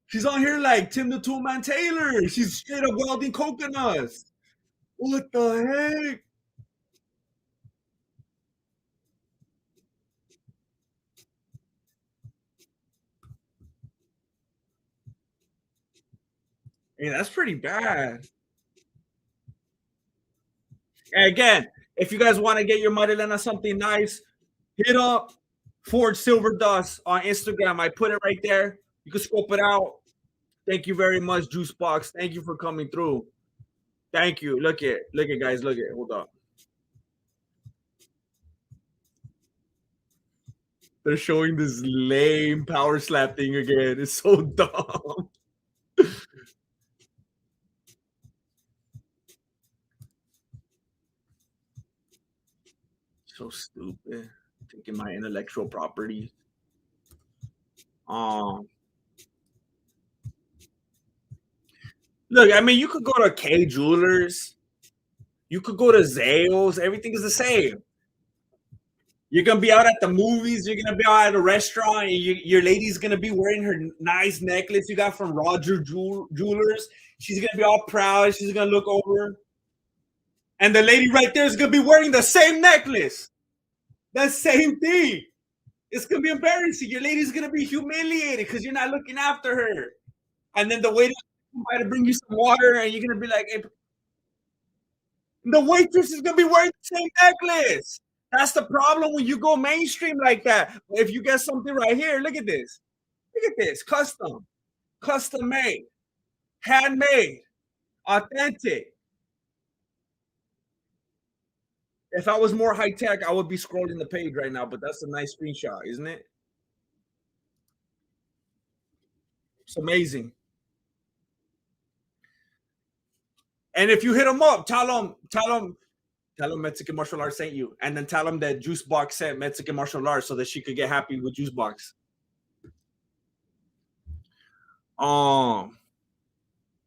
She's on here like Tim the Toolman Taylor. She's straight up welding coconuts. What the heck? Hey, that's pretty bad. And again, if you guys want to get your Marilena something nice, hit up Ford Silver Dust on Instagram. I put it right there. You can scope it out. Thank you very much, Juicebox. Thank you for coming through. Thank you. Look at guys. Look at. Hold up. They're showing this lame power slap thing again. It's so dumb. So stupid. Taking my intellectual property. Um, Look, I mean, you could go to K Jewelers. You could go to Zales. Everything is the same. You're gonna be out at the movies. You're gonna be out at a restaurant. And your lady's gonna be wearing her nice necklace you got from Roger Jewelers. She's gonna be all proud. She's gonna look over, and the lady right there is gonna be wearing the same necklace. The same thing. It's gonna be embarrassing. Your lady's gonna be humiliated because you're not looking after her. And then the waiter might bring you some water, and you're gonna be like, hey, the waitress is gonna be wearing the same necklace. That's the problem when you go mainstream like that. If you get something right here, look at this. Look at this. Custom made, handmade, authentic. If I was more high tech, I would be scrolling the page right now, but that's a nice screenshot, isn't it? It's amazing. And if you hit them up, tell them Mexican martial arts sent you, and then tell them that Juice Box sent Mexican martial arts so that she could get happy with Juice Box. Um,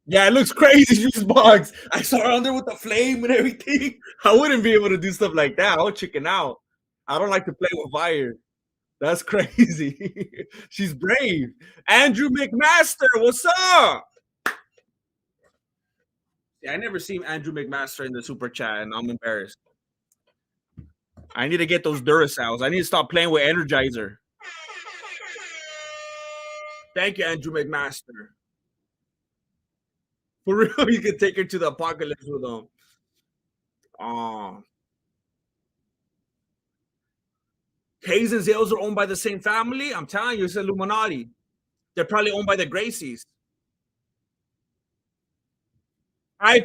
yeah, it looks crazy, Juice Box. I saw her under with the flame and everything. I wouldn't be able to do stuff like that. I would chicken out. I don't like to play with fire. That's crazy. She's brave. Andrew McMaster, what's up? Yeah, I never seen Andrew McMaster in the super chat, and I'm embarrassed. I need to get those Duracells. I need to stop playing with Energizer. Thank you, Andrew McMaster. For real, you can take her to the apocalypse with them. Um, Hayes and Zales are owned by the same family. I'm telling you, it's Illuminati. They're probably owned by the Gracies.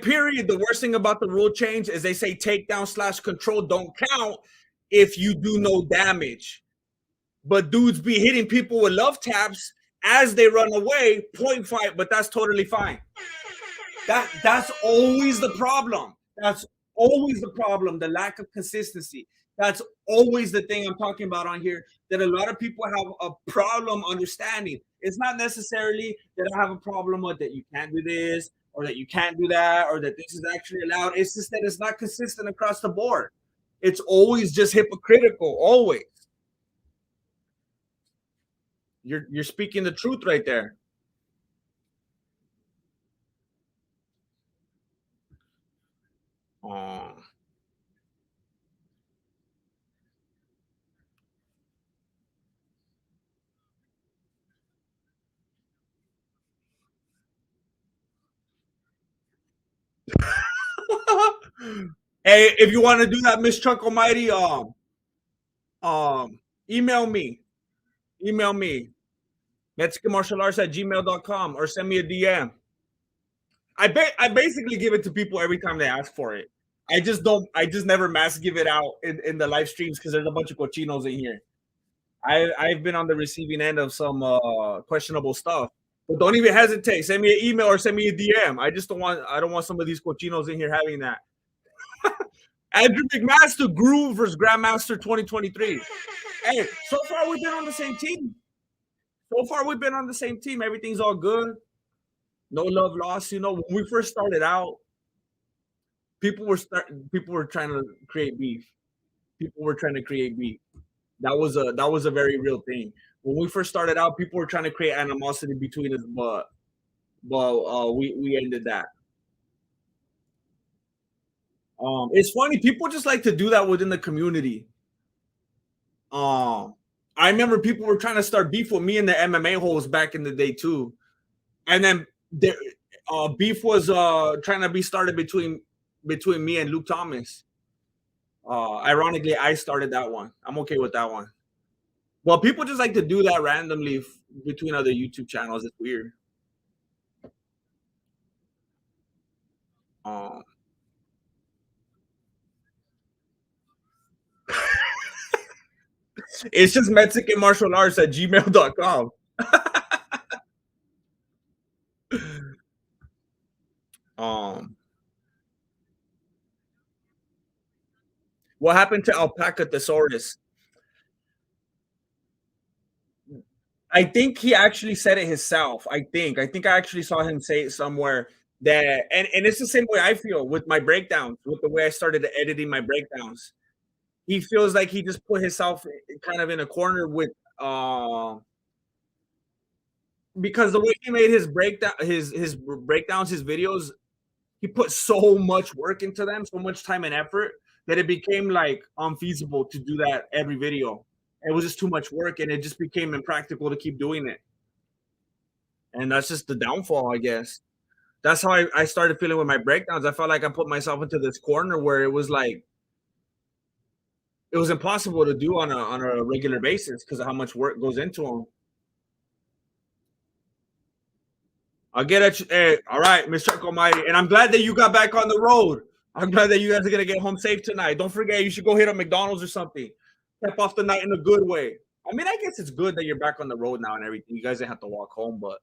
Period. The worst thing about the rule change is they say takedown / control don't count if you do no damage. But dudes be hitting people with love taps as they run away, point five, but that's totally fine. That's always the problem. That's always the problem. The lack of consistency. That's always the thing I'm talking about on here. That a lot of people have a problem understanding. It's not necessarily that I have a problem with that you can't do this or that you can't do that or that this is actually allowed. It's just that it's not consistent across the board. It's always just hypocritical. Always. You're speaking the truth right there. Oh. Hey, if you want to do that, Miss Chuck Almighty, um, email me. Email me. Mexican martial arts at gmail.com or send me a DM. I basically give it to people every time they ask for it. I just never mass give it out in the live streams because there's a bunch of cochinos in here. I've been on the receiving end of some questionable stuff. But don't even hesitate. Send me an email or send me a DM. I don't want some of these cochinos in here having that. Andrew McMaster, Groove versus Grandmaster 2023. Hey, so far we've been on the same team. So far we've been on the same team. Everything's all good. No love lost. You know, when we first started out, people were trying to create beef. People were trying to create beef. That was a very real thing. When we first started out, people were trying to create animosity between us, but we ended that. It's funny. People just like to do that within the community. Um, I remember people were trying to start beef with me and the MMA holes back in the day too, and then there, beef was trying to be started between me and Luke Thomas. Ironically, I started that one. I'm okay with that one. Well, people just like to do that randomly between other YouTube channels. It's weird. Um, it's just Mexican martial arts at gmail.com. Um, what happened to Alpaca Thesaurus? I think he actually said it himself. I think I actually saw him say it somewhere that, and it's the same way I feel with my breakdowns, with the way I started editing my breakdowns. He feels like he just put himself kind of in a corner with because the way he made his breakdowns, his videos, he put so much work into them, so much time and effort that it became like unfeasible to do that every video. It was just too much work, and it just became impractical to keep doing it. And that's just the downfall, I guess. That's how I started feeling with my breakdowns. I felt like I put myself into this corner where it was like it was impossible to do on a regular basis because of how much work goes into them. I'll get at you. Hey, all right, Mr. Almighty. And I'm glad that you got back on the road. I'm glad that you guys are gonna get home safe tonight. Don't forget, you should go hit a McDonald's or something. Cap off the night in a good way. I mean, I guess it's good that you're back on the road now and everything. You guys didn't have to walk home, but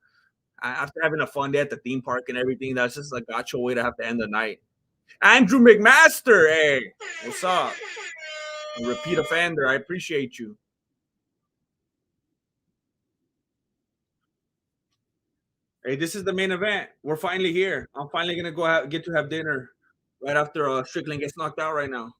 after having a fun day at the theme park and everything, that's just a gotcha way to have to end the night. Andrew McMaster, hey, what's up? A repeat offender, I appreciate you. Hey, this is the main event. We're finally here. I'm finally gonna get to have dinner right after Strickland gets knocked out right now.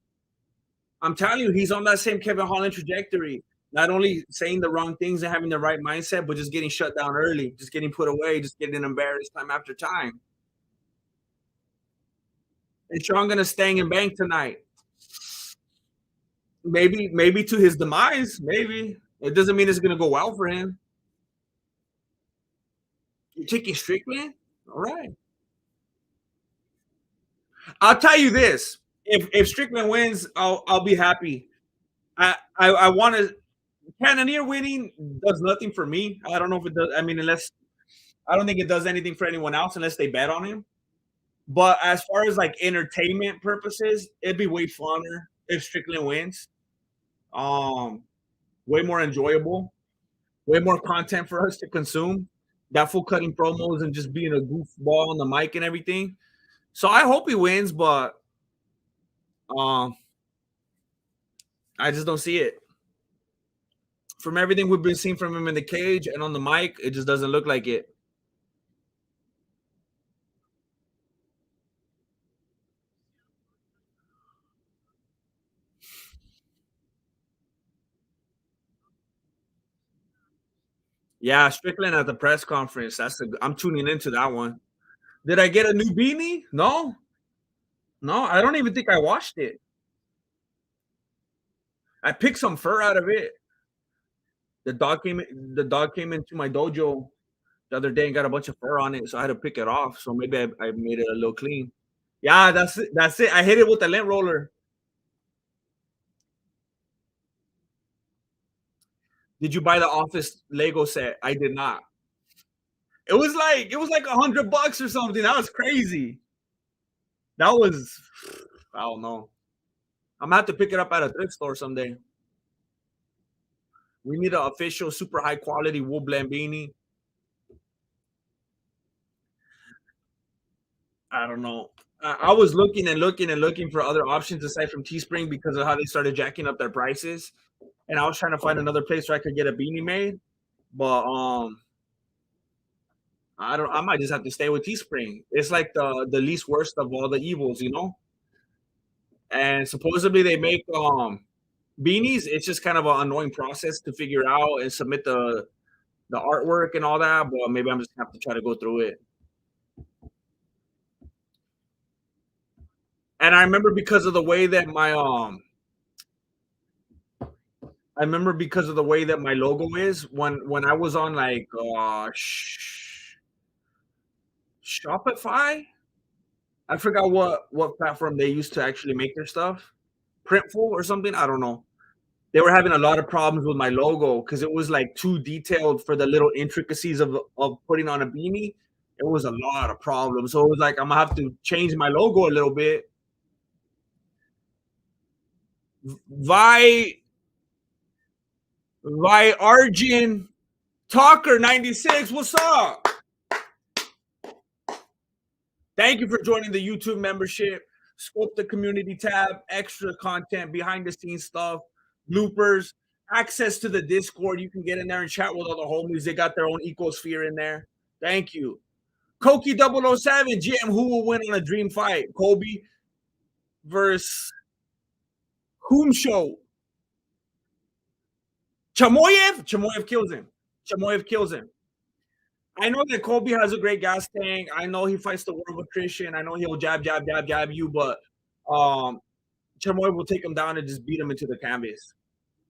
I'm telling you, he's on that same Kevin Holland trajectory. Not only saying the wrong things and having the right mindset, but just getting shut down early, just getting put away, just getting embarrassed time after time. And Sean gonna stang and bang tonight. Maybe to his demise. Maybe it doesn't mean it's gonna go well for him. You're taking Strickland, all right. I'll tell you this: if Strickland wins, I'll be happy. I want to. Cannonier winning does nothing for me. I don't know if it does. I mean, unless I don't think it does anything for anyone else unless they bet on him. But as far as like entertainment purposes, it'd be way funner if Strickland wins. Um, way more enjoyable, way more content for us to consume. That full cutting promos and just being a goofball on the mic and everything. So I hope he wins, but um, I just don't see it. From everything we've been seeing from him in the cage and on the mic, it just doesn't look like it. Yeah, Strickland at the press conference. I'm tuning into that one. Did I get a new beanie? No, no, I don't even think I washed it. I picked some fur out of it. The dog came into my dojo the other day and got a bunch of fur on it, so I had to pick it off. So maybe I made it a little clean. Yeah, that's it. That's it. I hit it with the lint roller. Did you buy the office Lego set? I did not. It was like $100 or something. That was crazy. That was I don't know. I'm gonna have to pick it up at a thrift store someday. We need an official super high quality wool blend beanie. I don't know. I was looking and looking and looking for other options aside from Teespring because of how they started jacking up their prices. And I was trying to find another place where I could get a beanie made. But I don't I might just have to stay with Teespring. It's like the least worst of all the evils, you know? And supposedly they make beanies. It's just kind of an annoying process to figure out and submit the artwork and all that, but maybe I'm just gonna have to try to go through it. And I remember because of the way that I remember because of the way that my logo is when I was on like Shopify. I forgot what platform they used to actually make their stuff. Printful or something. I don't know. They were having a lot of problems with my logo because it was like too detailed for the little intricacies of putting on a beanie. It was a lot of problems. So it was like I'm gonna have to change my logo a little bit. Vi Vi Arjun Talker 96. What's up? Thank you for joining the YouTube membership. Scope the community tab, extra content, behind the scenes stuff, bloopers, access to the Discord. You can get in there and chat with other homies. They got their own ecosphere in there. Thank you. Koki 007, GM, who will win on a dream fight? Kobe versus whom show? Chamoyev? Chamoyev kills him. Chamoyev kills him. I know that Kobe has a great gas tank. I know he fights the world with Christian. I know he'll jab, jab, jab, jab you, but um, Chamoy will take him down and just beat him into the canvas.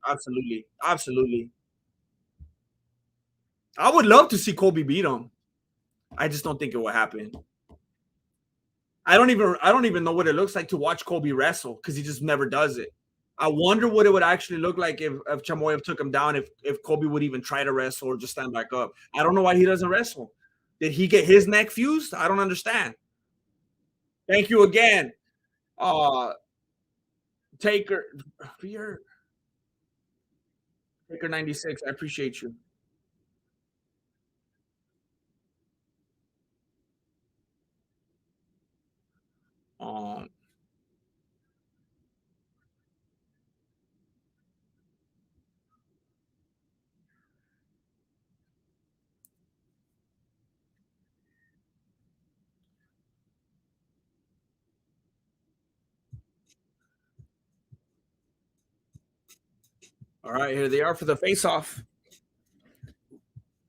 Absolutely, absolutely. I would love to see Kobe beat him. I just don't think it will happen. I don't even know what it looks like to watch Kobe wrestle because he just never does it. I wonder what it would actually look like if Chamoyev took him down, if Kobe would even try to wrestle or just stand back up. I don't know why he doesn't wrestle. Did he get his neck fused? I don't understand. Thank you again. Uh Taker Taker 96. I appreciate you. Um all right, here they are for the face off.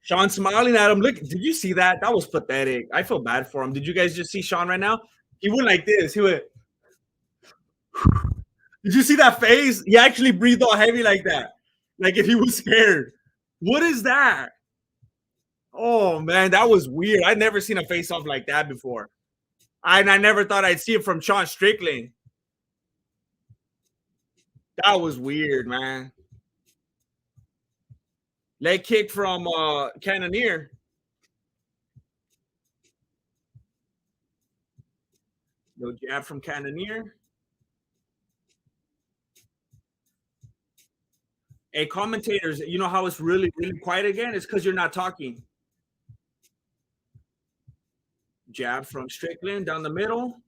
Sean smiling at him. Look, did you see that? That was pathetic. I feel bad for him. Did you guys just see Sean right now? He went like this. He went, did you see that face? He actually breathed all heavy like that. Like if he was scared. What is that? Oh man, that was weird. I'd never seen a face off like that before. I never thought I'd see it from Sean Strickland. That was weird, man. Leg kick from Cannonier. No jab from Cannonier. Hey, commentators, you know how it's really, really quiet again? It's because you're not talking. Jab from Strickland down the middle.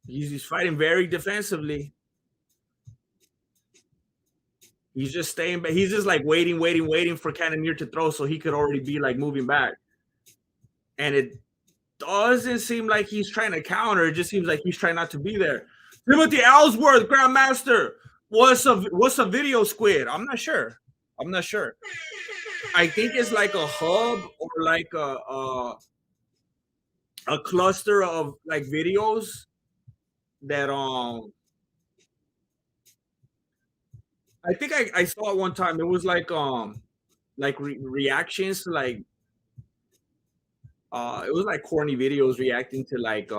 He's fighting very defensively. He's just staying, but he's just like waiting for Cannonier to throw so he could already be like moving back. And it doesn't seem like he's trying to counter. It just seems like he's trying not to be there. Timothy Ellsworth, Grandmaster. What's a video squid? I'm not sure. I'm not sure. I think it's like a hub or like a cluster of like videos that I think I saw it one time. It was like reactions to like it was like corny videos reacting to like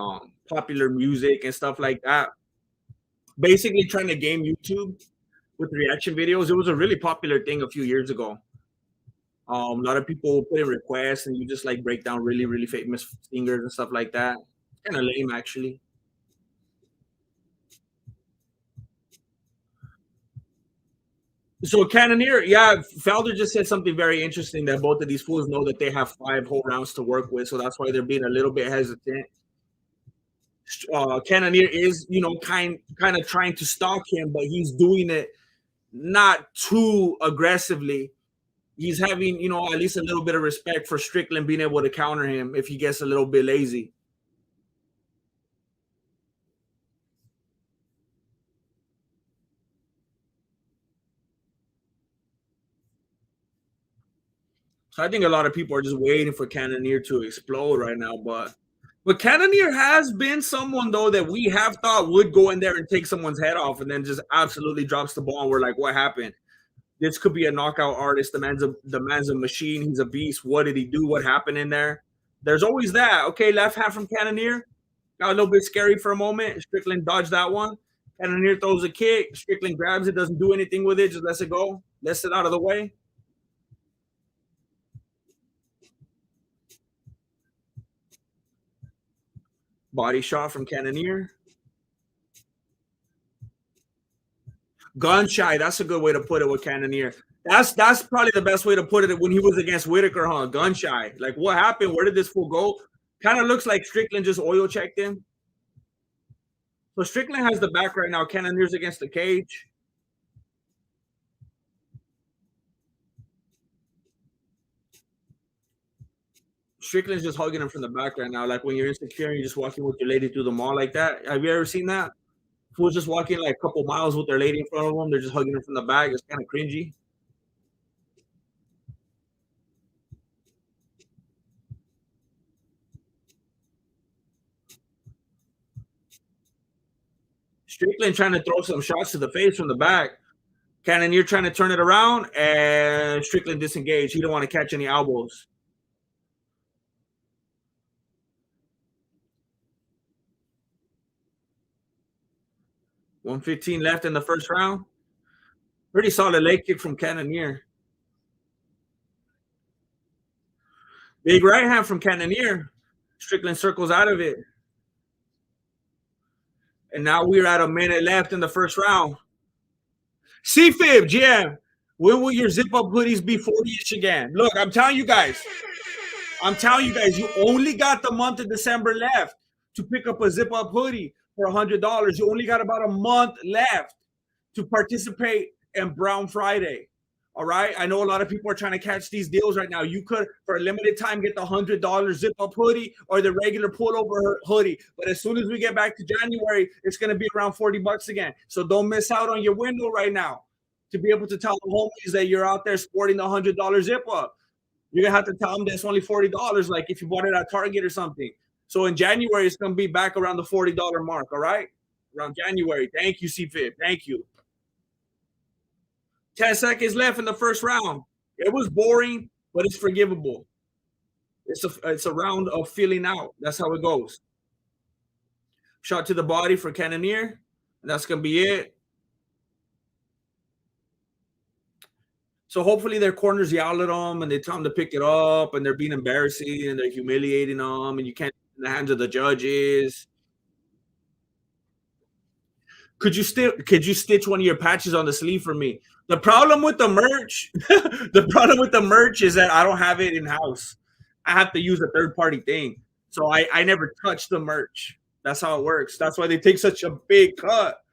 popular music and stuff like that. Basically trying to game YouTube with reaction videos. It was a really popular thing a few years ago. A lot of people put in requests and you just like break down really, really famous singers and stuff like that. Kind of lame actually. So Cannonier, yeah, Felder just said something very interesting that both of these fools know that they have 5 whole rounds to work with, so that's why they're being a little bit hesitant. Cannonier is, kind of trying to stalk him, but he's doing it not too aggressively. He's having, at least a little bit of respect for Strickland being able to counter him if he gets a little bit lazy. So I think a lot of people are just waiting for Cannonier to explode right now, but Cannonier has been someone though that we have thought would go in there and take someone's head off and then just absolutely drops the ball and we're like, what happened? This could be a knockout artist. The man's a machine. He's a beast. What did he do? What happened in there? There's always that. Okay, left hand from Cannonier. Got a little bit scary for a moment. Strickland dodged that one. Cannonier throws a kick. Strickland grabs it, doesn't do anything with it, just lets it go. Lets it out of the way. Body shot from Cannonier. Gun shy. That's a good way to put it with Cannonier. That's probably the best way to put it when he was against Whitaker, huh? Gun shy. Like what happened? Where did this fool go? Kind of looks like Strickland just oil checked him. So Strickland has the back right now. Cannonier's against the cage. Strickland's just hugging him from the back right now. Like when you're insecure and you're just walking with your lady through the mall like that. Have you ever seen that? Fools just walking like a couple miles with their lady in front of them. They're just hugging her from the back. It's kind of cringy. Strickland trying to throw some shots to the face from the back. Cannonier trying to turn it around, and Strickland disengaged. He don't want to catch any elbows. $115 left in the first round. Pretty solid leg kick from Cannonier. Big right hand from Cannonier. Strickland circles out of it. And now we're at a minute left in the first round. CFib, GM, when will your zip up hoodies be 40-ish again? Look, I'm telling you guys, you only got the month of December left to pick up a zip up hoodie for $100. You only got about a month left to participate in Brown Friday. All right. I know a lot of people are trying to catch these deals right now. You could, for a limited time, get the $100 zip up hoodie or the regular pullover hoodie. But as soon as we get back to January, it's going to be around $40 again. So don't miss out on your window right now to be able to tell the homies that you're out there sporting the $100 zip up. You're going to have to tell them that it's only $40, like if you bought it at Target or something. So in January, it's going to be back around the $40 mark. All right. Around January. Thank you, CFib. Thank you. 10 seconds left in the first round. It was boring, but it's forgivable. It's a round of feeling out. That's how it goes. Shot to the body for Cannonier. And that's gonna be it. So hopefully their corners yell at them and they tell them to pick it up and they're being embarrassing and they're humiliating them and you can't in the hands of the judges. could you stitch one of your patches on the sleeve for me? The problem with the merch, the problem with the merch is that I don't have it in house. I have to use a third party thing. So I never touch the merch. That's how it works. That's why they take such a big cut.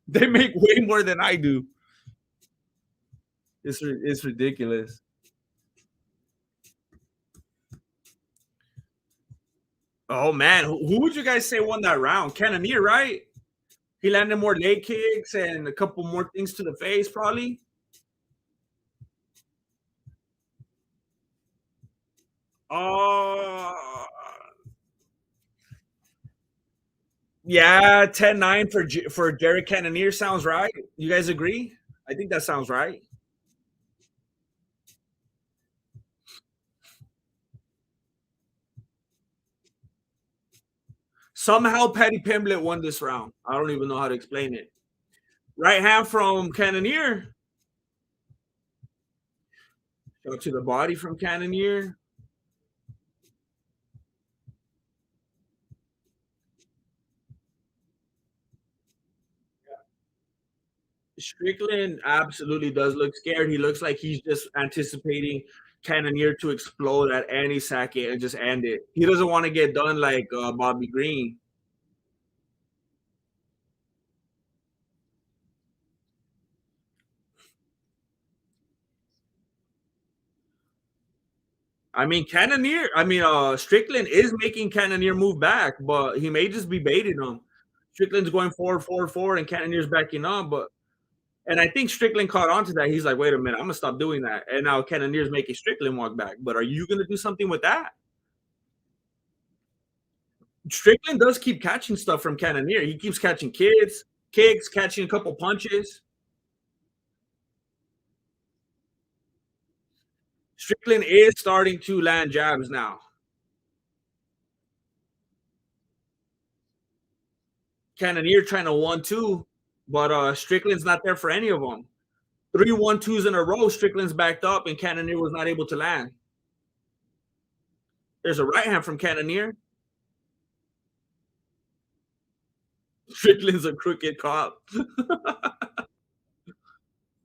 They make way more than I do. It's ridiculous. Oh man, who would you guys say won that round? Cannonier, right? He landed more leg kicks and a couple more things to the face, probably. Oh, yeah, 10-9 for Jared Cannonier sounds right. You guys agree? I think that sounds right. Somehow Patty Pimblett won this round. I don't even know how to explain it. Right hand from Cannonier. Go to the body from Cannonier. Strickland absolutely does look scared. He looks like he's just anticipating Cannonier to explode at any second and just end it. He doesn't want to get done like Bobby Green. I mean, Strickland is making Cannonier move back, but he may just be baiting him. Strickland's going forward, forward, forward, and Cannonier's backing up. And I think Strickland caught on to that. He's like, wait a minute, I'm gonna stop doing that. And now Cannonier's making Strickland walk back. But are you gonna do something with that? Strickland does keep catching stuff from Cannonier. He keeps catching kicks, catching a couple punches. Strickland is starting to land jabs now. Cannonier trying to 1-2, but Strickland's not there for any of them. 3 1-2s in a row. Strickland's backed up, and Cannonier was not able to land. There's a right hand from Cannonier. Strickland's a crooked cop.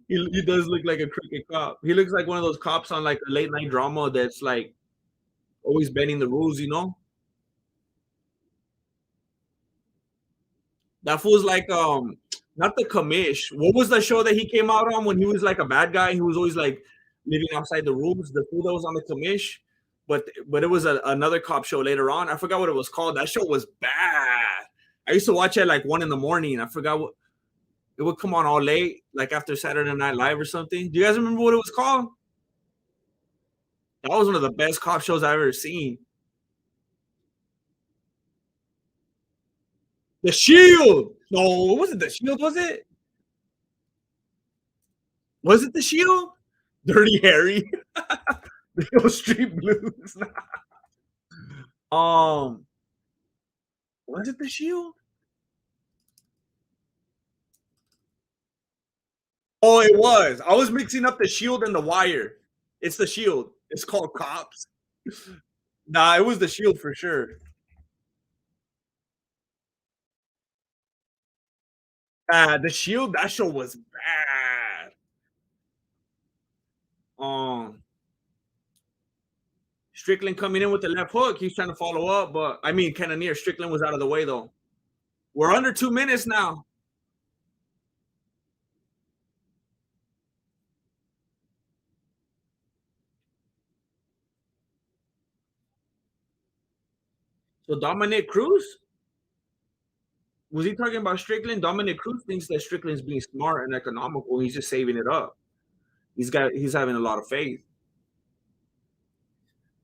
He does look like a crooked cop. He looks like one of those cops on like a late night drama that's like always bending the rules, you know? That fool's like not the commish. What was the show that he came out on when he was like a bad guy? He was always like living outside the rules. The fool that was on the commish, but it was another cop show later on. I forgot what it was called. That show was bad. I used to watch it at like 1 in the morning. I forgot what it would come on all late, like after Saturday Night Live or something. Do you guys remember what it was called? That was one of the best cop shows I've ever seen. The Shield. No, was it The Shield? Was it? Was it The Shield? Dirty Harry. It was Street Blues. um, was it The Shield? Oh, it was. I was mixing up The Shield and The Wire. It's The Shield. It's called Cops. Nah, it was The Shield for sure. The Shield. That show was bad. Um, Strickland coming in with the left hook. He's trying to follow up, but I mean, Cannonier. Strickland was out of the way though. We're under 2 minutes now. So Dominic Cruz, was he talking about Strickland? Dominic Cruz thinks that Strickland's being smart and economical. He's just saving it up. He's having a lot of faith.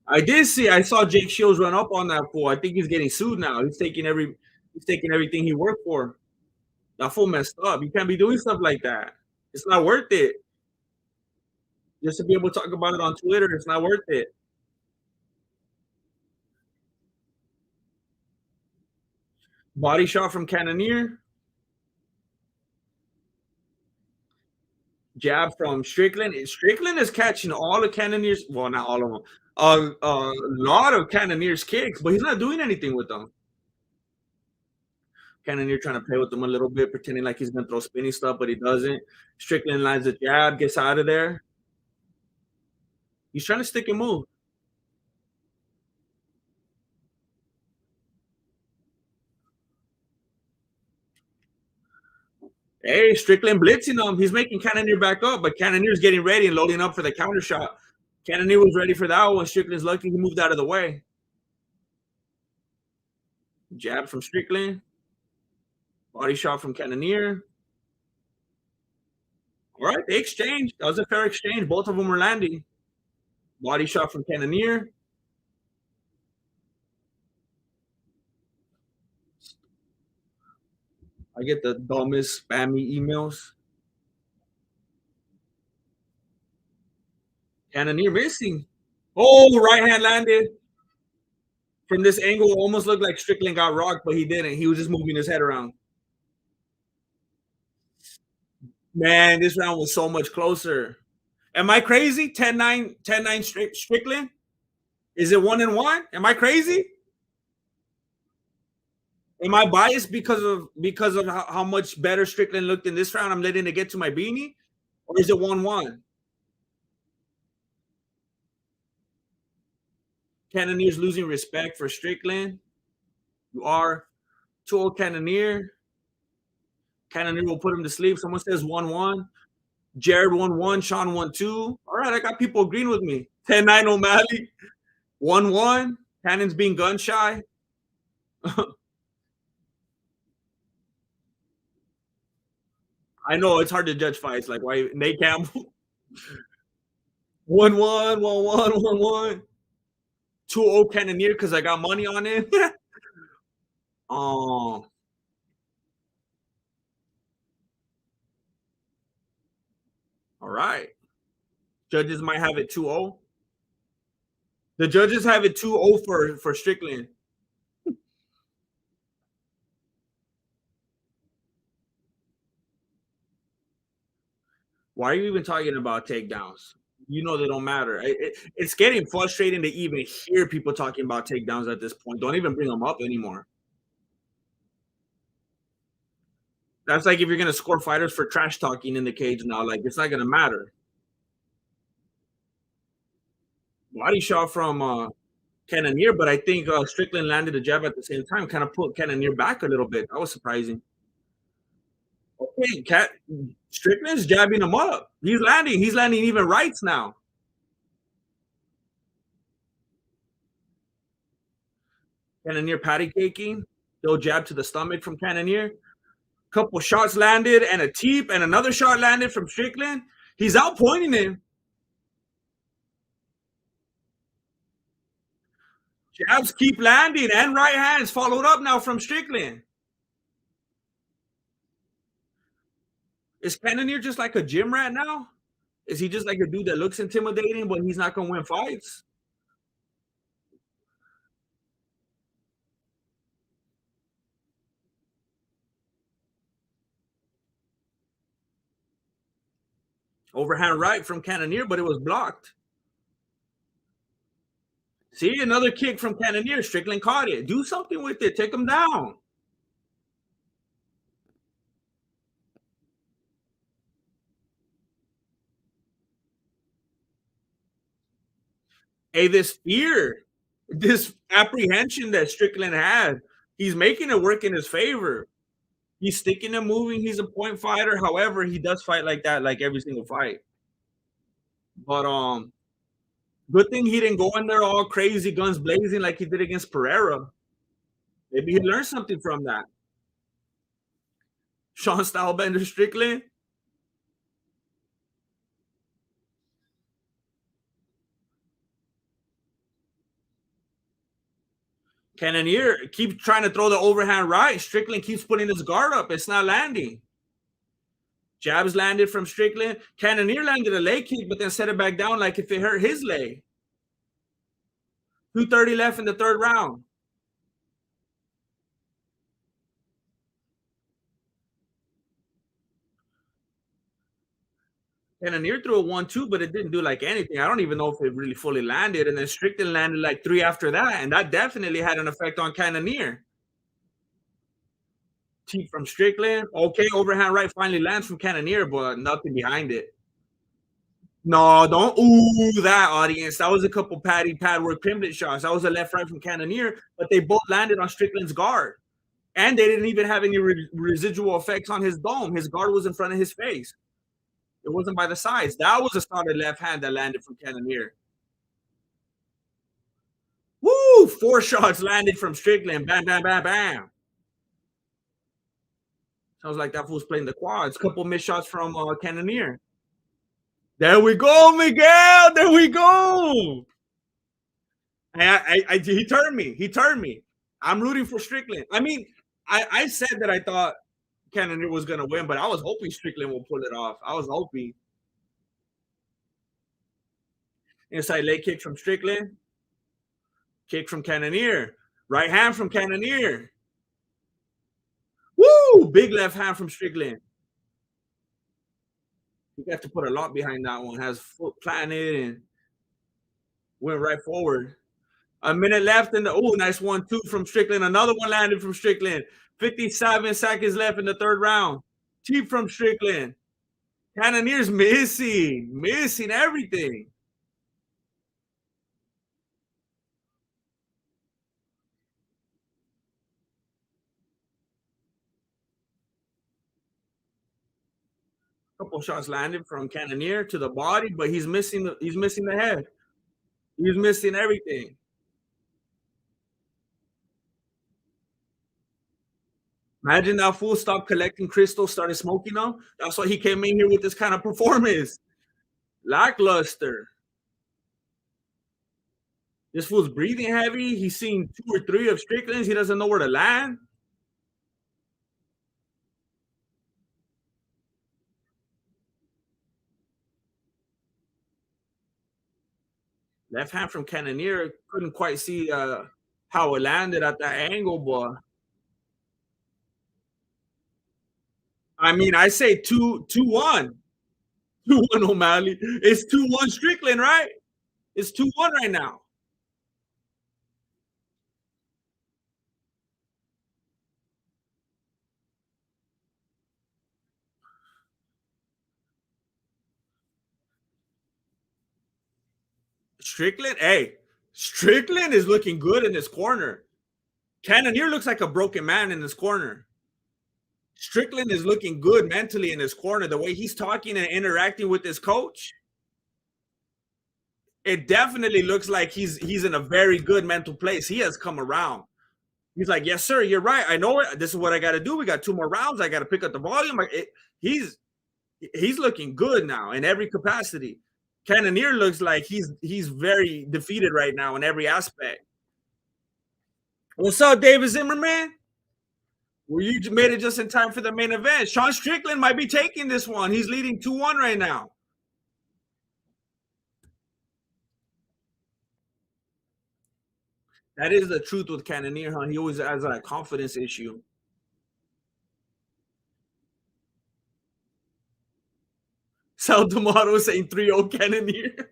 I saw Jake Shields run up on that fool. I think he's getting sued now. He's taking everything he worked for. That fool messed up. You can't be doing stuff like that. It's not worth it. Just to be able to talk about it on Twitter, it's not worth it. Body shot from Cannonier. Jab from Strickland. Strickland is catching all the Cannoniers. Well, not all of them. A lot of Cannoniers kicks, but he's not doing anything with them. Cannonier trying to play with him a little bit, pretending like he's gonna throw spinny stuff, but he doesn't. Strickland lands a jab, gets out of there. He's trying to stick and move. Hey, Strickland blitzing him. He's making Cannonier back up, but Cannonier's getting ready and loading up for the counter shot. Cannonier was ready for that one. Strickland's lucky he moved out of the way. Jab from Strickland. Body shot from Cannonier. All right, they exchanged. That was a fair exchange. Both of them were landing. Body shot from Cannonier. I get the dumbest spammy emails. Cannonier missing. Oh, right hand landed. From this angle, it almost looked like Strickland got rocked, but he didn't. He was just moving his head around. Man, this round was so much closer. Am I crazy? 10-9, 10-9 Strickland? Is it 1-1? Am I crazy? Am I biased because of how much better Strickland looked in this round? I'm letting it get to my beanie, or is it 1-1? Cannonier's losing respect for Strickland. You are 2-0 Cannonier. Cannonier will put him to sleep. Someone says 1-1. Jared 1-1. Sean 1-2. All right, I got people agreeing with me. 10-9 O'Malley. 1-1. Cannon's being gun shy. I know it's hard to judge fights. Like why Nate Campbell. 1-1, 1-1, 1-1. 2-0 Cannonier because I got money on it. Oh. All right. Judges might have it 2-0. The judges have it 2-0 for Strickland. Why are you even talking about takedowns? You know they don't matter. It's getting frustrating to even hear people talking about takedowns at this point. Don't even bring them up anymore. That's like if you're gonna score fighters for trash talking in the cage now. Like it's not gonna matter. Body shot from Cannonier, but I think Strickland landed a jab at the same time, kind of put Cannonier back a little bit. That was surprising. Okay, Strickland's jabbing him up. He's landing. He's landing even rights now. Cannonier patty caking. Still jab to the stomach from Cannonier. Couple shots landed and a teep and another shot landed from Strickland. He's outpointing him. Jabs keep landing and right hands followed up now from Strickland. Is Cannonier just like a gym rat now? Is he just like a dude that looks intimidating, but he's not going to win fights? Overhand right from Cannonier, but it was blocked. See, another kick from Cannonier. Strickland caught it. Do something with it. Take him down. Hey, this fear, this apprehension that Strickland had, he's making it work in his favor. He's sticking and moving. He's a point fighter. However, he does fight like that, like every single fight. But good thing he didn't go in there all crazy, guns blazing like he did against Pereira. Maybe he learned something from that. Sean Stylebender Strickland. Cannonier keeps trying to throw the overhand right. Strickland keeps putting his guard up. It's not landing. Jabs landed from Strickland. Cannonier landed a leg kick, but then set it back down like if it hurt his leg. 2:30 left in the third round. Cannonier threw a 1-2, but it didn't do like anything. I don't even know if it really fully landed. And then Strickland landed like 3 after that. And that definitely had an effect on Cannonier. Teep from Strickland. Okay, overhand right finally lands from Cannonier, but nothing behind it. No, don't ooh that audience. That was a couple pad work pimlet shots. That was a left right from Cannonier, but they both landed on Strickland's guard. And they didn't even have any residual effects on his dome. His guard was in front of his face. It wasn't by the sides. That was a solid left hand that landed from Cannonier. Woo! 4 shots landed from Strickland. Bam, bam, bam, bam. Sounds like that fool's playing the quads. Couple missed shots from Cannonier. There we go, Miguel. There we go. He turned me. He turned me. I'm rooting for Strickland. I mean, I said that I thought Cannonier was going to win, but I was hoping Strickland will pull it off. I was hoping. Inside leg kick from Strickland. Kick from Cannonier. Right hand from Cannonier. Woo! Big left hand from Strickland. You have to put a lot behind that one. Has foot planted and went right forward. A minute left in the nice 1-2 from Strickland. Another one landed from Strickland. 57 seconds left in the third round. Teep from Strickland. Cannonier's missing everything. Couple shots landed from Cannonier to the body, but he's missing the head. He's missing everything. Imagine that fool stopped collecting crystals, started smoking them. That's why he came in here with this kind of performance. Lackluster. This fool's breathing heavy. He's seen 2 or 3 of Strickland's. He doesn't know where to land. Left hand from Cannonier. Couldn't quite see how it landed at that angle, but I mean, I say 2-1. 2-1 O'Malley. It's 2-1 Strickland, right? It's 2-1 right now. Strickland, hey, Strickland is looking good in this corner. Cannonier looks like a broken man in this corner. Strickland is looking good mentally in this corner. The way he's talking and interacting with his coach, it definitely looks like he's in a very good mental place. He has come around. He's like, yes, sir, you're right. I know it. This is what I got to do. We got 2 more rounds. I got to pick up the volume. He's looking good now in every capacity. Cannonier looks like he's very defeated right now in every aspect. What's up, David Zimmerman? Well, you made it just in time for the main event. Sean Strickland might be taking this one. He's leading 2-1 right now. That is the truth with Cannonier, huh? He always has a confidence issue. Sal D'Amato saying 3-0 Cannonier.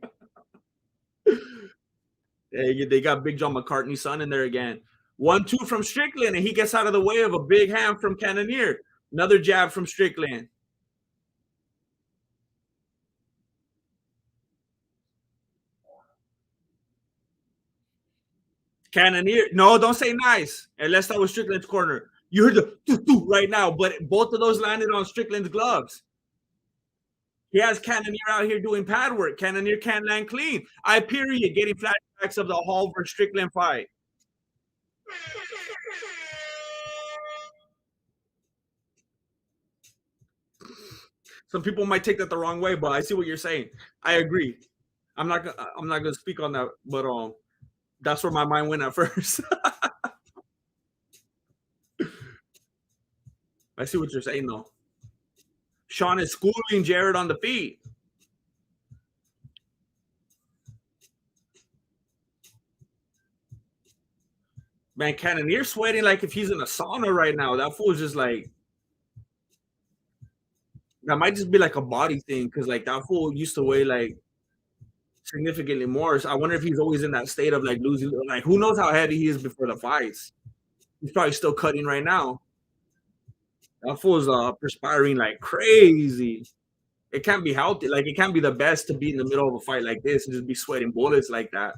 They got Big John McCartney's son in there again. 1-2 from Strickland, and he gets out of the way of a big hand from Cannonier. Another jab from Strickland. Cannonier. No, don't say nice. Unless that was Strickland's corner. You heard the right now, but both of those landed on Strickland's gloves. He has Cannonier out here doing pad work. Cannonier can't land clean. Period. Getting flashbacks of the Hall versus Strickland fight. Some people might take that the wrong way, but I see what you're saying. I agree. I'm not gonna speak on that, but that's where my mind went at first. I see what you're saying though. Sean is schooling Jared on the feet. Man, Cannonier sweating like if he's in a sauna right now. That fool's just like, that might just be like a body thing because like that fool used to weigh like significantly more. So I wonder if he's always in that state of like losing. Like who knows how heavy he is before the fights. He's probably still cutting right now. That fool's perspiring like crazy. It can't be healthy. Like it can't be the best to be in the middle of a fight like this and just be sweating bullets like that.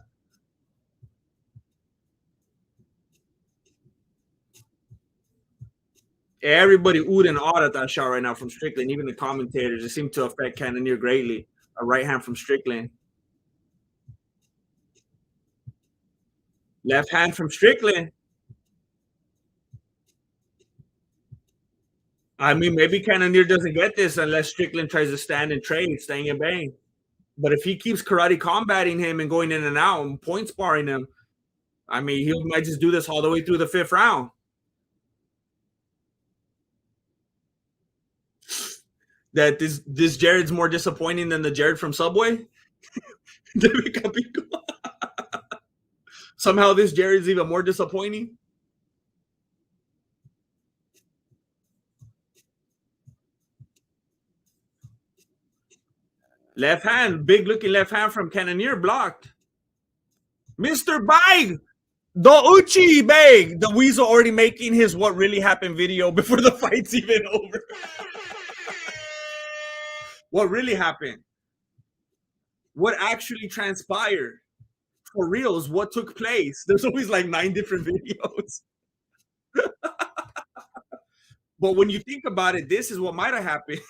Everybody oohed and awed at that shot right now from Strickland. Even the commentators, it seemed to affect Cannonier greatly. A right hand from Strickland. Left hand from Strickland. I mean, maybe Cannonier doesn't get this unless Strickland tries to stand and trade, staying and bang. But if he keeps karate combating him and going in and out and point sparring him, I mean, he might just do this all the way through the 5th round. That this Jared's more disappointing than the Jared from Subway. Somehow this Jared's even more disappointing. Left hand, big looking left hand from Cannonier blocked. Mr. Bag, the Uchi Bag. The Weasel already making his what really happened video before the fight's even over. What really happened? What actually transpired? For reals, what took place? There's always like 9 different videos. But when you think about it, this is what might have happened.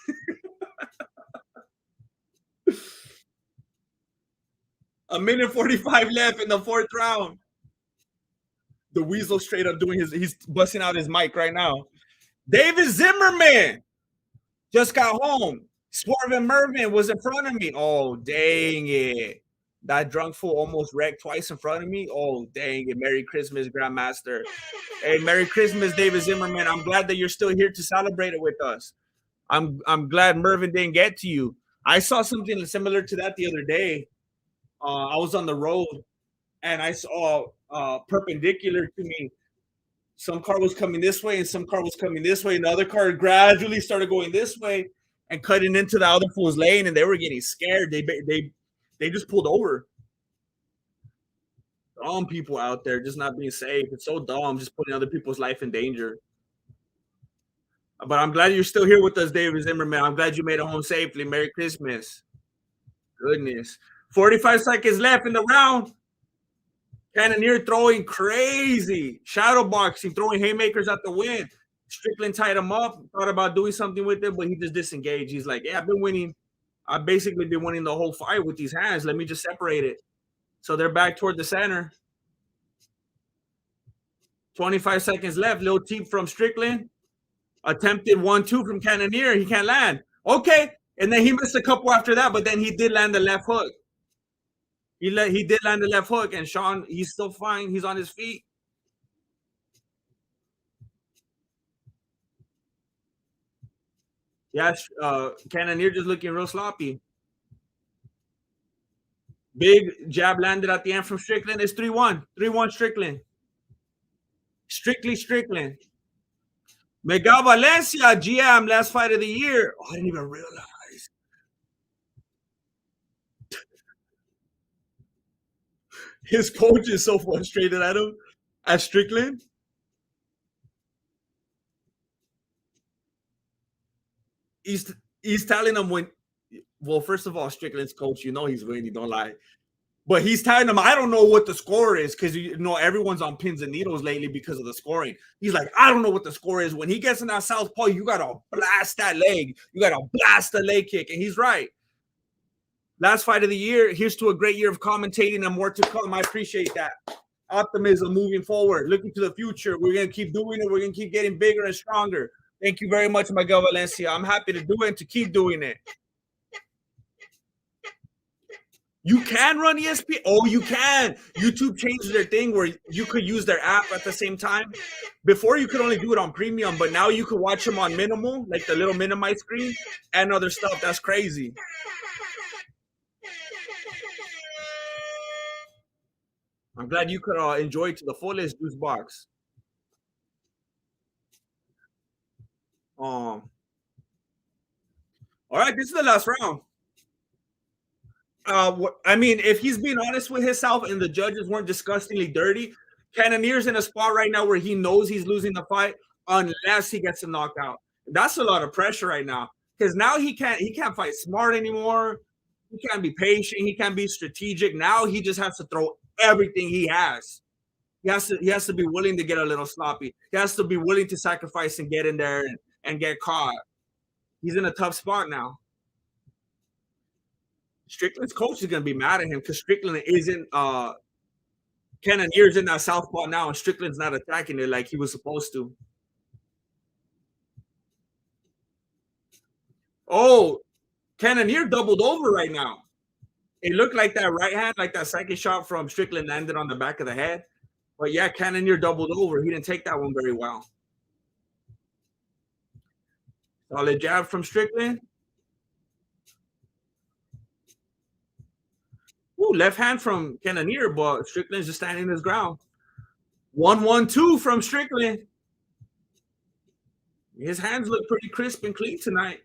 A minute 45 left in the 4th round. The Weasel straight up doing he's busting out his mic right now. David Zimmerman just got home. Swerve Mervin was in front of me. Oh, dang it. That drunk fool almost wrecked twice in front of me. Oh, dang it. Merry Christmas, Grandmaster. Hey, Merry Christmas, David Zimmerman. I'm glad that you're still here to celebrate it with us. I'm glad Mervin didn't get to you. I saw something similar to that the other day. I was on the road and I saw perpendicular to me. Some car was coming this way and some car was coming this way. And the other car gradually started going this way and cutting into the other fool's lane, and they were getting scared. They just pulled over. Dumb people out there just not being safe. It's so dumb, just putting other people's life in danger. But I'm glad you're still here with us, David Zimmerman. I'm glad you made it home safely. Merry Christmas. Goodness. 45 seconds left in the round. Cannonier throwing crazy. Shadow boxing, throwing haymakers at the wind. Strickland tied him up, thought about doing something with it, but he just disengaged. He's like, yeah, I've been winning. I've basically been winning the whole fight with these hands. Let me just separate it. So they're back toward the center. 25 seconds left. Little teep from Strickland. Attempted 1-2 from Cannonier. He can't land. Okay. And then he missed a couple after that, but then he did land the left hook. He did land the left hook, and Sean, he's still fine. He's on his feet. Yeah, Cannonier just looking real sloppy. Big jab landed at the end from Strickland. It's 3-1. 3-1 Strickland. Strictly Strickland. Miguel Valencia, GM, last fight of the year. Oh, I didn't even realize. His coach is so frustrated at him. At Strickland. He's telling him when, well, first of all, Strickland's coach, you know he's winning, don't lie. But he's telling him, I don't know what the score is, because you know everyone's on pins and needles lately because of the scoring. He's like, I don't know what the score is. When he gets in that southpaw, you gotta blast that leg. You gotta blast the leg kick, and he's right. Last fight of the year. Here's to a great year of commentating and more to come. I appreciate that. Optimism moving forward, looking to the future. We're gonna keep doing it. We're gonna keep getting bigger and stronger. Thank you very much, Miguel Valencia. I'm happy to do it and to keep doing it. You can run ESPN. Oh, you can. YouTube changed their thing where you could use their app at the same time. Before, you could only do it on premium, but now you could watch them on minimal, like the little minimized screen, and other stuff. That's crazy. I'm glad you could enjoy it to the fullest, Juice Box. All right, this is the last round. I mean, if he's being honest with himself and the judges weren't disgustingly dirty, Cannonier's in a spot right now where he knows he's losing the fight unless he gets a knockout. That's a lot of pressure right now because now he can't fight smart anymore. He can't be patient. He can't be strategic. Now he just has to throw everything he has. He has to be willing to get a little sloppy. He has to be willing to sacrifice and get in there and get caught. He's in a tough spot now. Strickland's coach is gonna be mad at him because Strickland isn't Cannonier's in that southpaw now, and Strickland's not attacking it like he was supposed to. Oh, Cannonier doubled over right now. It looked like that right hand, like that second shot from Strickland landed on the back of the head. But yeah, Cannonier doubled over. He didn't take that one very well. Solid jab from Strickland. Ooh, left hand from Cannonier, but Strickland's just standing his ground. 1-1-2 from Strickland. His hands look pretty crisp and clean tonight.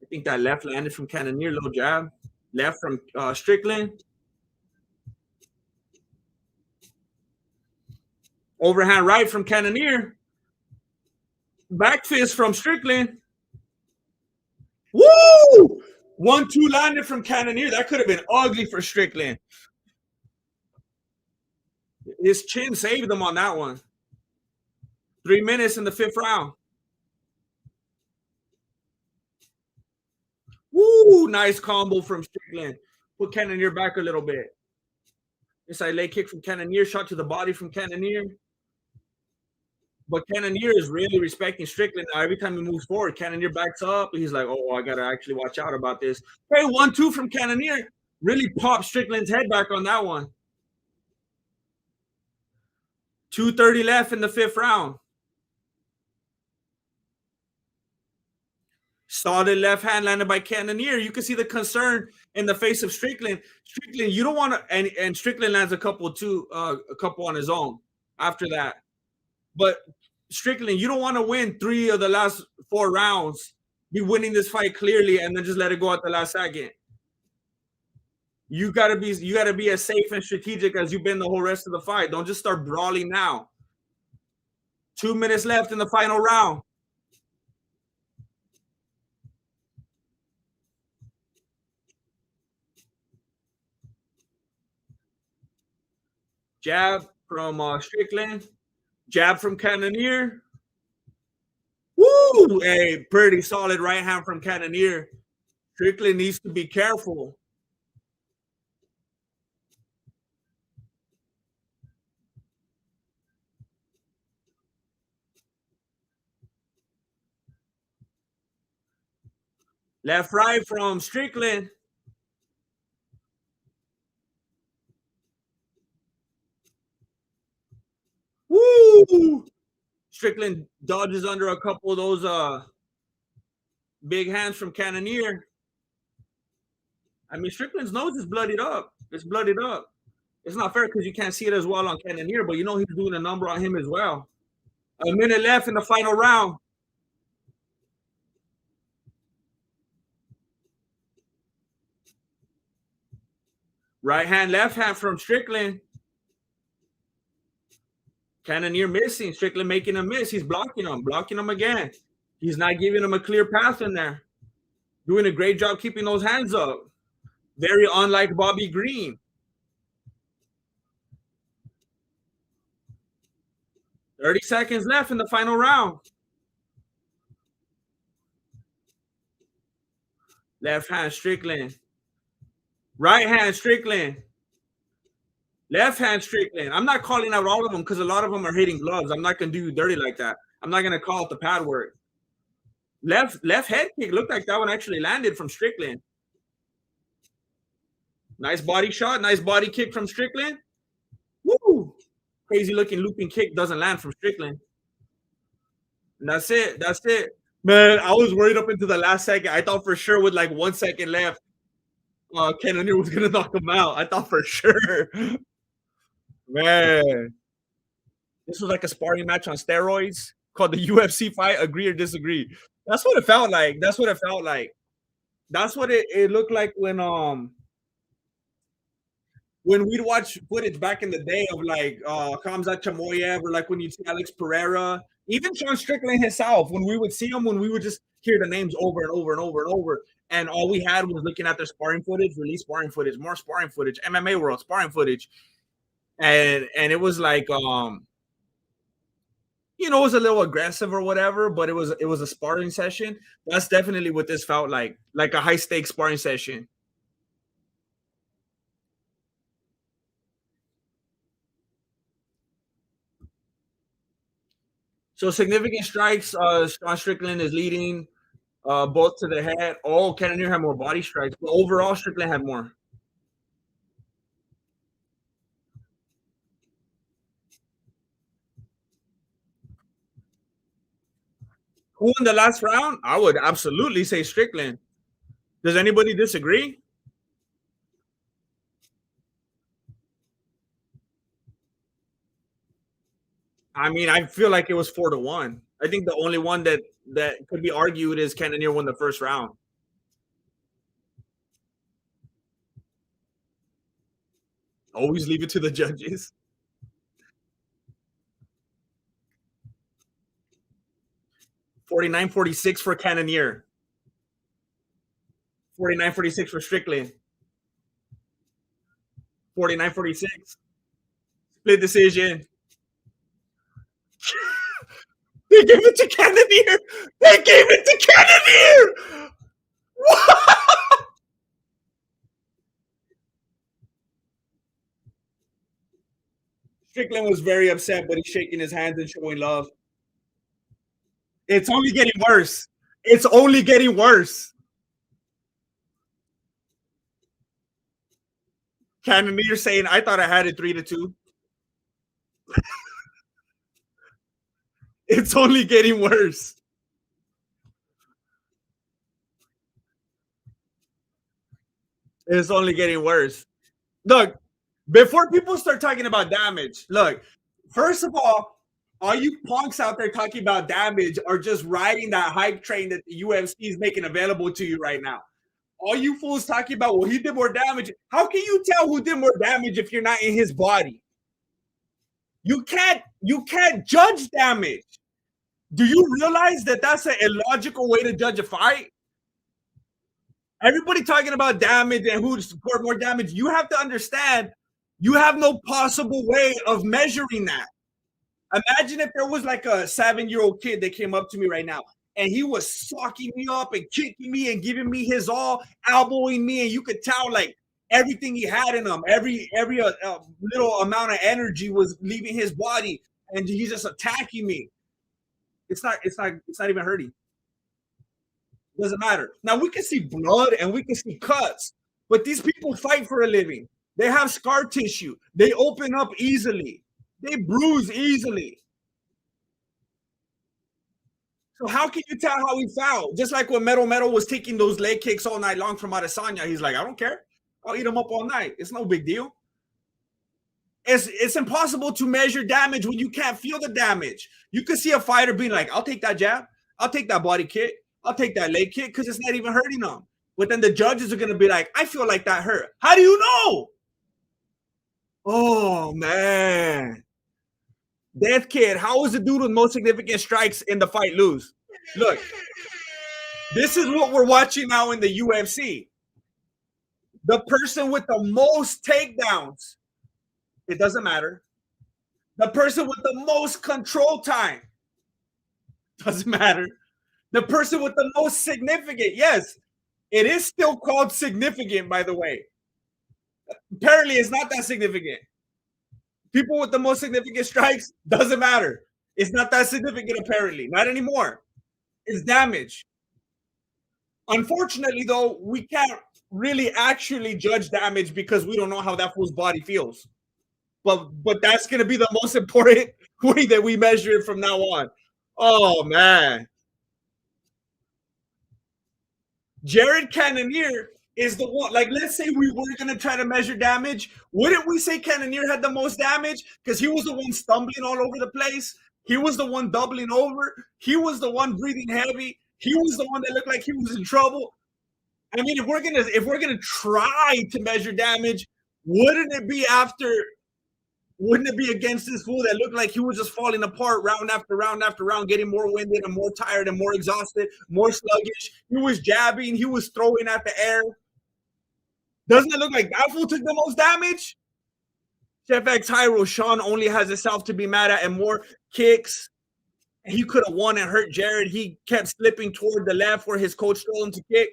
I think that left landed from Cannonier, little jab. Left from Strickland. Overhand right from Cannonier. Back fist from Strickland. Woo! 1-2 landed from Cannonier. That could have been ugly for Strickland. His chin saved him on that one. 3 minutes in the 5th round. Woo! Nice combo from Strickland. Put Cannonier back a little bit. Inside leg kick from Cannonier. Shot to the body from Cannonier. But Cannonier is really respecting Strickland now. Every time he moves forward, Cannonier backs up. He's like, oh, I got to actually watch out about this. Hey, 1-2 from Cannonier. Really popped Strickland's head back on that one. 2:30 left in the 5th round. Solid left hand landed by Cannonier. You can see the concern in the face of Strickland. Strickland, you don't want to, and Strickland lands a couple on his own after that. But Strickland, you don't want to win 3 of the last 4 rounds, be winning this fight clearly, and then just let it go at the last second. You gotta be as safe and strategic as you've been the whole rest of the fight. Don't just start brawling now. 2 minutes left in the final round. Jab from Strickland. Jab from Cannonier. Woo! A pretty solid right hand from Cannonier. Strickland needs to be careful. Left right from Strickland. Woo! Strickland dodges under a couple of those big hands from Cannonier. I mean, Strickland's nose is bloodied up. It's bloodied up. It's not fair because you can't see it as well on Cannonier, but you know he's doing a number on him as well. A minute left in the final round. Right hand, left hand from Strickland. Cannonier missing. Strickland making a miss. He's blocking him again. He's not giving him a clear path in there. Doing a great job keeping those hands up. Very unlike Bobby Green. 30 seconds left in the final round. Left hand, Strickland. Right hand, Strickland. Left hand, Strickland. I'm not calling out all of them because a lot of them are hitting gloves. I'm not going to do you dirty like that. I'm not going to call it the pad work. Left head kick. Looked like that one actually landed from Strickland. Nice body shot. Nice body kick from Strickland. Woo! Crazy looking looping kick doesn't land from Strickland. And that's it. That's it. Man, I was worried up into the last second. I thought for sure with like 1 second left, Cannonier was going to knock him out. I thought for sure. Man. This was like a sparring match on steroids called the UFC fight, agree or disagree. That's what it felt like. That's what it felt like. That's what it looked like when we'd watch footage back in the day of like Khamzat Chamoyev or like when you'd see Alex Pereira Even Sean Strickland himself, when we would see him, when we would just hear the names over and over and over and over, and all we had was looking at their sparring footage, release sparring footage, more sparring footage, MMA World sparring footage, and it was like it was a little aggressive or whatever, but it was a sparring session. That's definitely what this felt like a high stakes sparring session. So significant strikes. Sean Strickland is leading, both to the head. Oh, Cannonier had more body strikes, but overall Strickland had more. Who in the last round? I would absolutely say Strickland. Does anybody disagree? I mean, I feel like it was 4-1. I think the only one that could be argued is Cannonier won the first round. Always leave it to the judges. 49-46 for Cannonier. 49-46 for Strickland. 49-46. Split decision. They gave it to Cannonier. They gave it to Cannonier. What? Strickland was very upset, but he's shaking his hands and showing love. It's only getting worse. It's only getting worse. Cannonier saying, "I thought I had it 3-2." It's only getting worse. It's only getting worse. Look, before people start talking about damage, look, first of all you punks out there talking about damage are just riding that hype train that the UFC is making available to you right now. All you fools talking about, well, he did more damage. How can you tell who did more damage if you're not in his body? You can't judge damage. Do you realize that that's an illogical way to judge a fight? Everybody talking about damage and who scored more damage. You have to understand, you have no possible way of measuring that. Imagine if there was like a 7-year-old kid that came up to me right now and he was sucking me up and kicking me and giving me his all, elbowing me, and you could tell like everything he had in him, every little amount of energy was leaving his body, and he's just attacking me. It's not even hurting. It doesn't matter. Now we can see blood and we can see cuts, but these people fight for a living. They have scar tissue. They open up easily. They bruise easily. So how can you tell how he felt? Just like when Metal was taking those leg kicks all night long from Adesanya, he's like, I don't care. I'll eat him up all night. It's no big deal. It's impossible to measure damage when you can't feel the damage. You could see a fighter being like, I'll take that jab. I'll take that body kick. I'll take that leg kick because it's not even hurting them. But then the judges are going to be like, I feel like that hurt. How do you know? Oh, man. Death Kid, how is the dude with most significant strikes in the fight lose? Look, this is what we're watching now in the UFC. The person with the most takedowns, it doesn't matter. The person with the most control time, doesn't matter. The person with the most significant, yes, it is still called significant, by the way. Apparently, it's not that significant. People with the most significant strikes, doesn't matter. It's not that significant, apparently. Not anymore. It's damage. Unfortunately, though, we can't really actually judge damage because we don't know how that fool's body feels. But that's going to be the most important way that we measure it from now on. Oh, man. Jared Cannonier is the one. Like, let's say we were going to try to measure damage. Wouldn't we say Cannonier had the most damage? Because he was the one stumbling all over the place. He was the one doubling over. He was the one breathing heavy. He was the one that looked like he was in trouble. I mean, if we're gonna try to measure damage, wouldn't it be after Wouldn't it be against this fool that looked like he was just falling apart round after round after round, getting more winded and more tired and more exhausted, more sluggish? He was jabbing, he was throwing at the air. Doesn't it look like that fool took the most damage? Chef X Hyro, Sean only has himself to be mad at and more kicks. He could have won and hurt Jared. He kept slipping toward the left where his coach told him to kick.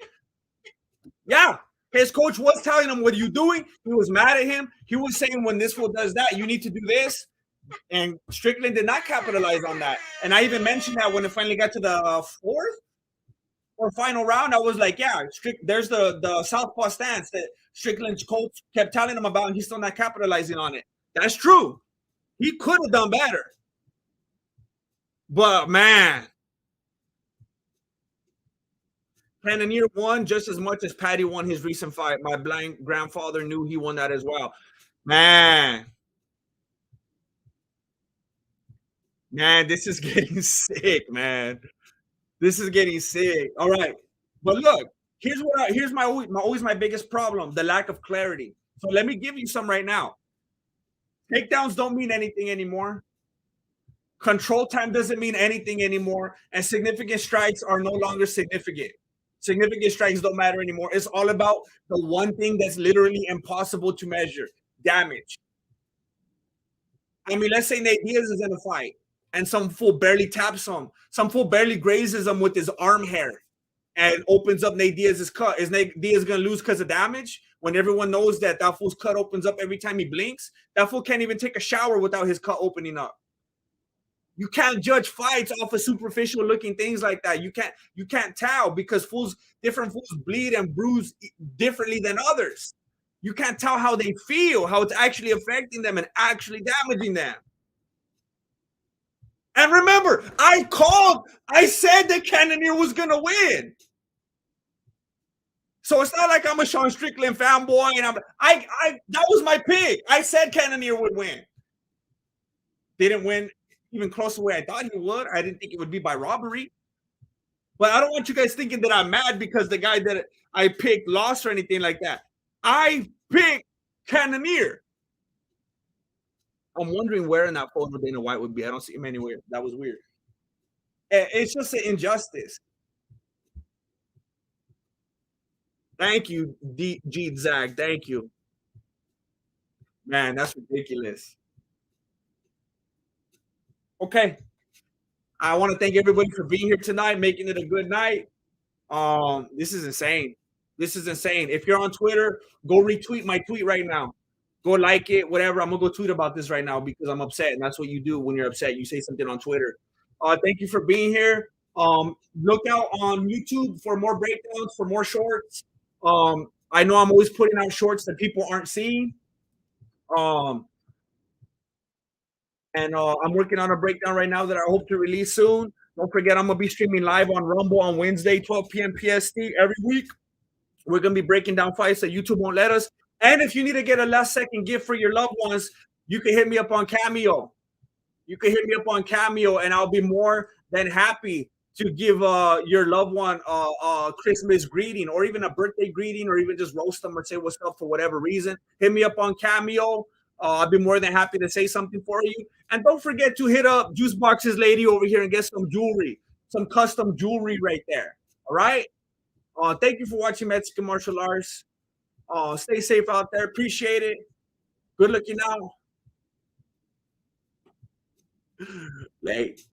Yeah, his coach was telling him, what are you doing? He was mad at him. He was saying, when this fool does that, you need to do this. And Strickland did not capitalize on that. And I even mentioned that when it finally got to the fourth or final round, I was like, yeah, there's the southpaw stance that Strickland's coach kept telling him about, and he's still not capitalizing on it. That's true. He could have done better. But, man, Cannonier won just as much as Patty won his recent fight. My blind grandfather knew he won that as well. Man, this is getting sick, man. This is getting sick. All right. But look, here's my always my biggest problem, the lack of clarity. So let me give you some right now. Takedowns don't mean anything anymore. Control time doesn't mean anything anymore. And significant strikes are no longer significant. Significant strikes don't matter anymore. It's all about the one thing that's literally impossible to measure: damage. I mean, let's say Nate Diaz is in a fight and some fool barely taps him. Some fool barely grazes him with his arm hair and opens up Nate Diaz's cut. Is Nate Diaz going to lose because of damage? When everyone knows that fool's cut opens up every time he blinks, that fool can't even take a shower without his cut opening up. You can't judge fights off of superficial looking things like that. You can't tell because different fools bleed and bruise differently than others. You can't tell how they feel, how it's actually affecting them and actually damaging them. And remember, I said that Cannonier was going to win. So it's not like I'm a Sean Strickland fanboy and that was my pick. I said Cannonier would win. Didn't win even close to the way I thought he would. I didn't think it would be by robbery. But I don't want you guys thinking that I'm mad because the guy that I picked lost or anything like that. I picked Cannonier. I'm wondering where in that photo Dana White would be. I don't see him anywhere. That was weird. It's just an injustice. Thank you, G Zag. Thank you. Man, that's ridiculous. Okay. I want to thank everybody for being here tonight, making it a good night. This is insane. This is insane. If you're on Twitter, go retweet my tweet right now. Go like it, whatever. I'm going to go tweet about this right now because I'm upset. And that's what you do when you're upset. You say something on Twitter. Thank you for being here. Look out on YouTube for more breakdowns, for more shorts. I know I'm always putting out shorts that people aren't seeing. And I'm working on a breakdown right now that I hope to release soon. Don't forget, I'm going to be streaming live on Rumble on Wednesday, 12 p.m. PST every week. We're going to be breaking down fights that YouTube won't let us. And if you need to get a last-second gift for your loved ones, you can hit me up on Cameo. You can hit me up on Cameo, and I'll be more than happy to give your loved one a Christmas greeting or even a birthday greeting or even just roast them or say what's up for whatever reason. Hit me up on Cameo. I'll be more than happy to say something for you. And don't forget to hit up Juice Box's lady over here and get some jewelry, some custom jewelry right there. All right? Thank you for watching Mexican Martial Arts. Stay safe out there. Appreciate it. Good looking out. Late.